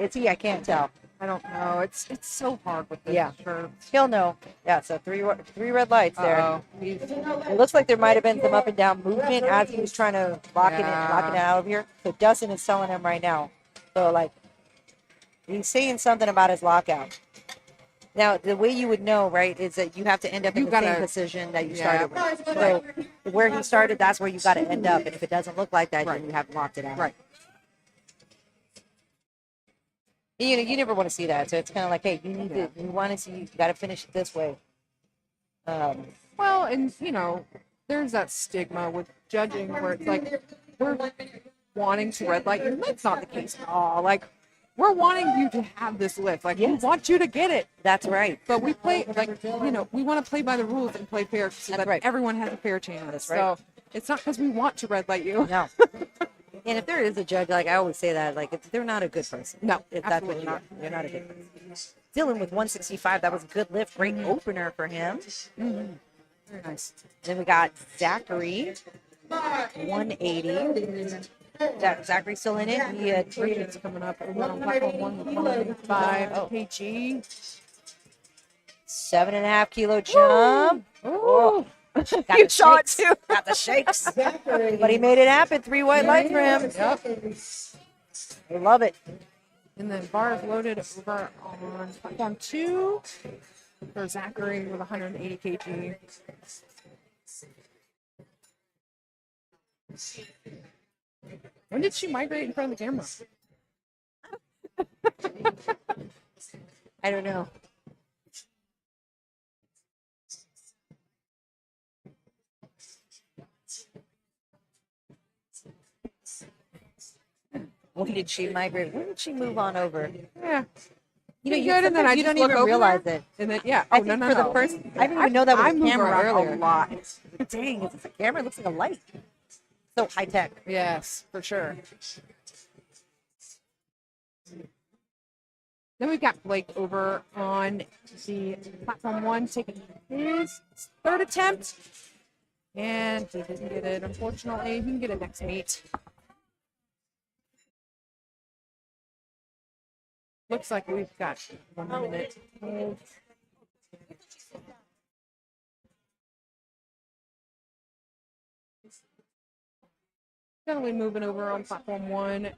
Speaker 5: Is he? I can't tell.
Speaker 2: I don't know. It's so hard with this
Speaker 5: Yeah.
Speaker 2: shirt.
Speaker 5: He'll know. Yeah, so three red lights there.
Speaker 2: Uh-oh.
Speaker 5: It looks like there might have been some up and down movement as he was trying to lock it out of here. So Dustin is telling him right now. So like he's saying something about his lockout. Now the way you would know, right, is that you have to end up in the same position that you started with. So where he started, that's where you got to end up. And if it doesn't look like that, then you have locked it out.
Speaker 2: Right.
Speaker 5: You never want to see that. So it's kind of like, hey, you want to see, you got to finish it this way.
Speaker 2: Well, and there's that stigma with judging where it's like we're wanting to red light you. That's not the case at all. Like we're wanting you to have this lift. Like we want you to get it.
Speaker 5: That's right.
Speaker 2: But we play we want to play by the rules and play fair so that everyone has a fair chance.
Speaker 5: That's right.
Speaker 2: So it's not because we want to red light you.
Speaker 5: No. And if there is a judge, like I always say that, like they're not a good person.
Speaker 2: No,
Speaker 5: if that's what you are, they're not a good person. Dylan with 165, that was a good lift, great opener for him.
Speaker 2: Very nice.
Speaker 5: Then we got Zachary, 180. Zachary still in it. He had
Speaker 2: It's coming up. We're on platform 105 kg.
Speaker 5: 7.5 kilo jump.
Speaker 2: Oh,
Speaker 5: Got
Speaker 2: you
Speaker 5: the
Speaker 2: saw it
Speaker 5: shakes.
Speaker 2: too.
Speaker 5: Got the shakes. But he made it happen. 3 white lights for him.
Speaker 2: Yep.
Speaker 5: I love it.
Speaker 2: And then bars loaded over on platform 2 for Zachary with 180 kg. When did she migrate in front of the camera?
Speaker 5: I don't know. When did she migrate? When did she move on over?
Speaker 2: Yeah.
Speaker 5: You
Speaker 2: good, and then I
Speaker 5: you
Speaker 2: just
Speaker 5: don't
Speaker 2: look
Speaker 5: even
Speaker 2: over
Speaker 5: realize
Speaker 2: there.
Speaker 5: it.
Speaker 2: And then no.
Speaker 5: For the first, I didn't even know that was
Speaker 2: I
Speaker 5: a
Speaker 2: move
Speaker 5: camera
Speaker 2: around
Speaker 5: earlier.
Speaker 2: a lot.
Speaker 5: Dang, is this a camera? It looks like a light. So high tech.
Speaker 2: Yes, for sure. Then we've got Blake over on the platform 1 taking his third attempt. And he didn't get it, unfortunately. He can get it next meet. Looks like we've got 1 minute. Definitely moving over on platform 1.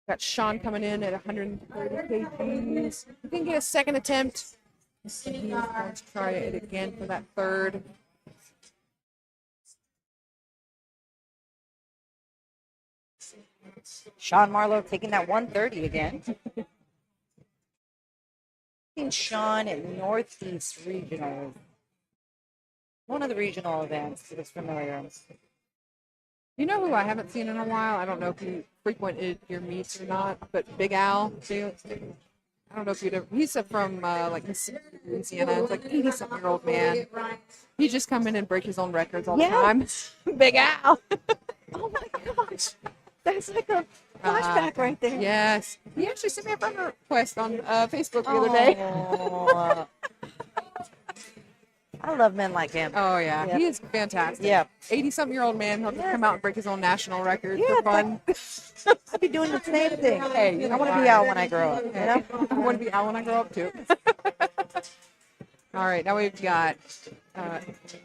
Speaker 2: Got Sean coming in at 130 kgs. He can get a second attempt. He's going to try it again for that third.
Speaker 5: Sean Marlowe taking that 130 again. Sean at Northeast Regional. One of the regional events that is familiar.
Speaker 2: You know who I haven't seen in a while? I don't know if you frequented your meets or not, but Big Al. I don't know if you'd ever. He's from like Louisiana. It's like 80-something-year-old man. He just come in and break his own records all the time. Big Al.
Speaker 5: Oh my gosh. That's like a flashback right there.
Speaker 2: Yes. He actually sent me a friend request on Facebook the other day.
Speaker 5: I love men like him.
Speaker 2: Oh, yeah.
Speaker 5: Yep.
Speaker 2: He is fantastic.
Speaker 5: Yeah.
Speaker 2: 80-something-year-old man. He'll just come out and break his own national record for fun.
Speaker 5: I'll be doing the same thing.
Speaker 2: Hey,
Speaker 5: I want to be Al when I grow up. You know?
Speaker 2: I want to be Al when I grow up, too. All right. Now we've got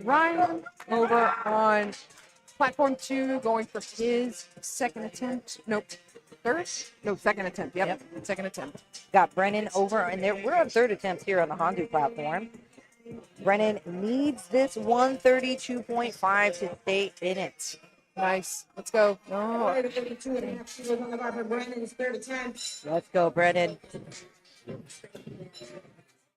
Speaker 2: Ryan over on platform 2 going for his second attempt. Nope. Third? No, second attempt. Yep. Second attempt.
Speaker 5: Got Brennan over, and we're on third attempt here on the Hondu platform. Brennan needs this 132.5 to stay in it.
Speaker 2: Nice. Let's go.
Speaker 5: No.
Speaker 3: 32.5 kilos on the bar for Brandon's third attempt.
Speaker 5: Let's go, Brennan.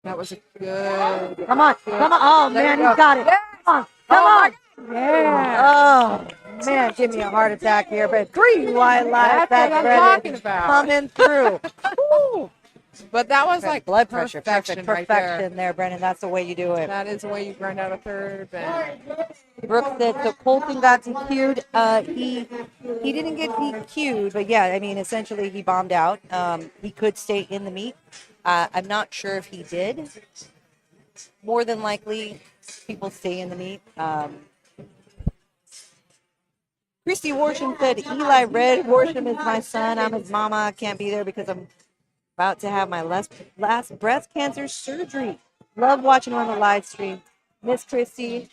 Speaker 2: That was a good.
Speaker 5: Come on. Come on. Oh, man, he's got it. Come on. Come on.
Speaker 2: Yeah.
Speaker 5: Oh, man, give me a heart attack here. But 3 wide lives.
Speaker 2: That's what I'm
Speaker 5: Brennan
Speaker 2: talking about.
Speaker 5: coming through. Woo.
Speaker 2: But that was like
Speaker 5: Blood pressure.
Speaker 2: perfection,
Speaker 5: Perfect.
Speaker 2: right there.
Speaker 5: Perfection there, Brennan. That's the way you do it.
Speaker 2: That is the way you grind out a third. And
Speaker 5: Brooks said so. Colton got DQ'd. He didn't get DQ'd, but yeah, I mean, essentially he bombed out. He could stay in the meet. I'm not sure if he did. More than likely, people stay in the meet. Christy Worsham said, Eli Red Worsham is my son. I'm his mama. I can't be there because I'm about to have my last breast cancer surgery. Love watching on the live stream. Miss Christy,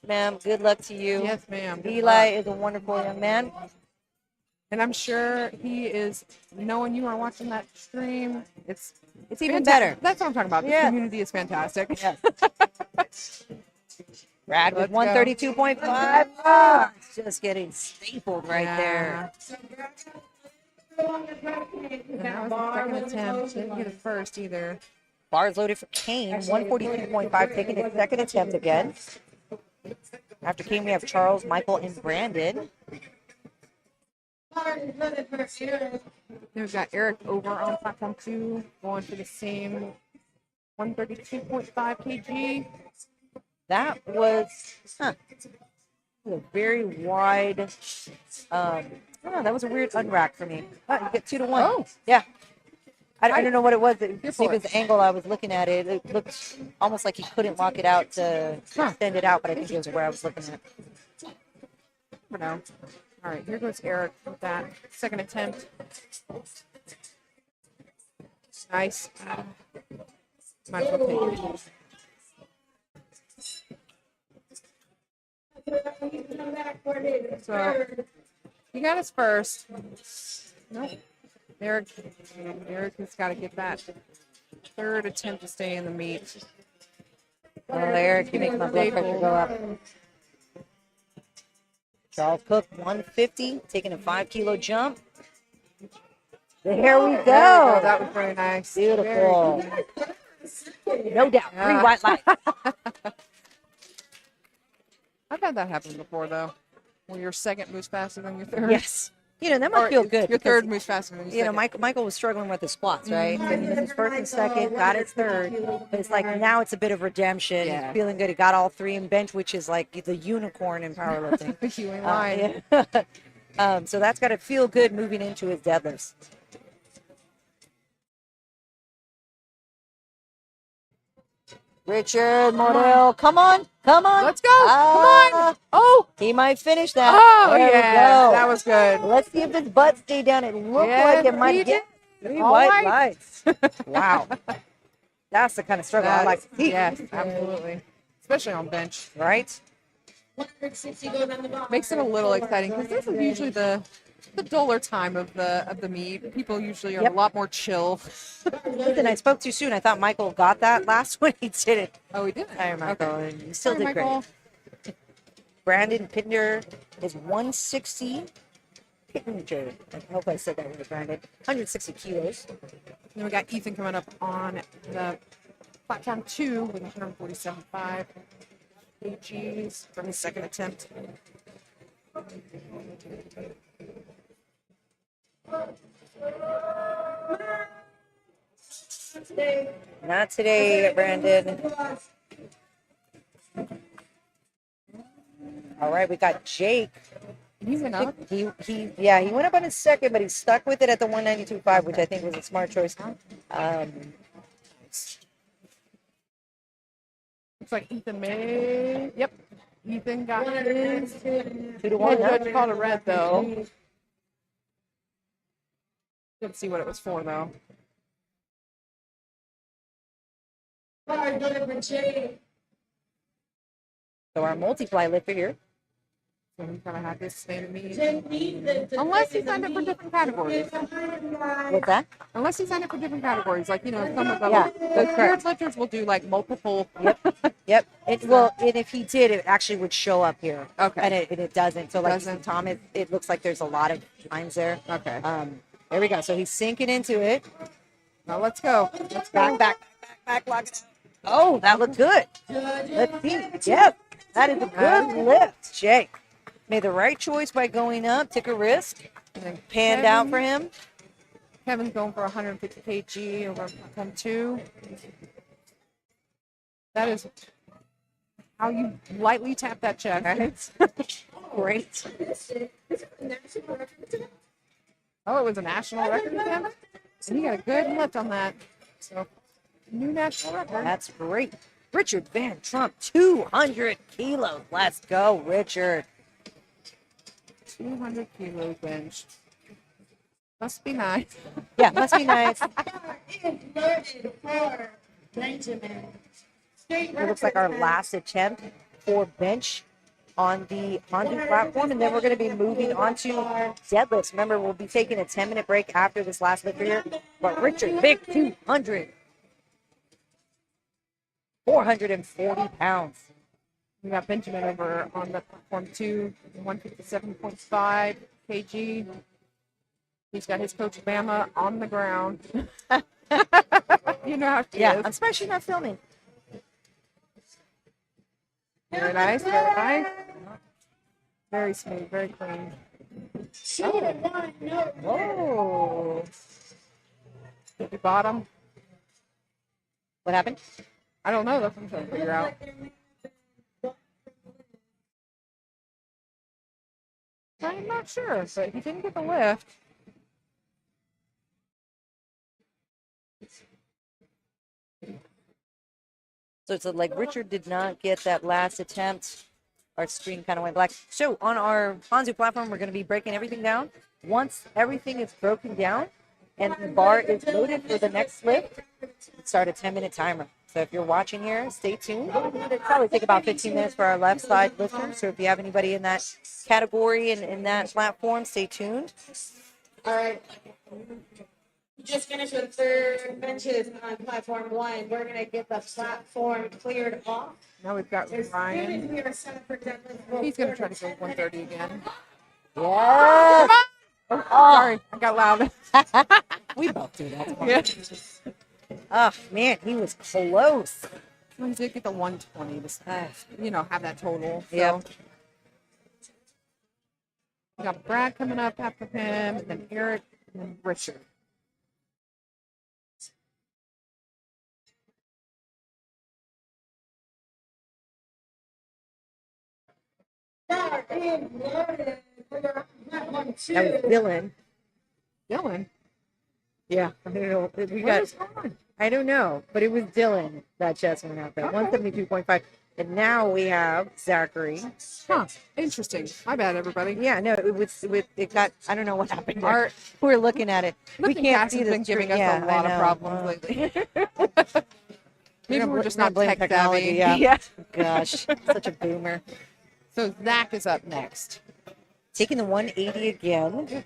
Speaker 5: ma'am, good luck to you.
Speaker 2: yes, ma'am. Good
Speaker 5: Eli
Speaker 2: luck.
Speaker 5: is a wonderful young man.
Speaker 2: And I'm sure he is, knowing you are watching that stream, it's
Speaker 5: even
Speaker 2: fanta-
Speaker 5: better.
Speaker 2: That's what I'm talking about. This
Speaker 5: Yeah.
Speaker 2: community is fantastic.
Speaker 5: Yes. Brad with
Speaker 2: Let's go.
Speaker 5: 132.5. Ah, it's just getting stapled right
Speaker 2: Yeah.
Speaker 5: there.
Speaker 2: And that was the second attempt. Didn't get it first either.
Speaker 5: Bars loaded for Kane, 142.5, taking his second attempt again. After Kane, we have Charles, Michael, and Brandon.
Speaker 2: We've got Eric over on platform 2, going for the same 132.5 kg.
Speaker 5: That was a very wide. I don't know. That was a weird unrack for me. You get 2 to 1.
Speaker 2: Oh.
Speaker 5: Yeah. I don't know what it was.
Speaker 2: Here for
Speaker 5: Stephen's angle, I was looking at it. It looked almost like he couldn't lock it out to extend it out, but I think it was where I was looking at.
Speaker 2: Never know. All right, here goes Eric with that second attempt. Nice. Might as well take it. So he got his first. Nope. Eric has got to get that third attempt to stay in the meet.
Speaker 5: Oh, Eric, you make my blood pressure go up. Charles Cook, 150, taking a 5-kilo jump. There we go.
Speaker 2: That was very nice.
Speaker 5: Beautiful. No doubt. 3
Speaker 2: Yeah.
Speaker 5: white lights.
Speaker 2: I've had that happen before, though, where your second moves faster than your third.
Speaker 5: Yes. You know, that must
Speaker 2: Or
Speaker 5: feel good.
Speaker 2: Your
Speaker 5: because,
Speaker 2: third moves faster than your
Speaker 5: you know,
Speaker 2: second.
Speaker 5: Michael was struggling with his squats, right? So he missed his first and second, got his third. But it's like now it's a bit of redemption.
Speaker 2: Yeah.
Speaker 5: He's feeling good. He got all 3 in bench, which is like the unicorn in powerlifting.
Speaker 2: You ain't lying.
Speaker 5: Yeah. So that's got to feel good moving into his deadlifts. Richard Morel, come on.
Speaker 2: Let's go. Come on. Oh,
Speaker 5: He might finish that.
Speaker 2: oh
Speaker 5: There we
Speaker 2: yeah,
Speaker 5: go.
Speaker 2: that was good.
Speaker 5: Let's see if this butt stay down. It looked
Speaker 2: Yes,
Speaker 5: like it might
Speaker 2: he
Speaker 5: get 3
Speaker 2: All
Speaker 5: white
Speaker 2: right.
Speaker 5: lights. Wow. That's the kind of struggle I like to see.
Speaker 2: Yes, absolutely. Especially on bench.
Speaker 5: Right?
Speaker 3: 160 goes on the bar.
Speaker 2: Makes it a little exciting because this is usually the duller time of the meet. People usually are
Speaker 5: Yep.
Speaker 2: a lot more chill.
Speaker 5: Listen, I spoke too soon. I thought Michael got that last one. He didn't.
Speaker 2: Oh, we didn't.
Speaker 5: Sorry, Michael.
Speaker 2: Okay.
Speaker 5: You still
Speaker 2: Sorry,
Speaker 5: did great.
Speaker 2: Michael.
Speaker 5: Brandon Pinder is 160. Pinder. I hope I said that right, Brandon. 160 kilos.
Speaker 2: Then we got Ethan coming up on the platform 2 with 147.5 kgs for his second attempt.
Speaker 5: Not today, Brandon. All right, we got Jake.
Speaker 2: He went up.
Speaker 5: He went up on his second, but he stuck with it at the 192.5, which I think was a smart choice.
Speaker 2: Looks like Ethan made. Yep. Ethan got his.
Speaker 5: 2 to 1.
Speaker 2: Head judge called a red, though. Let's see what it was for, though.
Speaker 5: So our multiply lifter here,
Speaker 2: So he's gonna have this same meet. Unless he signed up for different categories.
Speaker 5: What's that?
Speaker 2: Unless he signed up for different categories. Like, some of them,
Speaker 5: Yeah,
Speaker 2: the
Speaker 5: that's
Speaker 2: spirit
Speaker 5: correct.
Speaker 2: lifters will do like multiple.
Speaker 5: Yep. And if he did, it actually would show up here.
Speaker 2: Okay.
Speaker 5: And it doesn't. So like
Speaker 2: Doesn't.
Speaker 5: Tom, it looks like there's a lot of lines there.
Speaker 2: Okay.
Speaker 5: There we go. So he's sinking into it.
Speaker 2: Now let's go. Let's go.
Speaker 5: Back, lock it. Oh, that looked good. Let's see. Yep. That is a good lift, Jake. Made the right choice by going up, took a risk,
Speaker 2: And then
Speaker 5: panned out for him.
Speaker 2: Kevin's going for 150 kg over platform 2. That is how you lightly tap that chest.
Speaker 5: Great.
Speaker 2: Oh, it was a national record attempt. And he got a good lift on that. So, new national record.
Speaker 5: That's great. Richard Van Trump, 200 kilos. Let's go, Richard.
Speaker 2: 200 kilos bench. Must be nice.
Speaker 5: Yeah, must be nice. It looks like our last attempt for bench on the Hondu platform, and then we're going to be moving on to deadlifts. Remember, we'll be taking a 10-minute break after this last lift here. But Richard, big 200. 440 pounds.
Speaker 2: We got Benjamin over on the platform 2, 157.5 kg. He's got his coach Bama on the ground. You know how she
Speaker 5: Yeah,
Speaker 2: is.
Speaker 5: especially not filming.
Speaker 2: Very nice, very nice. Very smooth, very clean.
Speaker 5: Whoa.
Speaker 2: Did you bottom?
Speaker 5: What happened?
Speaker 2: I don't know. That's what I'm trying to figure out. I'm not sure, but he didn't get the lift.
Speaker 5: So it's like Richard did not get that last attempt. Our screen kind of went black. So on our Hanzu platform, we're going to be breaking everything down. Once everything is broken down and the bar is loaded for the next lift, start a 10-minute timer. So if you're watching here, stay tuned. It'll probably take about 15 minutes for our left side lifters. So if you have anybody in that category and in that platform, stay tuned.
Speaker 3: All right. We just finished with third benches on platform 1. We're gonna get the platform cleared off.
Speaker 2: Now we've got
Speaker 3: As soon
Speaker 2: Ryan.
Speaker 3: as we are set for deadlift, we'll
Speaker 2: He's going to try to go 130 again.
Speaker 5: Yes.
Speaker 2: Oh, sorry, I got loud.
Speaker 5: We both do that.
Speaker 2: Yeah.
Speaker 5: Oh, man, he was close.
Speaker 2: We did get the 120 to, have that total. So.
Speaker 5: Yep.
Speaker 2: We got Brad coming up after him, and then Eric, and then Richard.
Speaker 3: start in loaded for your platform 2.
Speaker 5: That was Dylan.
Speaker 2: Dylan,
Speaker 5: Yeah, I don't know.
Speaker 2: what is going on?
Speaker 5: I don't know, but it was Dylan that chest went out there,
Speaker 2: Okay.
Speaker 5: 172.5. And now we have Zachary.
Speaker 2: Huh, interesting. My bad, everybody.
Speaker 5: Yeah, no, it got, I don't know what happened there.
Speaker 2: Our
Speaker 5: We're looking at it. We
Speaker 2: lifting
Speaker 5: can't
Speaker 2: class
Speaker 5: see
Speaker 2: has
Speaker 5: the
Speaker 2: been giving
Speaker 5: screen.
Speaker 2: us
Speaker 5: Yeah,
Speaker 2: a lot
Speaker 5: I
Speaker 2: of
Speaker 5: know.
Speaker 2: problems lately. Maybe we're just not
Speaker 5: blame
Speaker 2: tech
Speaker 5: technology.
Speaker 2: savvy.
Speaker 5: Yeah. Gosh, such a boomer.
Speaker 2: So Zach is up next.
Speaker 5: Taking the 180 again.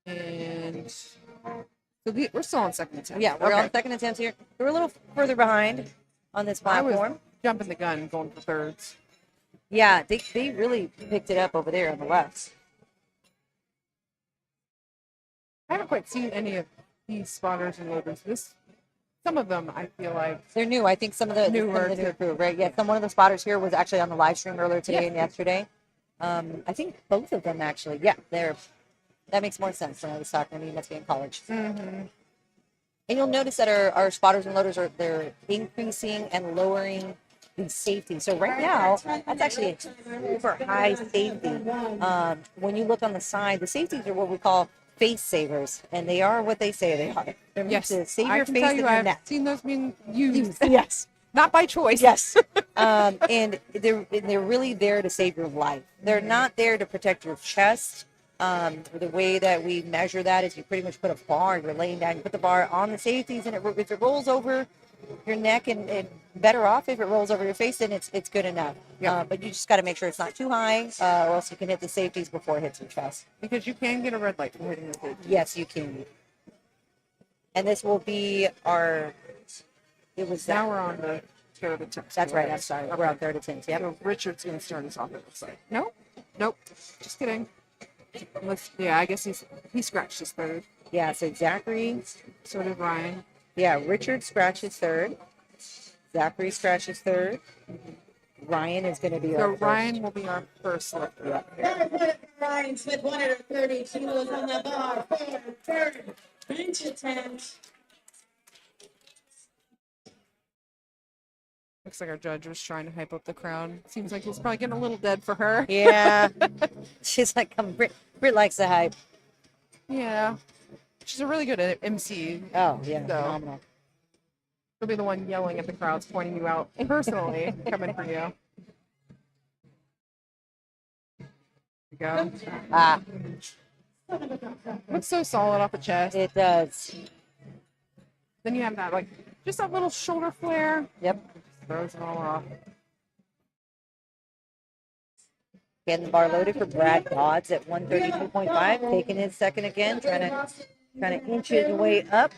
Speaker 2: And so we're still on second attempt.
Speaker 5: Yeah, we're
Speaker 2: Okay.
Speaker 5: on second attempts here. We're a little further behind on this
Speaker 2: I was
Speaker 5: platform.
Speaker 2: jumping the gun, going for thirds.
Speaker 5: Yeah, they really picked it up over there on the left.
Speaker 2: I haven't quite seen any of these spotters and loaders. Some of them I feel like
Speaker 5: They're new. I think some of the
Speaker 2: Newer
Speaker 5: newer
Speaker 2: too.
Speaker 5: crew, right? Yeah, one of the spotters here was actually on the live stream earlier today and yesterday. I think both of them actually. Yeah, that makes more sense when I was talking to me. Must be in college.
Speaker 2: Mhm.
Speaker 5: And you'll notice that our spotters and loaders they're increasing and lowering the safety. So right now, that's actually a super high safety. When you look on the side, the safeties are what we call face savers, and they are what they say they are. They're meant
Speaker 2: Yes,
Speaker 5: to save
Speaker 2: I
Speaker 5: your
Speaker 2: can
Speaker 5: face
Speaker 2: tell
Speaker 5: and
Speaker 2: you
Speaker 5: your
Speaker 2: I've
Speaker 5: neck.
Speaker 2: seen those being used,
Speaker 5: Yes.
Speaker 2: not by choice.
Speaker 5: Yes. And they're really there to save your life. They're not there to protect your chest. The way that we measure that is you pretty much put a bar, you're laying down, you put the bar on the safeties, and if it rolls over your neck and better off if it rolls over your face, then it's good enough.
Speaker 2: Yeah.
Speaker 5: But you just got to make sure it's not too high, or else you can hit the safeties before it hits your chest.
Speaker 2: Because you can get a red light for hitting the safety.
Speaker 5: Yes, you can. And this will be our. It was
Speaker 2: Now
Speaker 5: that.
Speaker 2: we're on the third attempt.
Speaker 5: That's right. I'm sorry. We're on third attempt. Yep.
Speaker 2: So Richard's going to start us off, it looks like. Nope. Just kidding. Yeah, I guess he scratched his third.
Speaker 5: Yeah. So Zachary.
Speaker 2: So did Ryan.
Speaker 5: Yeah. Richard scratches third. Zachary scratches third. Ryan is going to be
Speaker 2: So
Speaker 5: our
Speaker 2: Ryan will be our first lifter.
Speaker 6: Ryan Smith, 130 kilos on the bar for third bench attempt.
Speaker 2: Looks like our judge was trying to hype up the crowd. Seems like he's probably getting a little dead for her.
Speaker 5: Yeah. She's like, come, Brit likes the hype.
Speaker 2: Yeah. She's a really good MC.
Speaker 5: Oh, yeah.
Speaker 2: So-
Speaker 5: Phenomenal.
Speaker 2: She'll be the one yelling at the crowds, pointing you out personally, coming for you. There you go.
Speaker 5: Ah,
Speaker 2: Looks so solid off the chest.
Speaker 5: it does.
Speaker 2: Then you have that, like, just that little shoulder flare.
Speaker 5: Yep.
Speaker 2: Throws it all off.
Speaker 5: Getting the bar loaded for Brad Dodds at 132.5. Taking his second again. Trying to inch his way up.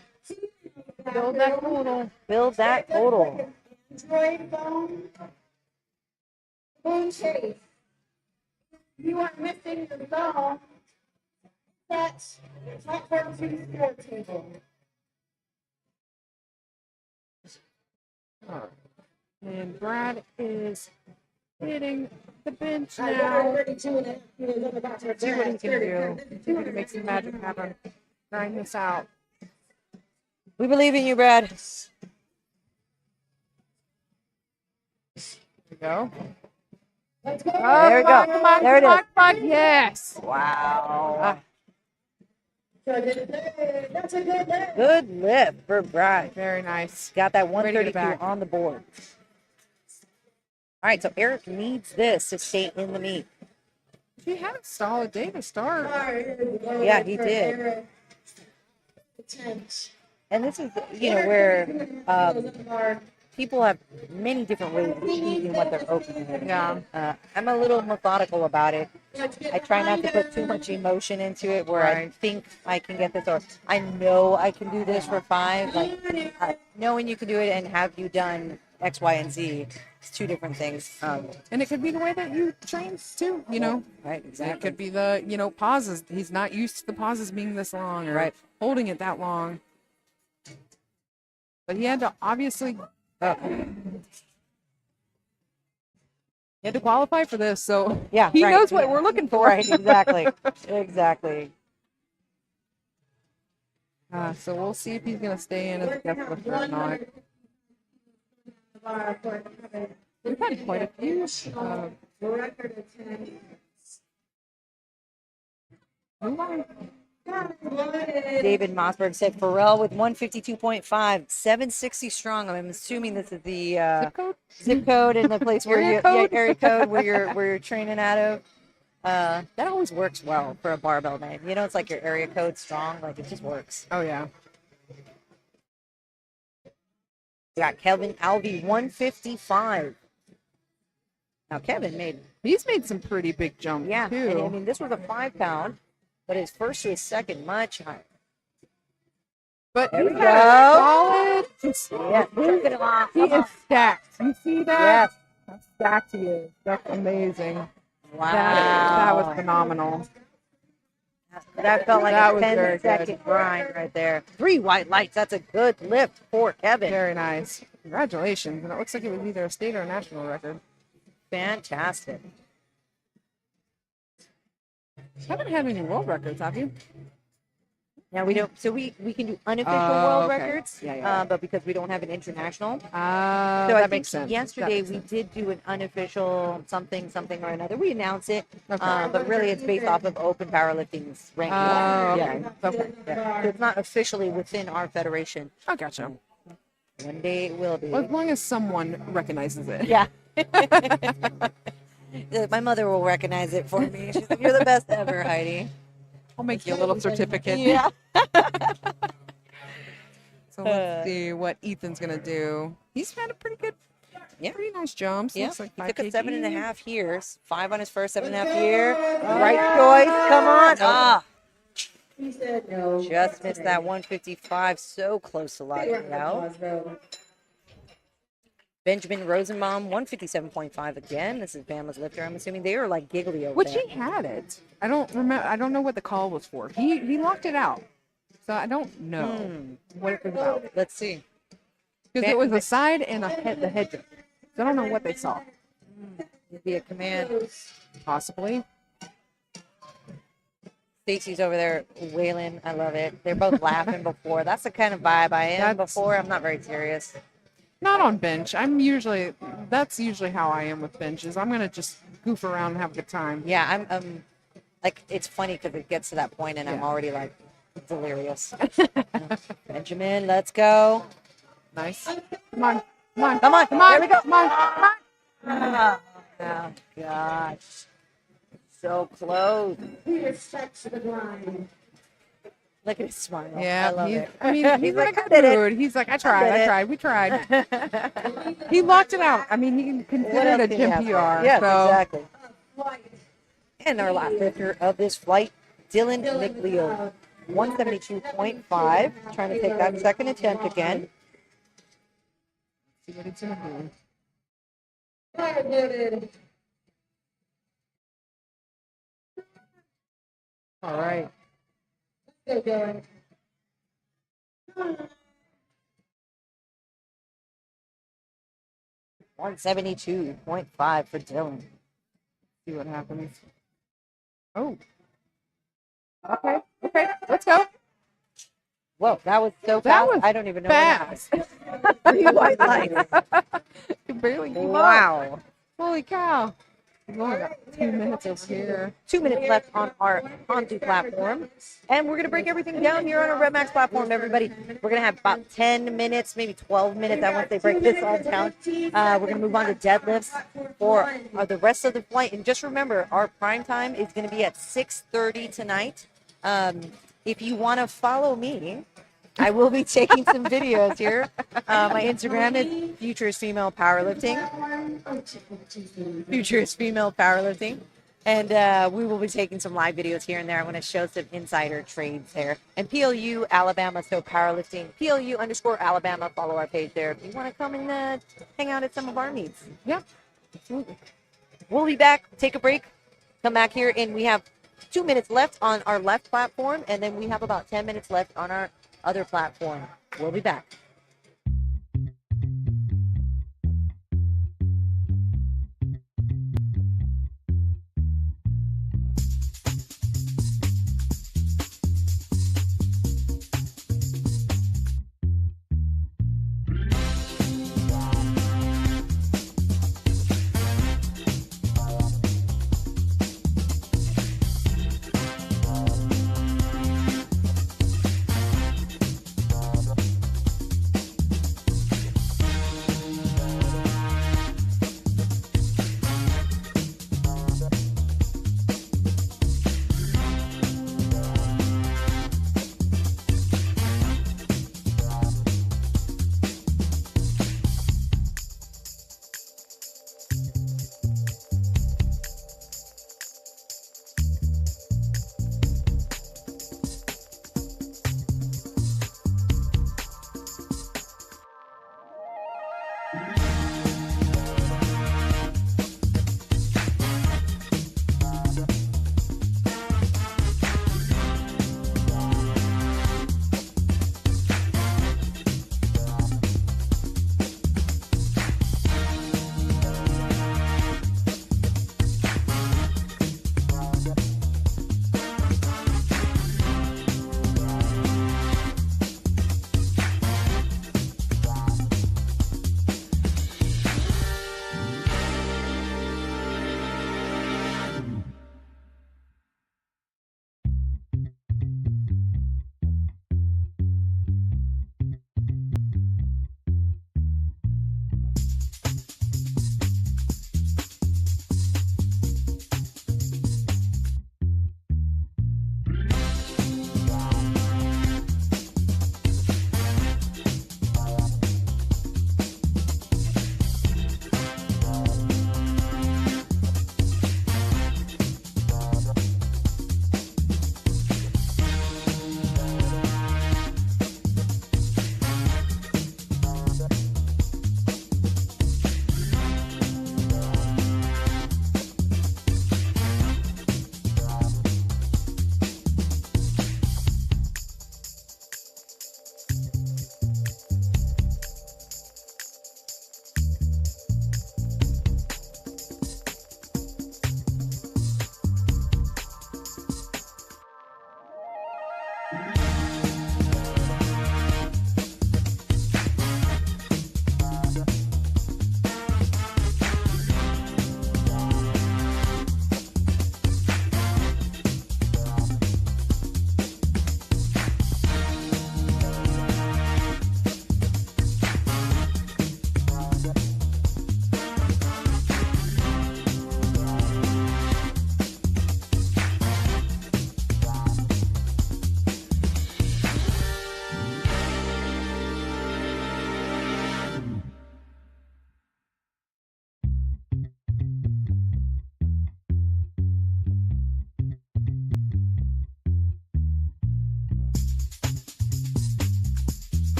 Speaker 2: Build that total.
Speaker 5: Build that total.
Speaker 3: Android bone shape. You are missing the ball. That top part to the score table.
Speaker 2: And Brad is hitting the bench now.
Speaker 6: Now, 32 and a half kilos on the bar for
Speaker 2: See what he
Speaker 6: third.
Speaker 2: can do. See if he can make some magic happen. Grind this out.
Speaker 5: We believe in you, Brad.
Speaker 2: There we go.
Speaker 6: Let's go.
Speaker 5: There we go.
Speaker 2: Come on,
Speaker 5: There it
Speaker 2: come on,
Speaker 5: is.
Speaker 2: come on. Yes.
Speaker 5: Wow.
Speaker 6: That's a good lift.
Speaker 5: Good lift for Brad.
Speaker 2: Very nice.
Speaker 5: Got that
Speaker 2: Way to get it
Speaker 5: 132
Speaker 2: back.
Speaker 5: on the board. All right, so Eric needs this to stay in the meet.
Speaker 2: He had a solid day to start.
Speaker 5: Yeah, he did.
Speaker 6: Attempt.
Speaker 5: And this is, where people have many different ways of choosing what they're opening with.
Speaker 2: Yeah.
Speaker 5: I'm a little methodical about it. I try not to put too much emotion into it where I
Speaker 2: Right.
Speaker 5: think I can get this or I know I can do this for 5. Like, knowing you can do it and have you done X, Y, and Z is two different things.
Speaker 2: And it could be the way that you train too, you know.
Speaker 5: Right,
Speaker 2: It
Speaker 5: exactly.
Speaker 2: could be the, pauses. He's not used to the pauses being this long or
Speaker 5: Right.
Speaker 2: holding it that long. But he had to obviously he had to qualify for this, so
Speaker 5: Yeah,
Speaker 2: he
Speaker 5: right.
Speaker 2: knows what we're looking for.
Speaker 5: Right, exactly. Exactly.
Speaker 2: So we'll see if he's gonna stay in as a guest lifter or not. We've had quite a few.
Speaker 5: David Mossberg said Pharrell with 152.5, 760 strong. I'm assuming this is the
Speaker 2: Zip code?
Speaker 5: zip code and the place where
Speaker 2: Area
Speaker 5: you
Speaker 2: code?
Speaker 5: area code where you're training out of. That always works well for a barbell name. It's like your area code strong, like it just works.
Speaker 2: Oh yeah.
Speaker 5: We got Kevin Alvey 155. Now Kevin
Speaker 2: He's made some pretty big jumps
Speaker 5: and I
Speaker 2: too.
Speaker 5: mean this was a 5-pound, but his first to his second much higher.
Speaker 2: But
Speaker 5: There
Speaker 2: he's
Speaker 5: we
Speaker 2: got
Speaker 5: go.
Speaker 2: a solid.
Speaker 5: Yeah, took it off.
Speaker 2: He is stacked. You see that?
Speaker 5: Yes.
Speaker 2: How stacked he is. That's amazing.
Speaker 5: Wow.
Speaker 2: That was phenomenal.
Speaker 5: That felt like
Speaker 2: That
Speaker 5: a
Speaker 2: was very
Speaker 5: 10-second grind right there. 3 white lights. That's a good lift for Kevin.
Speaker 2: Very nice. Congratulations. And it looks like it was either a state or a national record.
Speaker 5: Fantastic.
Speaker 2: Haven't had any world records, have you?
Speaker 5: Now we don't. So we can do unofficial
Speaker 2: Oh,
Speaker 5: world
Speaker 2: okay.
Speaker 5: records,
Speaker 2: Yeah.
Speaker 5: but because we don't have an international. So
Speaker 2: That
Speaker 5: I think
Speaker 2: makes sense.
Speaker 5: yesterday
Speaker 2: That
Speaker 5: we
Speaker 2: makes
Speaker 5: did do an unofficial something or another. We announce it,
Speaker 2: sense. Okay.
Speaker 5: but really it's based off of Open Powerlifting's rankings.
Speaker 2: Okay.
Speaker 5: Yeah.
Speaker 2: Okay.
Speaker 5: Yeah. So it's not officially within our federation.
Speaker 2: I gotcha.
Speaker 5: One day it will be.
Speaker 2: Well, as long as someone recognizes it.
Speaker 5: Yeah. My mother will recognize it for me. She's like, "You're the best ever, Heidi."
Speaker 2: I'll make you a little certificate.
Speaker 5: Yeah.
Speaker 2: So let's see what Ethan's gonna do. He's had a pretty good
Speaker 5: Yeah.
Speaker 2: Pretty nice jumps.
Speaker 5: Yeah,
Speaker 2: Looks like
Speaker 5: he
Speaker 2: 5
Speaker 5: took a 7.5
Speaker 2: kg.
Speaker 5: here, 5 on his first 7.5 here. Right choice. Come on. Ah,
Speaker 6: He said no.
Speaker 5: just missed that 155. So close to locking it out. Benjamin Rosenbaum, 157.5 again. This is Bama's lifter. I'm assuming they were like giggly over
Speaker 2: Which
Speaker 5: there.
Speaker 2: he had it. I don't remember. I don't know what the call was for. He locked it out. So I don't know what it was about.
Speaker 5: Let's see.
Speaker 2: Because it was a side and the head jump. So I don't know what they saw.
Speaker 5: It'd be a command.
Speaker 2: Possibly.
Speaker 5: Stacy's over there wailing. I love it. They're both laughing before. That's the kind of vibe I am before. I'm not very serious.
Speaker 2: Not on bench. That's usually how I am with benches. I'm gonna just goof around and have a good time.
Speaker 5: Yeah, I'm like, it's funny because it gets to that point and I'm already like delirious. Benjamin, let's go.
Speaker 2: Nice. Come on. Come on.
Speaker 5: Come on.
Speaker 2: Come on.
Speaker 5: Here we go.
Speaker 2: Come on. Come on.
Speaker 5: Oh, gosh. So close.
Speaker 3: Please touch the grind.
Speaker 5: Look at his smile.
Speaker 2: Yeah,
Speaker 5: I love it.
Speaker 2: I mean, he's in a
Speaker 5: like,
Speaker 2: good
Speaker 5: I did it.
Speaker 2: mood. He's like, I
Speaker 5: did
Speaker 2: tried,
Speaker 5: it.
Speaker 2: we tried. He locked it out. I mean, he considered a
Speaker 5: What else
Speaker 2: gym
Speaker 5: can you
Speaker 2: PR.
Speaker 5: ask for? Yes,
Speaker 2: So
Speaker 5: exactly. And our last lifter of this flight, Dylan McLeod, 172.5. Trying to take that second attempt again.
Speaker 2: see what it's gonna do.
Speaker 3: Hard-loaded.
Speaker 2: All right.
Speaker 3: Still going.
Speaker 5: 172.5 for Dylan.
Speaker 2: See what happens. Oh. Okay. Okay. Let's go.
Speaker 5: Whoa, that was so
Speaker 2: That
Speaker 5: fast.
Speaker 2: was
Speaker 5: I don't even know
Speaker 2: fast.
Speaker 5: what happened. 3 white lights.
Speaker 2: You barely keep up.
Speaker 5: Wow.
Speaker 2: Holy cow. We've only got 2 minutes over here.
Speaker 5: 2 minutes left on our Onto platform. And we're going to break everything down here on our RevMax platform, everybody. We're going to have about 10 minutes, maybe 12 minutes once they break this all down. We're going to move on to deadlifts for the rest of the flight. And just remember, our prime time is going to be at 6:30 tonight. If you want to follow me, I will be taking some videos here. My Instagram is Future is Female Powerlifting. Future is Female Powerlifting. And we will be taking some live videos here and there. I'm going to show some insider trades there. And PLU Alabama, so powerlifting. PLU_Alabama. Follow our page there if you want to come and hang out at some of our meets.
Speaker 2: Yeah.
Speaker 5: Absolutely. We'll be back. Take a break. Come back here, and we have 2 minutes left on our left platform, and then we have about 10 minutes left on our other platform. We'll be back.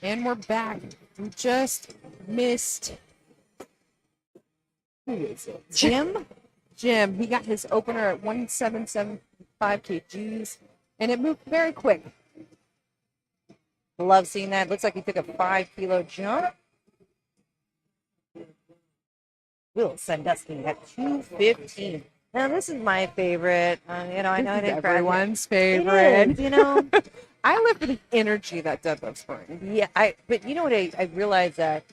Speaker 2: And we're back. We just missed. Who is it?
Speaker 5: Jim?
Speaker 2: Jim. He got his opener at 1775 kgs, and it moved very quick.
Speaker 5: Love seeing that. Looks like he took a 5-kilo jump. Will Sandusky at 215. Now, this is my favorite. You know, I know
Speaker 2: This
Speaker 5: it
Speaker 2: is
Speaker 5: ain't
Speaker 2: everyone's
Speaker 5: It
Speaker 2: favorite.
Speaker 5: is, you know.
Speaker 2: I live for the energy that deadlift's bring.
Speaker 5: Yeah, but you know what? I realized that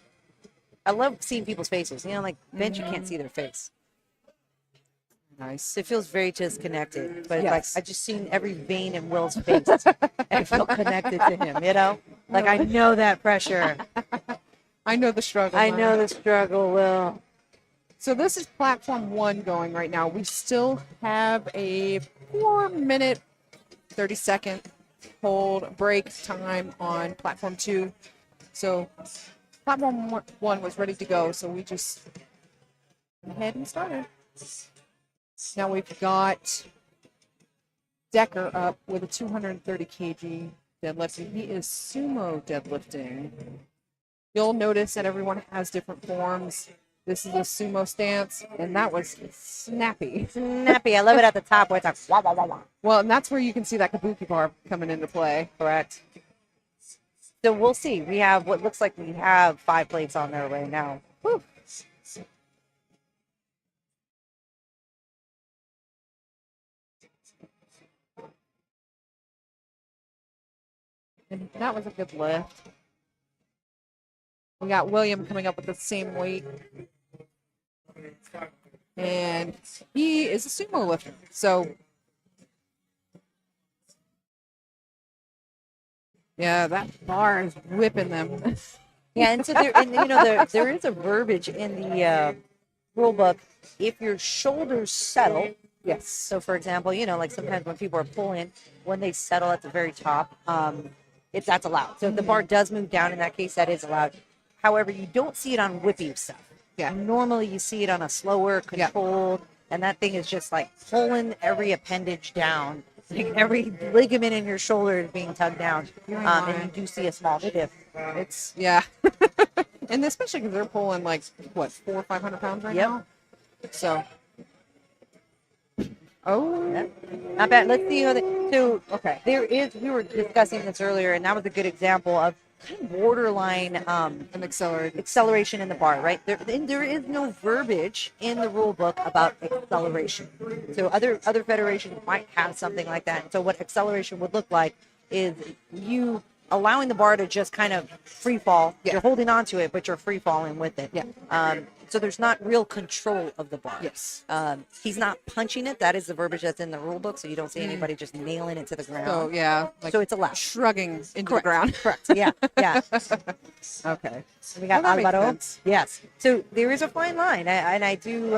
Speaker 5: I love seeing people's faces. You know, like bench, you can't see their face.
Speaker 2: Nice.
Speaker 5: So it feels very disconnected. But it's
Speaker 2: Yes.
Speaker 5: like I just seen every vein in Will's face and felt connected to him. You know, like I know that pressure.
Speaker 2: I know the struggle.
Speaker 5: I
Speaker 2: huh?
Speaker 5: know the struggle, Will.
Speaker 2: So this is platform 1 going right now. We still have a 4-minute, 30-second hold break time on platform 2. So platform 1 was ready to go. So we just went ahead and started. Now we've got Decker up with a 230 kg deadlifting. He is sumo deadlifting. You'll notice that everyone has different forms. This is a sumo stance, and that was snappy.
Speaker 5: Snappy. I love it at the top where it's like wah wah wah wah.
Speaker 2: Well, and that's where you can see that kabuki bar coming into play.
Speaker 5: Correct. So we'll see. We have what looks like we have 5 plates on there right now. Whew.
Speaker 2: And that was a good lift. We got William coming up with the same weight. And he is a sumo lifter. So, yeah, that bar is whipping them.
Speaker 5: Yeah, and so there, and, you know, there is a verbiage in the rule book. If your shoulders settle,
Speaker 2: Yes.
Speaker 5: so for example, you know, like sometimes when people are pulling, when they settle at the very top, that's allowed. So if the bar does move down, in that case, that is allowed. However, you don't see it on whippy stuff.
Speaker 2: Yeah.
Speaker 5: Normally, you see it on a slower, controlled, and that thing is just like pulling every appendage down. Like every ligament in your shoulder is being tugged down. And you do see a small stiff.
Speaker 2: It's, yeah. And especially because they're pulling like, what, 400 or 500 pounds right
Speaker 5: Yep.
Speaker 2: now? So. Oh.
Speaker 5: Yep. Not bad. Let's see how so
Speaker 2: Okay.
Speaker 5: we were discussing this earlier, and that was a good example of kind of borderline
Speaker 2: An accelerated.
Speaker 5: acceleration in the bar, right? There is no verbiage in the rule book about acceleration. So other federations might have something like that. So what acceleration would look like is you allowing the bar to just kind of free fall.
Speaker 2: Yeah.
Speaker 5: You're holding on to it, but you're free falling with it.
Speaker 2: Yeah.
Speaker 5: So there's not real control of the bar.
Speaker 2: Yes.
Speaker 5: He's not punching it. That is the verbiage that's in the rule book. So you don't see anybody just nailing it to the ground.
Speaker 2: So, yeah. Like
Speaker 5: So it's allowed.
Speaker 2: shrugging into
Speaker 5: Correct.
Speaker 2: the ground.
Speaker 5: Correct. Yeah. Yeah.
Speaker 2: Okay.
Speaker 5: We got
Speaker 2: Well, that makes
Speaker 5: Alvaro.
Speaker 2: sense.
Speaker 5: Yes. So there is a fine line, and I do.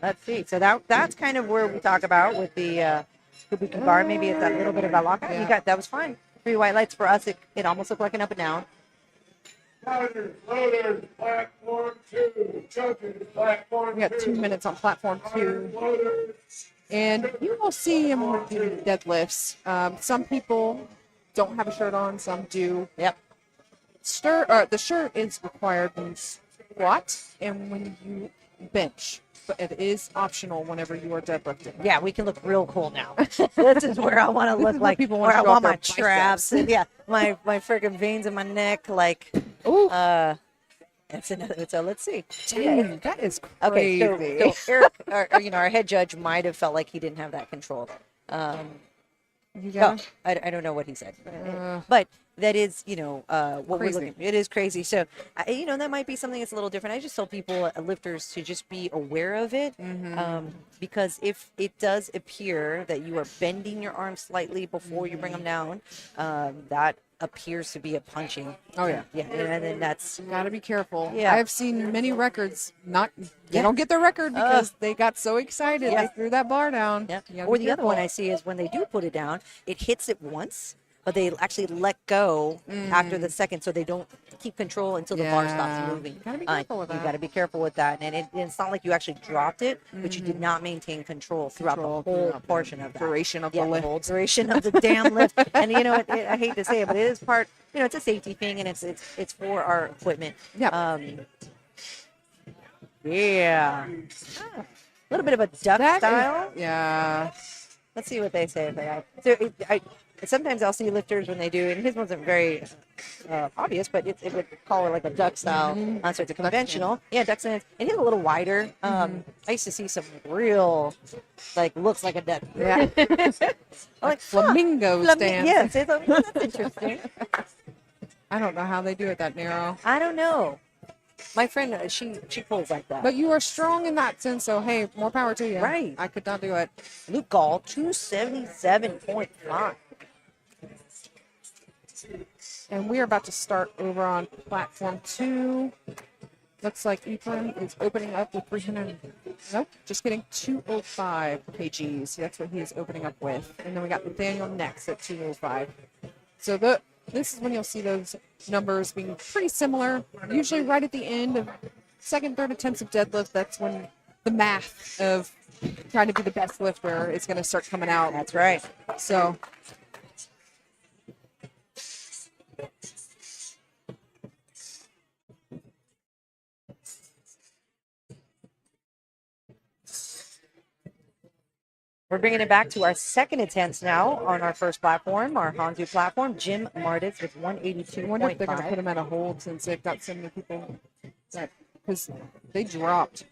Speaker 5: Let's see. So that's kind of where we talk about with the kabuki bar. Maybe it's that little bit of a lockout.
Speaker 2: Yeah.
Speaker 5: You got that was fine. 3 white lights for us. It almost looked like an up and down.
Speaker 4: Loaders, platform 2. Judges, platform
Speaker 2: We got 2 minutes on platform 2. And you will see him do deadlifts. Some people don't have a shirt on, some do.
Speaker 5: Yep.
Speaker 2: The shirt is required when you squat and when you bench, but it is optional whenever you are deadlifting.
Speaker 5: Yeah, we can look real cool now. This is where I want to
Speaker 2: This
Speaker 5: look
Speaker 2: is where
Speaker 5: like
Speaker 2: people
Speaker 5: where
Speaker 2: wanna
Speaker 5: I
Speaker 2: show off
Speaker 5: want my
Speaker 2: their biceps.
Speaker 5: traps. And yeah, my freaking veins in my neck. Like,
Speaker 2: Ooh,
Speaker 5: that's another. So let's see.
Speaker 2: dang, that is
Speaker 5: Okay,
Speaker 2: crazy.
Speaker 5: so Eric, our head judge might have felt like he didn't have that control.
Speaker 2: Yeah.
Speaker 5: I don't know what he said,
Speaker 2: Uh,
Speaker 5: but that is, what
Speaker 2: Crazy.
Speaker 5: we're looking. It is crazy. So, that might be something that's a little different. I just tell people, lifters, to just be aware of it, because if it does appear that you are bending your arm slightly before you bring them down, that appears to be a punching.
Speaker 2: Oh, yeah.
Speaker 5: Yeah, and then that's
Speaker 2: Gotta be careful.
Speaker 5: Yeah.
Speaker 2: I've seen many records they
Speaker 5: Yeah.
Speaker 2: don't get their record because they got so excited
Speaker 5: Yeah.
Speaker 2: they threw that bar down.
Speaker 5: Yeah.
Speaker 2: You gotta
Speaker 5: Or
Speaker 2: be
Speaker 5: the other one
Speaker 2: careful.
Speaker 5: I see is when they do put it down, it hits it once, but they actually let go after the second, so they don't keep control until the bar stops moving.
Speaker 2: You gotta be careful with
Speaker 5: You
Speaker 2: that.
Speaker 5: got to be careful with that, and it's not like you actually dropped it, but you did not maintain control throughout the whole portion of that.
Speaker 2: duration of
Speaker 5: Yeah,
Speaker 2: the lift.
Speaker 5: whole duration of the damn lift. And you know, I hate to say it, but it is part. You know, it's a safety thing, and it's for our equipment.
Speaker 2: Yeah.
Speaker 5: Yeah. A little bit of a duck
Speaker 2: That is-
Speaker 5: style.
Speaker 2: yeah.
Speaker 5: Let's see what they say for that. So sometimes I'll see lifters when they do, and his wasn't very obvious, but it would call it like a duck style. So it's a conventional. Yeah, duck stance. And he's a little wider. I used to see some real, looks like a duck.
Speaker 2: Yeah.
Speaker 5: Like
Speaker 2: Flamingo stance.
Speaker 5: Yes, that's interesting.
Speaker 2: I don't know how they do it that narrow.
Speaker 5: I don't know. My friend, she pulls like that.
Speaker 2: But you are strong in that sense, so hey, more power to you.
Speaker 5: Right.
Speaker 2: I could not do it.
Speaker 5: Luke Gall, 277.5.
Speaker 2: And we are about to start over on platform 2. Looks like Ephraim is opening up with 300. Nope, just kidding. 205 kgs. That's what he is opening up with. And then we got Nathaniel next at 205. So this is when you'll see those numbers being pretty similar. Usually right at the end of second, third attempts of deadlift, that's when the math of trying to be the best lifter is going to start coming out.
Speaker 5: That's right.
Speaker 2: So
Speaker 5: We're bringing it back to our second attempts now on our first platform, our Hanzu platform. Jim Martis with
Speaker 2: I wonder if they're going to
Speaker 5: 182.5.
Speaker 2: put him at a hold since they've got so many people that, because they dropped.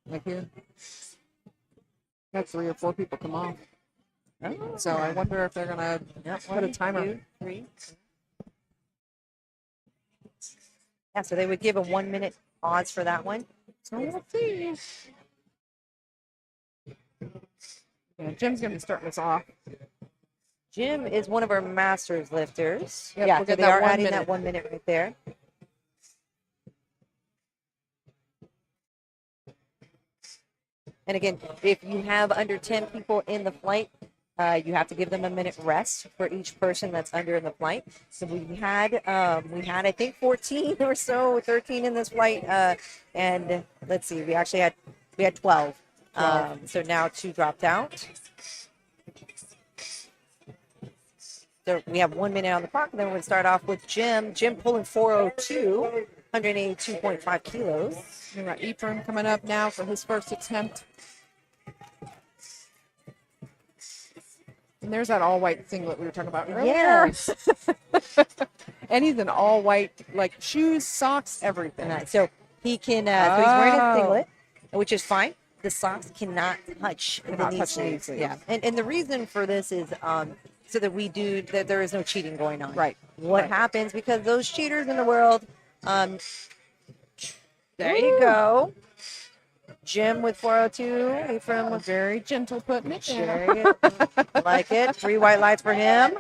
Speaker 2: Like here. Got 3 or 4 people come off.
Speaker 5: Oh.
Speaker 2: So I wonder if they're going to
Speaker 5: Yep,
Speaker 2: put a timer.
Speaker 5: 2, 3. Yeah, so they would give a 1 minute pause for that one.
Speaker 2: So we'll see. Yeah, Jim's going to be starting us off.
Speaker 5: Jim is one of our masters lifters.
Speaker 2: Yep,
Speaker 5: Yeah,
Speaker 2: we'll
Speaker 5: so
Speaker 2: get
Speaker 5: they
Speaker 2: that
Speaker 5: are
Speaker 2: 1
Speaker 5: adding
Speaker 2: minute.
Speaker 5: that 1 minute right there. And again, if you have under 10 people in the flight, you have to give them a minute rest for each person that's under in the flight. So we had I think 14 or so, 13 in this flight, and let's see, we had 12. So now 2 dropped out. So we have 1 minute on the clock, and then we're going to start off with Jim. Jim pulling 402, 182.5 kilos.
Speaker 2: We got Ephraim coming up now for his first attempt. And there's that all-white singlet we were talking about earlier.
Speaker 5: Yes.
Speaker 2: And he's an all-white, like shoes, socks, everything.
Speaker 5: So he can, so he's wearing a
Speaker 2: Oh.
Speaker 5: singlet, which is fine. The socks cannot touch the
Speaker 2: Cannot
Speaker 5: knee
Speaker 2: touch the knee
Speaker 5: sleeves.
Speaker 2: sleeves.
Speaker 5: Yeah. And the reason for this is so that there is no cheating going on.
Speaker 2: Right.
Speaker 5: What
Speaker 2: Right.
Speaker 5: happens, because those cheaters in the world, there you go. Jim with 402, Ephraim with
Speaker 2: Very gentle putting it there.
Speaker 5: Very good. Like it. 3 white lights for him.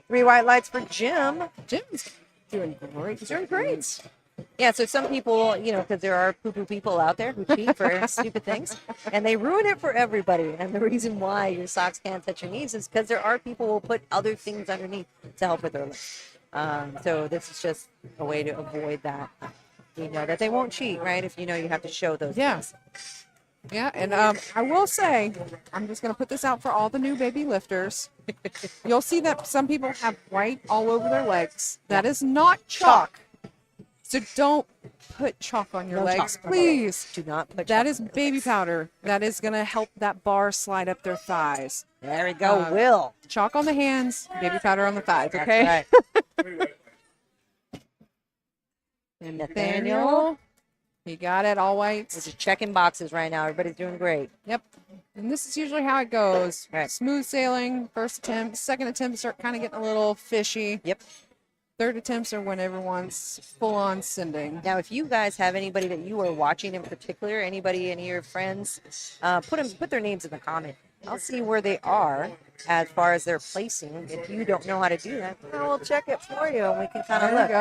Speaker 5: 3 white lights for Jim.
Speaker 2: Jim's doing great.
Speaker 5: He's doing great. Yeah, so some people, because there are poo-poo people out there who cheat for stupid things, and they ruin it for everybody. And the reason why your socks can't touch your knees is because there are people who will put other things underneath to help with their lift. So this is just a way to avoid that. You know that they won't cheat, right? If you know you have to show those
Speaker 2: Yeah.
Speaker 5: things.
Speaker 2: Yeah, and I will say, I'm just going to put this out for all the new baby lifters. You'll see that some people have white all over their legs. That is not chalk. So don't put chalk on your
Speaker 5: No
Speaker 2: legs,
Speaker 5: chalk.
Speaker 2: please.
Speaker 5: Do not put
Speaker 2: That
Speaker 5: chalk
Speaker 2: is
Speaker 5: on your
Speaker 2: baby
Speaker 5: legs.
Speaker 2: powder. That is going to help that bar slide up their thighs.
Speaker 5: There we go,
Speaker 2: Uh,
Speaker 5: Will.
Speaker 2: Chalk on the hands, baby powder on the thighs, okay?
Speaker 5: That's right.
Speaker 2: And
Speaker 5: Nathaniel.
Speaker 2: he got it, all
Speaker 5: We're
Speaker 2: whites.
Speaker 5: just checking boxes right now. Everybody's doing great.
Speaker 2: Yep. And this is usually how it goes.
Speaker 5: Right.
Speaker 2: Smooth sailing, first attempt. Second attempts start kind of getting a little fishy.
Speaker 5: Yep.
Speaker 2: Third attempts are when everyone's full on sending.
Speaker 5: Now, if you guys have anybody that you are watching in particular, any of your friends, put their names in the comment. I'll see where they are as far as their placing. If you don't know how to do that, we'll check it for you, and we can kind of
Speaker 2: There
Speaker 5: look.
Speaker 2: you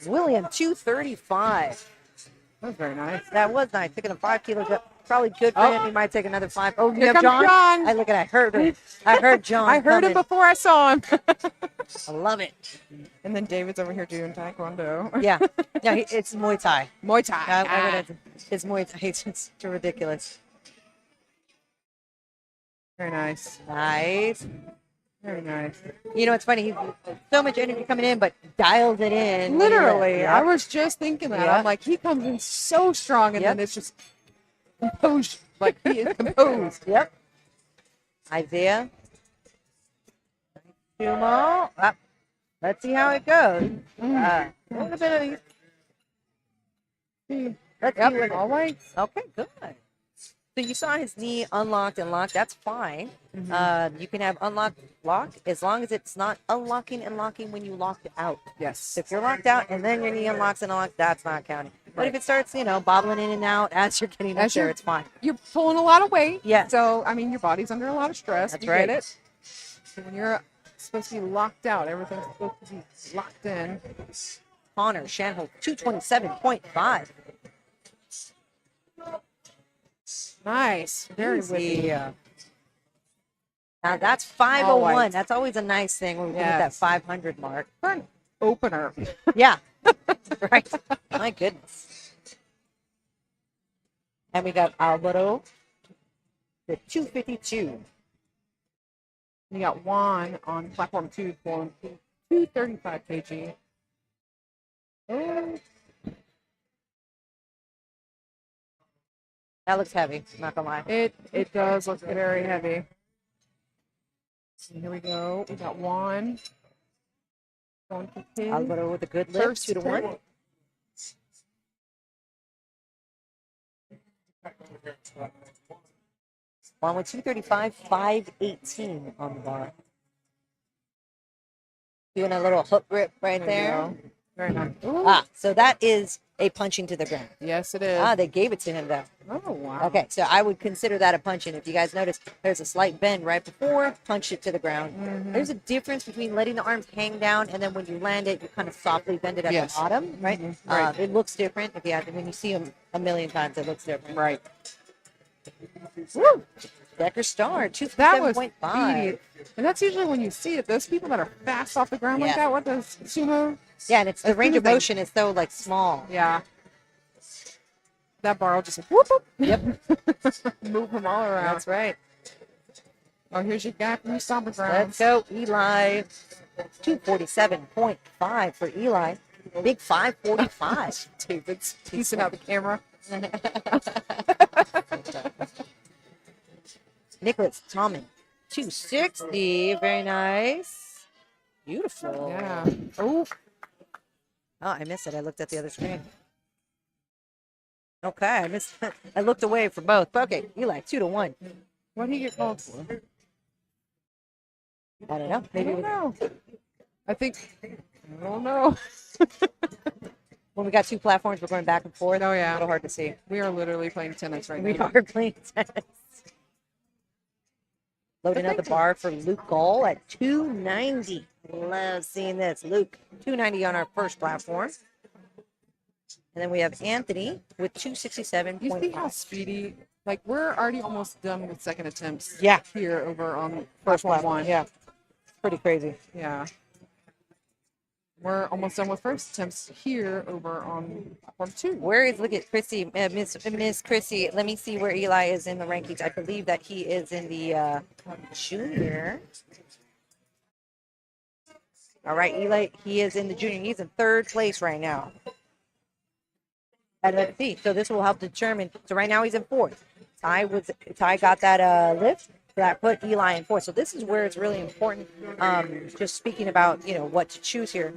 Speaker 2: go.
Speaker 5: William, 235.
Speaker 2: That was very nice.
Speaker 5: That was nice. Taking a 5 kilo jump. Probably good for
Speaker 2: Oh.
Speaker 5: him. He might take another 5. Oh, you
Speaker 2: Here
Speaker 5: have
Speaker 2: comes
Speaker 5: John?
Speaker 2: John.
Speaker 5: I look at. I heard him. I heard John.
Speaker 2: I heard him
Speaker 5: coming.
Speaker 2: before I saw him.
Speaker 5: I love it.
Speaker 2: And then David's over here doing taekwondo.
Speaker 5: Yeah. Yeah. It's Muay Thai.
Speaker 2: Muay Thai.
Speaker 5: It's Muay Thai. It's just ridiculous.
Speaker 2: Very nice.
Speaker 5: Nice.
Speaker 2: Very nice.
Speaker 5: You know, it's funny. He's so much energy coming in, but dials it in.
Speaker 2: Literally,
Speaker 5: Yeah.
Speaker 2: I was just thinking that.
Speaker 5: Yeah.
Speaker 2: I'm like, he comes in so strong, and
Speaker 5: Yep.
Speaker 2: then it's just composed. Like he is composed.
Speaker 5: Yep. Isaiah. Sumo. Let's see how it goes. A little bit of. Let's see
Speaker 2: Yep.
Speaker 5: what.
Speaker 2: All right.
Speaker 5: Okay, good. So you saw his knee unlocked and locked. That's fine. You can have unlocked lock as long as it's not unlocking and locking when you locked out.
Speaker 2: Yes.
Speaker 5: So if you're locked out and then your knee unlocks and unlocks, that's not counting. But if it starts, bobbling in and out as you're getting up
Speaker 2: As
Speaker 5: there,
Speaker 2: you're-
Speaker 5: it's fine.
Speaker 2: You're pulling a lot of weight.
Speaker 5: Yeah.
Speaker 2: So I mean, your body's under a lot of stress.
Speaker 5: That's
Speaker 2: We
Speaker 5: right.
Speaker 2: Get it. So when you're supposed to be locked out, everything's supposed to be locked in.
Speaker 5: Connor Shanhold, 227.5.
Speaker 2: Nice. Very
Speaker 5: Easy.
Speaker 2: whippy.
Speaker 5: Now that's 501.
Speaker 2: Always.
Speaker 5: That's always a nice thing when we hit that
Speaker 2: Yes.
Speaker 5: 500 mark.
Speaker 2: For an opener.
Speaker 5: Yeah. Right. My goodness. And we got Alvaro, the 252.
Speaker 2: You got Juan on platform 2 for 235 kg. Oh,
Speaker 5: That looks heavy, not gonna lie.
Speaker 2: it does look very heavy. So here we go. We got Juan. Going to his
Speaker 5: Alvaro with a good lift,
Speaker 2: first
Speaker 5: 2 to 1.
Speaker 2: attempt.
Speaker 5: Juan with 235, 518 on the bar. Doing a little hook grip right
Speaker 2: There
Speaker 5: there.
Speaker 2: you go. Very nice. Ooh.
Speaker 5: So that is a punching to the ground.
Speaker 2: Yes, it is.
Speaker 5: They gave it to him though.
Speaker 2: Oh, wow.
Speaker 5: Okay, so I would consider that a punch-in. If you guys notice, there's a slight bend right before, punch it to the ground. There's a difference between letting the arms hang down and then when you land it, you kind of softly bend it at
Speaker 2: Yes.
Speaker 5: the bottom, right?
Speaker 2: Right.
Speaker 5: It looks different. If you have, when you see them a million times, it looks different.
Speaker 2: Right.
Speaker 5: Woo! Decker Star,
Speaker 2: That was
Speaker 5: 257.5.
Speaker 2: speedy. And that's usually when you see it. Those people that are fast off the ground like
Speaker 5: Yeah.
Speaker 2: that, what does sumo?
Speaker 5: Yeah, and it's the
Speaker 2: That's
Speaker 5: range of
Speaker 2: moving.
Speaker 5: motion is so like small.
Speaker 2: Yeah. That bar will just whoop, whoop.
Speaker 5: Yep,
Speaker 2: Move them all around.
Speaker 5: that's right.
Speaker 2: Oh, here's your guy from your stomper
Speaker 5: Let's
Speaker 2: grounds.
Speaker 5: go, Eli. 247.5 for Eli. Big 545.
Speaker 2: David's piecing out the camera.
Speaker 5: Nicholas Tommen, 260. Very nice. Beautiful.
Speaker 2: Yeah. Oh,
Speaker 5: Oh, I missed it. I looked at the other screen. Okay, I missed. I looked away for both. But okay, Eli, 2 to 1.
Speaker 2: what did he get called for?
Speaker 5: I don't know.
Speaker 2: I
Speaker 5: Maybe
Speaker 2: don't know. I don't know.
Speaker 5: when we got 2 platforms, we're going back and forth.
Speaker 2: Oh,
Speaker 5: A
Speaker 2: yeah.
Speaker 5: little hard to see.
Speaker 2: We are literally playing tennis right
Speaker 5: We
Speaker 2: now.
Speaker 5: are playing tennis. Loading
Speaker 2: But
Speaker 5: up the
Speaker 2: thank
Speaker 5: bar for Luke Gall at 290. Love seeing this. Luke, 290 on our first platform. And then we have Anthony with
Speaker 2: You see how
Speaker 5: 267.5.
Speaker 2: speedy? Like, we're already almost done with second attempts.
Speaker 5: Yeah.
Speaker 2: Here over on
Speaker 5: First
Speaker 2: platform
Speaker 5: platform.
Speaker 2: 1.
Speaker 5: Yeah. Pretty crazy.
Speaker 2: Yeah. We're almost done with first attempts here over on platform 2.
Speaker 5: Where is, look at Chrissy, Miss Chrissy. Let me see where Eli is in the rankings. I believe that he is in the junior. All right, Eli, he is in the junior. He's in 3rd place right now. And let's see. So this will help determine. So right now he's in 4th. Ty got that lift. So that put Eli in 4th. So this is where it's really important. Just speaking about what to choose here.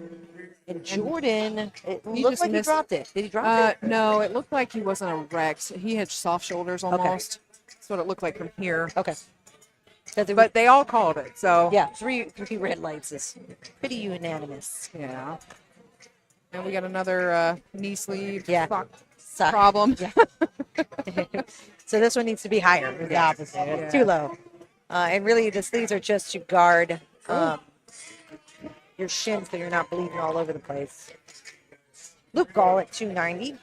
Speaker 5: And Jordan, it
Speaker 2: He
Speaker 5: looks
Speaker 2: just
Speaker 5: like
Speaker 2: missed-
Speaker 5: he dropped it. Did he drop it?
Speaker 2: No, it looked like he wasn't erect. He had soft shoulders almost. That's what it looked like from here.
Speaker 5: Okay. 'Cause it was-
Speaker 2: But they all called it, so
Speaker 5: yeah, three red lights is pretty unanimous.
Speaker 2: yeah. And we got another knee sleeve
Speaker 5: Yeah.
Speaker 2: sock
Speaker 5: Suck.
Speaker 2: problem.
Speaker 5: So this one needs to be higher. It's the opposite. It's too low. And really, the sleeves are just to guard your shins so you're not bleeding all over the place. Luke Gall at 290.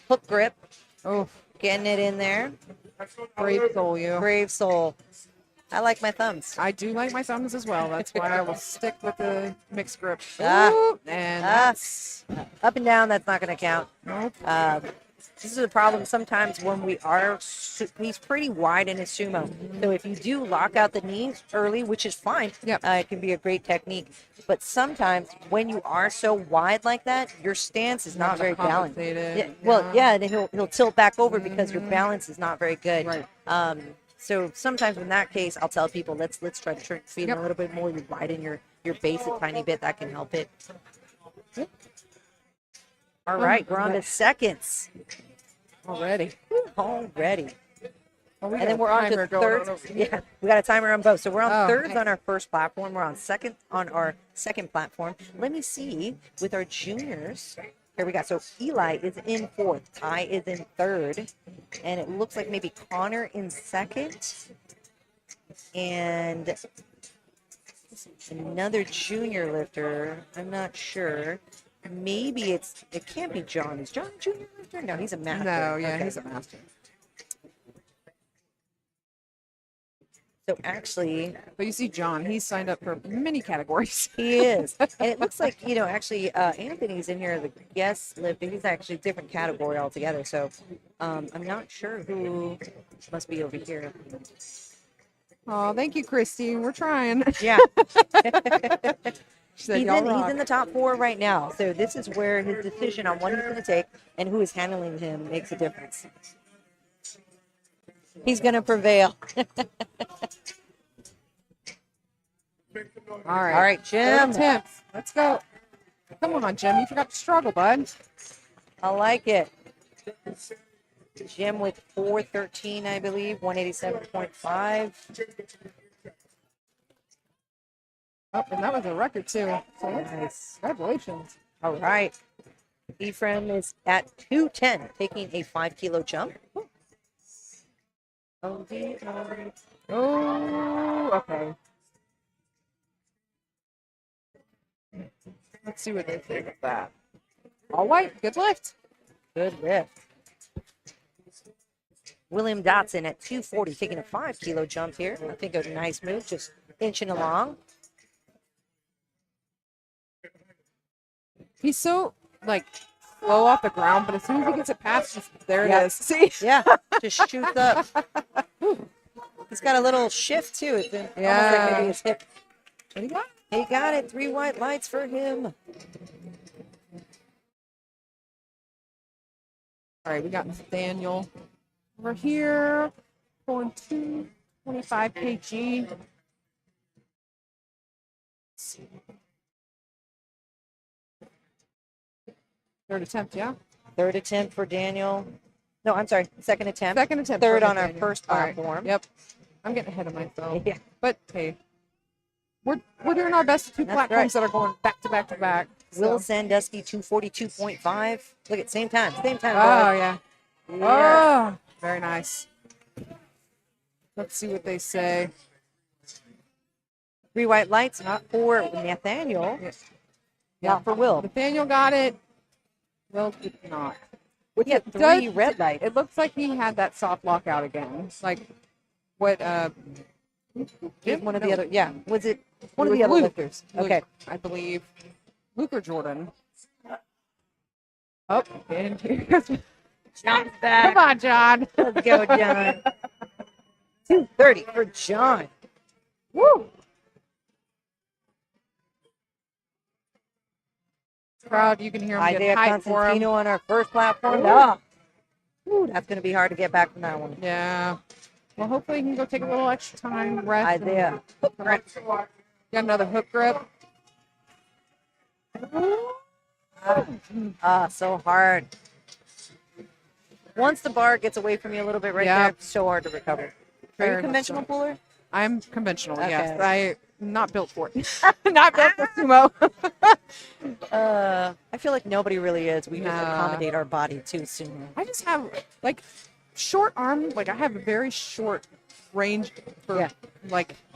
Speaker 5: Hook grip,
Speaker 2: Oh,
Speaker 5: getting it in there.
Speaker 2: brave soul, you.
Speaker 5: Brave soul. I like my thumbs.
Speaker 2: I do like my thumbs as well. That's why I will stick with the mixed grip.
Speaker 5: Ah.
Speaker 2: Ooh, and that's
Speaker 5: Up and down, that's not going to count.
Speaker 2: nope.
Speaker 5: This is a problem sometimes when he's pretty wide in his sumo. So if you do lock out the knees early, which is fine,
Speaker 2: Yep.
Speaker 5: it can be a great technique. But sometimes when you are so wide like that, your stance is not very balanced.
Speaker 2: Compensated,
Speaker 5: And he'll tilt back over because your balance is not very good.
Speaker 2: Right.
Speaker 5: So sometimes in that case, I'll tell people let's try to turn feet
Speaker 2: Yep.
Speaker 5: a little bit more. You widen your base a tiny bit. That can help it. All right, we're on to seconds
Speaker 2: Already.
Speaker 5: already.
Speaker 2: Oh, we
Speaker 5: And
Speaker 2: got
Speaker 5: then
Speaker 2: a
Speaker 5: we're on to
Speaker 2: timer going
Speaker 5: thirds.
Speaker 2: on over here.
Speaker 5: Yeah, we got a timer on both. So we're on
Speaker 2: Oh,
Speaker 5: thirds
Speaker 2: nice.
Speaker 5: on our first platform. We're on our second platform. Let me see with our juniors. Here we go. So Eli is in fourth. Ty is in third. And it looks like maybe Connor in second. And another junior lifter. I'm not sure. Maybe it can't be John. Is John a junior lifter? No, he's a master.
Speaker 2: No, yeah,
Speaker 5: Okay.
Speaker 2: he's a master.
Speaker 5: So actually,
Speaker 2: But you see, John, he's signed up for many categories.
Speaker 5: he is. And it looks like, actually, Anthony's in here, the guest lifter. He's actually a different category altogether. So I'm not sure who must be over here.
Speaker 2: Oh, thank you, Christy. We're trying.
Speaker 5: Yeah.
Speaker 2: She said,
Speaker 5: He's
Speaker 2: "Y'all
Speaker 5: in
Speaker 2: rock."
Speaker 5: the top 4 right now. So this is where his decision on what he's going to take and who is handling him makes a difference. He's going to prevail.
Speaker 2: All right.
Speaker 5: All right, Jim.
Speaker 2: Third attempt. Let's go. Come on, Jim. You forgot to struggle, bud.
Speaker 5: I like it. Jim with 413, I believe, 187.5.
Speaker 2: Oh, and that was a record, too. So
Speaker 5: Nice.
Speaker 2: congratulations.
Speaker 5: All right. Ephraim is at 210, taking a 5-kilo jump.
Speaker 2: Oh, okay. Let's see what they think of that. All white. Good lift.
Speaker 5: Good lift. William Dotson at 240, taking a 5-kilo jump here. I think a nice move, just inching along.
Speaker 2: He's so, slow off the ground, but as soon as he gets it past, there
Speaker 5: Yep.
Speaker 2: it is. See?
Speaker 5: Yeah, just shoots up. He's got a little shift, too. It's almost
Speaker 2: Yeah.
Speaker 5: like maybe his hip.
Speaker 2: What do you got?
Speaker 5: He got it. 3 white lights for him.
Speaker 2: All right, we got Nathaniel over here, going 225 kg. Third attempt, yeah?
Speaker 5: Third attempt for Daniel. No, I'm sorry. Second attempt.
Speaker 2: Second attempt.
Speaker 5: Third
Speaker 2: for
Speaker 5: on our
Speaker 2: Nathaniel.
Speaker 5: first
Speaker 2: All right,
Speaker 5: platform.
Speaker 2: Yep. I'm getting ahead of myself.
Speaker 5: Yeah.
Speaker 2: But hey, we're doing our best with 2
Speaker 5: That's
Speaker 2: platforms that are going back to back to back.
Speaker 5: Will
Speaker 2: So.
Speaker 5: Sandusky, 242.5. Look at same time. Same time.
Speaker 2: Oh,
Speaker 5: boys.
Speaker 2: yeah.
Speaker 5: Yeah.
Speaker 2: Oh, very nice. Let's see what they say.
Speaker 5: 3 white lights, not for Nathaniel,
Speaker 2: Yeah.
Speaker 5: not for Will.
Speaker 2: Nathaniel got it. Will did not. Which
Speaker 5: He had
Speaker 2: it
Speaker 5: 3
Speaker 2: does-
Speaker 5: red lights.
Speaker 2: It looks like he had that soft lockout again. Like what
Speaker 5: Here's one of the
Speaker 2: no,
Speaker 5: other. Yeah. Was it one
Speaker 2: It
Speaker 5: of
Speaker 2: was
Speaker 5: the other
Speaker 2: Luke.
Speaker 5: lifters?
Speaker 2: Luke,
Speaker 5: Okay.
Speaker 2: I believe Luke or Jordan. Oh, and here's
Speaker 5: John's back.
Speaker 2: come on, John.
Speaker 5: Let's go, John. 230 for John.
Speaker 2: Woo! Crowd, you can hear him
Speaker 5: Isaiah
Speaker 2: getting hyped for him.
Speaker 5: Constantino on our first platform.
Speaker 2: Ooh.
Speaker 5: Ah. Ooh, that's going to be hard to get back from that one.
Speaker 2: Yeah. Well, hopefully he can go take a little extra time, rest. and
Speaker 5: Isaiah.
Speaker 2: got another hook grip.
Speaker 5: So hard. Once the bar gets away from you a little bit right
Speaker 2: Yeah.
Speaker 5: there, it's so hard to recover. Are
Speaker 2: Very
Speaker 5: you
Speaker 2: much
Speaker 5: conventional
Speaker 2: so.
Speaker 5: puller?
Speaker 2: I'm conventional,
Speaker 5: Okay.
Speaker 2: yes. I'm not built for it. Not built for sumo.
Speaker 5: I feel like nobody really is. We just
Speaker 2: Nah.
Speaker 5: accommodate our body too soon.
Speaker 2: I just have short arm. I have a very short range for
Speaker 5: Yeah.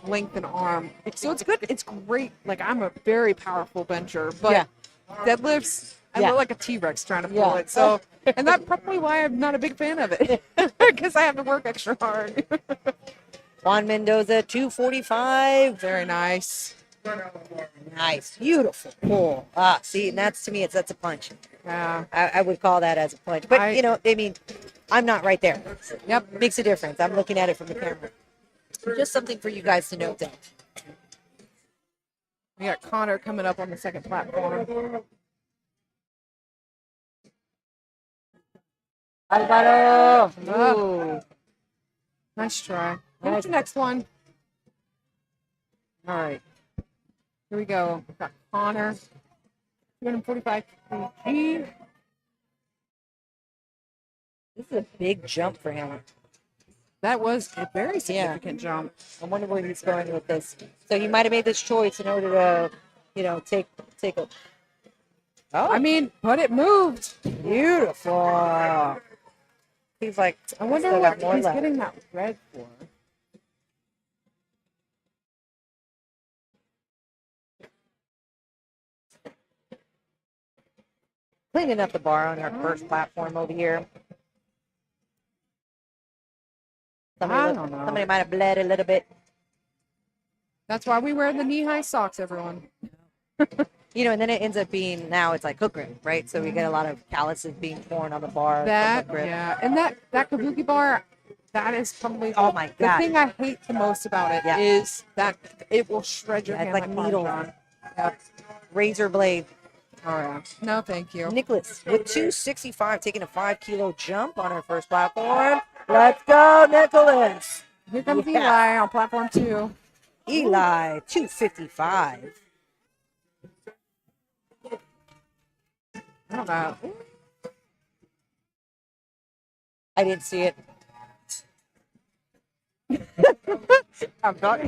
Speaker 2: length and arm. So it's good. It's great. I'm a very powerful bencher, but
Speaker 5: Yeah.
Speaker 2: deadlifts I
Speaker 5: Yeah.
Speaker 2: look like a T-Rex trying to pull
Speaker 5: Yeah.
Speaker 2: it. So, and that's probably why I'm not a big fan of it, because I have to work extra hard.
Speaker 5: Juan Mendoza, 245.
Speaker 2: Very nice.
Speaker 5: Nice. Beautiful pull. Ah, see, and that's to me, that's a punch.
Speaker 2: Yeah.
Speaker 5: I would call that as a punch. But,
Speaker 2: I-
Speaker 5: you know, I mean, I'm not right there.
Speaker 2: Yep.
Speaker 5: Makes a difference. I'm looking at it from the camera. Just something for you guys to note down.
Speaker 2: We got Connor coming up on the second platform.
Speaker 5: Alvaro.
Speaker 2: Oh. Nice try. What's the next one?
Speaker 5: All right.
Speaker 2: Here we go. Got Connor. 245 kg.
Speaker 5: This is a big jump for him.
Speaker 2: That was a very significant jump.
Speaker 5: I wonder where he's going with this. So he might have made this choice in order to, you know, take a. Oh,
Speaker 2: I mean, but it moved.
Speaker 5: beautiful. He's like,
Speaker 2: I wonder
Speaker 5: still
Speaker 2: what
Speaker 5: got more
Speaker 2: he's
Speaker 5: left.
Speaker 2: getting that red for.
Speaker 5: Cleaning up the bar on our first platform over here.
Speaker 2: I don't know.
Speaker 5: Somebody might have bled a little bit.
Speaker 2: That's why we wear the knee-high socks, everyone.
Speaker 5: You know, and then it ends up being, now it's like hook grip, right? So we get a lot of calluses being torn on the bar. from
Speaker 2: That,
Speaker 5: hook grip.
Speaker 2: yeah. And that kabuki bar, that is probably
Speaker 5: Oh my
Speaker 2: the
Speaker 5: God.
Speaker 2: thing I hate the most about it is
Speaker 5: Yeah.
Speaker 2: that it will shred your
Speaker 5: Yeah, it's
Speaker 2: hand
Speaker 5: like needles.
Speaker 2: Parmesan. Yep.
Speaker 5: Razor blade.
Speaker 2: Oh, yeah. No, thank you.
Speaker 5: Nicholas with 265, taking a 5-kilo jump on our first platform. Let's go, Nicholas.
Speaker 2: Here comes
Speaker 5: Yeah.
Speaker 2: Eli on platform 2.
Speaker 5: Eli, 255.
Speaker 2: I don't know.
Speaker 5: I didn't see it.
Speaker 2: I'm not.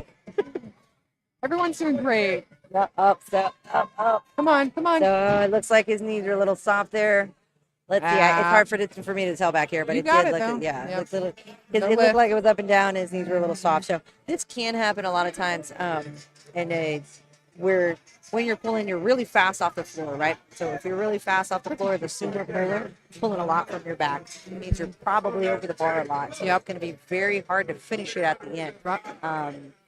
Speaker 2: Everyone's doing great.
Speaker 5: Up, step, up.
Speaker 2: Come on, come on.
Speaker 5: So it looks like his knees are a little soft there. Let's see. It's hard for me to tell back here, but
Speaker 2: You
Speaker 5: it
Speaker 2: got
Speaker 5: did
Speaker 2: it,
Speaker 5: look,
Speaker 2: though.
Speaker 5: yeah,
Speaker 2: Yep.
Speaker 5: it looked,
Speaker 2: No
Speaker 5: it
Speaker 2: lift.
Speaker 5: looked like it was up and down. His knees were a little soft. So this can happen a lot of times. Where when you're pulling, you're really fast off the floor, right? So if you're really fast off the floor, the sumo puller pulling a lot from your back means you're probably over the bar a lot. So it's going to be very hard to finish it at the end.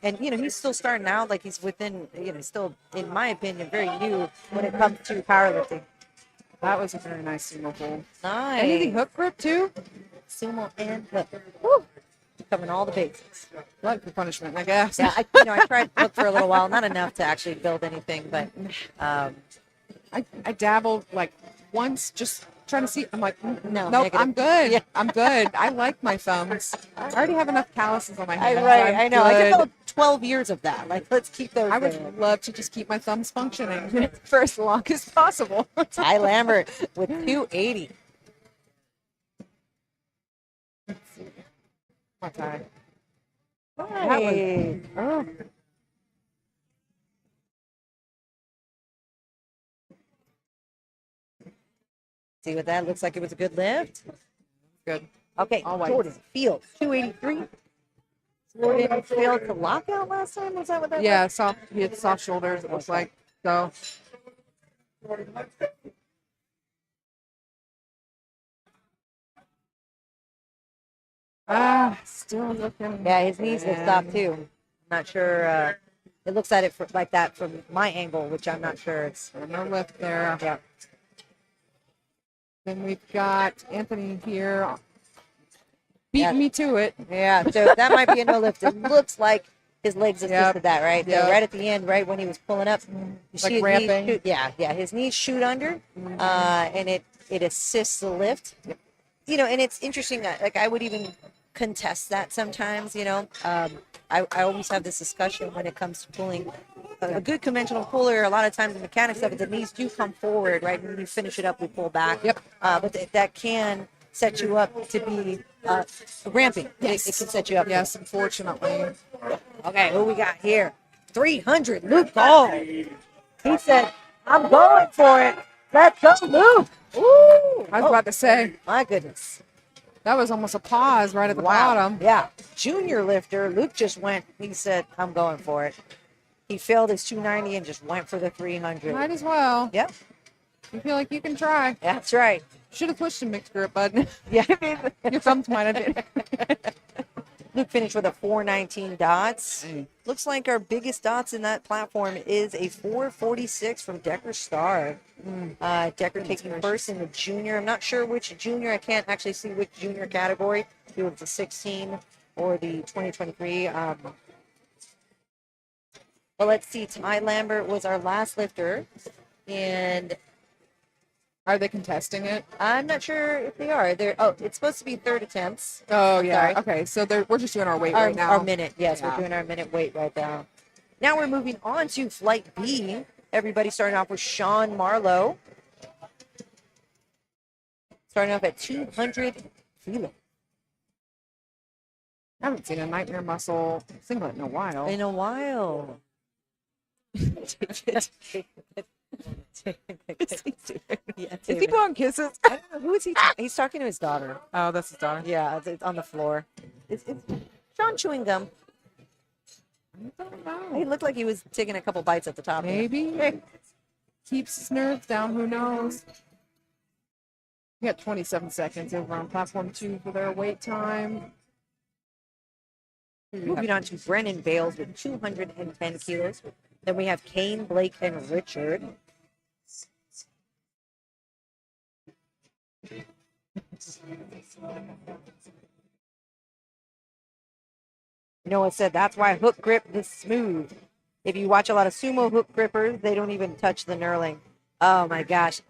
Speaker 5: And you know, he's still starting out, like he's within, you know, still, in my opinion, very new when it comes to powerlifting.
Speaker 2: That was a very nice sumo pull.
Speaker 5: Nice.
Speaker 2: And did he hook grip too?
Speaker 5: Sumo and flip. Woo! Covering all the bases.
Speaker 2: Blood for punishment, I guess.
Speaker 5: Yeah, I tried to look for a little while, not enough to actually build anything, but
Speaker 2: I dabbled like once, just trying to see. I'm like,
Speaker 5: No,
Speaker 2: nope,
Speaker 5: negative.
Speaker 2: I'm good.
Speaker 5: Yeah.
Speaker 2: I'm good. I like my thumbs. I already have enough calluses on my hands.
Speaker 5: I know. I
Speaker 2: Good.
Speaker 5: developed 12 years of that. Like, let's keep those.
Speaker 2: I would love to just keep my thumbs functioning for as long as possible.
Speaker 5: Ty Lambert with 280.
Speaker 2: Okay.
Speaker 5: Nice.
Speaker 2: Oh,
Speaker 5: See what that looks like? It was a good lift.
Speaker 2: good.
Speaker 5: Okay,
Speaker 2: All white.
Speaker 5: Jordan Fields, 283. Jordan failed to lockout last time. Was that what that was?
Speaker 2: Yeah, soft. He had soft shoulders. It looks like so. Still looking.
Speaker 5: Yeah, his knees will stop too. I'm not sure. It looks at it like that from my angle, which I'm not sure. It's
Speaker 2: No lift there.
Speaker 5: yeah.
Speaker 2: Then we've got Anthony here beating me to it.
Speaker 5: Yeah, so that might be a no lift. It looks like his legs assisted that, right?
Speaker 2: Yep.
Speaker 5: So right at the end, right when he was pulling up, you
Speaker 2: Like
Speaker 5: see his
Speaker 2: ramping.
Speaker 5: knees shoot, his knees shoot under, and it assists the lift. You know, and it's interesting that, like, I would even contest that sometimes. You know, I always have this discussion when it comes to pulling. A good conventional puller, a lot of times the mechanics of it, the knees do come forward, right? When you finish it up, we pull back.
Speaker 2: Yep.
Speaker 5: But that can set you up to be ramping.
Speaker 2: Yes.
Speaker 5: It can set you up.
Speaker 2: Yes, unfortunately.
Speaker 5: Okay, who we got here? 300, Luke Gall. He said, I'm going for it. Let's go, Luke. Ooh.
Speaker 2: I was about to say
Speaker 5: My goodness.
Speaker 2: that was almost a pause right at the
Speaker 5: Wow.
Speaker 2: bottom.
Speaker 5: Yeah. Junior lifter, Luke just went, he said, I'm going for it. He failed his 290 and just went for the 300.
Speaker 2: Might as well.
Speaker 5: Yep.
Speaker 2: You feel like you can try.
Speaker 5: That's right.
Speaker 2: Should have pushed a mixed grip, bud.
Speaker 5: Yeah.
Speaker 2: Your thumbs might have been.
Speaker 5: Luke finished with a 419 dots. Looks like our biggest dots in that platform is a 446 from Decker Star. Decker taking first in the junior. I'm not sure which junior. I can't actually see which junior category. If it was the 16 or the 2023. Well, let's see. Ty Lambert was our last lifter. And
Speaker 2: Are they contesting it?
Speaker 5: I'm not sure if they are. It's supposed to be third attempts.
Speaker 2: Oh, yeah.
Speaker 5: Sorry.
Speaker 2: Okay, so we're just doing our weight
Speaker 5: Our,
Speaker 2: right now.
Speaker 5: our minute, yes,
Speaker 2: Yeah.
Speaker 5: we're doing our minute weight right now. Now we're moving on to flight B. Everybody starting off with Sean Marlowe. Starting off at 200 kilos.
Speaker 2: I haven't seen a nightmare muscle singlet in a while.
Speaker 5: In a while.
Speaker 2: Is he blowing kisses?
Speaker 5: I don't know. Who is he? He's talking to his daughter.
Speaker 2: Oh, that's his daughter.
Speaker 5: Yeah, it's on the floor. It's Sean chewing gum.
Speaker 2: I don't know.
Speaker 5: He looked like he was taking a couple bites at the top.
Speaker 2: Maybe.
Speaker 5: Hey.
Speaker 2: Keeps his nerves down. Who knows? We got 27 seconds over on platform 2 for their wait time.
Speaker 5: Moving on to Brennan Bales with 210 kilos. Then we have Kane, Blake, and Richard. Noah said that's why hook grip is smooth. If you watch a lot of sumo hook grippers, they don't even touch the knurling. Oh my gosh.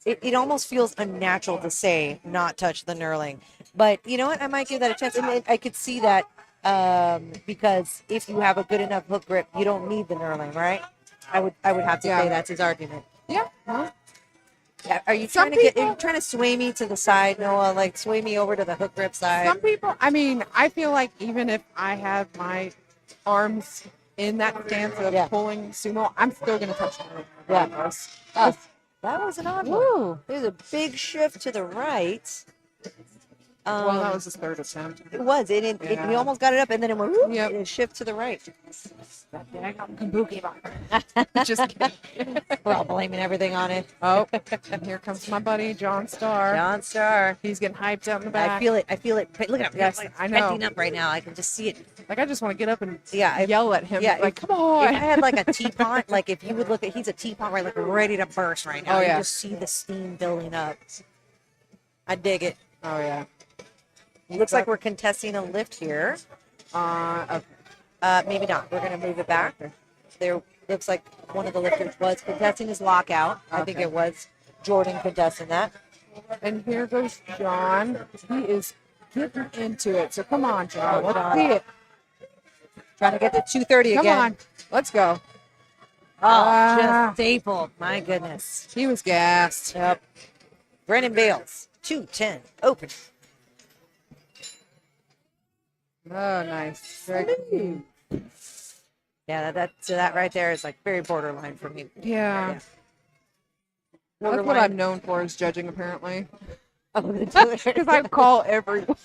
Speaker 5: It almost feels unnatural to say not touch the knurling. But you know what? I might give that a chance. And I could see that because if you have a good enough hook grip, you don't need the knurling, right? I would have to say that's his argument.
Speaker 2: Yeah. Well,
Speaker 5: Yeah, are you
Speaker 2: Some
Speaker 5: trying to are
Speaker 2: people-
Speaker 5: you trying to sway me to the side, Noah? Like sway me over to the hook grip side?
Speaker 2: some people, I mean, I feel like even if I have my arms in that stance of
Speaker 5: Yeah.
Speaker 2: pulling sumo, I'm still going to touch the
Speaker 5: Yeah.
Speaker 2: regardless.
Speaker 5: Oh, that was an odd one.
Speaker 2: Woo.
Speaker 5: There's a big shift to the right.
Speaker 2: Well, that was his third attempt.
Speaker 5: It was. He
Speaker 2: Yeah.
Speaker 5: almost got it up, and then it went whoop,
Speaker 2: Yep.
Speaker 5: it shift to the right.
Speaker 2: Just kidding.
Speaker 5: We're all blaming everything on it.
Speaker 2: Oh, and here comes my buddy, John Starr.
Speaker 5: John Star.
Speaker 2: He's getting hyped out in the back.
Speaker 5: I feel it. Look at him.
Speaker 2: Yes,
Speaker 5: Like,
Speaker 2: I know.
Speaker 5: Bending up right now. I can just see it.
Speaker 2: Like, I just want to get up and
Speaker 5: Yeah.
Speaker 2: yell at him.
Speaker 5: yeah,
Speaker 2: Like,
Speaker 5: if-
Speaker 2: come on.
Speaker 5: If I had like a teapot, like if you would look at, he's a teapot, right, like ready to burst right now.
Speaker 2: Oh,
Speaker 5: You
Speaker 2: yeah.
Speaker 5: just see the steam building up. I dig it.
Speaker 2: Oh, yeah.
Speaker 5: Looks like we're contesting a lift here.
Speaker 2: Okay.
Speaker 5: Maybe not. We're gonna move it back. There looks like one of the lifters was contesting his lockout. I think
Speaker 2: Okay.
Speaker 5: it was Jordan contesting that.
Speaker 2: And here goes John. He is getting into it. So come on, John.
Speaker 5: Oh,
Speaker 2: Let's
Speaker 5: John.
Speaker 2: see it.
Speaker 5: Trying to get to 230
Speaker 2: Come
Speaker 5: again.
Speaker 2: on. Let's go.
Speaker 5: Oh,
Speaker 2: Ah.
Speaker 5: just stapled. My goodness.
Speaker 2: He was gassed.
Speaker 5: Yep. Brennan Bales, 210, open.
Speaker 2: Oh, nice. Very cool.
Speaker 5: Yeah, that right there is like very borderline for me.
Speaker 2: Yeah.
Speaker 5: Yeah.
Speaker 2: That's what
Speaker 5: Borderline.
Speaker 2: I'm known for is judging, apparently.
Speaker 5: Because
Speaker 2: Because I call everyone.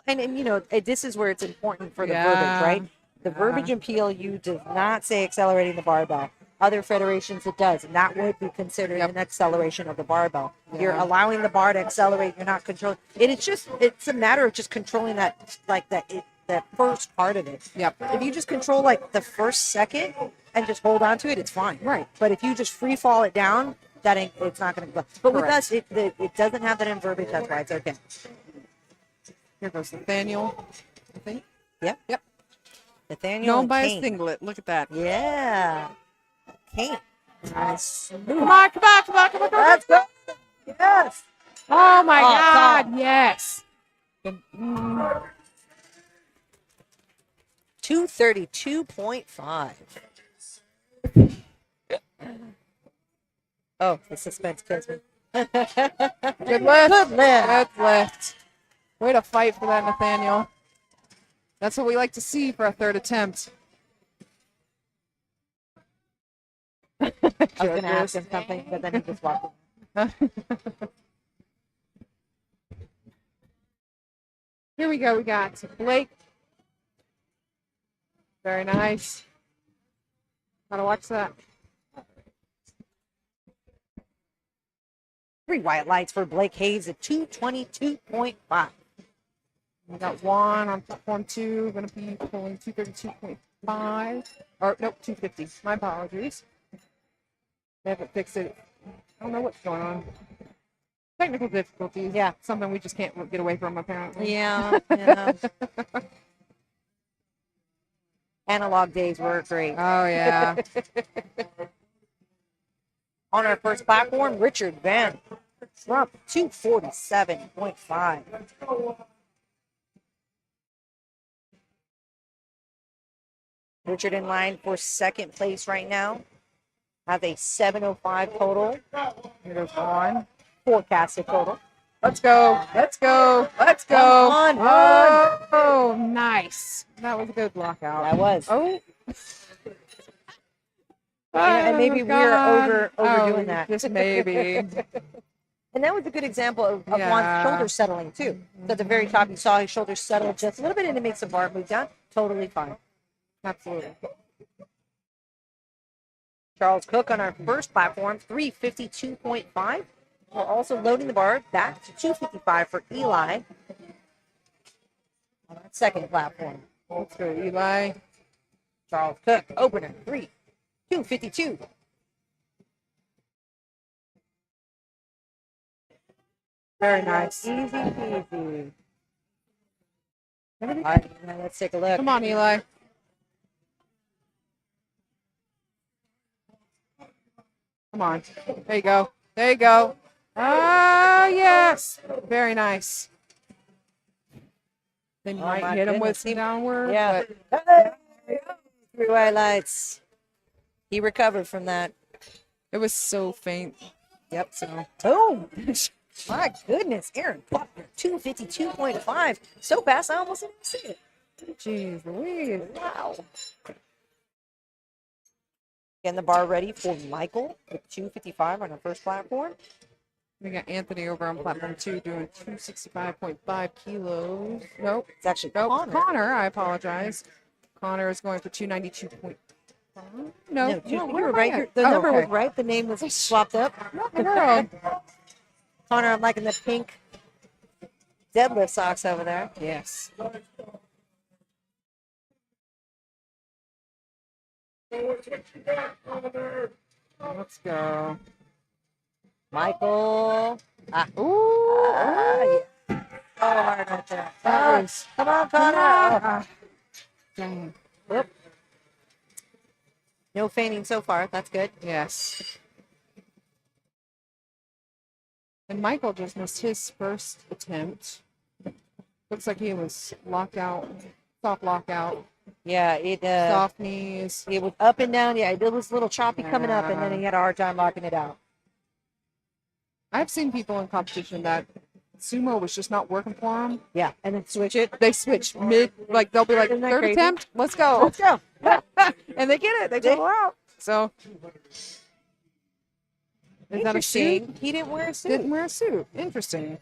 Speaker 5: and you know, this is where it's important for the
Speaker 2: Yeah.
Speaker 5: verbiage, right? The verbiage in PLU does not say accelerating the barbell. Other federations it does, and that would be considered
Speaker 2: Yep.
Speaker 5: an acceleration of the barbell. You're
Speaker 2: Yeah.
Speaker 5: allowing the bar to accelerate. You're not controlling. It's a matter of just controlling that, like that first part of it.
Speaker 2: Yep.
Speaker 5: If you just control like the first second and just hold on to it, it's fine.
Speaker 2: Right.
Speaker 5: But if you just free fall it down, it's not going to go. But with
Speaker 2: Correct.
Speaker 5: us, it doesn't have that in verbiage. That's why it's okay.
Speaker 2: Here goes Nathaniel. I think.
Speaker 5: Yep.
Speaker 2: Yep.
Speaker 5: Nathaniel
Speaker 2: Known
Speaker 5: and
Speaker 2: by his
Speaker 5: Kane.
Speaker 2: singlet. Look at that.
Speaker 5: Yeah. Kane.
Speaker 2: Nice. Come on, come on, come on, come on, come on.
Speaker 5: Let's go. Yes.
Speaker 2: Oh my
Speaker 5: Oh,
Speaker 2: God,
Speaker 5: come.
Speaker 2: yes.
Speaker 5: 232.5. Oh, the suspense kills me.
Speaker 2: Good lift.
Speaker 5: Good lift.
Speaker 2: Good lift. Way to fight for that, Nathaniel. That's what we like to see for a third attempt.
Speaker 5: I was going to ask him something, but then he just walked away.
Speaker 2: Here we go. We got Blake. Very nice. Gotta watch that.
Speaker 5: 3 white lights for Blake Hayes at 222.5.
Speaker 2: We got one on platform 2, going to be pulling 232.5. Or, nope, 250. My apologies. They haven't fixed it. I don't know what's going on. Technical difficulties.
Speaker 5: Yeah.
Speaker 2: Something we just can't get away from, apparently.
Speaker 5: Yeah. Yeah. Analog days were great.
Speaker 2: Oh, yeah.
Speaker 5: On our first platform, Richard Van Trump, 247.5. Richard in line for second place right now. Has a 705 total.
Speaker 2: Here goes one.
Speaker 5: Forecasted total.
Speaker 2: Let's go. Let's go. Let's go.
Speaker 5: Come on,
Speaker 2: Oh, nice. That was a good lockout.
Speaker 5: That was.
Speaker 2: Oh.
Speaker 5: And maybe we're
Speaker 2: God.
Speaker 5: overdoing that.
Speaker 2: Just maybe.
Speaker 5: And that was a good example of
Speaker 2: Yeah.
Speaker 5: Juan's shoulder settling too. So at the very top, you saw his shoulder settle just a little bit, and it makes the bar move down. Totally fine.
Speaker 2: Absolutely.
Speaker 5: Charles Cook on our first platform, 352.5. We're also loading the bar back to 255 for Eli on our second platform.
Speaker 2: Let's go, Eli.
Speaker 5: Charles Cook, opener, 252.
Speaker 2: Very nice.
Speaker 5: Easy peasy. All right, now let's take a look.
Speaker 2: Come on, Eli. Come on. There you go. There you go. Ah, yes. Very nice. They might
Speaker 5: my
Speaker 2: hit him with
Speaker 5: goodness.
Speaker 2: some downward.
Speaker 5: Yeah.
Speaker 2: But
Speaker 5: 3 white lights. He recovered from that.
Speaker 2: it was so faint.
Speaker 5: Yep. So, boom. My goodness, Aaron Buckner, 252.5. So fast, I almost didn't see it.
Speaker 2: Jeez Louise.
Speaker 5: Wow. Getting the bar ready for Michael with 255 on our first platform.
Speaker 2: We got Anthony over on platform 2 doing 265.5 kilos. Nope.
Speaker 5: It's actually
Speaker 2: Nope.
Speaker 5: Connor.
Speaker 2: I apologize. Connor is going for 292.5. No,
Speaker 5: You
Speaker 2: where
Speaker 5: were
Speaker 2: am I
Speaker 5: right.
Speaker 2: at?
Speaker 5: The
Speaker 2: Oh,
Speaker 5: number was
Speaker 2: okay.
Speaker 5: right. The name was swapped up.
Speaker 2: What in the world?
Speaker 5: Connor, I'm liking the pink deadlift socks over there.
Speaker 2: Yes. Let's go.
Speaker 5: Michael.
Speaker 2: Ooh.
Speaker 5: Yeah. Oh, hard right there.
Speaker 2: That was.
Speaker 5: Come on, Connor.
Speaker 2: Ah, dang.
Speaker 5: Whoop. No feigning so far. That's good.
Speaker 2: Yes. And Michael just missed his first attempt. Looks like he was locked out, soft lockout,
Speaker 5: Yeah, it
Speaker 2: soft knees.
Speaker 5: it was up and down. Yeah, it was a little choppy coming up, and then he had a hard time locking it out.
Speaker 2: I've seen people in competition that sumo was just not working for them.
Speaker 5: Yeah, and then switch it.
Speaker 2: They switch mid, like they'll be like,
Speaker 5: Isn't that
Speaker 2: third
Speaker 5: crazy?
Speaker 2: attempt, let's go.
Speaker 5: Let's go.
Speaker 2: And they get it. They go out. So, is that a suit?
Speaker 5: Interesting. He didn't wear a suit.
Speaker 2: Didn't wear a suit. Interesting.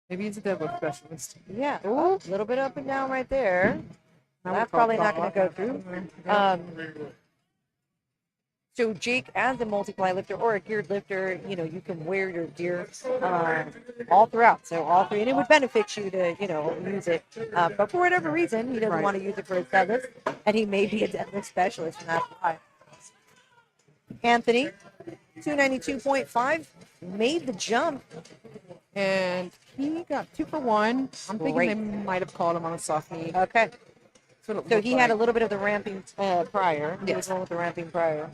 Speaker 2: Maybe he's a deadlift specialist.
Speaker 5: Yeah,
Speaker 2: Ooh.
Speaker 5: a little bit up and down right there.
Speaker 2: I
Speaker 5: That's
Speaker 2: would call
Speaker 5: probably
Speaker 2: it
Speaker 5: not going to go through. So Jake, as a multiply lifter or a geared lifter, you know, you can wear your gear all throughout. So all three, and it would benefit you to, you know, use it. But for whatever reason, he doesn't
Speaker 2: Right.
Speaker 5: want to use it for his deadlift, and he may be a deadlift specialist, and that's why. Anthony, 292.5, made the jump.
Speaker 2: And he got 2 for 1. I'm thinking
Speaker 5: Great.
Speaker 2: they might have called him on a soft knee.
Speaker 5: Okay.
Speaker 2: That's what it
Speaker 5: So
Speaker 2: looked
Speaker 5: he had a
Speaker 2: like.
Speaker 5: little bit of the ramping prior. He
Speaker 2: Yes.
Speaker 5: was one with the ramping prior,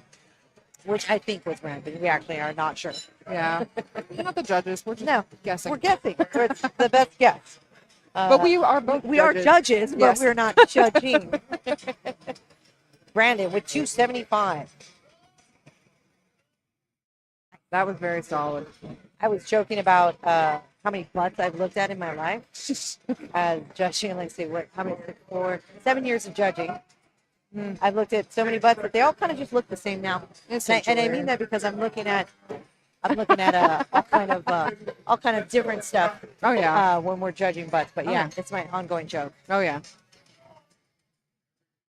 Speaker 5: which I think was ramping. We actually are not sure.
Speaker 2: Yeah. We're not the judges. We're just
Speaker 5: No,
Speaker 2: guessing.
Speaker 5: we're guessing. It's the best guess.
Speaker 2: But we are both
Speaker 5: We are judges, but
Speaker 2: Yes.
Speaker 5: we're not judging. Brandon with 275.
Speaker 2: That was very solid.
Speaker 5: I was joking about how many butts I've looked at in my life. Judging, like, say, how many, 7 years of judging. I've looked at so many butts, but they all kind of just look the same now. And I mean that because I'm looking at all kind of different stuff
Speaker 2: Oh, yeah.
Speaker 5: when we're judging butts. But
Speaker 2: Oh,
Speaker 5: yeah,
Speaker 2: yeah.
Speaker 5: it's my ongoing joke.
Speaker 2: Oh, yeah.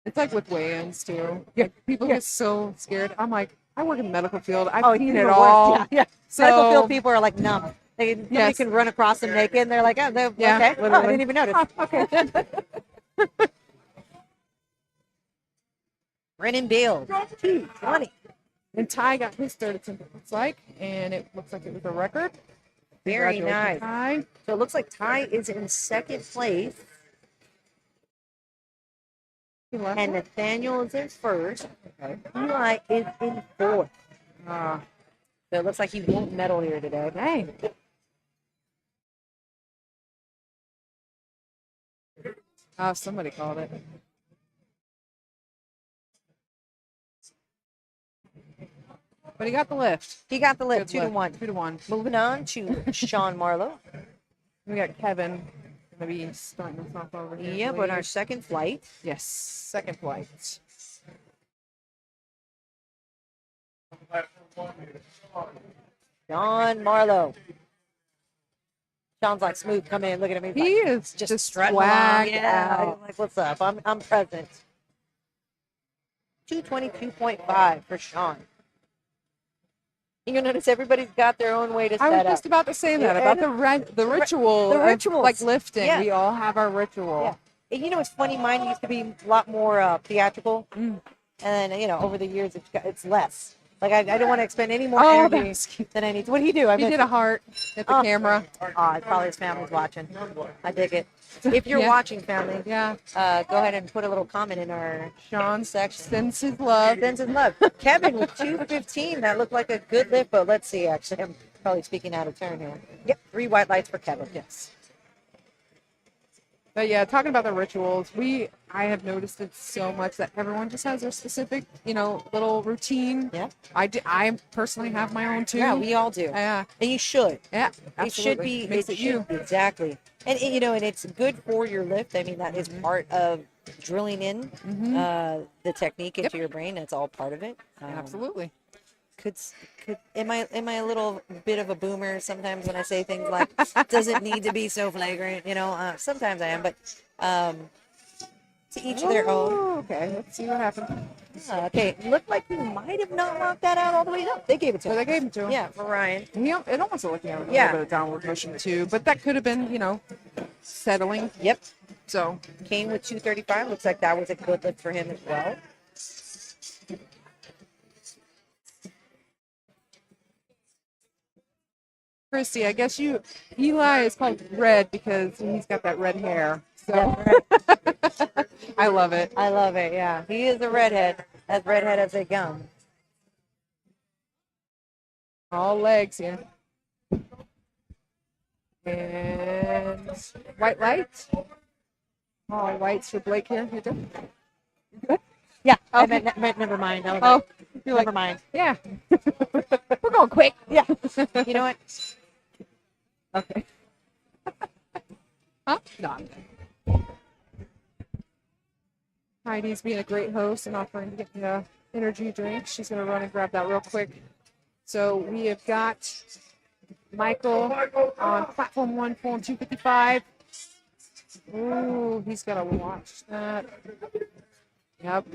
Speaker 2: It's like with weigh-ins, too.
Speaker 5: Yeah.
Speaker 2: Like, people
Speaker 5: Yeah.
Speaker 2: get so scared. I'm like, I work in the medical field. I've
Speaker 5: Oh,
Speaker 2: seen
Speaker 5: even
Speaker 2: it
Speaker 5: worse.
Speaker 2: all.
Speaker 5: Yeah, yeah.
Speaker 2: So
Speaker 5: Medical field people are like numb. Nobody
Speaker 2: Yes.
Speaker 5: can run across them naked, and they're like, oh,
Speaker 2: Yeah,
Speaker 5: okay. Oh, I
Speaker 2: literally.
Speaker 5: didn't even notice.
Speaker 2: Oh, okay.
Speaker 5: Brennan Beal, 220.
Speaker 2: And Ty got his third attempt, it looks like, and it looks like it was a record.
Speaker 5: Very
Speaker 2: Congratulations,
Speaker 5: nice.
Speaker 2: Ty.
Speaker 5: So it looks like Ty is in second place,
Speaker 2: He left
Speaker 5: and
Speaker 2: it.
Speaker 5: Nathaniel is in first.
Speaker 2: Okay.
Speaker 5: Eli is in fourth.
Speaker 2: Ah,
Speaker 5: So it looks like he won't medal here today.
Speaker 2: dang. Oh, somebody called it. But he got the lift.
Speaker 5: He got the lift,
Speaker 2: Good lift.
Speaker 5: 2-1.
Speaker 2: 2-1.
Speaker 5: Moving on to Sean Marlowe.
Speaker 2: We got Kevin gonna be starting us off over here. I
Speaker 5: Yep, on
Speaker 2: believe.
Speaker 5: our second flight.
Speaker 2: Yes, second flight.
Speaker 5: Sean Marlowe. Sean's like smooth. Come in, look at him. He's
Speaker 2: He
Speaker 5: like,
Speaker 2: is
Speaker 5: just strutting
Speaker 2: swagged
Speaker 5: along. Yeah,
Speaker 2: out.
Speaker 5: I'm like, what's up? I'm present. 222.5 for Sean. You'll notice everybody's got their own way to
Speaker 2: I was
Speaker 5: set
Speaker 2: just
Speaker 5: up.
Speaker 2: about to say that
Speaker 5: Yeah,
Speaker 2: about the ritual,
Speaker 5: the
Speaker 2: of,
Speaker 5: rituals.
Speaker 2: like lifting.
Speaker 5: Yeah.
Speaker 2: We all have our ritual.
Speaker 5: Yeah. And you know, it's funny. Mine used to be a lot more theatrical,
Speaker 2: Mm.
Speaker 5: and then over the years it's less. Like I don't want to expend any more
Speaker 2: Oh,
Speaker 5: energy
Speaker 2: that's cute.
Speaker 5: than I need to. What do you do?
Speaker 2: He did a heart at the
Speaker 5: Oh.
Speaker 2: camera.
Speaker 5: Oh, it's probably his family's watching. I dig it. If you're
Speaker 2: Yeah.
Speaker 5: watching, family,
Speaker 2: Yeah,
Speaker 5: go ahead and put a little comment in our
Speaker 2: Sean
Speaker 5: section.
Speaker 2: sends his love.
Speaker 5: Sends his love. Kevin with 215. That looked like a good lift, but let's see. Actually, I'm probably speaking out of turn here. Yep, 3 white lights for Kevin.
Speaker 2: Yes. But yeah, talking about the rituals, I have noticed it so much that everyone just has their specific, little routine.
Speaker 5: Yeah.
Speaker 2: I personally have my own too.
Speaker 5: Yeah, we all do.
Speaker 2: Yeah.
Speaker 5: And you should.
Speaker 2: Yeah.
Speaker 5: It should
Speaker 2: absolutely.
Speaker 5: be.
Speaker 2: Makes it you.
Speaker 5: should- Exactly. And and it's good for your lift. I mean, that is part of drilling in the technique into your brain. That's all part of it.
Speaker 2: Absolutely.
Speaker 5: Am I a little bit of a boomer sometimes when I say things like doesn't need to be so flagrant? Sometimes I am, but to each their own.
Speaker 2: Oh, okay. Let's see what happened.
Speaker 5: Okay, looked like he might have not locked that out all the way up. They gave it to
Speaker 2: So
Speaker 5: him.
Speaker 2: they gave him to him.
Speaker 5: Yeah, for Ryan.
Speaker 2: It almost looked like he had a
Speaker 5: Yeah.
Speaker 2: little bit of downward motion too, but that could have been, settling.
Speaker 5: Yep.
Speaker 2: So
Speaker 5: Kane with 235. Looks like that was a good lift for him as well.
Speaker 2: Christy, I guess Eli is called red because he's got that red hair. So
Speaker 5: That's right.
Speaker 2: I love it.
Speaker 5: I love it. Yeah, he is a redhead, as redhead as they come.
Speaker 2: All legs here. And white light. All whites for Blake here. You good? You good?
Speaker 5: Yeah. I
Speaker 2: Okay.
Speaker 5: meant never mind. I was
Speaker 2: Oh,
Speaker 5: like,
Speaker 2: you're like,
Speaker 5: never mind.
Speaker 2: yeah. We're going quick.
Speaker 5: Yeah. You know what?
Speaker 2: Okay. Huh? No. I'm good. Heidi's being a great host and offering to get the energy drink. She's going to run and grab that real quick. So we have got Michael on platform 1, pulling 255. Ooh, he's got to watch that. Yep.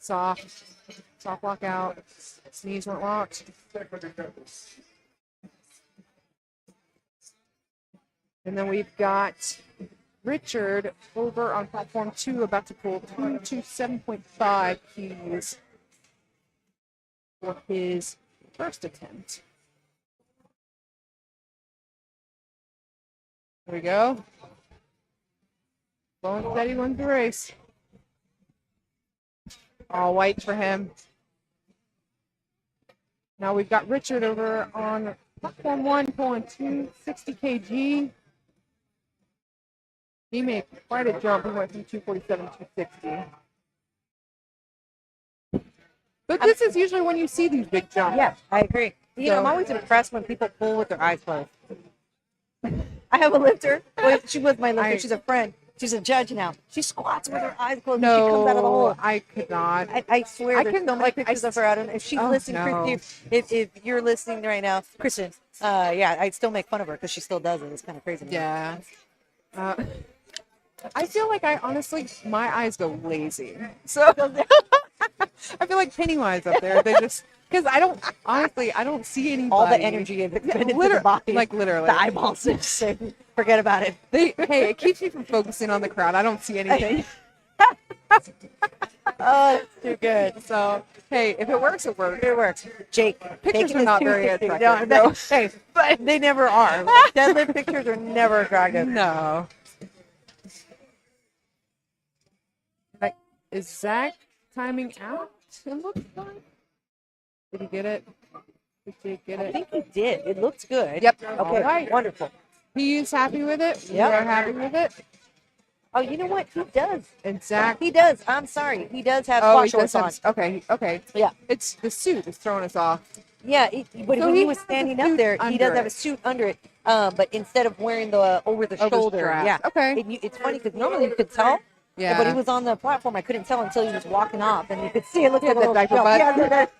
Speaker 2: Soft lock out. Knees weren't locked. And then we've got Richard over on platform 2, about to pull 227.5 keys for his first attempt. There we go. Slow and steady wins the race. All white for him. Now we've got Richard over on platform 1, pulling 260 kg. He made quite a jump. He went from 247 to 260. But this is usually when you see these big jumps.
Speaker 5: Yeah, I agree. I'm always impressed when people pull with their eyes closed. I have a lifter. Well, she was my lifter. She's a friend. She's a judge now. She squats with her eyes closed and she comes out of the hole.
Speaker 2: I could not.
Speaker 5: I swear,
Speaker 2: I
Speaker 5: there's
Speaker 2: couldn't,
Speaker 5: so many
Speaker 2: like,
Speaker 5: pictures
Speaker 2: I
Speaker 5: of her out. And if she's
Speaker 2: Oh,
Speaker 5: listening,
Speaker 2: no.
Speaker 5: Christy, if you're listening right now, Kristen, I still make fun of her because she still does it. It's kind of crazy.
Speaker 2: Yeah. I feel like my eyes go lazy. So I feel like Pennywise up there. They just Because I don't, honestly, I don't see anybody.
Speaker 5: All the energy is expended to the
Speaker 2: liter-
Speaker 5: body.
Speaker 2: like literally.
Speaker 5: The eyeballs just say, forget about it.
Speaker 2: Hey, it keeps me from focusing on the crowd. I don't see anything.
Speaker 5: Oh, it's too good.
Speaker 2: So, hey, if it works, it works.
Speaker 5: It works. Jake,
Speaker 2: Pictures
Speaker 5: taking
Speaker 2: are
Speaker 5: his
Speaker 2: not very
Speaker 5: 260.
Speaker 2: attractive.
Speaker 5: No,
Speaker 2: No.
Speaker 5: hey, but they never are. Deadlift pictures are never attractive.
Speaker 2: No. Like, is Zach timing out? It looks like. Did he get it? Did Jake get
Speaker 5: I
Speaker 2: it?
Speaker 5: think he did. It looks good.
Speaker 2: Yep.
Speaker 5: Okay,
Speaker 2: All right.
Speaker 5: wonderful.
Speaker 2: He's happy with it.
Speaker 5: Yep.
Speaker 2: We're happy with it.
Speaker 5: Oh, you know what? He does.
Speaker 2: And Zach.
Speaker 5: He does. I'm sorry. He does have
Speaker 2: Oh,
Speaker 5: squat
Speaker 2: he does
Speaker 5: shorts on.
Speaker 2: have, okay.
Speaker 5: Yeah.
Speaker 2: It's the suit is throwing us off.
Speaker 5: Yeah, but
Speaker 2: So
Speaker 5: when
Speaker 2: he
Speaker 5: he was
Speaker 2: has a
Speaker 5: standing up
Speaker 2: suit
Speaker 5: there, he
Speaker 2: under
Speaker 5: does have
Speaker 2: it.
Speaker 5: a suit under it. But instead of wearing the over the shoulder,
Speaker 2: strap.
Speaker 5: yeah.
Speaker 2: Okay.
Speaker 5: It's funny because normally you could tell.
Speaker 2: Yeah.
Speaker 5: But he was on the platform. I couldn't tell until he was walking off, and you could see it looked
Speaker 2: He had
Speaker 5: like a
Speaker 2: that
Speaker 5: little
Speaker 2: diaper
Speaker 5: shelf.
Speaker 2: butt.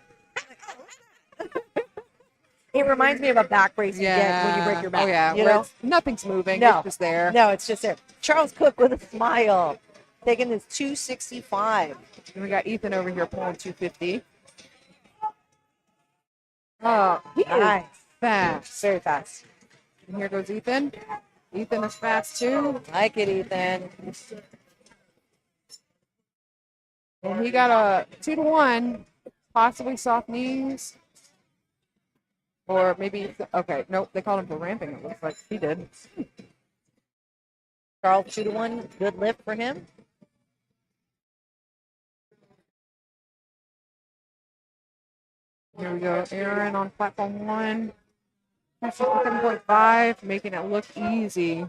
Speaker 5: Yeah, it reminds me of a back brace you get when you break your back.
Speaker 2: Oh yeah.
Speaker 5: You
Speaker 2: where
Speaker 5: know?
Speaker 2: it's- nothing's moving.
Speaker 5: No.
Speaker 2: It's just there.
Speaker 5: No, it's just there. Charles Cook with a smile, taking this 265.
Speaker 2: And we got Ethan over here pulling 250. Oh, he
Speaker 5: Nice.
Speaker 2: is fast.
Speaker 5: Very fast.
Speaker 2: And here goes Ethan. Ethan is fast too.
Speaker 5: Like it, Ethan.
Speaker 2: And he got a 2-to-1, possibly soft knees. Or maybe, okay, nope, they called him for ramping. It looks like he did.
Speaker 5: Charles 2-to-1. Good lift for him.
Speaker 2: Here we go. Aaron on platform 1. 7.5, making it look easy.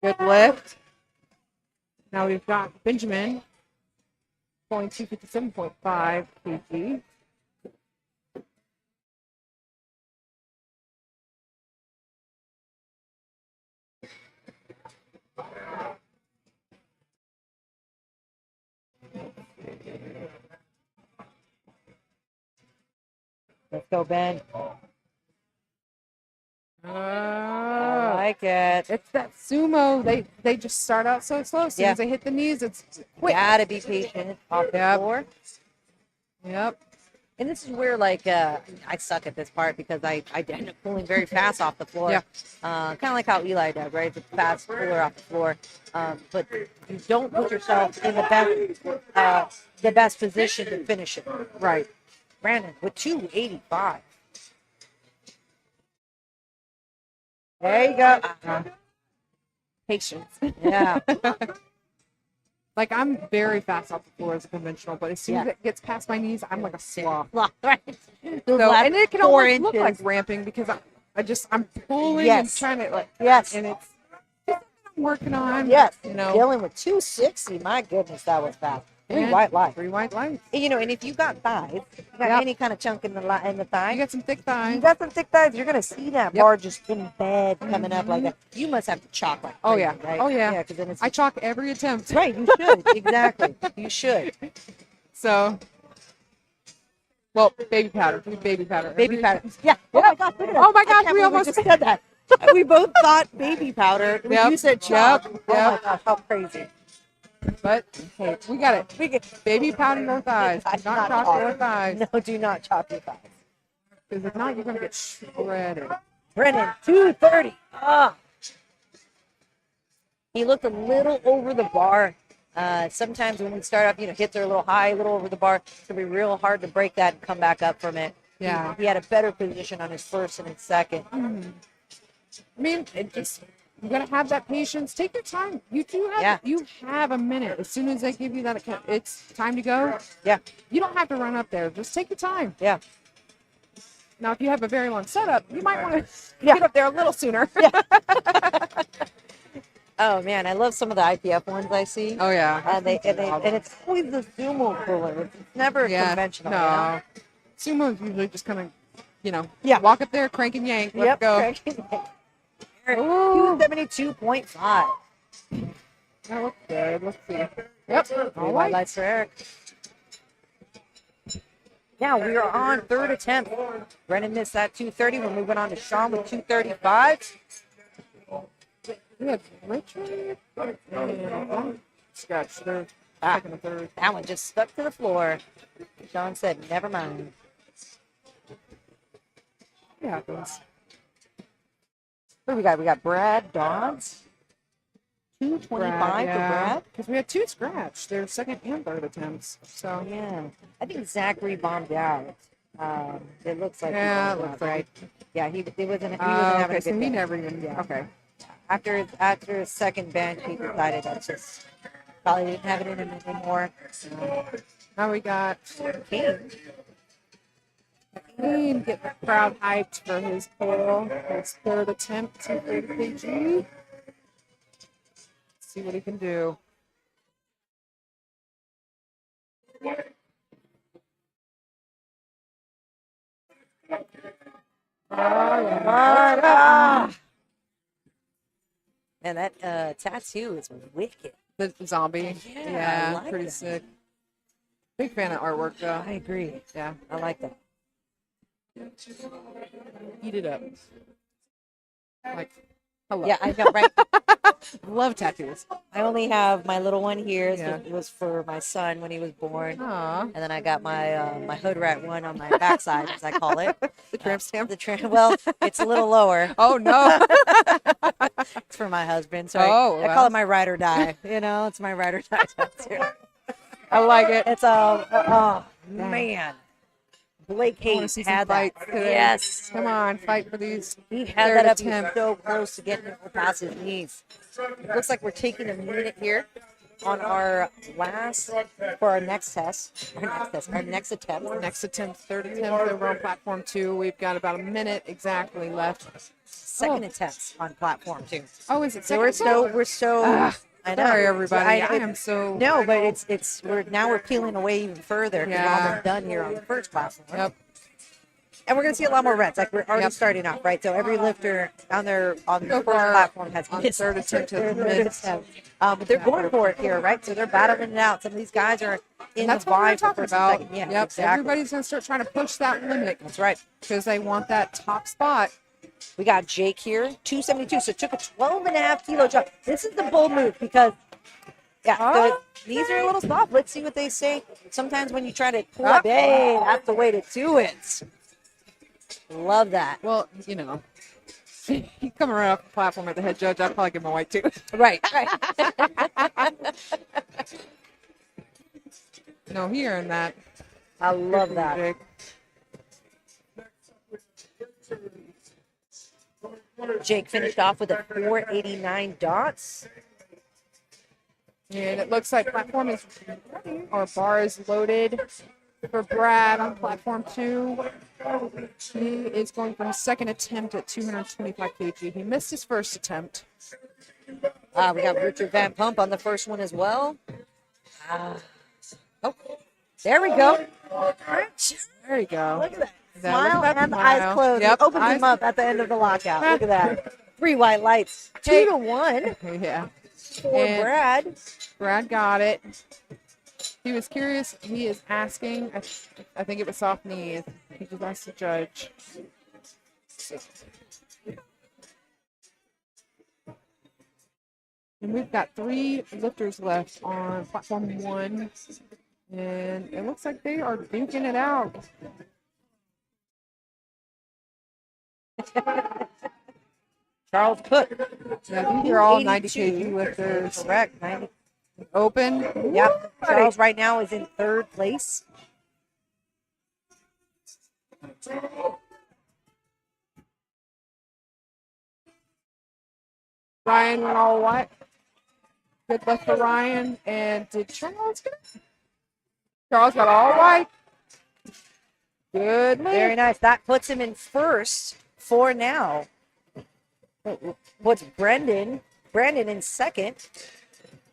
Speaker 2: Good lift. Now we've got Benjamin pulling 257.5 kg.
Speaker 5: Let's go, Ben. I
Speaker 2: Uh,
Speaker 5: like it.
Speaker 2: it's that sumo. They just start out so slow. As soon
Speaker 5: Yeah.
Speaker 2: as they hit the knees, it's quick.
Speaker 5: Gotta be patient off the
Speaker 2: Yep.
Speaker 5: floor.
Speaker 2: Yep.
Speaker 5: And this is where, like, I suck at this part because I end up pulling very fast off the floor.
Speaker 2: Yeah.
Speaker 5: Kind of like how Eli does, right? It's a fast puller off the floor. But you don't put yourself in the best position to finish it.
Speaker 2: Right.
Speaker 5: Brandon with 285. There you go.
Speaker 2: Patience.
Speaker 5: Yeah.
Speaker 2: Like, I'm very fast off the floor as a conventional, but as soon as
Speaker 5: Yeah.
Speaker 2: it gets past my knees, I'm like a sloth.
Speaker 5: Right. Those
Speaker 2: So,
Speaker 5: last
Speaker 2: and it can
Speaker 5: 4
Speaker 2: almost look like
Speaker 5: inches.
Speaker 2: ramping because I'm pulling
Speaker 5: Yes.
Speaker 2: and trying to, like,
Speaker 5: Yes.
Speaker 2: and it's I'm working on.
Speaker 5: Yes.
Speaker 2: You know,
Speaker 5: Dealing with 260. My goodness, that was fast. 3
Speaker 2: and
Speaker 5: white lights.
Speaker 2: 3 white lights.
Speaker 5: And, you know, and if you got thighs, you got
Speaker 2: Yep.
Speaker 5: any kind of chunk in the thigh,
Speaker 2: You got some thick
Speaker 5: you
Speaker 2: thighs.
Speaker 5: got some thick thighs, you're gonna see that
Speaker 2: Yep.
Speaker 5: bar just in bed coming up like that. You must have to chalk like
Speaker 2: Oh,
Speaker 5: crazy,
Speaker 2: yeah.
Speaker 5: right?
Speaker 2: Oh, yeah.
Speaker 5: Yeah, because then it's
Speaker 2: I chalk every attempt.
Speaker 5: right. You should exactly. You should.
Speaker 2: So, well, baby powder. Do baby powder.
Speaker 5: Baby
Speaker 2: Every
Speaker 5: powder.
Speaker 2: attempt.
Speaker 5: Yeah. Oh my gosh. Look at
Speaker 2: Oh
Speaker 5: us.
Speaker 2: my
Speaker 5: I
Speaker 2: gosh,
Speaker 5: can't
Speaker 2: we
Speaker 5: believe
Speaker 2: almost-
Speaker 5: just said that. We both thought baby powder.
Speaker 2: Yep.
Speaker 5: You said chalk.
Speaker 2: Yep.
Speaker 5: Oh my
Speaker 2: Yep.
Speaker 5: gosh, how crazy.
Speaker 2: But hey, we got it.
Speaker 5: We get
Speaker 2: Baby powder no thighs. Do not chalk your thighs.
Speaker 5: No, do not chalk your thighs.
Speaker 2: Because if not, you're gonna get shredded.
Speaker 5: Brennan, 230. Ah. He looked a little over the bar. Sometimes when we start up, you know, hits are a little high, a little over the bar. It's going to be real hard to break that and come back up from it.
Speaker 2: Yeah.
Speaker 5: He had a better position on his first and his second.
Speaker 2: I mean, it just you gotta have that patience. Take your time. You do have
Speaker 5: Yeah.
Speaker 2: you have a minute. As soon as they give you that, it's time to go.
Speaker 5: Yeah.
Speaker 2: You don't have to run up there. Just take your time.
Speaker 5: Yeah.
Speaker 2: Now, if you have a very long setup, you might want to
Speaker 5: Yeah.
Speaker 2: get up there a little sooner.
Speaker 5: Oh, man. I love some of the IPF ones I see.
Speaker 2: Oh yeah.
Speaker 5: And it's always the sumo puller. It's never conventional.
Speaker 2: No.
Speaker 5: You know?
Speaker 2: Sumo's usually just kind of,
Speaker 5: Yeah.
Speaker 2: walk up there, crank and yank, let's go. Ooh,
Speaker 5: 272.5.
Speaker 2: that looks good. Let's see. Yep.
Speaker 5: Three
Speaker 2: All
Speaker 5: white
Speaker 2: right.
Speaker 5: lights for Eric. Now we are on third attempt. Brennan missed that 230. We're moving on to Sean with 235.
Speaker 2: We have Richard and Scratch. They're second and third.
Speaker 5: That one just stuck to the floor. Sean said, never mind.
Speaker 2: It happens.
Speaker 5: What do we got? We got Brad Dodds. 225 for Brad.
Speaker 2: Because we had 2 scratch. Their second and third attempts. So
Speaker 5: Yeah. I think Zachary bombed out. It looks like
Speaker 2: yeah,
Speaker 5: he
Speaker 2: it
Speaker 5: bombed
Speaker 2: looks
Speaker 5: out, right?
Speaker 2: like.
Speaker 5: Yeah, he wasn't having
Speaker 2: Okay,
Speaker 5: a good
Speaker 2: so he
Speaker 5: day.
Speaker 2: never even.
Speaker 5: Yeah.
Speaker 2: Okay.
Speaker 5: After his second bench, he decided that just probably didn't have it in him anymore.
Speaker 2: Now we got
Speaker 5: King.
Speaker 2: Kane get the crowd hyped for his pull. His third attempt to 30 kg. See what he can do.
Speaker 5: And that tattoo is wicked.
Speaker 2: The zombie.
Speaker 5: Yeah,
Speaker 2: Yeah,
Speaker 5: I like
Speaker 2: pretty
Speaker 5: that.
Speaker 2: sick. Big fan of artwork though.
Speaker 5: I agree.
Speaker 2: Yeah.
Speaker 5: I like that.
Speaker 2: Eat it up. Like, hello.
Speaker 5: Yeah, I know, right?
Speaker 2: Love tattoos.
Speaker 5: I only have my little one here.
Speaker 2: Yeah.
Speaker 5: It was for my son when he was born.
Speaker 2: Aw.
Speaker 5: And then I got my my hood rat one on my backside, as I call it.
Speaker 2: The tramp stamp.
Speaker 5: Well, it's a little lower.
Speaker 2: Oh no.
Speaker 5: It's for my husband. So
Speaker 2: Oh,
Speaker 5: I call
Speaker 2: well.
Speaker 5: it my ride or die. You know, it's my ride or die tattoo.
Speaker 2: I like it.
Speaker 5: It's a oh
Speaker 2: Dang.
Speaker 5: man. Blake
Speaker 2: I wanna
Speaker 5: Hayes
Speaker 2: see some
Speaker 5: had that.
Speaker 2: fights today.
Speaker 5: Yes,
Speaker 2: Come on, fight for these.
Speaker 5: he had
Speaker 2: third
Speaker 5: that up. He was
Speaker 2: attempt.
Speaker 5: so close to getting it past his knees. Looks like we're taking a minute here on our for our next test. Our next attempt.
Speaker 2: Next attempt, third attempt over on platform 2. We've got about a minute exactly left.
Speaker 5: Second attempts on platform 2.
Speaker 2: Oh, is it
Speaker 5: So
Speaker 2: second?
Speaker 5: we're so.
Speaker 2: Ah,
Speaker 5: I know.
Speaker 2: Sorry, everybody. I
Speaker 5: it-
Speaker 2: am so.
Speaker 5: No, but we're peeling away even further.
Speaker 2: Yeah.
Speaker 5: We're almost done here on the first platform.
Speaker 2: Yep.
Speaker 5: And we're gonna see a lot more reds. Like we're already
Speaker 2: Yep.
Speaker 5: starting off, right? So every lifter on the
Speaker 2: So
Speaker 5: first
Speaker 2: far,
Speaker 5: platform has
Speaker 2: on
Speaker 5: missed
Speaker 2: third attempt to
Speaker 5: their third
Speaker 2: miss.
Speaker 5: attempt. But they're going for it here, right? So they're battling it out. Some of these guys are in
Speaker 2: That's
Speaker 5: the
Speaker 2: what we're
Speaker 5: vibe for
Speaker 2: talking
Speaker 5: first and
Speaker 2: about.
Speaker 5: second. Yeah,
Speaker 2: Yep.
Speaker 5: exactly.
Speaker 2: Everybody's gonna start trying to push that limit
Speaker 5: That's right.
Speaker 2: because they want that top spot.
Speaker 5: We got Jake here, 272. So took a 12.5 kilo drop. This is the bold move because, the knees are a little soft. Let's see what they say. Sometimes when you try to pull up, hey, that's the way to do it. Love that.
Speaker 2: Well, you know, he's coming right off the platform at the head judge. I'd probably give him a white too.
Speaker 5: Right.
Speaker 2: No, he earned that.
Speaker 5: I love that.
Speaker 2: Jake.
Speaker 5: Jake finished off with a 489 dots.
Speaker 2: And it looks like platform is ready, or bar is loaded for Brad on platform 2. He is going for his second attempt at 225 kg. He missed his first attempt.
Speaker 5: We got Richard Van Pump on the first one as well. There we go.
Speaker 2: There you go.
Speaker 5: Look at that.
Speaker 2: Now, look
Speaker 5: Smile
Speaker 2: at that
Speaker 5: and the eyes
Speaker 2: smile.
Speaker 5: closed.
Speaker 2: Yep,
Speaker 5: He opens
Speaker 2: eyes-
Speaker 5: them up at the end of the lockout. Look at that. 3 white lights. 2-1
Speaker 2: Yeah.
Speaker 5: for
Speaker 2: And-
Speaker 5: Brad.
Speaker 2: Brad got it. He was curious. He is asking. I think it was soft knees. He just asked the judge. And we've got 3 lifters left on platform 1. And it looks like they are duking it out.
Speaker 5: Charles Cook.
Speaker 2: Yeah, these are all 90
Speaker 5: 282.
Speaker 2: kg lifters.
Speaker 5: Correct. 90.
Speaker 2: Open.
Speaker 5: Yep. Charles right now is in 3rd place.
Speaker 2: Ryan went all white. Good luck for Ryan. And did Charles get it? Charles got all white. Good
Speaker 5: Very
Speaker 2: lift.
Speaker 5: nice. That puts him in first for now. What's Brendan? Brandon in second.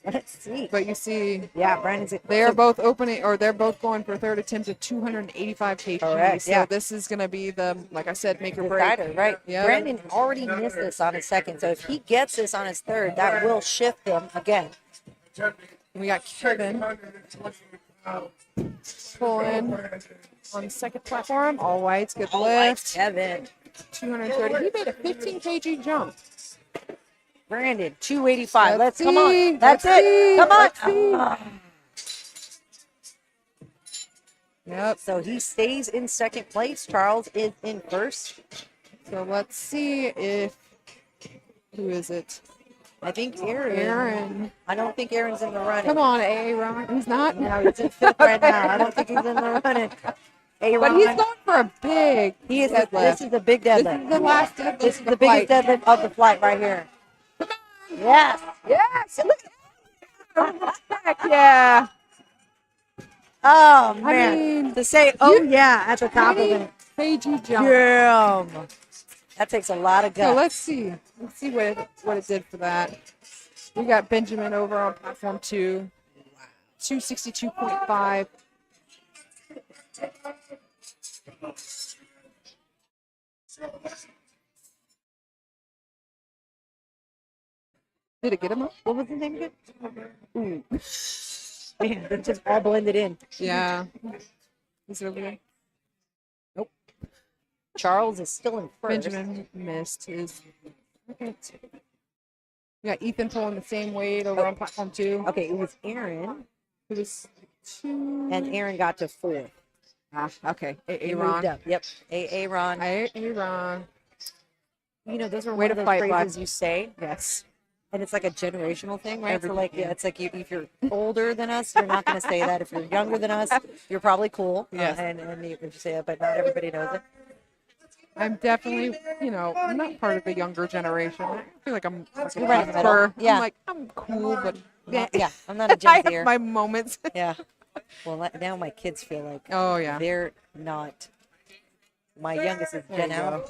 Speaker 5: Let's see.
Speaker 2: But you see,
Speaker 5: Yeah, Brandon's in
Speaker 2: they're both opening, or they're both going for third attempt at 285 kg.
Speaker 5: Correct,
Speaker 2: So
Speaker 5: yeah.
Speaker 2: this is going to be the, like I said, make or
Speaker 5: the
Speaker 2: break.
Speaker 5: decider, right?
Speaker 2: Yeah.
Speaker 5: Brandon already missed this on his second. So if he gets this on his third, that will shift him again.
Speaker 2: We got Kevin pulling on the second platform. All whites, good
Speaker 5: All right,
Speaker 2: lift.
Speaker 5: Kevin.
Speaker 2: 230. He made a 15 kg jump.
Speaker 5: Brandon, 285.
Speaker 2: Let's
Speaker 5: Come on.
Speaker 2: see.
Speaker 5: That's
Speaker 2: Let's
Speaker 5: it.
Speaker 2: see.
Speaker 5: Come on.
Speaker 2: Let's see.
Speaker 5: Ah.
Speaker 2: Yep.
Speaker 5: So he stays in second place. Charles is in first.
Speaker 2: So let's see if, who is it?
Speaker 5: I think Aaron.
Speaker 2: Aaron.
Speaker 5: I don't think Aaron's in the running.
Speaker 2: Come on, Aaron. He's not.
Speaker 5: No, he's in fifth right now. I don't think he's in the running. Aaron.
Speaker 2: But he's going for a big
Speaker 5: He is.
Speaker 2: deadlift.
Speaker 5: This is a big
Speaker 2: This
Speaker 5: deadlift.
Speaker 2: is the last deadlift.
Speaker 5: This is
Speaker 2: of
Speaker 5: the biggest
Speaker 2: flight.
Speaker 5: deadlift of the flight right here. Yes.
Speaker 2: Yes. Look at yeah.
Speaker 5: Oh
Speaker 2: I
Speaker 5: man.
Speaker 2: mean,
Speaker 5: to say oh yeah at the top of it.
Speaker 2: Cagey jump.
Speaker 5: Damn. That takes a lot of
Speaker 2: So
Speaker 5: guts.
Speaker 2: let's see. Let's see what it did for that. We got Benjamin over on platform 2. 262.5. Did it get him up?
Speaker 5: What was his name again? Ooh. Man, they're just all blended in.
Speaker 2: Yeah. Is it over there?
Speaker 5: Charles is still in first.
Speaker 2: Benjamin missed his. We got Ethan pulling the same weight over on platform 2.
Speaker 5: Okay, it was Aaron,
Speaker 2: It was 2.
Speaker 5: and Aaron got to fourth.
Speaker 2: Okay.
Speaker 5: He moved
Speaker 2: Aaron.
Speaker 5: up. Yep. Aaron.
Speaker 2: Aaron.
Speaker 5: You know, those are
Speaker 2: Way
Speaker 5: one
Speaker 2: to
Speaker 5: of those
Speaker 2: fight,
Speaker 5: phrases
Speaker 2: bud.
Speaker 5: you say,
Speaker 2: Yes.
Speaker 5: and it's like a generational thing, right? So
Speaker 2: Every-
Speaker 5: like, yeah, it's like if you're older than us, you're not going to say that. If you're younger than us, you're probably cool.
Speaker 2: Yes.
Speaker 5: And you can say it, but not everybody knows it.
Speaker 2: I'm definitely, I'm not part of the younger generation. I feel like I'm like
Speaker 5: You're right in the middle.
Speaker 2: hipster.
Speaker 5: Yeah.
Speaker 2: I'm like, I'm cool, but
Speaker 5: Yeah, I'm not a
Speaker 2: I
Speaker 5: Gen
Speaker 2: have
Speaker 5: Zer.
Speaker 2: my moments.
Speaker 5: Yeah. Well, now my kids feel like
Speaker 2: Oh, yeah.
Speaker 5: they're not. My youngest is
Speaker 2: There
Speaker 5: Gen
Speaker 2: you
Speaker 5: L.
Speaker 2: go.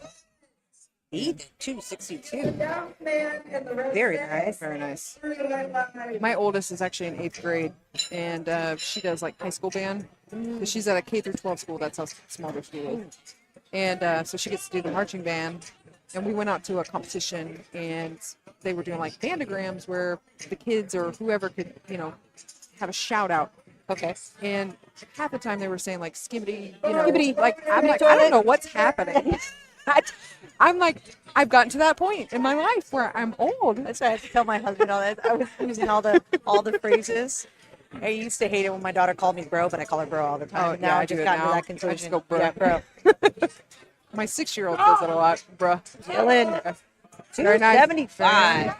Speaker 5: Ethan, 262. Very nice.
Speaker 2: Very nice. My oldest is actually in 8th grade, and she does like high school band. 'Cause she's at a K through 12 school. That's how small their school is. And so she gets to do the marching band. And we went out to a competition, and they were doing like bandagrams where the kids or whoever could, have a shout out.
Speaker 5: Okay.
Speaker 2: And half the time they were saying like skibbity,
Speaker 5: Skibbity.
Speaker 2: like I'm
Speaker 5: Skibbity
Speaker 2: like, I
Speaker 5: toilet.
Speaker 2: don't know what's happening. I'm like, I've gotten to that point in my life where I'm old.
Speaker 5: That's why I have to tell my husband all that. I was using all the phrases. I used to hate it when my daughter called me bro, but I call her bro all the time.
Speaker 2: Oh,
Speaker 5: And
Speaker 2: yeah,
Speaker 5: now
Speaker 2: I
Speaker 5: I've
Speaker 2: do
Speaker 5: just
Speaker 2: it
Speaker 5: gotten to
Speaker 2: now.
Speaker 5: that
Speaker 2: I just
Speaker 5: conclusion.
Speaker 2: go, bro.
Speaker 5: Yeah, bro.
Speaker 2: My 6-year-old says it a lot, bruh.
Speaker 5: Dylan,
Speaker 2: Very nice.
Speaker 5: 275.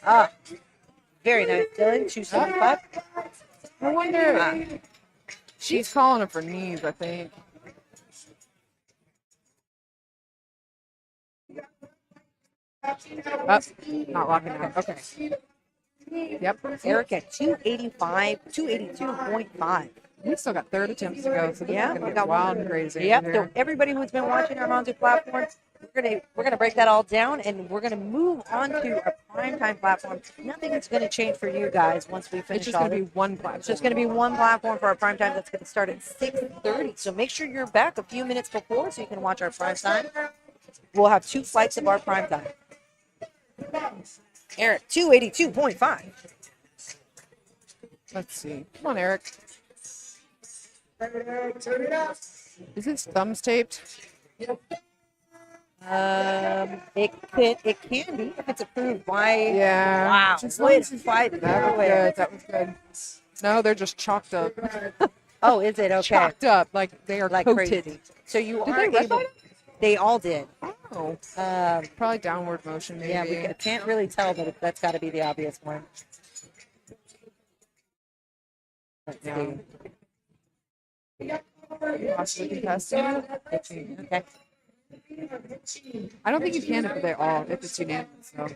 Speaker 5: Ah, very nice. Dylan, 275.
Speaker 2: I wonder. She's calling him for knees, I think. Up, not locking out. Okay. Yep.
Speaker 5: Eric at 285, 282.5.
Speaker 2: We still got third attempts to go, so this
Speaker 5: Yeah,
Speaker 2: is
Speaker 5: we
Speaker 2: gonna
Speaker 5: got
Speaker 2: get wild and crazy.
Speaker 5: Yep.
Speaker 2: over
Speaker 5: So
Speaker 2: here.
Speaker 5: everybody who's been watching our Monster platform, we're gonna break that all down, and we're gonna move on to our primetime platform. Nothing is gonna change for you guys once we
Speaker 2: It's
Speaker 5: finish
Speaker 2: just
Speaker 5: all
Speaker 2: gonna
Speaker 5: this.
Speaker 2: be one platform.
Speaker 5: It's just going to be one platform for our prime time that's going to start at 6:30. So make sure you're back a few minutes before so you can watch our prime time. We'll have 2 flights of our prime time. Eric, 282.5.
Speaker 2: Let's see. Come on, Eric. Is his thumbs taped?
Speaker 5: It can be if it's approved by.
Speaker 2: Yeah.
Speaker 5: Wow.
Speaker 2: Just
Speaker 5: Way
Speaker 2: like-
Speaker 5: to fight
Speaker 2: That was
Speaker 5: everywhere.
Speaker 2: good. That was good. No, they're just chalked up.
Speaker 5: Oh, is it okay?
Speaker 2: Chalked up. Like they are
Speaker 5: Like
Speaker 2: coated.
Speaker 5: crazy. So you
Speaker 2: Did
Speaker 5: are
Speaker 2: they red
Speaker 5: able.
Speaker 2: light
Speaker 5: They all did.
Speaker 2: Oh.
Speaker 5: Um,
Speaker 2: Probably downward motion, maybe.
Speaker 5: yeah, we can't really tell, but that's got to be the obvious one. Let's
Speaker 2: Yeah.
Speaker 5: see.
Speaker 2: Possibly contesting.
Speaker 5: Okay.
Speaker 2: I don't think you can if it's unanimous. So.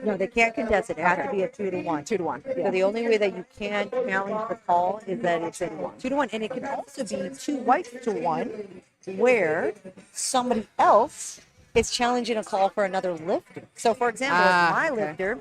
Speaker 5: No, they can't contest it. It has to be a 2-1.
Speaker 2: 2-1.
Speaker 5: So the only way that you can challenge the call is that it's a 2-1, and it can also be 2 whites to 1, where somebody else is challenging a call for another lifter. So, for example, if my
Speaker 2: okay.
Speaker 5: lifter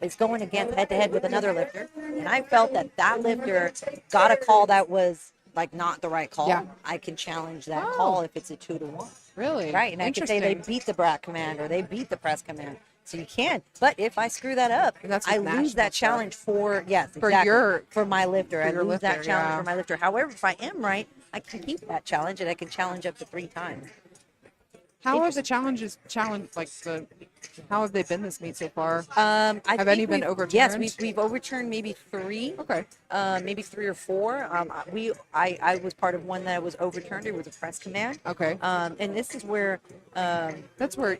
Speaker 5: is going against head-to-head with another lifter, and I felt that lifter got a call that was like not the right call,
Speaker 2: Yeah.
Speaker 5: I can challenge that
Speaker 2: Oh.
Speaker 5: call if it's a 2-1.
Speaker 2: Really?
Speaker 5: Right, and I can say they
Speaker 2: Interesting.
Speaker 5: beat the brat command or they beat the press command. So you can. But if I screw that up,
Speaker 2: And that's
Speaker 5: I
Speaker 2: with
Speaker 5: lose
Speaker 2: national
Speaker 5: that
Speaker 2: stuff.
Speaker 5: challenge for
Speaker 2: For
Speaker 5: exactly,
Speaker 2: your-
Speaker 5: for my lifter. I
Speaker 2: your
Speaker 5: lose that
Speaker 2: lifter,
Speaker 5: challenge
Speaker 2: yeah.
Speaker 5: for my lifter. However, if I am right, I can keep that challenge and I can challenge up to 3 times.
Speaker 2: How have the challenges how have they been this meet so far?
Speaker 1: I
Speaker 2: Have
Speaker 1: think
Speaker 2: any been
Speaker 1: Yes,
Speaker 2: overturned?
Speaker 1: we've overturned maybe 3.
Speaker 2: Okay.
Speaker 1: Maybe 3 or 4. I was part of one that was overturned. It was a press command.
Speaker 2: Okay.
Speaker 1: And this is where
Speaker 2: That's where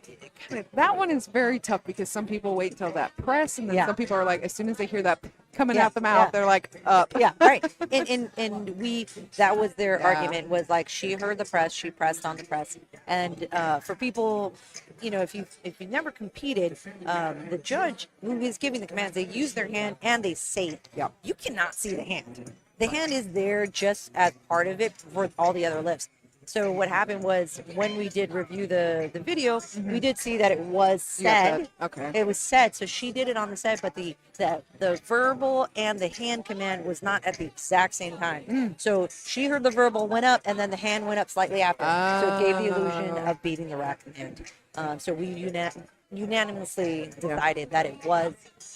Speaker 2: that one is very tough because some people wait until that press, and then
Speaker 1: Yeah.
Speaker 2: some people are like, as soon as they hear that coming
Speaker 1: Yeah,
Speaker 2: out the mouth,
Speaker 1: yeah.
Speaker 2: they're like, up.
Speaker 1: yeah, right. And we that was their
Speaker 2: Yeah.
Speaker 1: argument was like she heard the press, she pressed on the press, and for people, if you've never competed, the judge who is giving the commands, they use their hand and they say it.
Speaker 2: Yeah.
Speaker 1: You cannot see the hand. The hand is there just as part of it for all the other lifts. So what happened was when we did review the video, we did see that it was
Speaker 2: You got
Speaker 1: said.
Speaker 2: that. Okay.
Speaker 1: It was said, so she did it on the set, but the verbal and the hand command was not at the exact same time. So she heard the verbal went up, and then the hand went up slightly after. So it gave the illusion of beating the rack command. So we unanimously decided that it was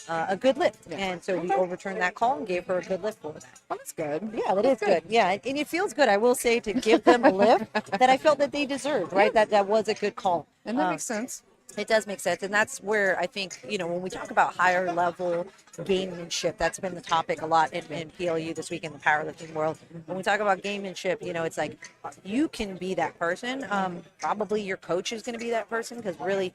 Speaker 1: a good lift, and so we overturned that call and gave her a good lift for that.
Speaker 2: Well, that's good.
Speaker 1: Yeah, that is good. Yeah, and it feels good. I will say to give them a lift that I felt that they deserved. Right, that was a good call.
Speaker 2: And that makes sense.
Speaker 1: It does make sense, and that's where I think when we talk about higher level gamemanship, that's been the topic a lot in PLU this week in the powerlifting world. When we talk about gamemanship, it's like you can be that person. Probably your coach is going to be that person, because really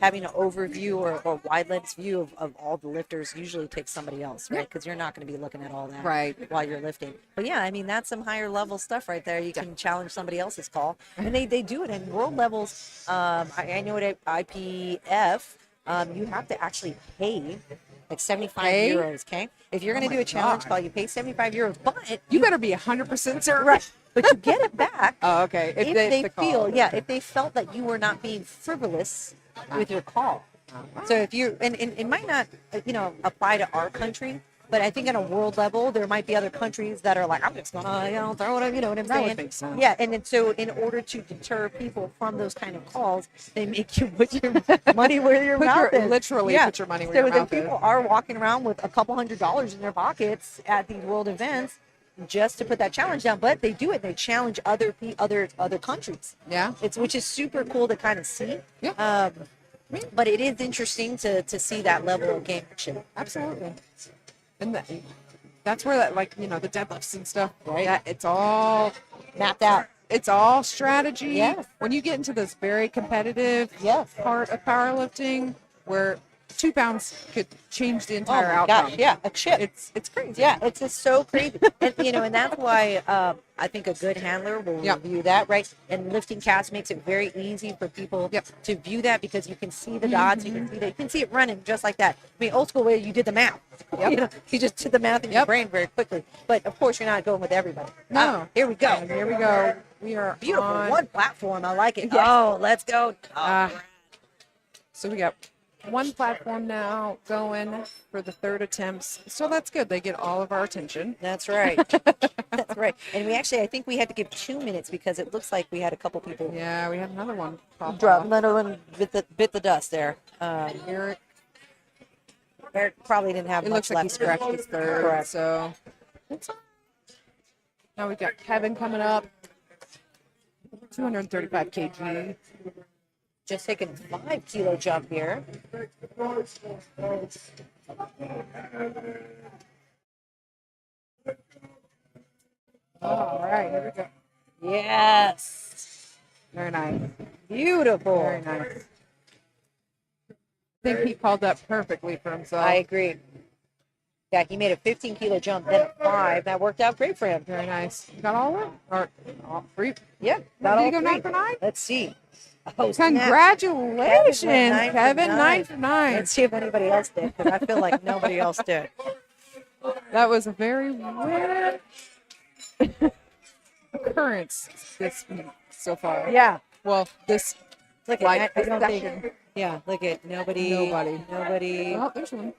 Speaker 1: having an overview or wide lens view of all the lifters usually takes somebody else, right? Because you're not going to be looking at all that
Speaker 2: Right.
Speaker 1: while you're lifting. But yeah, I mean, that's some higher level stuff right there. You can challenge somebody else's call, and they do it in world levels. I know at IPF, you have to actually pay like 75 euros, okay? If you're going to do a challenge call, you pay 75 euros, but
Speaker 2: You better be 100% certain.
Speaker 1: right, but you get it back
Speaker 2: Oh, okay.
Speaker 1: if they
Speaker 2: the call.
Speaker 1: feel, if they felt that you were not being frivolous with your call. So if you, and it might not, apply to our country, but I think on a world level, there might be other countries that are like, I'm just gonna, throw it, you know what I'm
Speaker 2: That
Speaker 1: saying?
Speaker 2: would make sense.
Speaker 1: Yeah, and then so in order to deter people from those kind of calls, they make you put your money where your mouth is.
Speaker 2: Literally put your money where
Speaker 1: so
Speaker 2: your
Speaker 1: the
Speaker 2: mouth is.
Speaker 1: people are walking around with a couple $100s in their pockets at these world events just to put that challenge down, but they do it. They challenge other countries.
Speaker 2: Yeah.
Speaker 1: Which is super cool to kind of see.
Speaker 2: Yeah.
Speaker 1: But it is interesting to see that level of gamemanship.
Speaker 2: Absolutely. And that's where that, the deadlifts and stuff,
Speaker 1: Right.
Speaker 2: that it's all
Speaker 1: Mapped out.
Speaker 2: It's all strategy.
Speaker 1: Yes.
Speaker 2: When you get into this very competitive
Speaker 1: Yes.
Speaker 2: part of powerlifting, where 2 pounds could change the
Speaker 1: Oh
Speaker 2: entire
Speaker 1: my
Speaker 2: outcome.
Speaker 1: gosh, yeah, a chip.
Speaker 2: It's crazy.
Speaker 1: Yeah, it's just so crazy. And that's why I think a good handler will
Speaker 2: Yep.
Speaker 1: review that, right? And lifting cast makes it very easy for people
Speaker 2: Yep.
Speaker 1: to view that, because you can see the dots, you can see it running just like that. I mean, old school way, you did the math.
Speaker 2: Yep.
Speaker 1: You just did the math in your
Speaker 2: Yep.
Speaker 1: brain very quickly. But of course, you're not going with everybody.
Speaker 2: No.
Speaker 1: Here we go.
Speaker 2: And here we go. We are
Speaker 1: Beautiful.
Speaker 2: on.
Speaker 1: One platform. I like it.
Speaker 2: Yes.
Speaker 1: Oh, let's go.
Speaker 2: So we got one platform now going for the third attempts. So that's good. They get all of our attention.
Speaker 1: That's right. That's right. And I think we had to give 2 minutes, because it looks like we had a couple people
Speaker 2: Yeah, we had another one pop
Speaker 1: drop.
Speaker 2: off.
Speaker 1: Another one bit the dust there.
Speaker 2: Eric,
Speaker 1: Eric probably didn't have
Speaker 2: it
Speaker 1: much
Speaker 2: looks like he
Speaker 1: left.
Speaker 2: scratched his third.
Speaker 1: Correct.
Speaker 2: So it's all- now we've got Kevin coming up. 235 kg.
Speaker 1: Just taking 5 kilo jump here.
Speaker 2: All right, here we go.
Speaker 1: Yes.
Speaker 2: Very nice.
Speaker 1: Beautiful.
Speaker 2: Very nice. I think he called that perfectly for himself.
Speaker 1: I agree. Yeah, he made a 15 kilo jump, then a 5. That worked out great for him.
Speaker 2: Very nice. You got all of it? Or all three?
Speaker 1: Yeah.
Speaker 2: Did
Speaker 1: got
Speaker 2: he
Speaker 1: all
Speaker 2: go
Speaker 1: 3.
Speaker 2: 9 for 9?
Speaker 1: Let's see. Oh, snap.
Speaker 2: Congratulations,
Speaker 1: Kevin
Speaker 2: Kevin.
Speaker 1: went
Speaker 2: 9 for 9.
Speaker 1: Let's see if anybody else did, because I feel like nobody else did.
Speaker 2: That was a very weird occurrence this week so far.
Speaker 1: Yeah.
Speaker 2: Well, this
Speaker 1: Look
Speaker 2: like
Speaker 1: at that.
Speaker 2: session.
Speaker 1: Yeah, look at nobody.
Speaker 2: Nobody. Oh, there's one.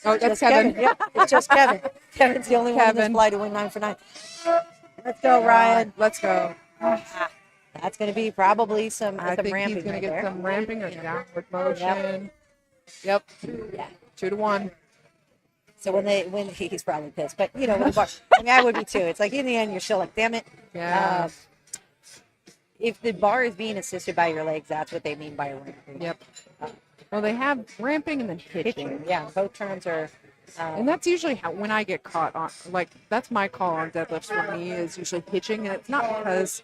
Speaker 2: Oh, that's
Speaker 1: Just
Speaker 2: Kevin.
Speaker 1: Yeah, it's just Kevin. Kevin's the only one in this
Speaker 2: Kevin.
Speaker 1: fly to win 9 for 9. Let's go, Ryan.
Speaker 2: Let's go.
Speaker 1: That's going to be probably some
Speaker 2: I think
Speaker 1: ramping
Speaker 2: he's going
Speaker 1: right
Speaker 2: to get
Speaker 1: there.
Speaker 2: some ramping or downward motion. Yep.
Speaker 1: Yeah.
Speaker 2: 2 to 1.
Speaker 1: So when he's probably pissed, but I would be too. It's like in the end, you're still like, damn it.
Speaker 2: Yeah.
Speaker 5: if the bar is being assisted by your legs, that's what they mean by ramping.
Speaker 2: Yep. Well, they have ramping and then hitching.
Speaker 5: Hitching, yeah, both terms are.
Speaker 2: And that's usually how when I get caught on, like, that's my call on deadlifts for me is usually hitching, and it's not because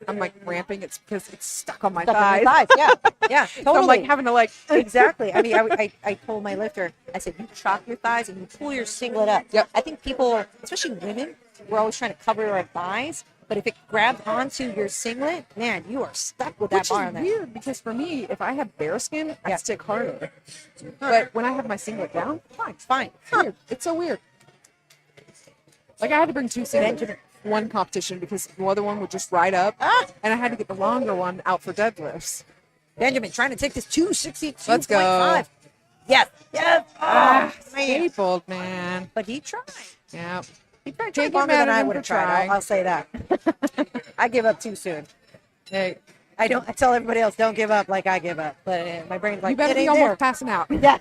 Speaker 2: I'm like ramping, it's because it's stuck on my
Speaker 5: stuck on your
Speaker 2: thighs.
Speaker 5: thighs. Yeah, yeah, totally.
Speaker 2: So I'm like having to like,
Speaker 5: Exactly. I mean, I told my lifter, I said, you chop your thighs and you pull your singlet up.
Speaker 2: Yep.
Speaker 5: I think people, especially women, we're always trying to cover our thighs, but if it grabs onto your singlet, man, you are stuck with that
Speaker 2: which
Speaker 5: bar
Speaker 2: is
Speaker 5: on there.
Speaker 2: weird because for me, if I have bare skin, I
Speaker 5: Yeah.
Speaker 2: stick harder. But when I have my singlet down, fine.
Speaker 5: It's fine.
Speaker 2: It's weird. It's so weird. Like I had to bring 2 singlets
Speaker 5: Benjamin.
Speaker 2: one competition because the other one would just ride up, and I had to get the longer one out for deadlifts.
Speaker 5: Benjamin trying to take this 262.5.
Speaker 2: Let's go.
Speaker 5: Yes. Yes.
Speaker 2: Ah,
Speaker 5: Oh, man.
Speaker 2: stapled, man.
Speaker 5: But he tried.
Speaker 2: Yeah.
Speaker 5: He tried
Speaker 2: Can't get
Speaker 5: longer
Speaker 2: mad
Speaker 5: than
Speaker 2: at
Speaker 5: I
Speaker 2: him
Speaker 5: would
Speaker 2: for
Speaker 5: have tried.
Speaker 2: trying.
Speaker 5: I'll say that. I give up too soon.
Speaker 2: Hey,
Speaker 5: I tell everybody else, don't give up like I give up. But my brain's like,
Speaker 2: you better
Speaker 5: it
Speaker 2: be
Speaker 5: ain't
Speaker 2: almost
Speaker 5: there.
Speaker 2: passing out.
Speaker 5: Yeah.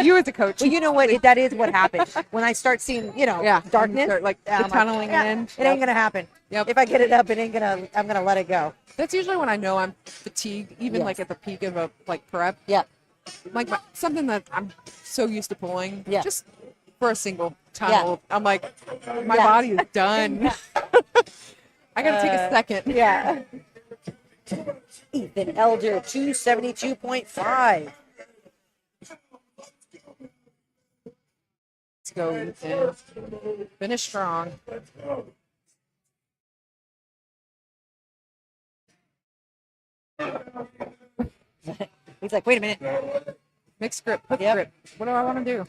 Speaker 2: You as a coach.
Speaker 5: Well, you know what? That is what happens when I start seeing,
Speaker 2: Yeah,
Speaker 5: darkness.
Speaker 2: start, like,
Speaker 5: I'm
Speaker 2: the tunneling in.
Speaker 5: It ain't gonna happen.
Speaker 2: Yep.
Speaker 5: If I get it up, I'm gonna let it go.
Speaker 2: That's usually when I know I'm fatigued, even
Speaker 5: Yes.
Speaker 2: like at the peak of a like prep.
Speaker 5: Yeah.
Speaker 2: Like something that I'm so used to pulling.
Speaker 5: Yeah.
Speaker 2: Just for a single tunnel. I'm like, my
Speaker 5: Yeah.
Speaker 2: body is done. I gotta take a second.
Speaker 5: Yeah. Ethan Elder, 272.5.
Speaker 2: Let's go, Ethan. Finish strong.
Speaker 5: He's like, wait a minute.
Speaker 2: Mixed grip, hook
Speaker 5: Yep.
Speaker 2: grip. What do I want to do?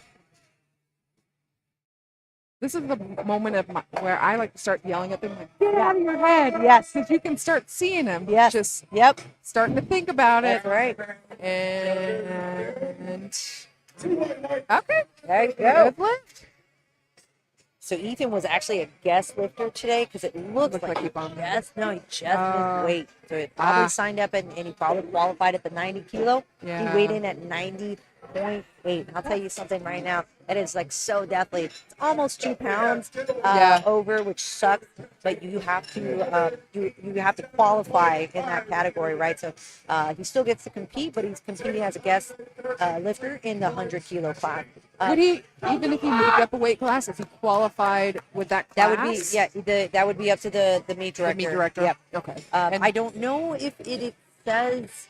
Speaker 2: This is the moment of where I like to start yelling at them, like, get out of your head.
Speaker 5: Yes.
Speaker 2: Because you can start seeing them.
Speaker 5: Yes.
Speaker 2: Just
Speaker 5: Yep.
Speaker 2: starting to think about it.
Speaker 5: That's right.
Speaker 2: And okay.
Speaker 5: There you go.
Speaker 2: Good lift.
Speaker 5: So Ethan was actually a guest lifter today because it looks
Speaker 2: Looks
Speaker 5: like
Speaker 2: like he bumped.
Speaker 5: no, he just missed weight. So he probably signed up and he probably qualified at the 90 kilo.
Speaker 2: Yeah.
Speaker 5: He weighed in at 90.8. I'll tell you something right now. That is like so deathly. It's almost 2 pounds
Speaker 2: Yeah.
Speaker 5: over, which sucks. But you have to you have to qualify in that category, right? So he still gets to compete, but he's competing as a guest lifter in the 100 kilo class.
Speaker 2: Would he, even if he moved up a weight class, if he qualified with that class?
Speaker 5: That would be that would be up to the meet
Speaker 2: The
Speaker 5: director.
Speaker 2: meet director.
Speaker 5: Yep.
Speaker 2: Okay.
Speaker 5: I don't know if it says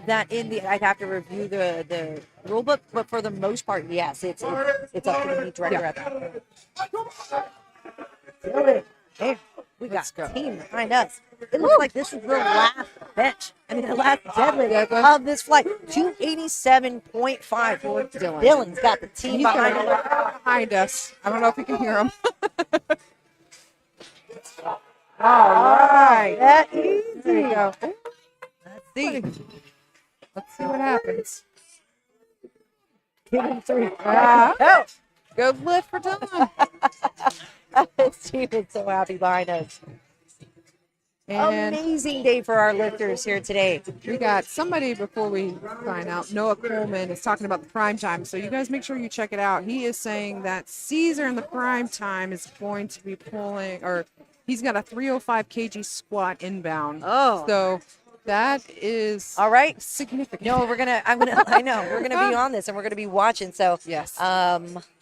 Speaker 5: that in the. I'd have to review the rule book, but for the most part, yes, it's up to the meet director at that point. Hey, we got
Speaker 2: Let's go.
Speaker 5: a team behind us. It looks like this is the last bench. I mean, the last deadlift
Speaker 2: Deadlift.
Speaker 5: of this flight. 287.5 for
Speaker 2: Dylan.
Speaker 5: Dylan's got the team
Speaker 2: He's
Speaker 5: behind him.
Speaker 2: behind us. I don't know if you can hear him. All right.
Speaker 5: That
Speaker 2: There you
Speaker 5: easy.
Speaker 2: go.
Speaker 5: Let's see.
Speaker 2: Let's see what happens.
Speaker 5: Give him 3.
Speaker 2: Ah. Good lift for Dylan.
Speaker 5: His team is so happy behind us.
Speaker 2: And
Speaker 5: Amazing day for our lifters here today.
Speaker 2: we got somebody before we sign out. Noah Coleman is talking about the prime time. So you guys make sure you check it out. He is saying that Caesar in the prime time is going to be pulling, or he's got a 305 kg squat inbound.
Speaker 5: Oh.
Speaker 2: So that is
Speaker 5: All right.
Speaker 2: significant.
Speaker 5: No, I know. We're gonna be on this and we're gonna be watching. So
Speaker 2: Yes.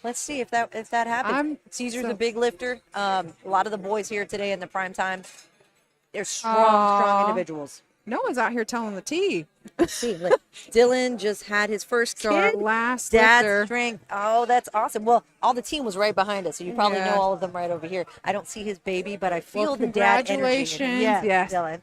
Speaker 5: let's see if that happens. Caesar's a big lifter. A lot of the boys here today in the prime time, they're strong individuals.
Speaker 2: Noah's out here telling the T.
Speaker 5: See, look, Dylan just had his first
Speaker 2: So our
Speaker 5: kid.
Speaker 2: last
Speaker 5: Dad's
Speaker 2: lifter.
Speaker 5: strength. Oh, that's awesome. Well, all the team was right behind us, so you probably
Speaker 2: Yeah.
Speaker 5: know all of them right over here. I don't see his baby, but I feel
Speaker 2: Well,
Speaker 5: the dad energy. in him.
Speaker 2: congratulations. Yes.
Speaker 5: Dylan.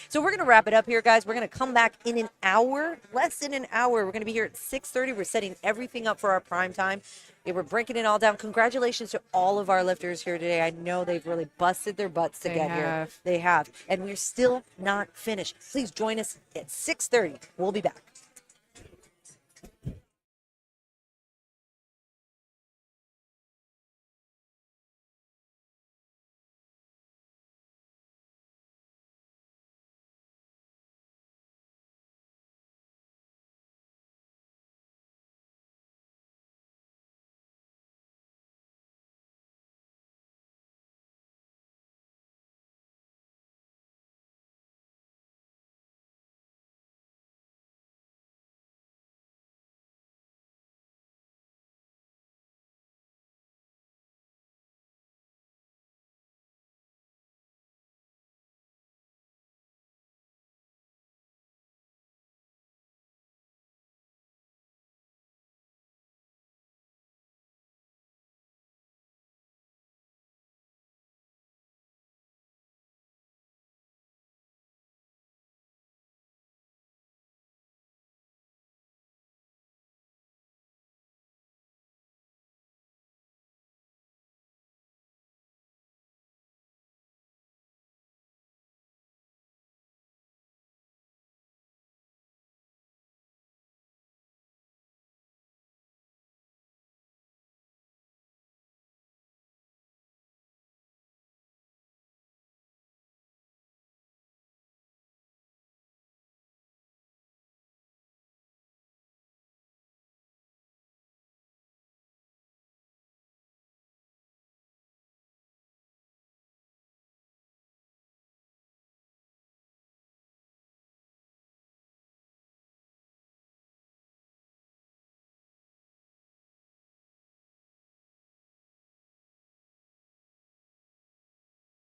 Speaker 5: So we're going to wrap it up here, guys. We're going to come back in an hour, less than an hour. We're going to be here at 6:30. We're setting everything up for our prime time. Yeah, we're breaking it all down. Congratulations to all of our lifters here today. I know they've really busted their butts to
Speaker 2: They
Speaker 5: get here.
Speaker 2: have.
Speaker 5: They have. And we're still not finished. Please join us at 6:30. We'll be back.